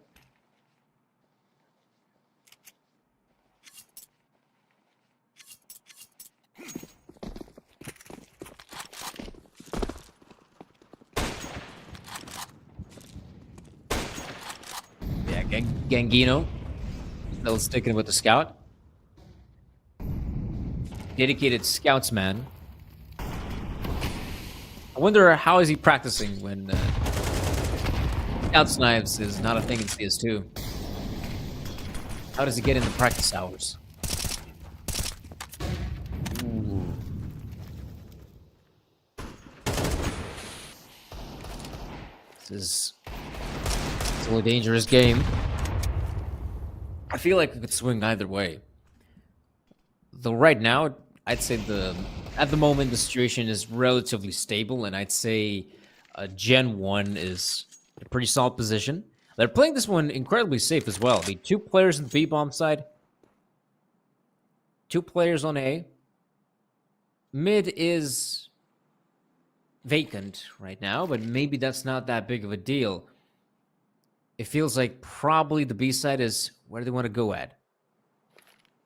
Gangino, still sticking with the scout. Dedicated scoutsman. I wonder how is he practicing when scouts knives is not a thing in CS2. How does he get in the practice hours? Ooh. This is a really dangerous game. I feel like it could swing either way. Though right now, I'd say at the moment the situation is relatively stable, and I'd say GenOne is in a pretty solid position. They're playing this one incredibly safe as well. The 2 players on the B-bomb side, 2 players on A. Mid is vacant right now, but maybe that's not that big of a deal. It feels like probably the B side is where they want to go at.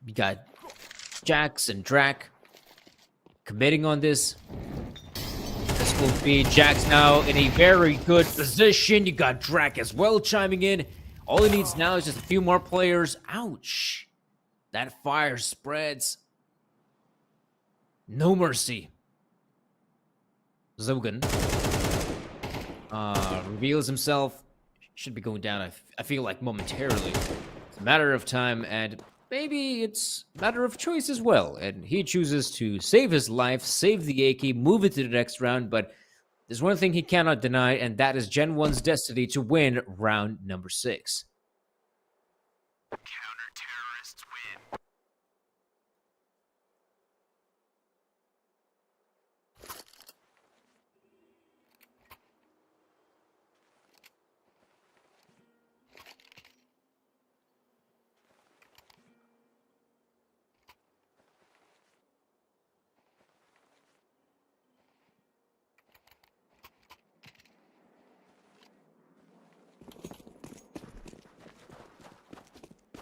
You got Jax and Drac committing on this. This will be Jax now in a very good position. You got Drac as well chiming in. All he needs now is just a few more players. Ouch. That fire spreads. No mercy. Zogan reveals himself. Should be going down, I feel like, momentarily. It's a matter of time, and maybe it's a matter of choice as well. And he chooses to save his life, save the AK, move it to the next round, but there's one thing he cannot deny, and that is GenOne's destiny to win round number 6. Counter-terrorists win.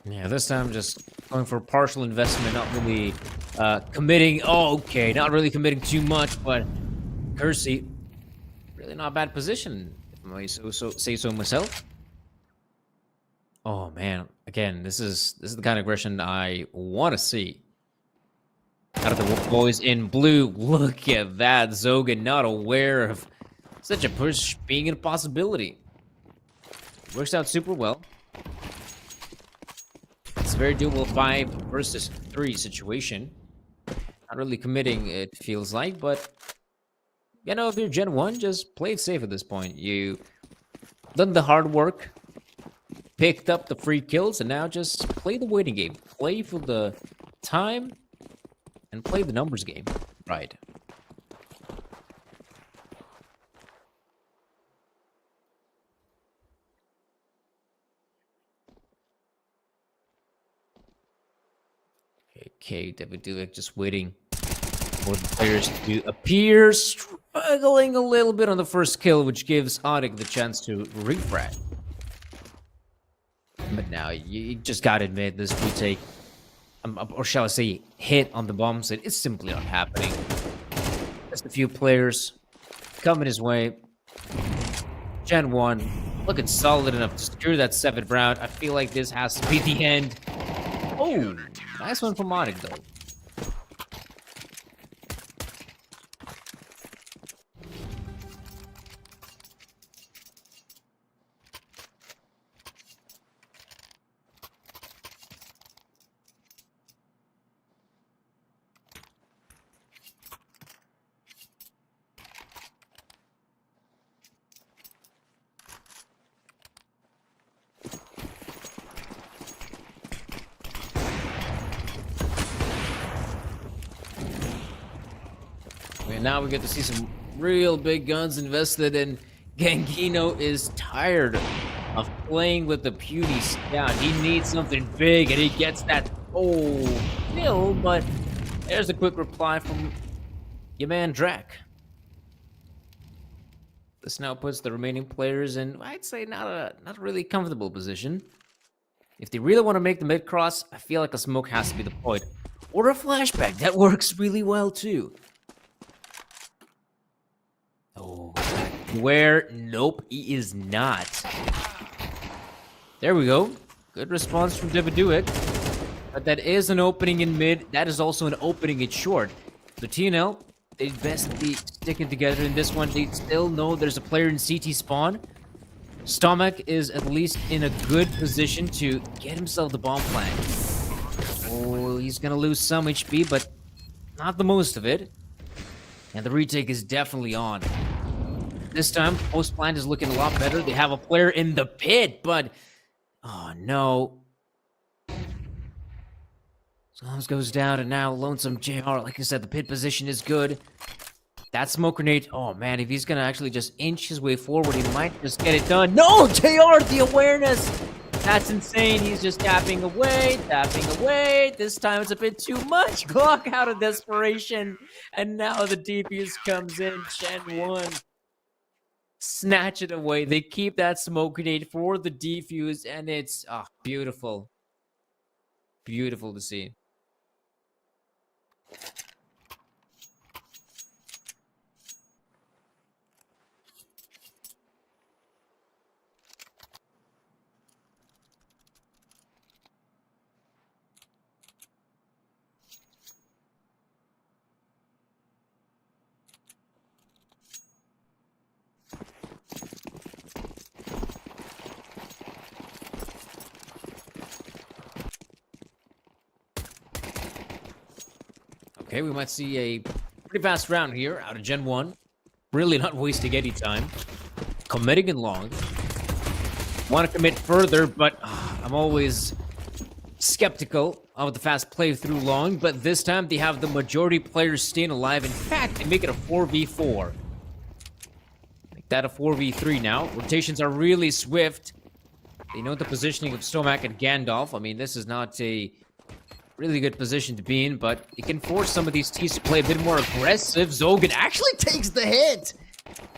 Yeah, this time just going for partial investment, not really committing. Oh, okay, not really committing too much, but Kersey, really not a bad position, if I may say so myself. Oh man, again, this is the kind of aggression I want to see out of the boys in blue. Look at that, Zogan not aware of such a push being a possibility. Works out super well. It's a very doable 5 versus 3 situation. Not really committing, it feels like, but you know, if you're Gen 1, just play it safe at this point. You done the hard work, picked up the free kills, and now just play the waiting game. Play for the time, and play the numbers game. Right. Okay, David Duvik just waiting for the players to appear, struggling a little bit on the first kill, which gives Onik the chance to refrag. But now, you just gotta admit, this retake, or shall I say, hit on the bomb site, it's simply not happening. Just a few players coming his way. Gen 1, looking solid enough to secure that 7th round. I feel like this has to be the end. Oh, nice one from Onik, though. And now we get to see some real big guns invested, and Gangino is tired of playing with the puny scout. He needs something big, and he gets that kill, but there's a quick reply from your man Drac. This now puts the remaining players in, I'd say, not a really comfortable position. If they really want to make the mid-cross, I feel like a smoke has to be the point. Or a flashback, that works really well too. Oh, where? Nope, he is not. There we go. Good response from Daviduik. But that is an opening in mid. That is also an opening in short. The TNL, they'd best be sticking together in this one. They still know there's a player in CT spawn. Stomach is at least in a good position to get himself the bomb plant. Oh, he's gonna lose some HP, but not the most of it. And the retake is definitely on. This time, post plant is looking a lot better. They have a player in the pit, but oh no. Slums goes down, and now Lonesome JR, like I said, the pit position is good. That smoke grenade, oh man, if he's gonna actually just inch his way forward, he might just get it done. No, JR, the awareness! That's insane. He's just tapping away, tapping away. This time it's a bit too much. Glock out of desperation. And now the defuse comes in. Gen 1. Snatch it away. They keep that smoke grenade for the defuse, and it's beautiful. Beautiful to see. Okay, we might see a pretty fast round here out of Gen 1. Really not wasting any time. Committing in long. Want to commit further, but I'm always skeptical of the fast playthrough long. But this time, they have the majority players staying alive. In fact, they make it a 4v4. Make that a 4v3 now. Rotations are really swift. They know the positioning of Stomac and Gandalf. I mean, this is not a really good position to be in, but it can force some of these teams to play a bit more aggressive. Zogan actually takes the hit.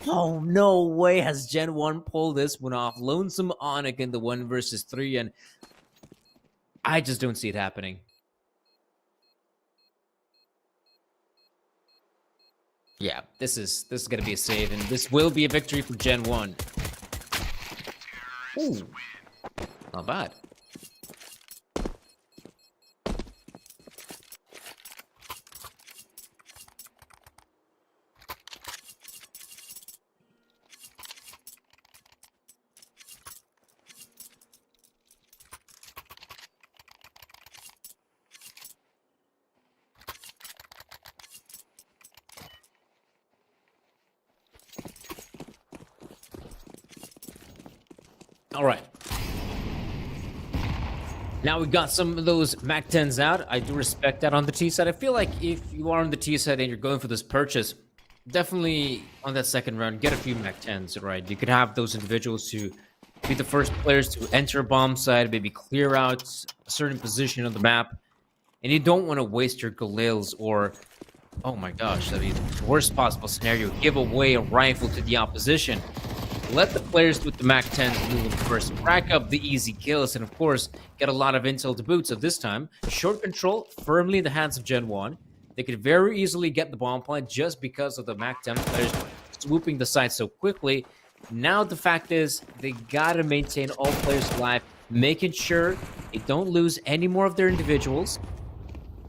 Oh, no way has Gen 1 pulled this one off. Lonesome Onik in the 1 versus 3, and I just don't see it happening. Yeah, this is gonna be a save, and this will be a victory for GenOne. Ooh, not bad. All right. Now we got some of those Mac 10s out. I do respect that on the T side. I feel like if you are on the T side and you're going for this purchase, definitely on that second round, get a few Mac 10s, right? You could have those individuals who be the first players to enter a bomb site, maybe clear out a certain position on the map, and you don't want to waste your Galils or, oh my gosh, I mean, the worst possible scenario, give away a rifle to the opposition. Let the players with the Mac 10s move in first, rack up the easy kills, and of course, get a lot of intel to boot. So this time, short control firmly in the hands of GenOne. They could very easily get the bomb plant just because of the Mac 10 players swooping the site so quickly. Now the fact is, they gotta maintain all players alive, making sure they don't lose any more of their individuals.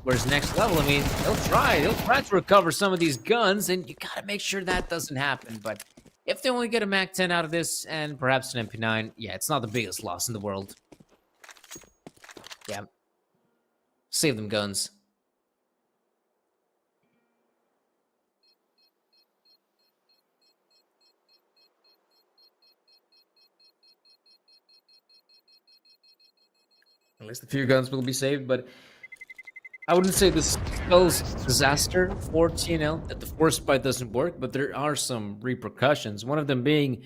Whereas next level, I mean, they'll try to recover some of these guns, and you gotta make sure that doesn't happen. But if they only get a Mac 10 out of this, and perhaps an MP9, yeah, it's not the biggest loss in the world. Yeah. Save them guns. At least a few guns will be saved, but I wouldn't say this spells disaster for TNL, that the force spite doesn't work, but there are some repercussions. One of them being,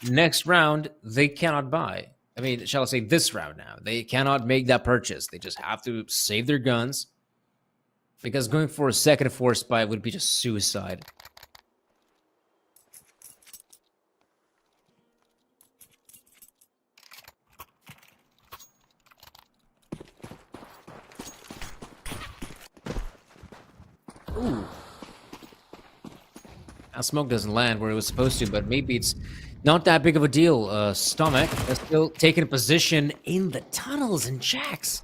next round, they cannot buy. I mean, shall I say this round now. They cannot make that purchase. They just have to save their guns, because going for a second force spite would be just suicide. Ooh. Now smoke doesn't land where it was supposed to, but maybe it's not that big of a deal. Stomach is still taking a position in the tunnels and jacks.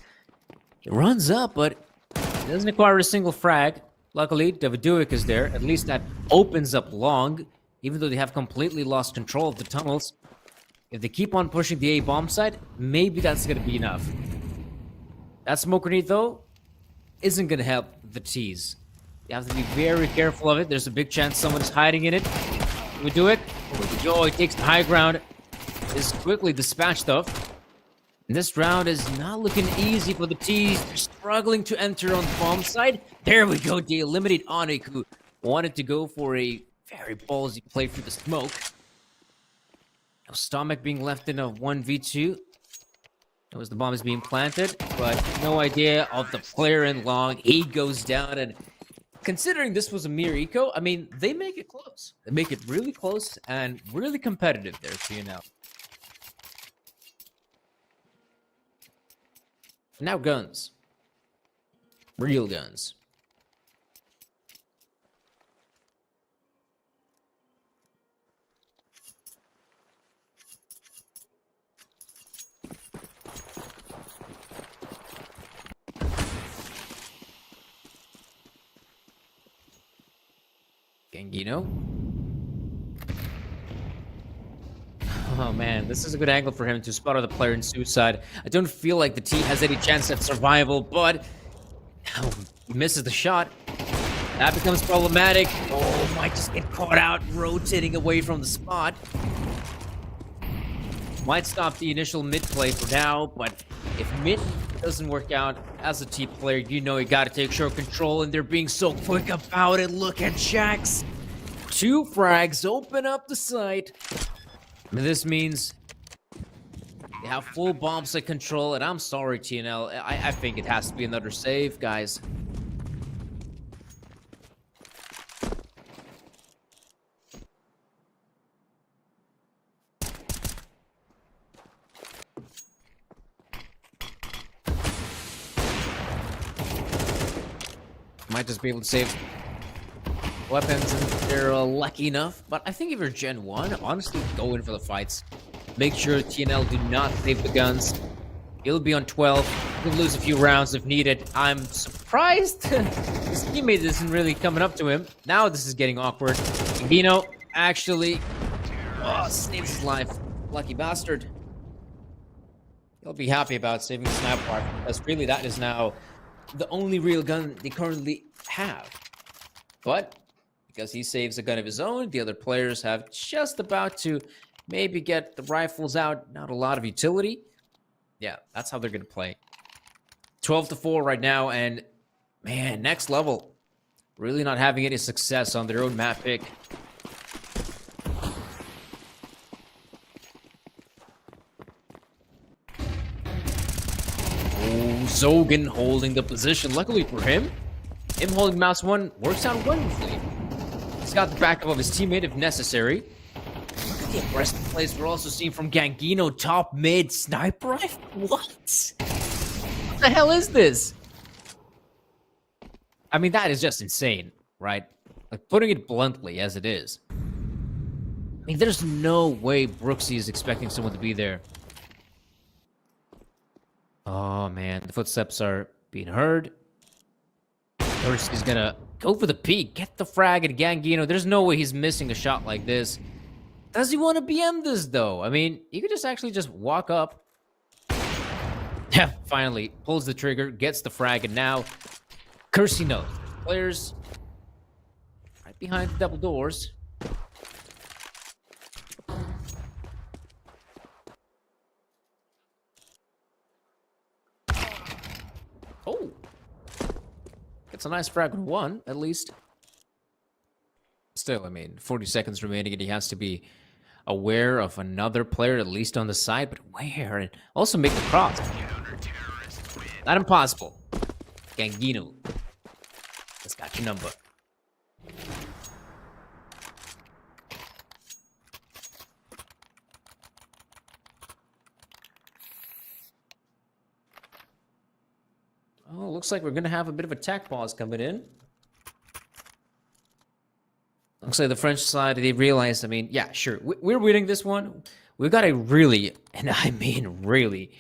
He runs up, but he doesn't acquire a single frag. Luckily, Davidovic is there. At least that opens up long, even though they have completely lost control of the tunnels. If they keep on pushing the A bomb side, maybe that's going to be enough. That smoke grenade, though, isn't going to help the T's. You have to be very careful of it. There's a big chance someone's hiding in it. We do it. Oh, he takes the high ground. Is quickly dispatched though. And this round is not looking easy for the T's. They're struggling to enter on the bomb side. There we go. They eliminate Onik, who wanted to go for a very ballsy play for the smoke. Now Stomach being left in a 1v2. That was the bomb is being planted, but no idea of the player in long. He goes down, and considering this was a mere eco, I mean, they make it close. They make it really close and really competitive there, TNL. Now guns. Real guns. Gangino. Oh man, this is a good angle for him to spot out the player in suicide. I don't feel like the T has any chance at survival, but he misses the shot. That becomes problematic. Oh, might just get caught out rotating away from the spot. Might stop the initial mid play for now, but if mid doesn't work out as a T player, you know you gotta take short control, and they're being so quick about it. Look at Jax. 2 frags open up the site. And this means they have full bomb site control, and I'm sorry, TNL. I think it has to be another save, guys. Might just be able to save weapons if they're lucky enough. But I think if you're Gen 1, honestly, go in for the fights. Make sure TNL do not save the guns. He'll be on 12. He'll lose a few rounds if needed. I'm surprised his teammate isn't really coming up to him. Now this is getting awkward. Gino actually saves his life. Lucky bastard. He'll be happy about saving the sniper rifle, because really that is now the only real gun they currently have. But because he saves a gun of his own, the other players have just about to maybe get the rifles out. Not a lot of utility. Yeah, that's how they're going to play. 12-4 right now, and man, next level. Really not having any success on their own map pick. Zogan holding the position. Luckily for him, holding mouse 1 works out wonderfully. He's got the backup of his teammate if necessary. Look at the aggressive plays we're also seeing from Gangino. Top mid sniper rifle. What the hell is this? I mean, that is just insane, right? Like, putting it bluntly as it is. I mean, there's no way Brooksy is expecting someone to be there. Oh, man. The footsteps are being heard. First, he's gonna go for the peek. Get the frag at Gangino. There's no way he's missing a shot like this. Does he want to BM this, though? I mean, you could just actually just walk up. Yeah, finally. Pulls the trigger. Gets the frag. And now, Kersey knows. Players right behind the double doors. Oh, it's a nice frag on 1, at least. Still, I mean, 40 seconds remaining, and he has to be aware of another player, at least on the side, but where? And also make the cross. Not impossible. Gangino has got your number. Oh, looks like we're going to have a bit of a tech pause coming in. Looks like the French side, they realized, I mean, yeah, sure, we're winning this one. We've got a really, and I mean really,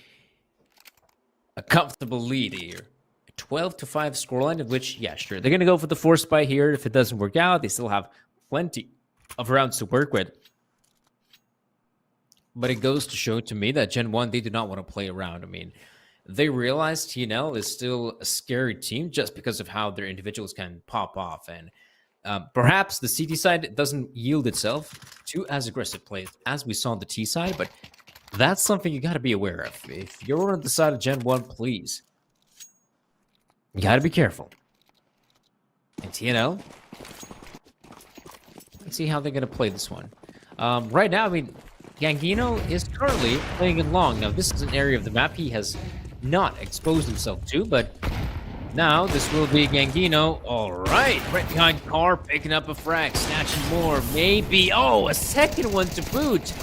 a comfortable lead here. A 12-5 scoreline, of which, yeah, sure, they're going to go for the force buy here. If it doesn't work out, they still have plenty of rounds to work with. But it goes to show to me that Gen 1, they do not want to play around. I mean, they realize TNL is still a scary team just because of how their individuals can pop off. And perhaps the CT side doesn't yield itself to as aggressive plays as we saw on the T side, but that's something you got to be aware of. If you're on the side of Gen 1, please, you got to be careful. And TNL, let's see how they're going to play this one. Right now, I mean, Gangino is currently playing it long. Now, this is an area of the map he has not exposed himself to, but now this will be Gangino. All right, right behind car, picking up a frag, snatching more, maybe. Oh, a second one to boot.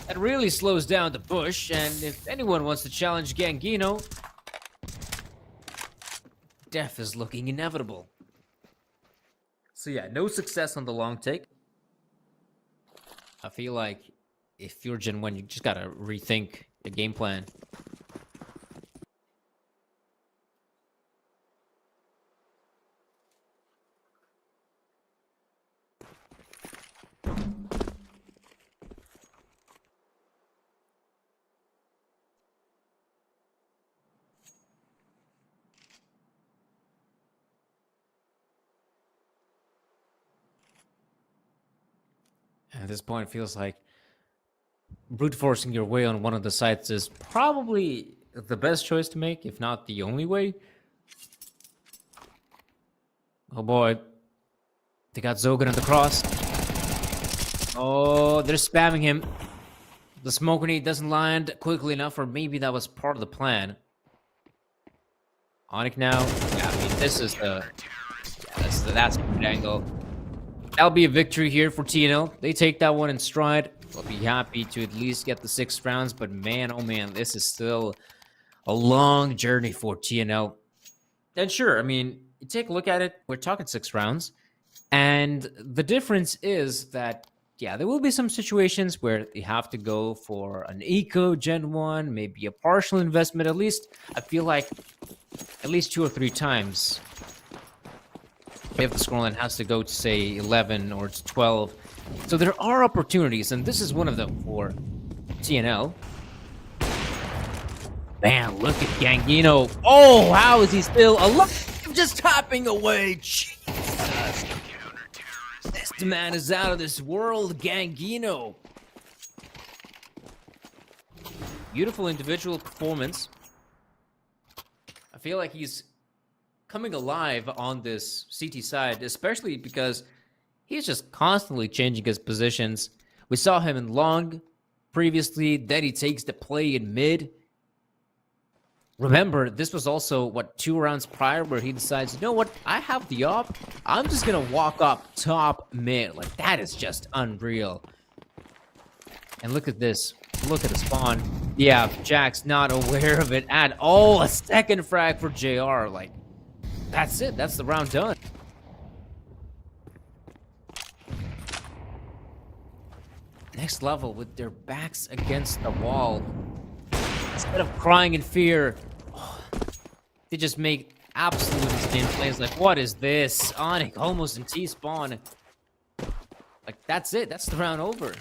That really slows down the push, and if anyone wants to challenge Gangino, death is looking inevitable. So yeah, no success on the long take. I feel like if you're Gen 1, you just gotta rethink the game plan. At this point, it feels like brute forcing your way on one of the sites is probably the best choice to make, if not the only way. Oh boy. They got Zogan on the cross. Oh, they're spamming him. The smoke grenade doesn't land quickly enough, or maybe that was part of the plan. Onyx now. Yeah, I mean, this is the... Yeah, that's a good angle. That'll be a victory here for TNL. They take that one in stride. They'll be happy to at least get the 6 rounds, but man, oh man, this is still a long journey for TNL. And sure, I mean, you take a look at it, we're talking 6 rounds. And the difference is that, yeah, there will be some situations where you have to go for an eco GenOne, maybe a partial investment. At least, I feel like at least 2 or 3 times, if the scoreline has to go to, say, 11 or to 12. So there are opportunities, and this is one of them for TNL. Man, look at Gangino. Oh, how is he still alive? Just tapping away. Jesus. This man is out of this world, Gangino. Beautiful individual performance. I feel like he's coming alive on this CT side, especially because he's just constantly changing his positions. We saw him in long previously, then he takes the play in mid. Remember, this was also, 2 rounds prior where he decides, you know what, I have the op, I'm just going to walk up top mid. Like, that is just unreal. And look at this. Look at the spawn. Yeah, Jack's not aware of it at all. A second frag for JR. Like, that's it. That's the round done. Next level with their backs against the wall. Instead of crying in fear, they just make absolute insane plays. Like, what is this? Onyx almost in T-spawn. Like, that's it. That's the round over.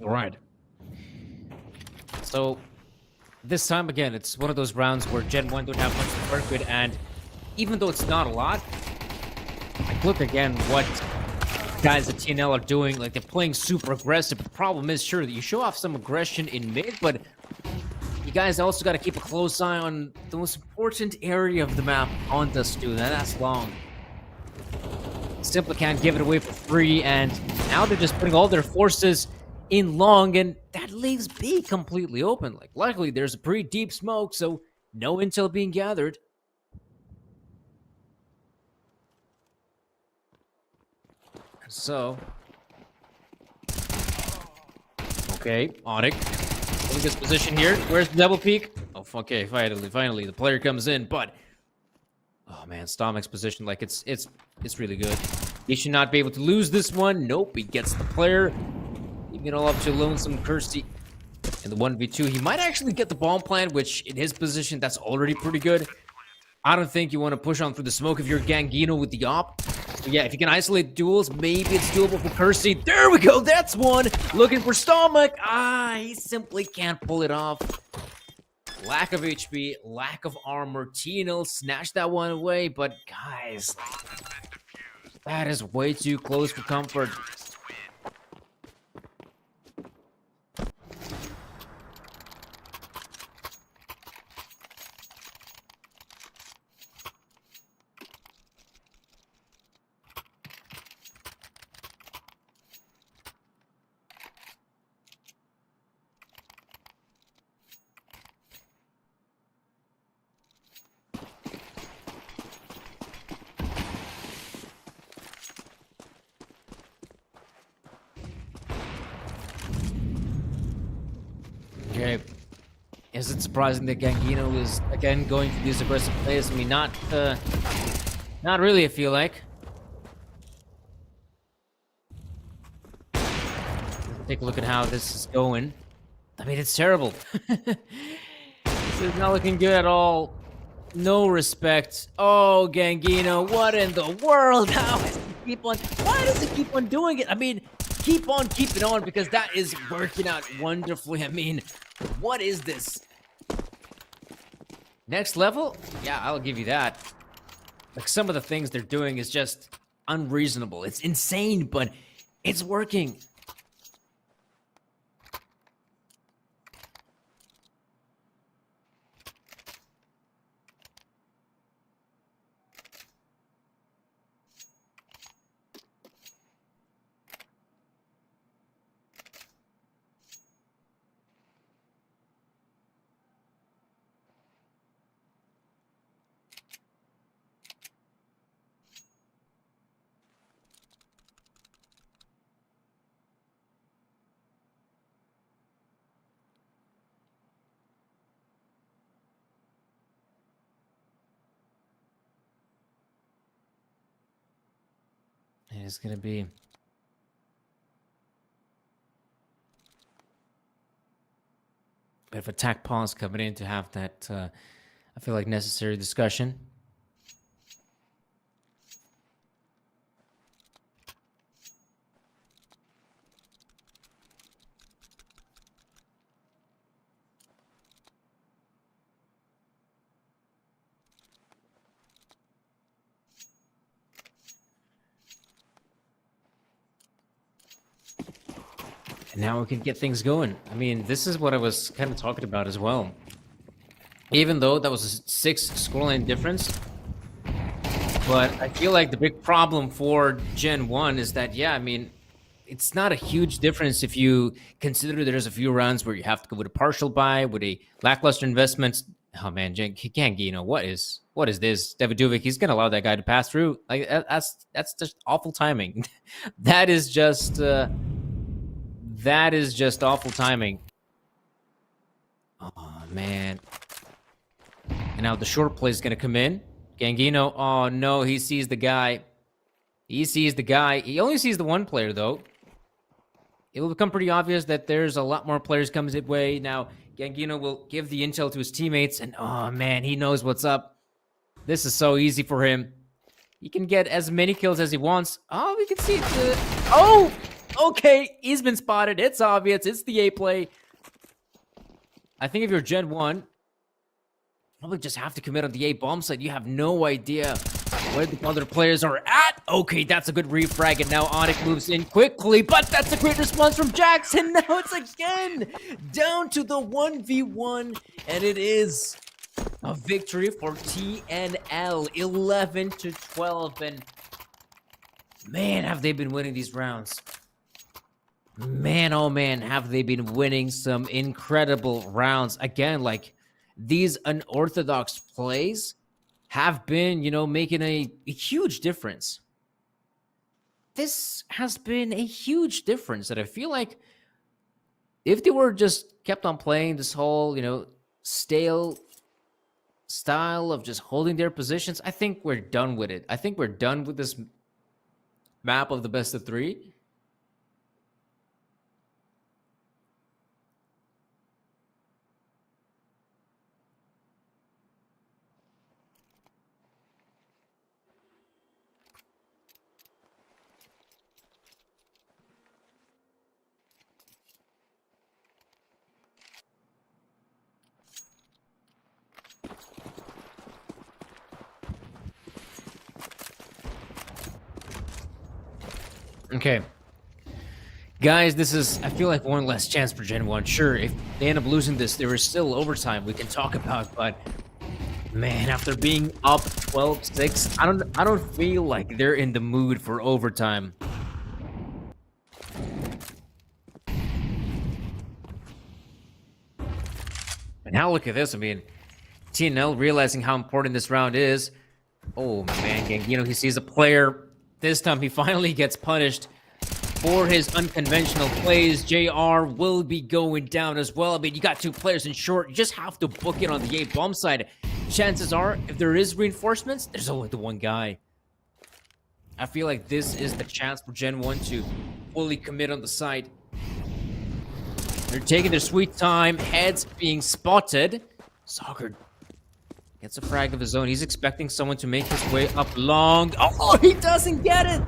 All right. So this time again, it's one of those rounds where GenOne don't have much to work with, and even though it's not a lot, like, look again what guys at TNL are doing. Like, they're playing super aggressive. The problem is, sure, that you show off some aggression in mid, but you guys also got to keep a close eye on the most important area of the map on this dude, and that's long. Simply can't give it away for free, and now they're just putting all their forces in long, and that leaves B completely open. Like, luckily there's a pretty deep smoke, so no intel being gathered. So, okay, Onyx in this position here. Where's the double peek? Oh, okay, finally the player comes in, but oh man, Stomach's position, like, it's really good. He should not be able to lose this one. Nope, he gets the player. Leaving it all up to Lonesome Kirsty in the 1v2. He might actually get the bomb plant, which in his position, that's already pretty good. I don't think you want to push on through the smoke if you're Gangino with the op. So yeah, if you can isolate duels, maybe it's doable for Kirsty. There we go, that's one. Looking for Stomach. He simply can't pull it off. Lack of HP, lack of armor. TNL snatched that one away, but guys, that is way too close for comfort. Okay. Is it surprising that Gangino is again going for these aggressive plays? I mean, not really, I feel like. Take a look at how this is going. I mean, it's terrible. This is not looking good at all. No respect. Oh, Gangino, what in the world? How does he keep on? Why does he keep on doing it? I mean, keep on keeping on, because that is working out wonderfully. I mean, what is this? Next level? Yeah, I'll give you that. Like, some of the things they're doing is just unreasonable. It's insane, but it's working. It's gonna be a bit of a tack pause coming in to have that, I feel like, necessary discussion. And now we can get things going. I mean, this is what I was kind of talking about as well. Even though that was a 6 scoreline difference, but I feel like the big problem for GenOne is that, yeah, I mean, it's not a huge difference if you consider there's a few rounds where you have to go with a partial buy, with a lackluster investment. Oh man, Gangino, what is this? Davidovic, he's gonna allow that guy to pass through. Like that's just awful timing. That is just awful timing. Oh man. And now the short play is gonna come in. Gangino, oh no, he sees the guy. He sees the guy. He only sees the one player though. It will become pretty obvious that there's a lot more players coming his way. Now, Gangino will give the intel to his teammates, and oh man, he knows what's up. This is so easy for him. He can get as many kills as he wants. Oh, we can see it. Oh, okay, he's been spotted. It's obvious. It's the A play. I think if you're GenOne, probably just have to commit on the A bomb site. You have no idea where the other players are at. Okay, that's a good refrag, and now Onyx moves in quickly, but that's a great response from Jackson. Now it's again down to the 1v1, and it is a victory for TNL, 11-12, and man, have they been winning these rounds. Man, oh man, have they been winning some incredible rounds. Again, like, these unorthodox plays have been, you know, making a huge difference. This has been a huge difference that I feel like if they were just kept on playing this whole, you know, stale style of just holding their positions, I think we're done with it. I think we're done with this map of the best of 3. Okay. Guys, this is, I feel like, one last chance for GenOne. Sure, if they end up losing this, there is still overtime we can talk about, but man, after being up 12-6, I don't feel like they're in the mood for overtime. And now look at this. I mean, TNL realizing how important this round is. Oh man, you know, he sees a player. This time he finally gets punished for his unconventional plays. JR will be going down as well. I mean, you got 2 players in short. You just have to book it on the A bomb side. Chances are, if there is reinforcements, there's only the one guy. I feel like this is the chance for GenOne to fully commit on the side. They're taking their sweet time. Heads being spotted. Soccer gets a frag of his own. He's expecting someone to make his way up long. Oh, he doesn't get it.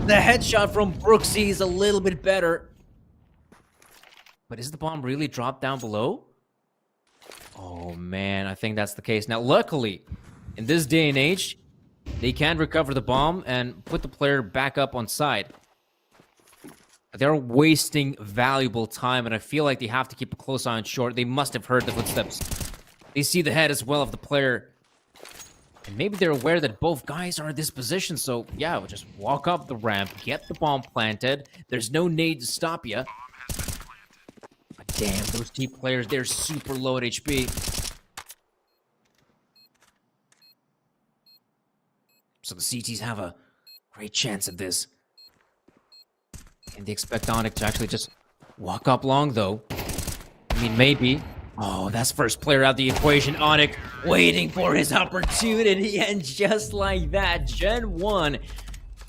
The headshot from Brooksy is a little bit better. But is the bomb really dropped down below? Oh, man, I think that's the case. Now, luckily, in this day and age, they can recover the bomb and put the player back up on side. They're wasting valuable time, and I feel like they have to keep a close eye on short. They must have heard the footsteps. They see the head as well of the player. And maybe they're aware that both guys are in this position, so yeah, we'll just walk up the ramp, get the bomb planted. There's no nade to stop you. But damn, those T players, they're super low at HP. So the CTs have a great chance of this. And they expect Onyx to actually just walk up long, though. I mean, maybe. Oh, that's first player out of the equation. Onyx waiting for his opportunity. And just like that, GenOne,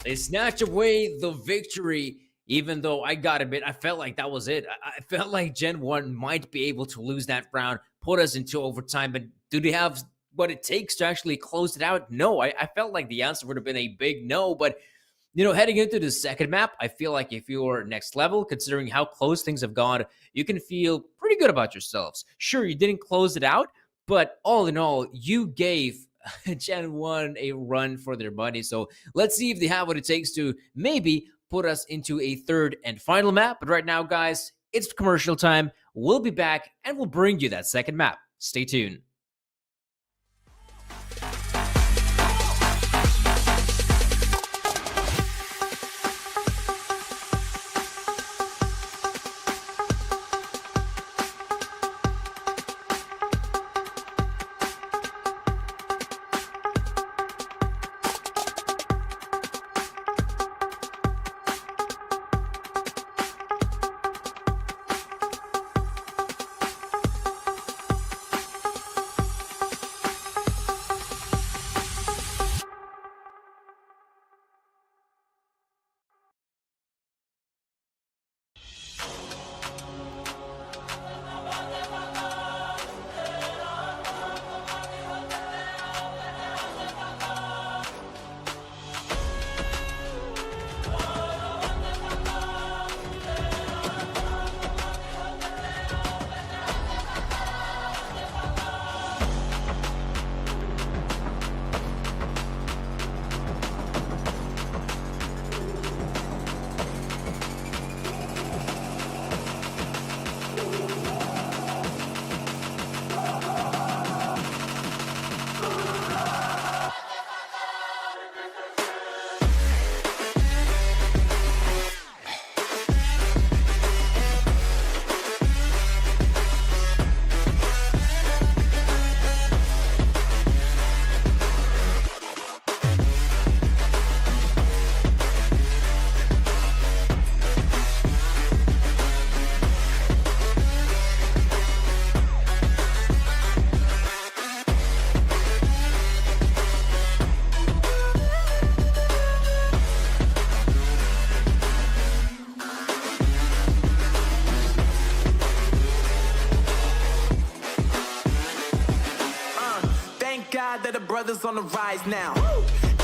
they snatch away the victory. Even though I gotta admit, I felt like that was it. I felt like GenOne might be able to lose that round, put us into overtime. But do they have what it takes to actually close it out? No, I felt like the answer would have been a big no. But you know, heading into the second map, I feel like if you're next level, considering how close things have gone, you can feel pretty good about yourselves. Sure, you didn't close it out, but all in all, you gave GenOne a run for their money. So let's see if they have what it takes to maybe put us into a third and final map. But right now, guys, it's commercial time. We'll be back and we'll bring you that second map. Stay tuned. That the brothers on the rise now.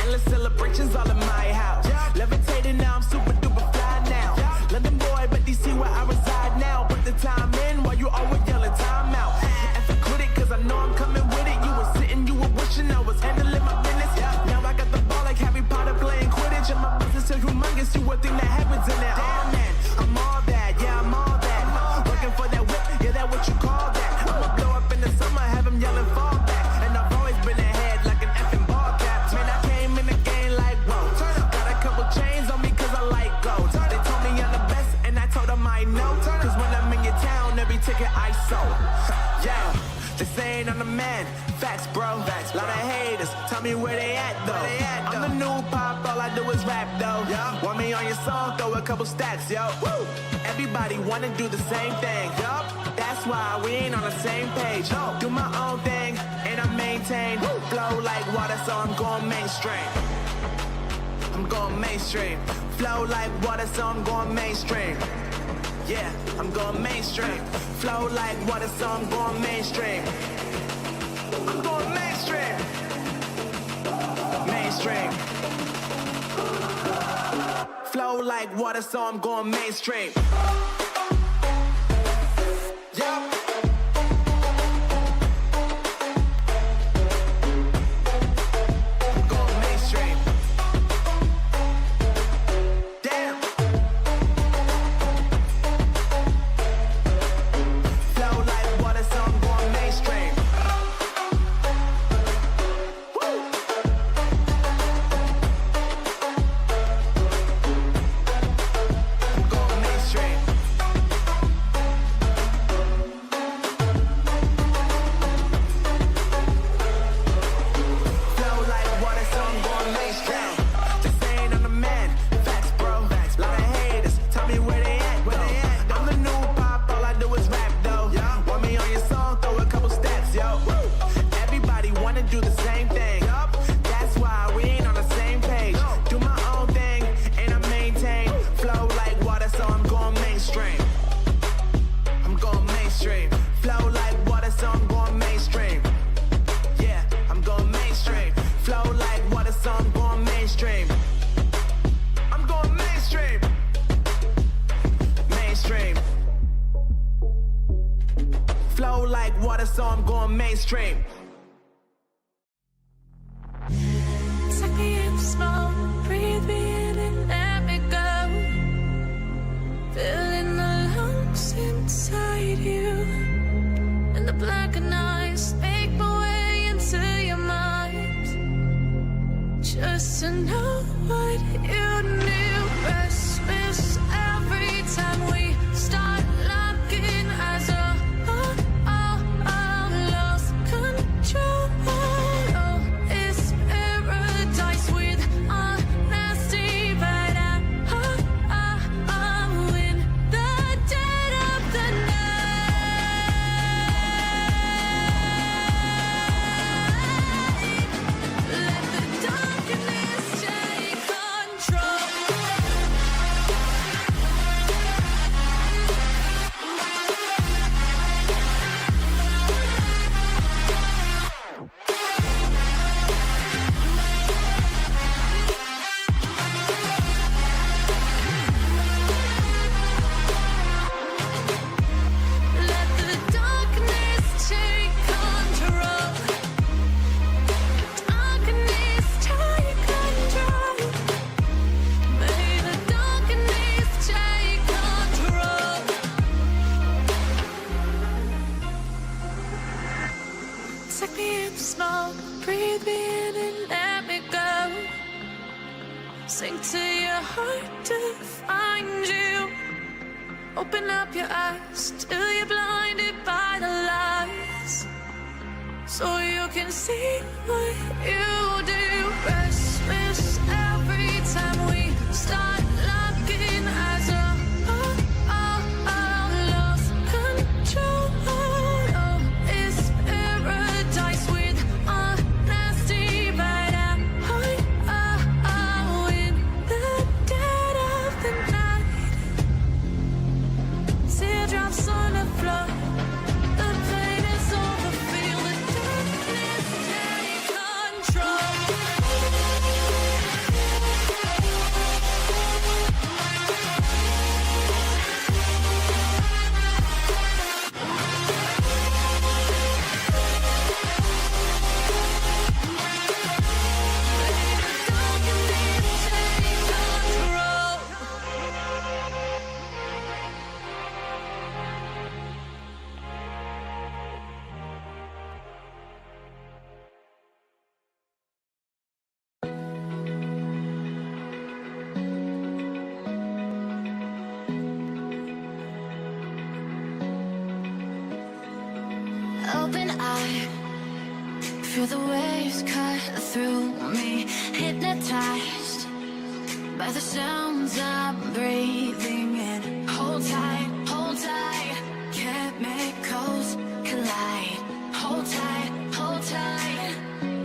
Endless celebrations all in my house. Levitating now, I'm super duper fly now. London boy, but DC where I reside now. Put the time in while you always yelling time out. And for quit it, cause I know I'm coming with it. You were sitting, you were wishing I was handling my business. Now I got the ball like Harry Potter playing Quidditch. And my business is humongous, you would think that happens in there. Damn man, I'm all that, yeah, I'm all that. Working for that whip, yeah, that what you call that. I'ma blow up in the summer, have them yelling fall back. And I've always been ahead like an effing ball cap. Man, I came in the game like, whoa. Got a couple chains on me cause I like gold. They told me I'm the best and I told them I know. Cause when I'm in your town, every ticket I sold. Yeah, they saying I'm the man. Facts, bro. Facts, lot of haters. Tell me where they at though. I'm the new pop, all I do is rap though. Want me on your song, throw a couple stacks, yo. Woo! Everybody wanna do the same thing. Yup, that's why we ain't on the same page. Do my own thing and I maintain. Flow like water, so I'm going mainstream. I'm going mainstream. Flow like water, so I'm going mainstream. Yeah, I'm going mainstream. Flow like water, so I'm going mainstream. I'm going mainstream. Mainstream. Flow like water, so I'm going mainstream. Yeah. I'm going mainstream. so I'm going mainstream. Take me in small, breathe me in and let me go. Filling the lungs inside you, and the blackened eyes make my way into your mind. Just to know what you knew. Restless every time we start locking eyes. Lost control. Oh, it's paradise with honesty, but I'm in the dead of the night. Let the darkness take control. Let the darkness take control. Darkness take control. May the darkness take control. Take me in small, breathe me in and let me go. Sink to your heart to find you. Open up your eyes till you're blinded by the lies, so you can see what you do. Restless every time we start locking eyes. Lost control. Oh, it's paradise with honesty, but I'm in the dead of the night. Teardrops on the floor. The pain is over. Feel the darkness take control. Open eye, feel the waves cut through me. Hypnotized by the sounds I'm breathing in. Hold tight, hold tight. Chemicals collide. Hold tight, hold tight,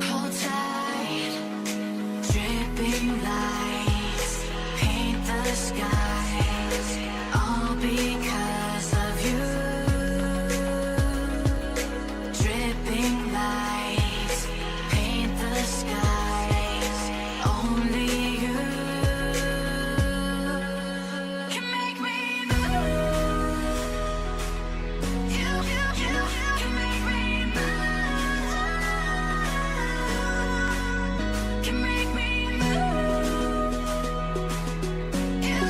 hold tight. Dripping lights paint the skies, all because of you. Dripping lights paint the skies, only you can make me move. You can make me move. Can make me move. You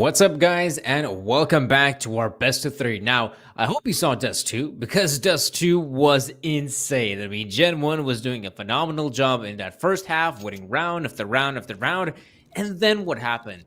What's up, guys, and welcome back to our best of 3. Now, I hope you saw Dust 2, because Dust 2 was insane. I mean, Gen 1 was doing a phenomenal job in that first half, winning round after round after round, and then what happened?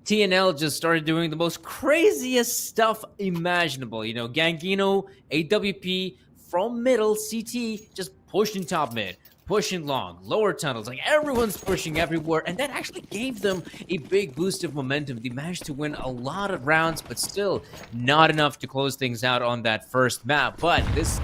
TNL just started doing the most craziest stuff imaginable. You know, Gangino, AWP, from middle, CT, just pushing top mid, pushing long, lower tunnels. Like, everyone's pushing everywhere, and that actually gave them a big boost of momentum. They managed to win a lot of rounds, but still not enough to close things out on that first map. But this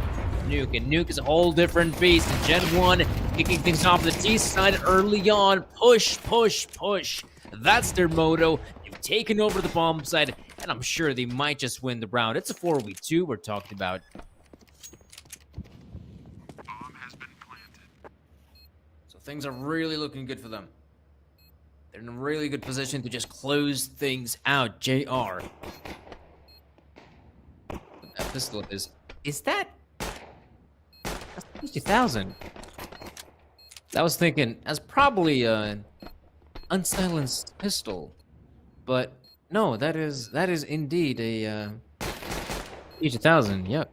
Nuke, and Nuke is a whole different beast. And Gen 1 kicking things off the T side early on. Push, push, push. That's their motto. They've taken over the bomb side, and I'm sure they might just win the round. It's a 4v2 we're talking about. So things are really looking good for them. They're in a really good position to just close things out. JR. That pistol is that? That's 50,000. I was thinking that's probably an unsilenced pistol, but no, that is indeed a 50,000. Yuck.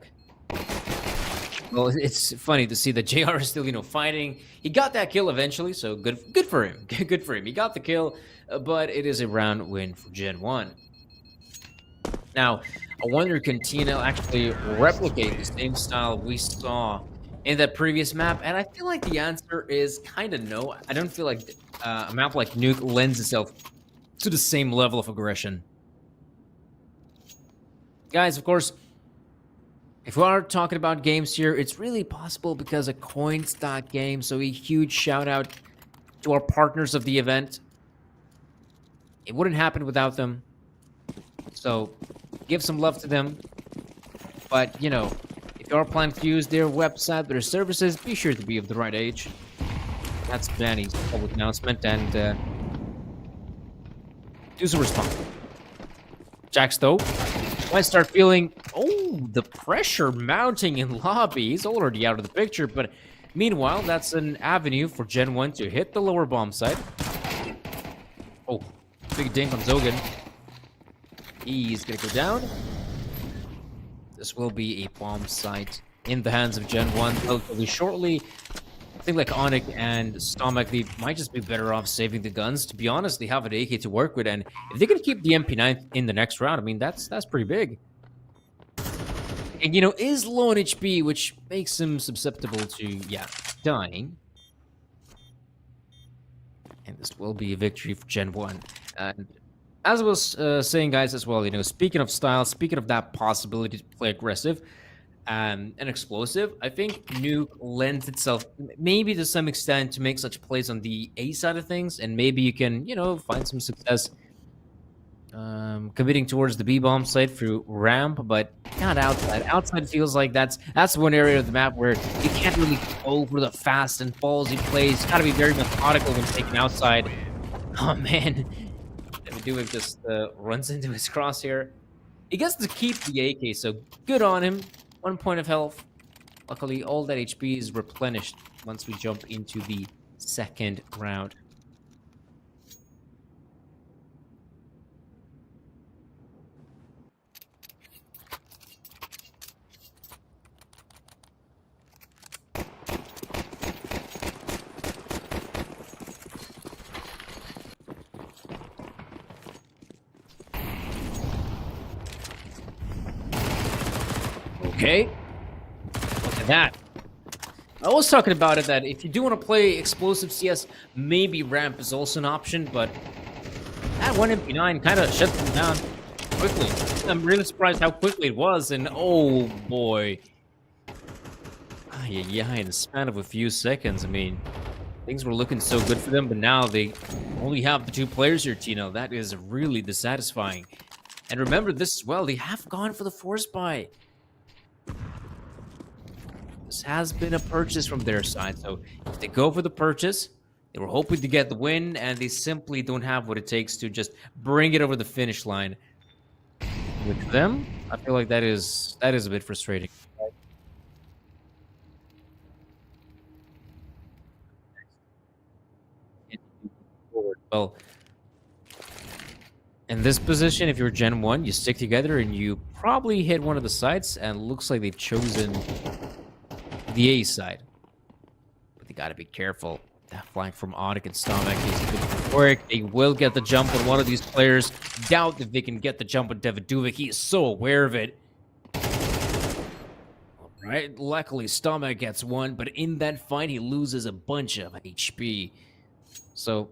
Well, it's funny to see that JR is still, you know, fighting. He got that kill eventually, so good for him. Good for him. He got the kill, but it is a round win for Gen 1. Now, I wonder, can TNL actually replicate the same style we saw in that previous map? And I feel like the answer is kind of no. I don't feel like a map like Nuke lends itself to the same level of aggression. Guys, of course, if we are talking about games here, it's really possible because of Coins.game. So a huge shout out to our partners of the event. It wouldn't happen without them. So give some love to them. But, you know, if you are planning to use their website, their services, be sure to be of the right age. That's Danny's public announcement, and do some response. Jack Stowe might start feeling, the pressure mounting in lobby. He's already out of the picture, but meanwhile, that's an avenue for Gen 1 to hit the lower bomb site. Oh, big dink on Zogan. He's gonna go down. This will be a bomb site in the hands of Gen 1 relatively shortly. I think like Onyx and Stomach, they might just be better off saving the guns. To be honest, they have an AK to work with, and if they can keep the MP9 in the next round, I mean, that's pretty big. And, you know, is low on HP, which makes him susceptible to, yeah, dying. And this will be a victory for Gen 1. And as I was saying, guys, as well, you know, speaking of style, speaking of that possibility to play aggressive and explosive, I think Nuke lends itself maybe to some extent to make such plays on the A side of things, and maybe you can, you know, find some success committing towards the B bomb site through ramp, but not outside. Outside feels like that's one area of the map where you can't really go for the fast and ballsy plays. Got to be very methodical when taking outside. Oh man. David just runs into his crosshair. He gets to keep the AK, so good on him. 1 point of health. Luckily, all that HP is replenished once we jump into the second round. Okay, look at that. I was talking about it that if you do want to play explosive CS, maybe ramp is also an option, but that one MP9 kind of shuts them down quickly. I'm really surprised how quickly it was, and oh boy. Yeah, in the span of a few seconds, I mean, things were looking so good for them, but now they only have the 2 players here, Tino. That is really dissatisfying. And remember this as well, they have gone for the force buy. This has been a purchase from their side, so if they go for the purchase, they were hoping to get the win, and they simply don't have what it takes to just bring it over the finish line. With them, I feel like that is a bit frustrating. Well, In this position, if you're Gen 1, you stick together and you probably hit one of the sides, and looks like they've chosen the A side. But they gotta be careful. That flank from Onyx and Stomach is good work. They will get the jump on one of these players. Doubt that they can get the jump on Davidovic. He is so aware of it. Alright, luckily Stomach gets one, but in that fight he loses a bunch of HP. So,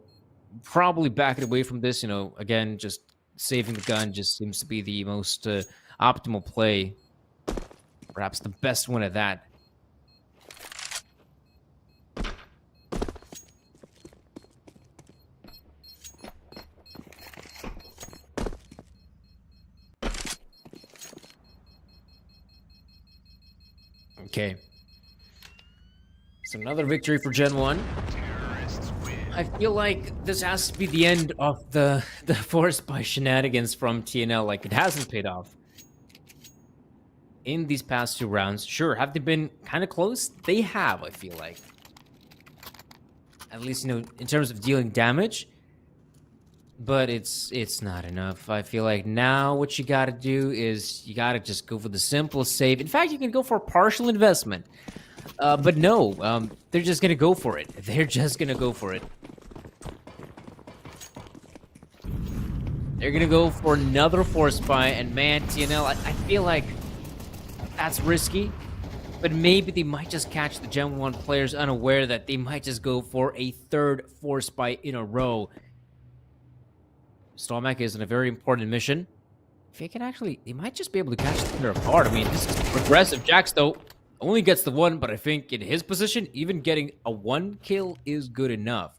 probably backing away from this, you know, again, just saving the gun just seems to be the most optimal play. Perhaps the best one at that. Okay. So another victory for Gen 1. I feel like this has to be the end of the forced by shenanigans from TNL. Like, it hasn't paid off in these past 2 rounds. Sure, have they been kind of close? They have, I feel like. At least, you know, in terms of dealing damage. But it's not enough. I feel like now what you gotta do is you gotta just go for the simple save. In fact, you can go for a partial investment. But no, they're just gonna go for it. They're just gonna go for it. They're gonna go for another force buy, and man, TNL, I feel like that's risky. But maybe they might just catch the Gen 1 players unaware that they might just go for a 3rd force buy in a row. Stormak is in a very important mission. If they can actually, they might just be able to catch the player apart. I mean, this is progressive. Jax, though, only gets the 1, but I think in his position, even getting a 1 kill is good enough.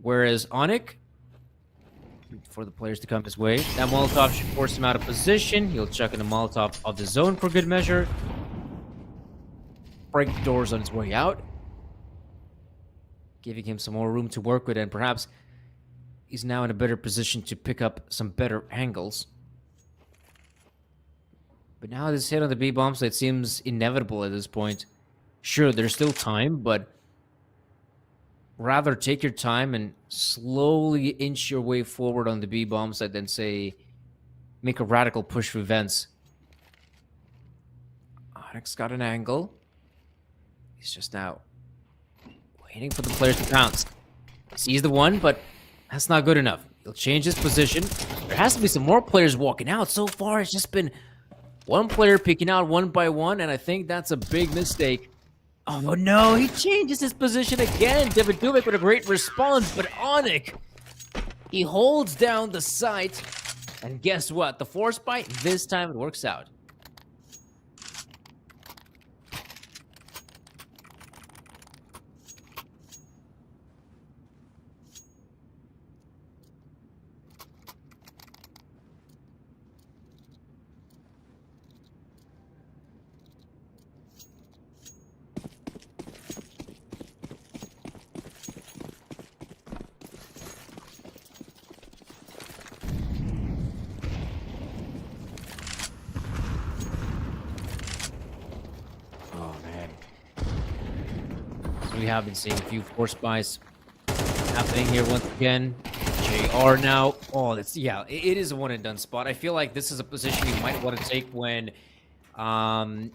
Whereas Onyx, for the players to come his way, that Molotov should force him out of position. He'll chuck in a Molotov of the zone for good measure. Break the doors on his way out. Giving him some more room to work with, and perhaps he's now in a better position to pick up some better angles. But now this hit on the B-bomb, so it seems inevitable at this point. Sure, there's still time, but rather take your time and slowly inch your way forward on the B-bomb side than, say, make a radical push for events. Onyx got an angle. He's just now waiting for the players to pounce. Sees the 1, but that's not good enough. He'll change his position. There has to be some more players walking out. So far, it's just been 1 player picking out 1 by 1, and I think that's a big mistake. Oh, no, he changes his position again. Davidovic with a great response, but Onyx, he holds down the site, and guess what? The force bite, this time it works out. We have been seeing a few force buys happening here once again. JR now. Oh, that's, yeah, it is a one and done spot. I feel like this is a position you might want to take when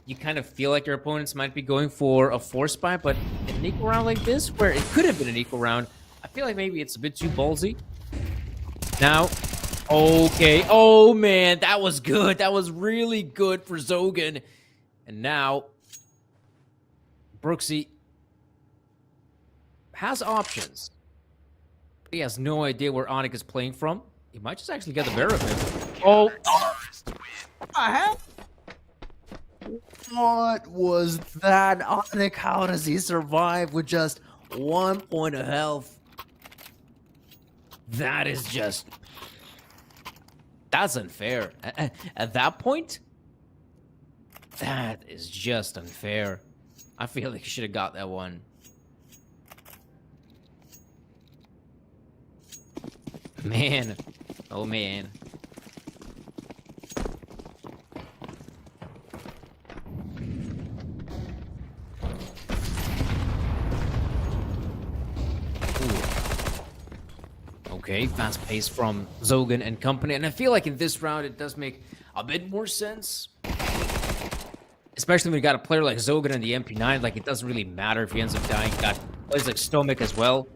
you kind of feel like your opponents might be going for a force buy, but an equal round like this, where it could have been an equal round, I feel like maybe it's a bit too ballsy. Now, okay. Oh, man, that was good. That was really good for Zogan. And now, Brooksy has options. He has no idea where Onyx is playing from. He might just actually get the better of him. Oh! What was that? Onyx, how does he survive with just 1 point of health? That is just... that's unfair. At that point? That is just unfair. I feel like he should have got that one. Man. Oh, man. Ooh. Okay, fast pace from Zogan and company. And I feel like in this round, it does make a bit more sense. Especially when you got a player like Zogan and the MP9. Like, it doesn't really matter if he ends up dying. Got players like Stomach as well.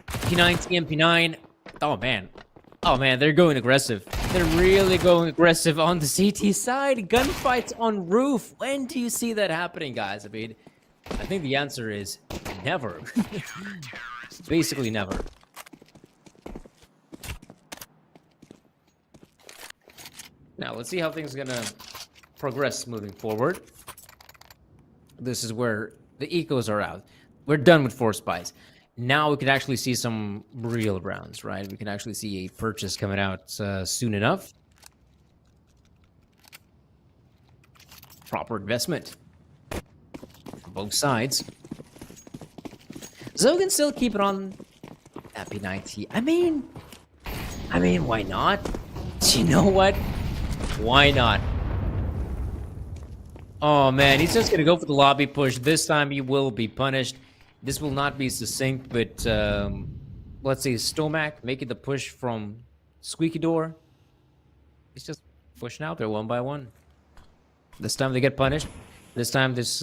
P9, TMP9. Oh, man. Oh, man, they're going aggressive. They're really going aggressive on the CT side. Gunfights on roof. When do you see that happening, guys? I mean, I think the answer is never. Basically never. Now, let's see how things are gonna progress moving forward. This is where the ecos are out. We're done with Force Buys. Now we can actually see some real rounds, right? We can actually see a purchase coming out soon enough. Proper investment. Both sides. Zogan still keep it on P90. I mean, why not? You know what? Why not? Oh man, he's just gonna go for the lobby push. This time he will be punished. This will not be succinct, but let's say Stomac making the push from Squeaky Door. He's just pushing out there one by one. This time they get punished. This time this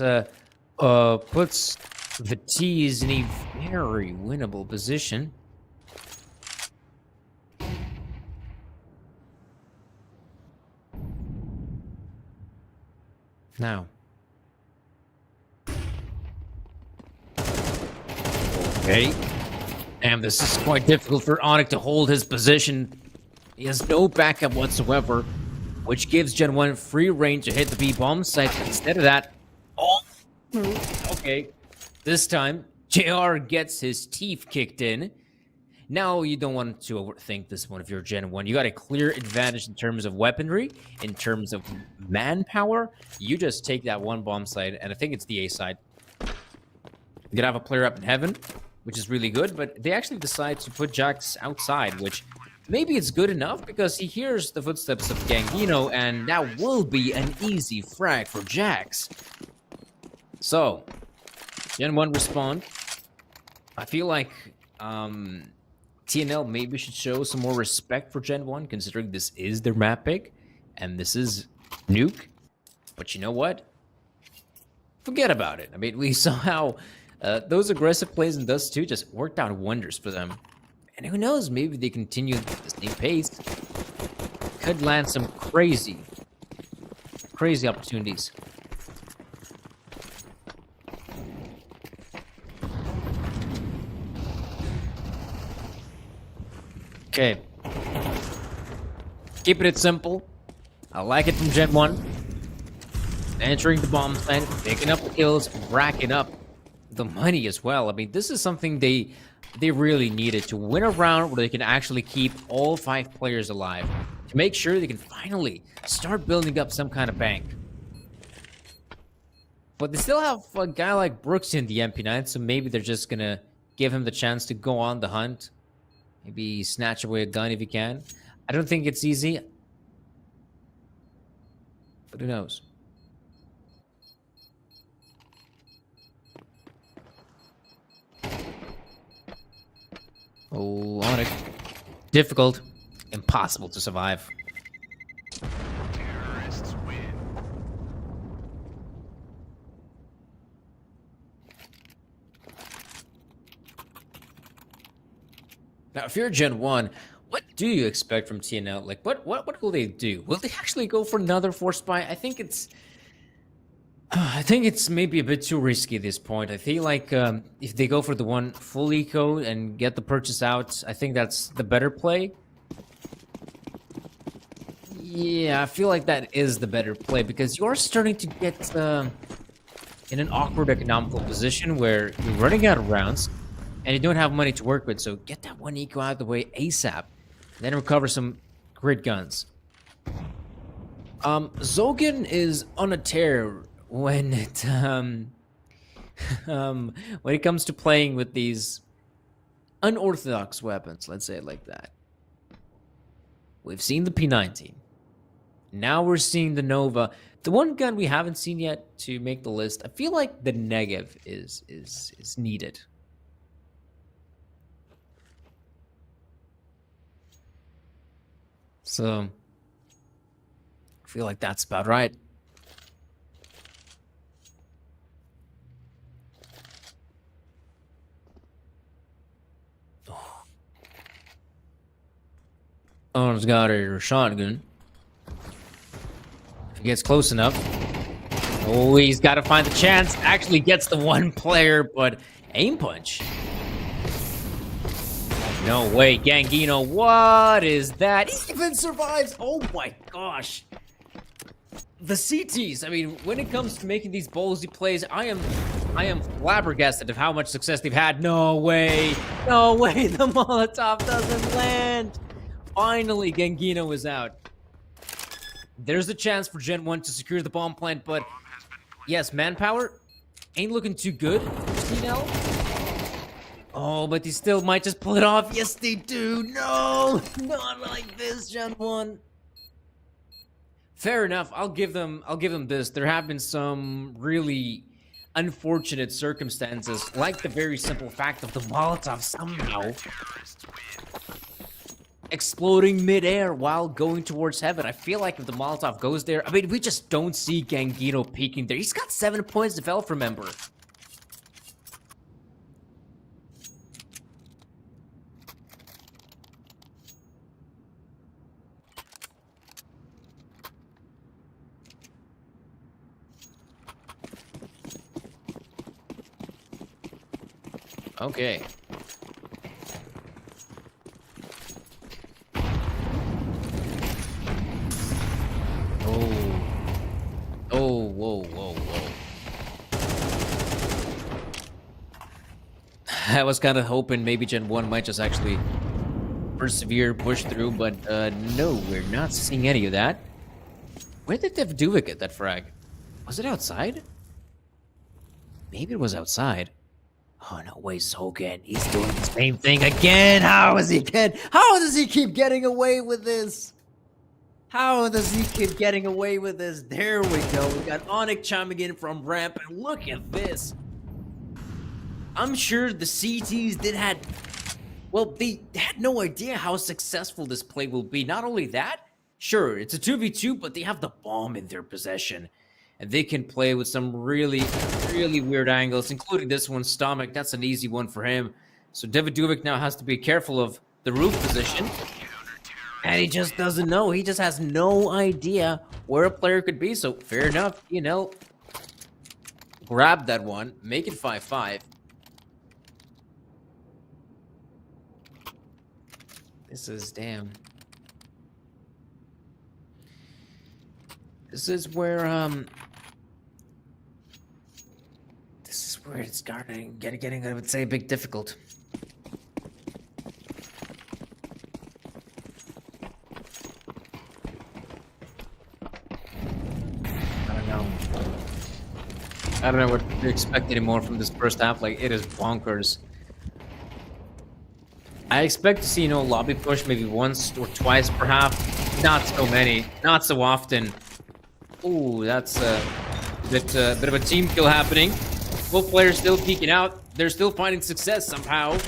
puts the T's in a very winnable position. Now. Okay. Damn, this is quite difficult for Onyx to hold his position. He has no backup whatsoever, which gives GenOne free range to hit the B-bomb site. Instead of that, oh, okay. This time, JR gets his teeth kicked in. Now, you don't want to overthink this one if you're GenOne. You got a clear advantage in terms of weaponry, in terms of manpower. You just take that one bomb site, and I think it's the A side. You're gonna have a player up in heaven, which is really good, but they actually decide to put Jax outside, which maybe it's good enough because he hears the footsteps of Gangino, and that will be an easy frag for Jax. So, GenOne respond. I feel like TNL maybe should show some more respect for GenOne, considering this is their map pick, and this is Nuke. But you know what? Forget about it. I mean, we saw how those aggressive plays in Dust 2 just worked out wonders for them. And who knows, maybe they continue at the same pace. Could land some crazy opportunities. Okay. Keeping it simple. I like it from GenOne. Entering the bomb site, picking up the kills, racking up the money as well. I mean, this is something they really needed to win a round where they can actually keep all 5 players alive. To make sure they can finally start building up some kind of bank. But they still have a guy like Brooks in the MP9, so maybe they're just gonna give him the chance to go on the hunt. Maybe snatch away a gun if he can. I don't think it's easy. But who knows? Oh, Onyx. Difficult. Impossible to survive. Terrorists win. Now, if you're GenOne, what do you expect from TNL? Like, what will they do? Will they actually go for another Force Buy? I think it's maybe a bit too risky at this point. I feel like if they go for the one full eco and get the purchase out, I think that's the better play. Yeah, I feel like that is the better play because you're starting to get in an awkward economical position where you're running out of rounds and you don't have money to work with. So get that one eco out of the way ASAP, then recover some grid guns. Zogan is on a tear when it comes to playing with these unorthodox weapons, let's say it like that. We've seen the P90. Now we're seeing the Nova. The one gun we haven't seen yet to make the list, I feel like the Negev is needed. So I feel like that's about right. Oh, he's got a shotgun. If he gets close enough. Oh, he's got to find the chance. Actually gets the one player, but aim punch. No way, Gangino. What is that? He even survives. Oh my gosh. The CTs. I mean, when it comes to making these ballsy plays, I am flabbergasted of how much success they've had. No way. No way. The Molotov doesn't land. Finally, Gangino is out. There's a chance for GenOne to secure the bomb plant, but yes, manpower ain't looking too good. CNL. Oh, but they still might just pull it off. Yes, they do. No, not like this, GenOne. Fair enough. I'll give them this. There have been some really unfortunate circumstances, like the very simple fact of the Molotov somehow exploding midair while going towards heaven. I feel like if the Molotov goes there, I mean, we just don't see Gangino peeking there. He's got 7 points developed, remember. Okay. Oh, whoa. I was kind of hoping maybe GenOne might just actually persevere, push through, but no, we're not seeing any of that. Where did Devduvic get that frag? Was it outside? Maybe it was outside. Oh, no way, Zogan. He's doing the same thing again. How does he keep getting away with this? How does he keep getting away with this? There we go. We got Onyx chiming in from ramp, and look at this. I'm sure the CTs they had no idea how successful this play will be. Not only that, sure, it's a 2v2, but they have the bomb in their possession. And they can play with some really, really weird angles, including this one, Stomach. That's an easy one for him. So Devduvic now has to be careful of the roof position. And he just doesn't know. He just has no idea where a player could be. So fair enough, you know. Grab that one. Make it 5-5. This is damn. This is where it's getting, I would say, a bit difficult. I don't know what to expect anymore from this first half. Like, it is bonkers. I expect to see, you know, lobby push maybe once or twice per half. Not so many. Not so often. Ooh, that's a bit of a team kill happening. Both players still peeking out. They're still finding success somehow.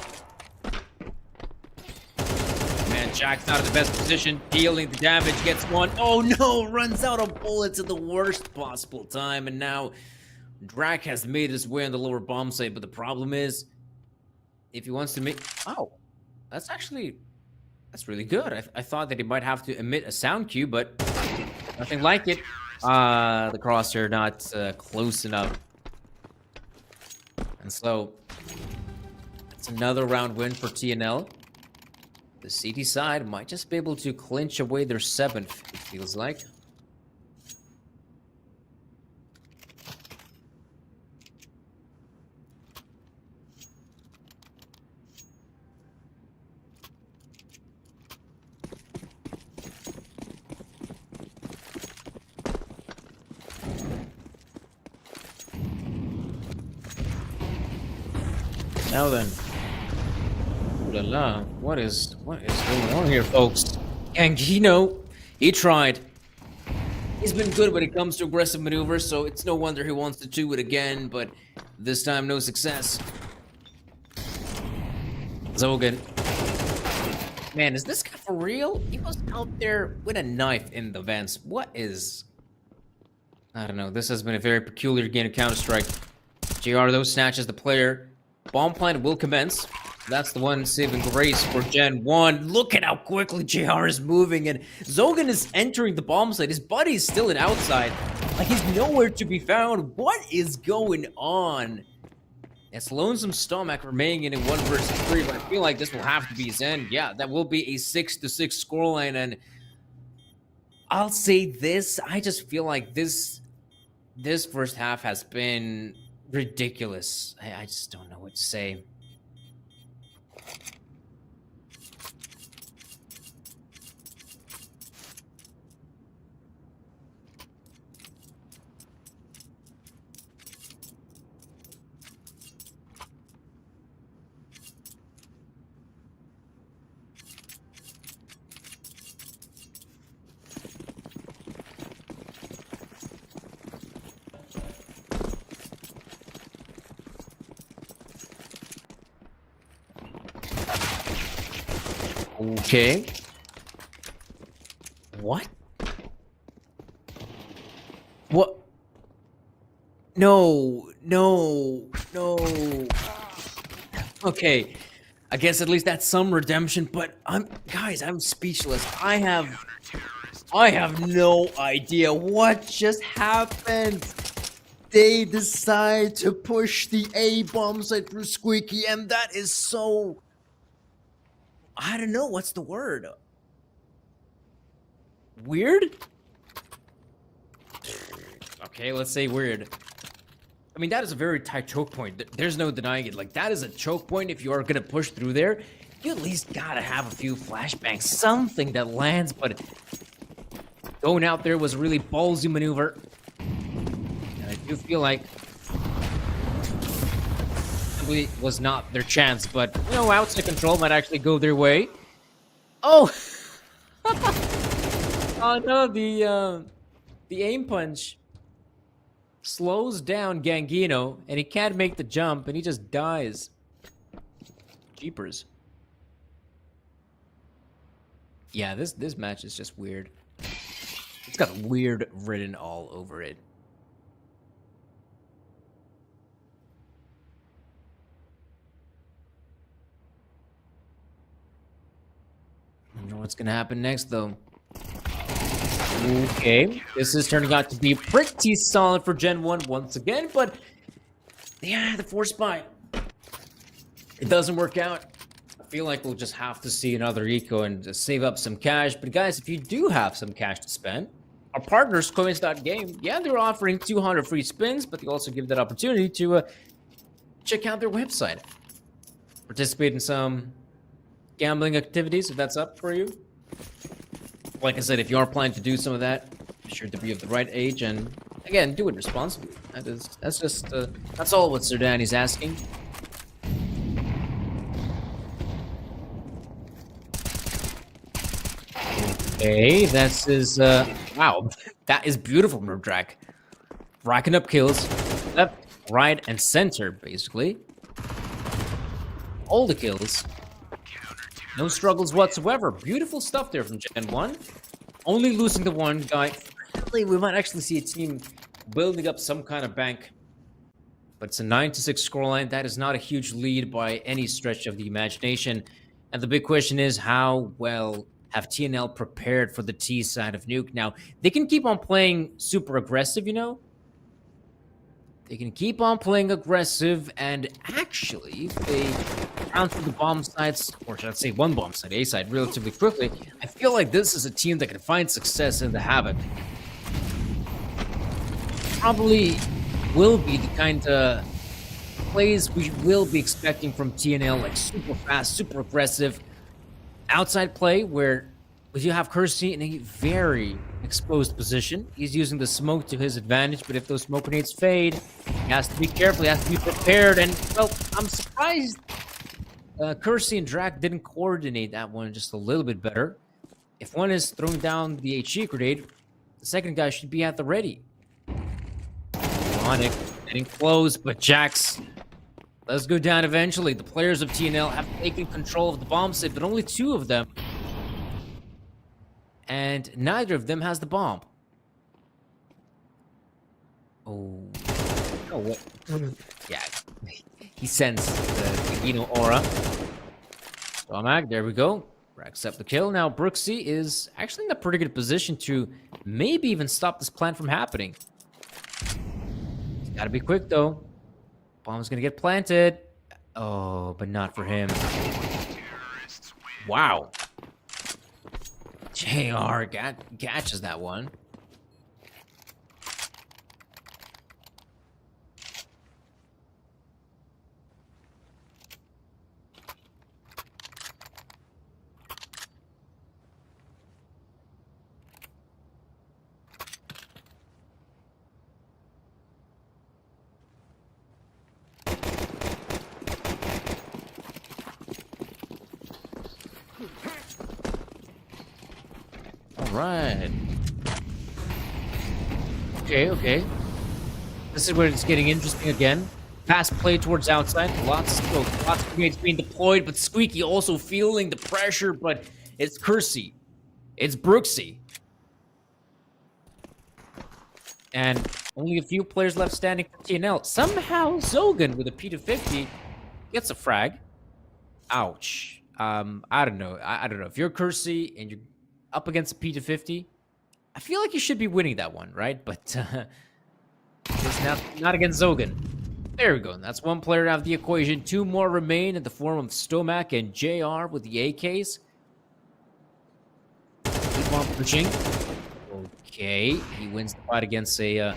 Man, Jack's not in the best position. Dealing the damage. Gets one. Oh no! Runs out of bullets at the worst possible time. And now Drac has made his way on the lower bomb site. But the problem is, if he wants to make... Oh, that's really good. I thought that he might have to emit a sound cue, but nothing like it. The crosshair not close enough. And so, it's another round win for TNL. The CT side might just be able to clinch away their 7th, it feels like. Now then, ooh la la, what is going on here, folks? Gangino, he tried. He's been good when it comes to aggressive maneuvers, so it's no wonder he wants to do it again, but this time no success. Zogan Man, is this guy for real? He was out there with a knife in the vents. What is... I don't know. This has been a very peculiar game of Counter-Strike. JR, though, snatches the player. Bomb plant will commence. That's the one saving grace for GenOne. Look at how quickly JR is moving, and Zogan is entering the bomb site. His buddy is still in outside. Like, he's nowhere to be found. What is going on? It's Lonesome Stomach remaining in 1 versus 3, but I feel like this will have to be his end. Yeah, that will be a 6-6 scoreline, and I'll say this. I just feel like this first half has been ridiculous. I just don't know what to say. Okay. What? What? No. Okay. I guess at least that's some redemption, but guys, I'm speechless. I have no idea what just happened. They decide to push the A bomb site through Squeaky, and that is so... I don't know, what's the word? Weird? Okay, let's say weird. I mean, that is a very tight choke point. There's no denying it. Like, that is a choke point. If you are gonna push through there, you at least gotta have a few flashbangs, something that lands, but going out there was a really ballsy maneuver. And I do feel like was not their chance, but you know, outside control might actually go their way. Oh, oh no, the aim punch slows down Gangino, and he can't make the jump, and he just dies. Jeepers. Yeah, this match is just weird. It's got weird written all over it. I don't know what's gonna happen next, though. Okay, this is turning out to be pretty solid for GenOne once again, but yeah, the force buy, it doesn't work out. I feel like we'll just have to see another eco and just save up some cash. But guys, if you do have some cash to spend, our partners, Coins.game, yeah, they're offering 200 free spins, but they also give that opportunity to check out their website, participate in some gambling activities if that's up for you. Like I said, if you are planning to do some of that, be sure to be of the right age, and again, do it responsibly. That's all what Sir Danny's asking. Okay, that's his wow, that is beautiful, Murdrak. Racking up kills left, right, and center, basically. All the kills. No struggles whatsoever. Beautiful stuff there from GenOne. Only losing the one guy. Finally, we might actually see a team building up some kind of bank. But it's a 9-6 scoreline. That is not a huge lead by any stretch of the imagination. And the big question is, how well have TNL prepared for the T side of Nuke? Now, they can keep on playing super aggressive, you know? They can keep on playing aggressive, and actually, they counter the bomb sites, or should I say one bomb site, A side, relatively quickly. I feel like this is a team that can find success in the Havoc. Probably will be the kind of plays we will be expecting from TNL, like super fast, super aggressive, outside play, where you have Kersey in a very exposed position. He's using the smoke to his advantage, but if those smoke grenades fade, he has to be careful, he has to be prepared, and, well, I'm surprised Kersey and Drac didn't coordinate that one just a little bit better. If one is throwing down the HE grenade, the second guy should be at the ready. Onyx getting close, but Jax does go down eventually. The players of TNL have taken control of the bomb site, but only 2 of them and neither of them has the bomb. Oh, what? Yeah, he sensed the aura. Tomac, there we go. Racks up the kill. Now, Brooksy is actually in a pretty good position to maybe even stop this plan from happening. He's gotta be quick, though. Bomb's gonna get planted. Oh, but not for him. Wow. JR catches that one. Right. Okay. This is where it's getting interesting again. Pass play towards outside. Lots of grenades being deployed, but Squeaky also feeling the pressure, but it's Kersey. It's Brooksy. And only a few players left standing for TNL. Somehow Zogan with a P250 gets a frag. Ouch. I don't know. I don't know. If you're Kersey and you're up against a P250, I feel like you should be winning that one, right? But it's not against Zogan. There we go. And that's one player out of the equation. Two more remain in the form of Stomac and JR with the AKs. Keep on pushing. Okay, he wins the fight against a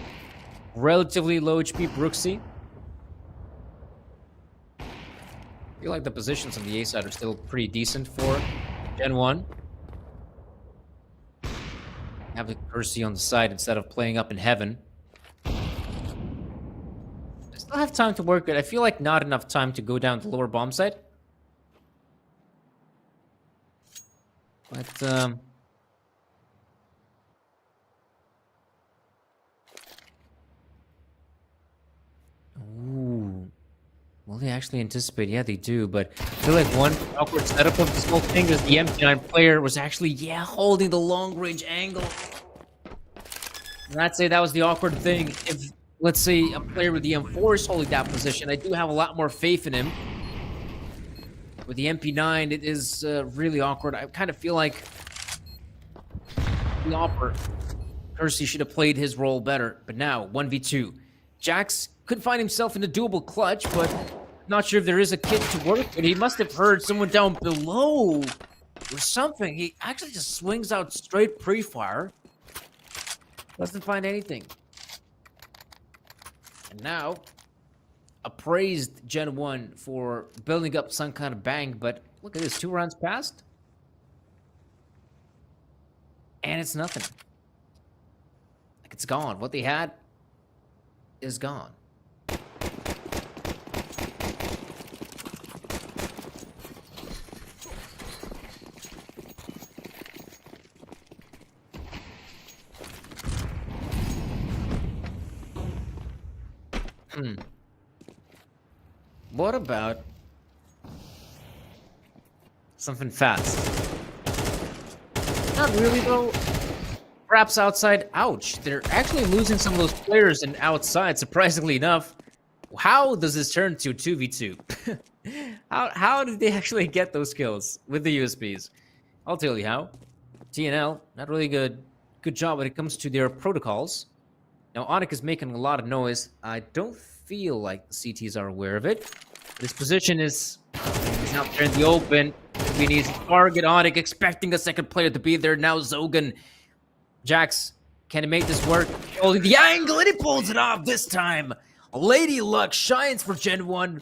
relatively low HP Brooksy. I feel like the positions on the A side are still pretty decent for GenOne. Have the Kersey on the side instead of playing up in heaven. I still have time to work it. I feel like not enough time to go down the lower bomb site. But, ooh. Well, they actually anticipate. Yeah, they do. But I feel like one awkward setup of this whole thing is the MP9 player was actually, holding the long-range angle. And I'd say that was the awkward thing. If, let's say, a player with the M4 is holding that position, I do have a lot more faith in him. With the MP9, it is really awkward. I kind of feel like the opera, Kersey should have played his role better. But now, 1v2. Jax could find himself in a doable clutch, but not sure if there is a kit to work, but he must have heard someone down below or something. He actually just swings out straight pre-fire. Doesn't find anything. And now, appraised GenOne for building up some kind of bang, but look at this, 2 rounds passed. And it's nothing. Like, it's gone. What they had is gone. What about something fast? Not really, though. Perhaps outside. Ouch. They're actually losing some of those players and outside, surprisingly enough. How does this turn to 2v2? How did they actually get those kills with the USBs? I'll tell you how. TNL, not really good job when it comes to their protocols. Now, Onyx is making a lot of noise. I don't feel like the CTs are aware of it. This position is he's out there in the open. We need to target Onyx, expecting a second player to be there. Now Zogan. Jax, can he make this work? Holding the angle, and he pulls it off this time. Lady Luck shines for GenOne.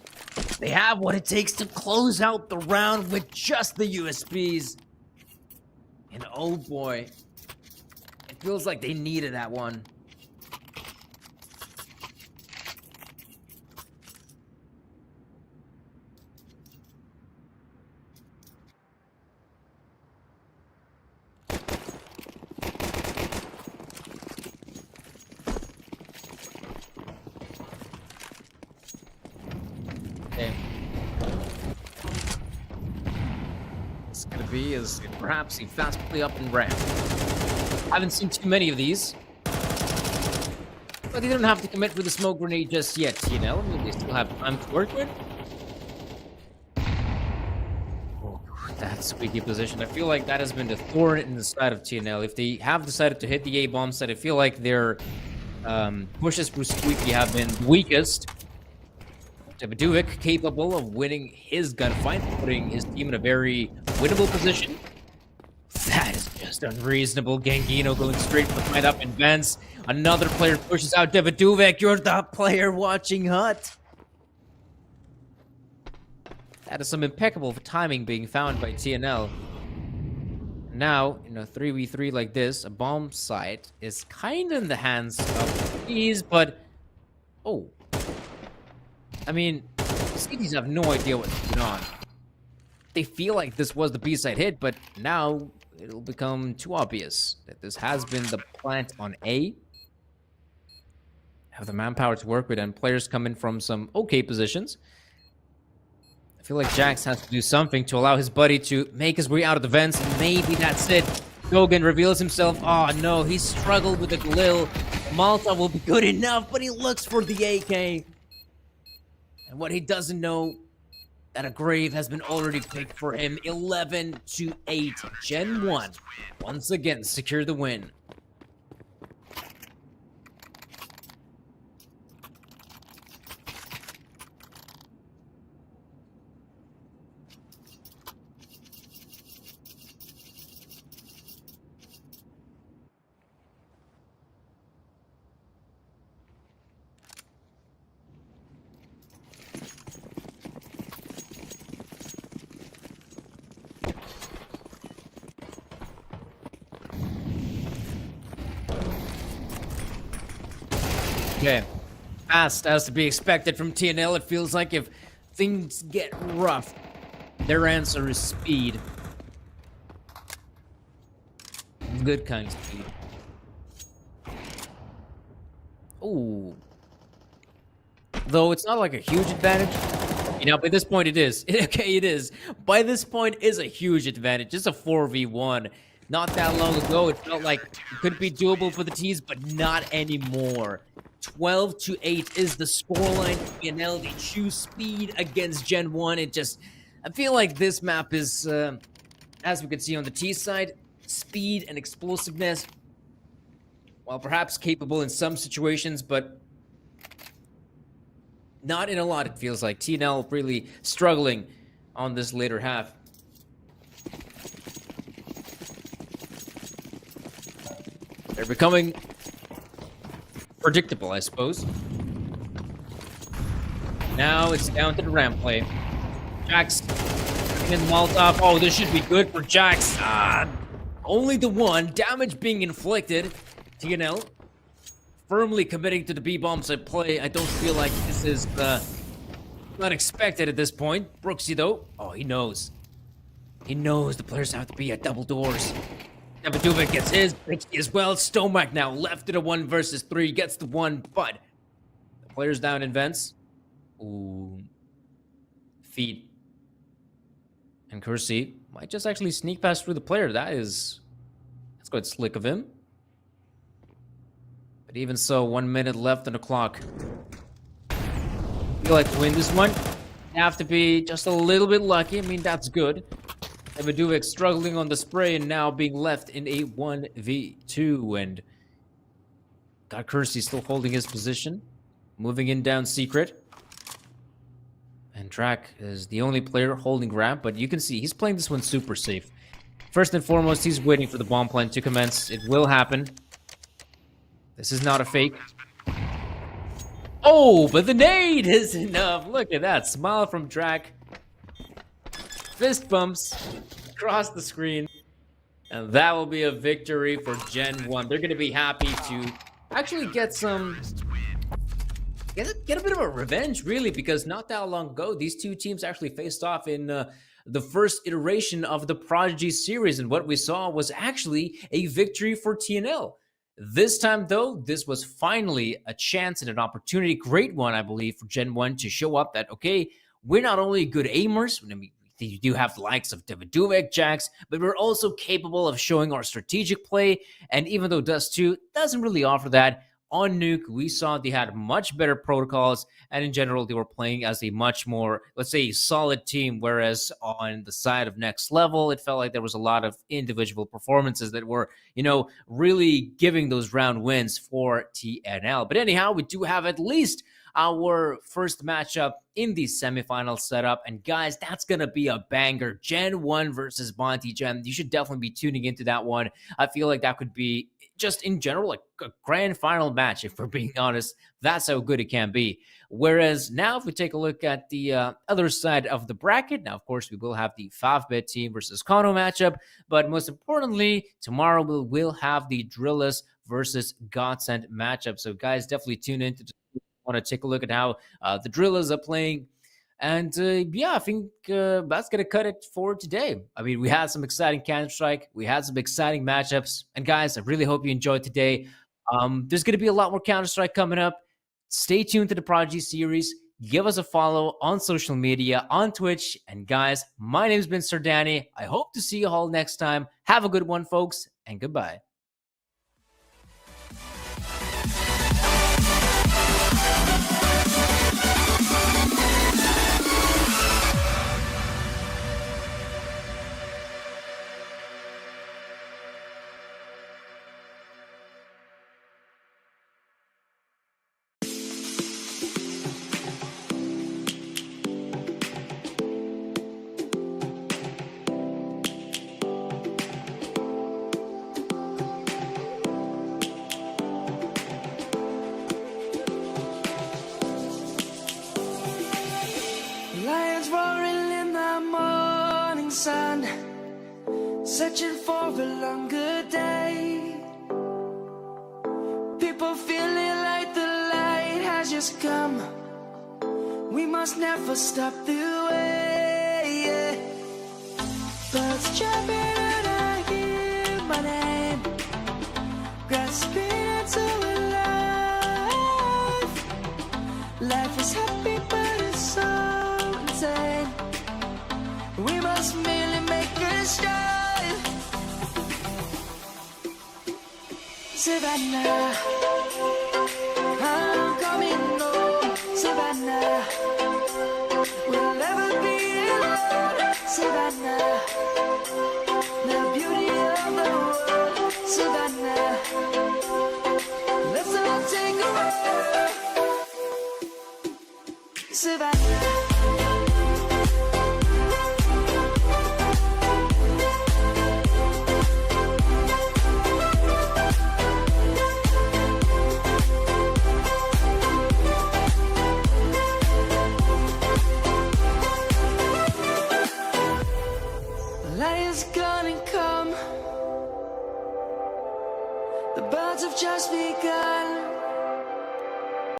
They have what it takes to close out the round with just the USBs. And oh boy, it feels like they needed that one. It's gonna be is perhaps a fast play up and ramp. Haven't seen too many of these. But they don't have to commit for the smoke grenade just yet, you know? I mean, they still have time to work with. Oh, that squeaky position. I feel like that has been the thorn in the side of TNL. If they have decided to hit the A-bomb side, I feel like their pushes for squeaky have been weakest. Davidovic capable of winning his gunfight, putting his team in a very winnable position. That is just unreasonable. Gangino going straight for the fight up in Vance. Another player pushes out Davidovic. You're the player watching Hut. That is some impeccable timing being found by TNL. Now, in a 3v3 like this, a bomb site is kind of in the hands of these, but... Oh. I mean, Cities have no idea what's going on. They feel like this was the B-side hit, but now it'll become too obvious that this has been the plant on A. Have the manpower to work with, and players come in from some okay positions. I feel like Jax has to do something to allow his buddy to make his way out of the vents, and maybe that's it. Gogan reveals himself. Oh no, he struggled with the Galil. Malta will be good enough, but he looks for the AK. And what he doesn't know, that a grave has been already picked for him. 11-8. GenOne once again secure the win. Okay, fast as to be expected from TNL. It feels like if things get rough, their answer is speed. Good kind of speed. Ooh. Though it's not like a huge advantage. You know, by this point it is. Okay, it is. By this point is a huge advantage. It's a 4v1. Not that long ago, it felt like it could be doable for the T's, but not anymore. 12-8 is the scoreline. TNL, they choose speed against GenOne. It just, I feel like this map is, as we could see on the T side, speed and explosiveness, while perhaps capable in some situations, but not in a lot. It feels like TNL really struggling on this later half. They're becoming predictable, I suppose. Now it's down to the ramp play. Jax in Molotov. Oh, this should be good for Jax. Only the one. Damage being inflicted. TNL firmly committing to the B-bomb side play. I don't feel like this is unexpected at this point. Brooksy, though, oh, he knows. He knows the players have to be at double doors. Davidovic gets his, Brooksy as well. Stomac now left to the 1 versus 3. Gets the 1, but the players down in vents. Ooh. Feet. And Kersey might just actually sneak past through the player. That's quite slick of him. But even so, 1 minute left on the clock. Feel like to win this one, you have to be just a little bit lucky. I mean, that's good. Davidovic struggling on the spray and now being left in a 1v2. And got Kersey still holding his position. Moving in down secret. And Track is the only player holding ramp, but you can see he's playing this one super safe. First and foremost, he's waiting for the bomb plant to commence. It will happen. This is not a fake. Oh, but the nade is enough. Look at that. Smile from Track. Fist bumps across the screen. And that will be a victory for GenOne. They're going to be happy to actually get some... Get a bit of a revenge, really, because not that long ago, these two teams actually faced off in the first iteration of the Prodigy series. And what we saw was actually a victory for TNL. This time, though, this was finally a chance and an opportunity, great one, I believe, for GenOne to show up that, okay, we're not only good aimers, I mean, we You do have the likes of Davidovec Jax, but we're also capable of showing our strategic play. And even though Dust 2 doesn't really offer that, on Nuke, we saw they had much better protocols, and in general, they were playing as a much more, let's say, solid team. Whereas on the side of Next Level, it felt like there was a lot of individual performances that were, really giving those round wins for TNL. But anyhow, we do have at least our first matchup in the semifinal setup. And guys, that's going to be a banger. GenOne versus Bonti Gen. You should definitely be tuning into that one. I feel like that could be just in general like a grand final match, if we're being honest. That's how good it can be. Whereas now, if we take a look at the other side of the bracket, now, of course, we will have the 5-bit team versus Kono matchup. But most importantly, tomorrow we'll have the Drillers versus Godsend matchup. So guys, definitely tune in to want to take a look at how the Drillers are playing. And yeah, I think that's going to cut it for today. I mean, we had some exciting Counter-Strike. We had some exciting matchups. And guys, I really hope you enjoyed today. There's going to be a lot more Counter-Strike coming up. Stay tuned to the Prodigy series. Give us a follow on social media, on Twitch. And guys, my name's been Sir Danny. I hope to see you all next time. Have a good one, folks, and goodbye. Lions roaring in the morning sun, searching for a longer day. People feeling like the light has just come. We must never stop the way. Birds chirping and I hear my name, grasping into life. Life is happy, but it's so insane. We must merely make a start. Savannah, I'm coming home. Savannah, we'll never be alone. Savannah, the beauty of the world. Savannah, let's all take a walk. Savannah. Lion's gonna come. The birds have just begun.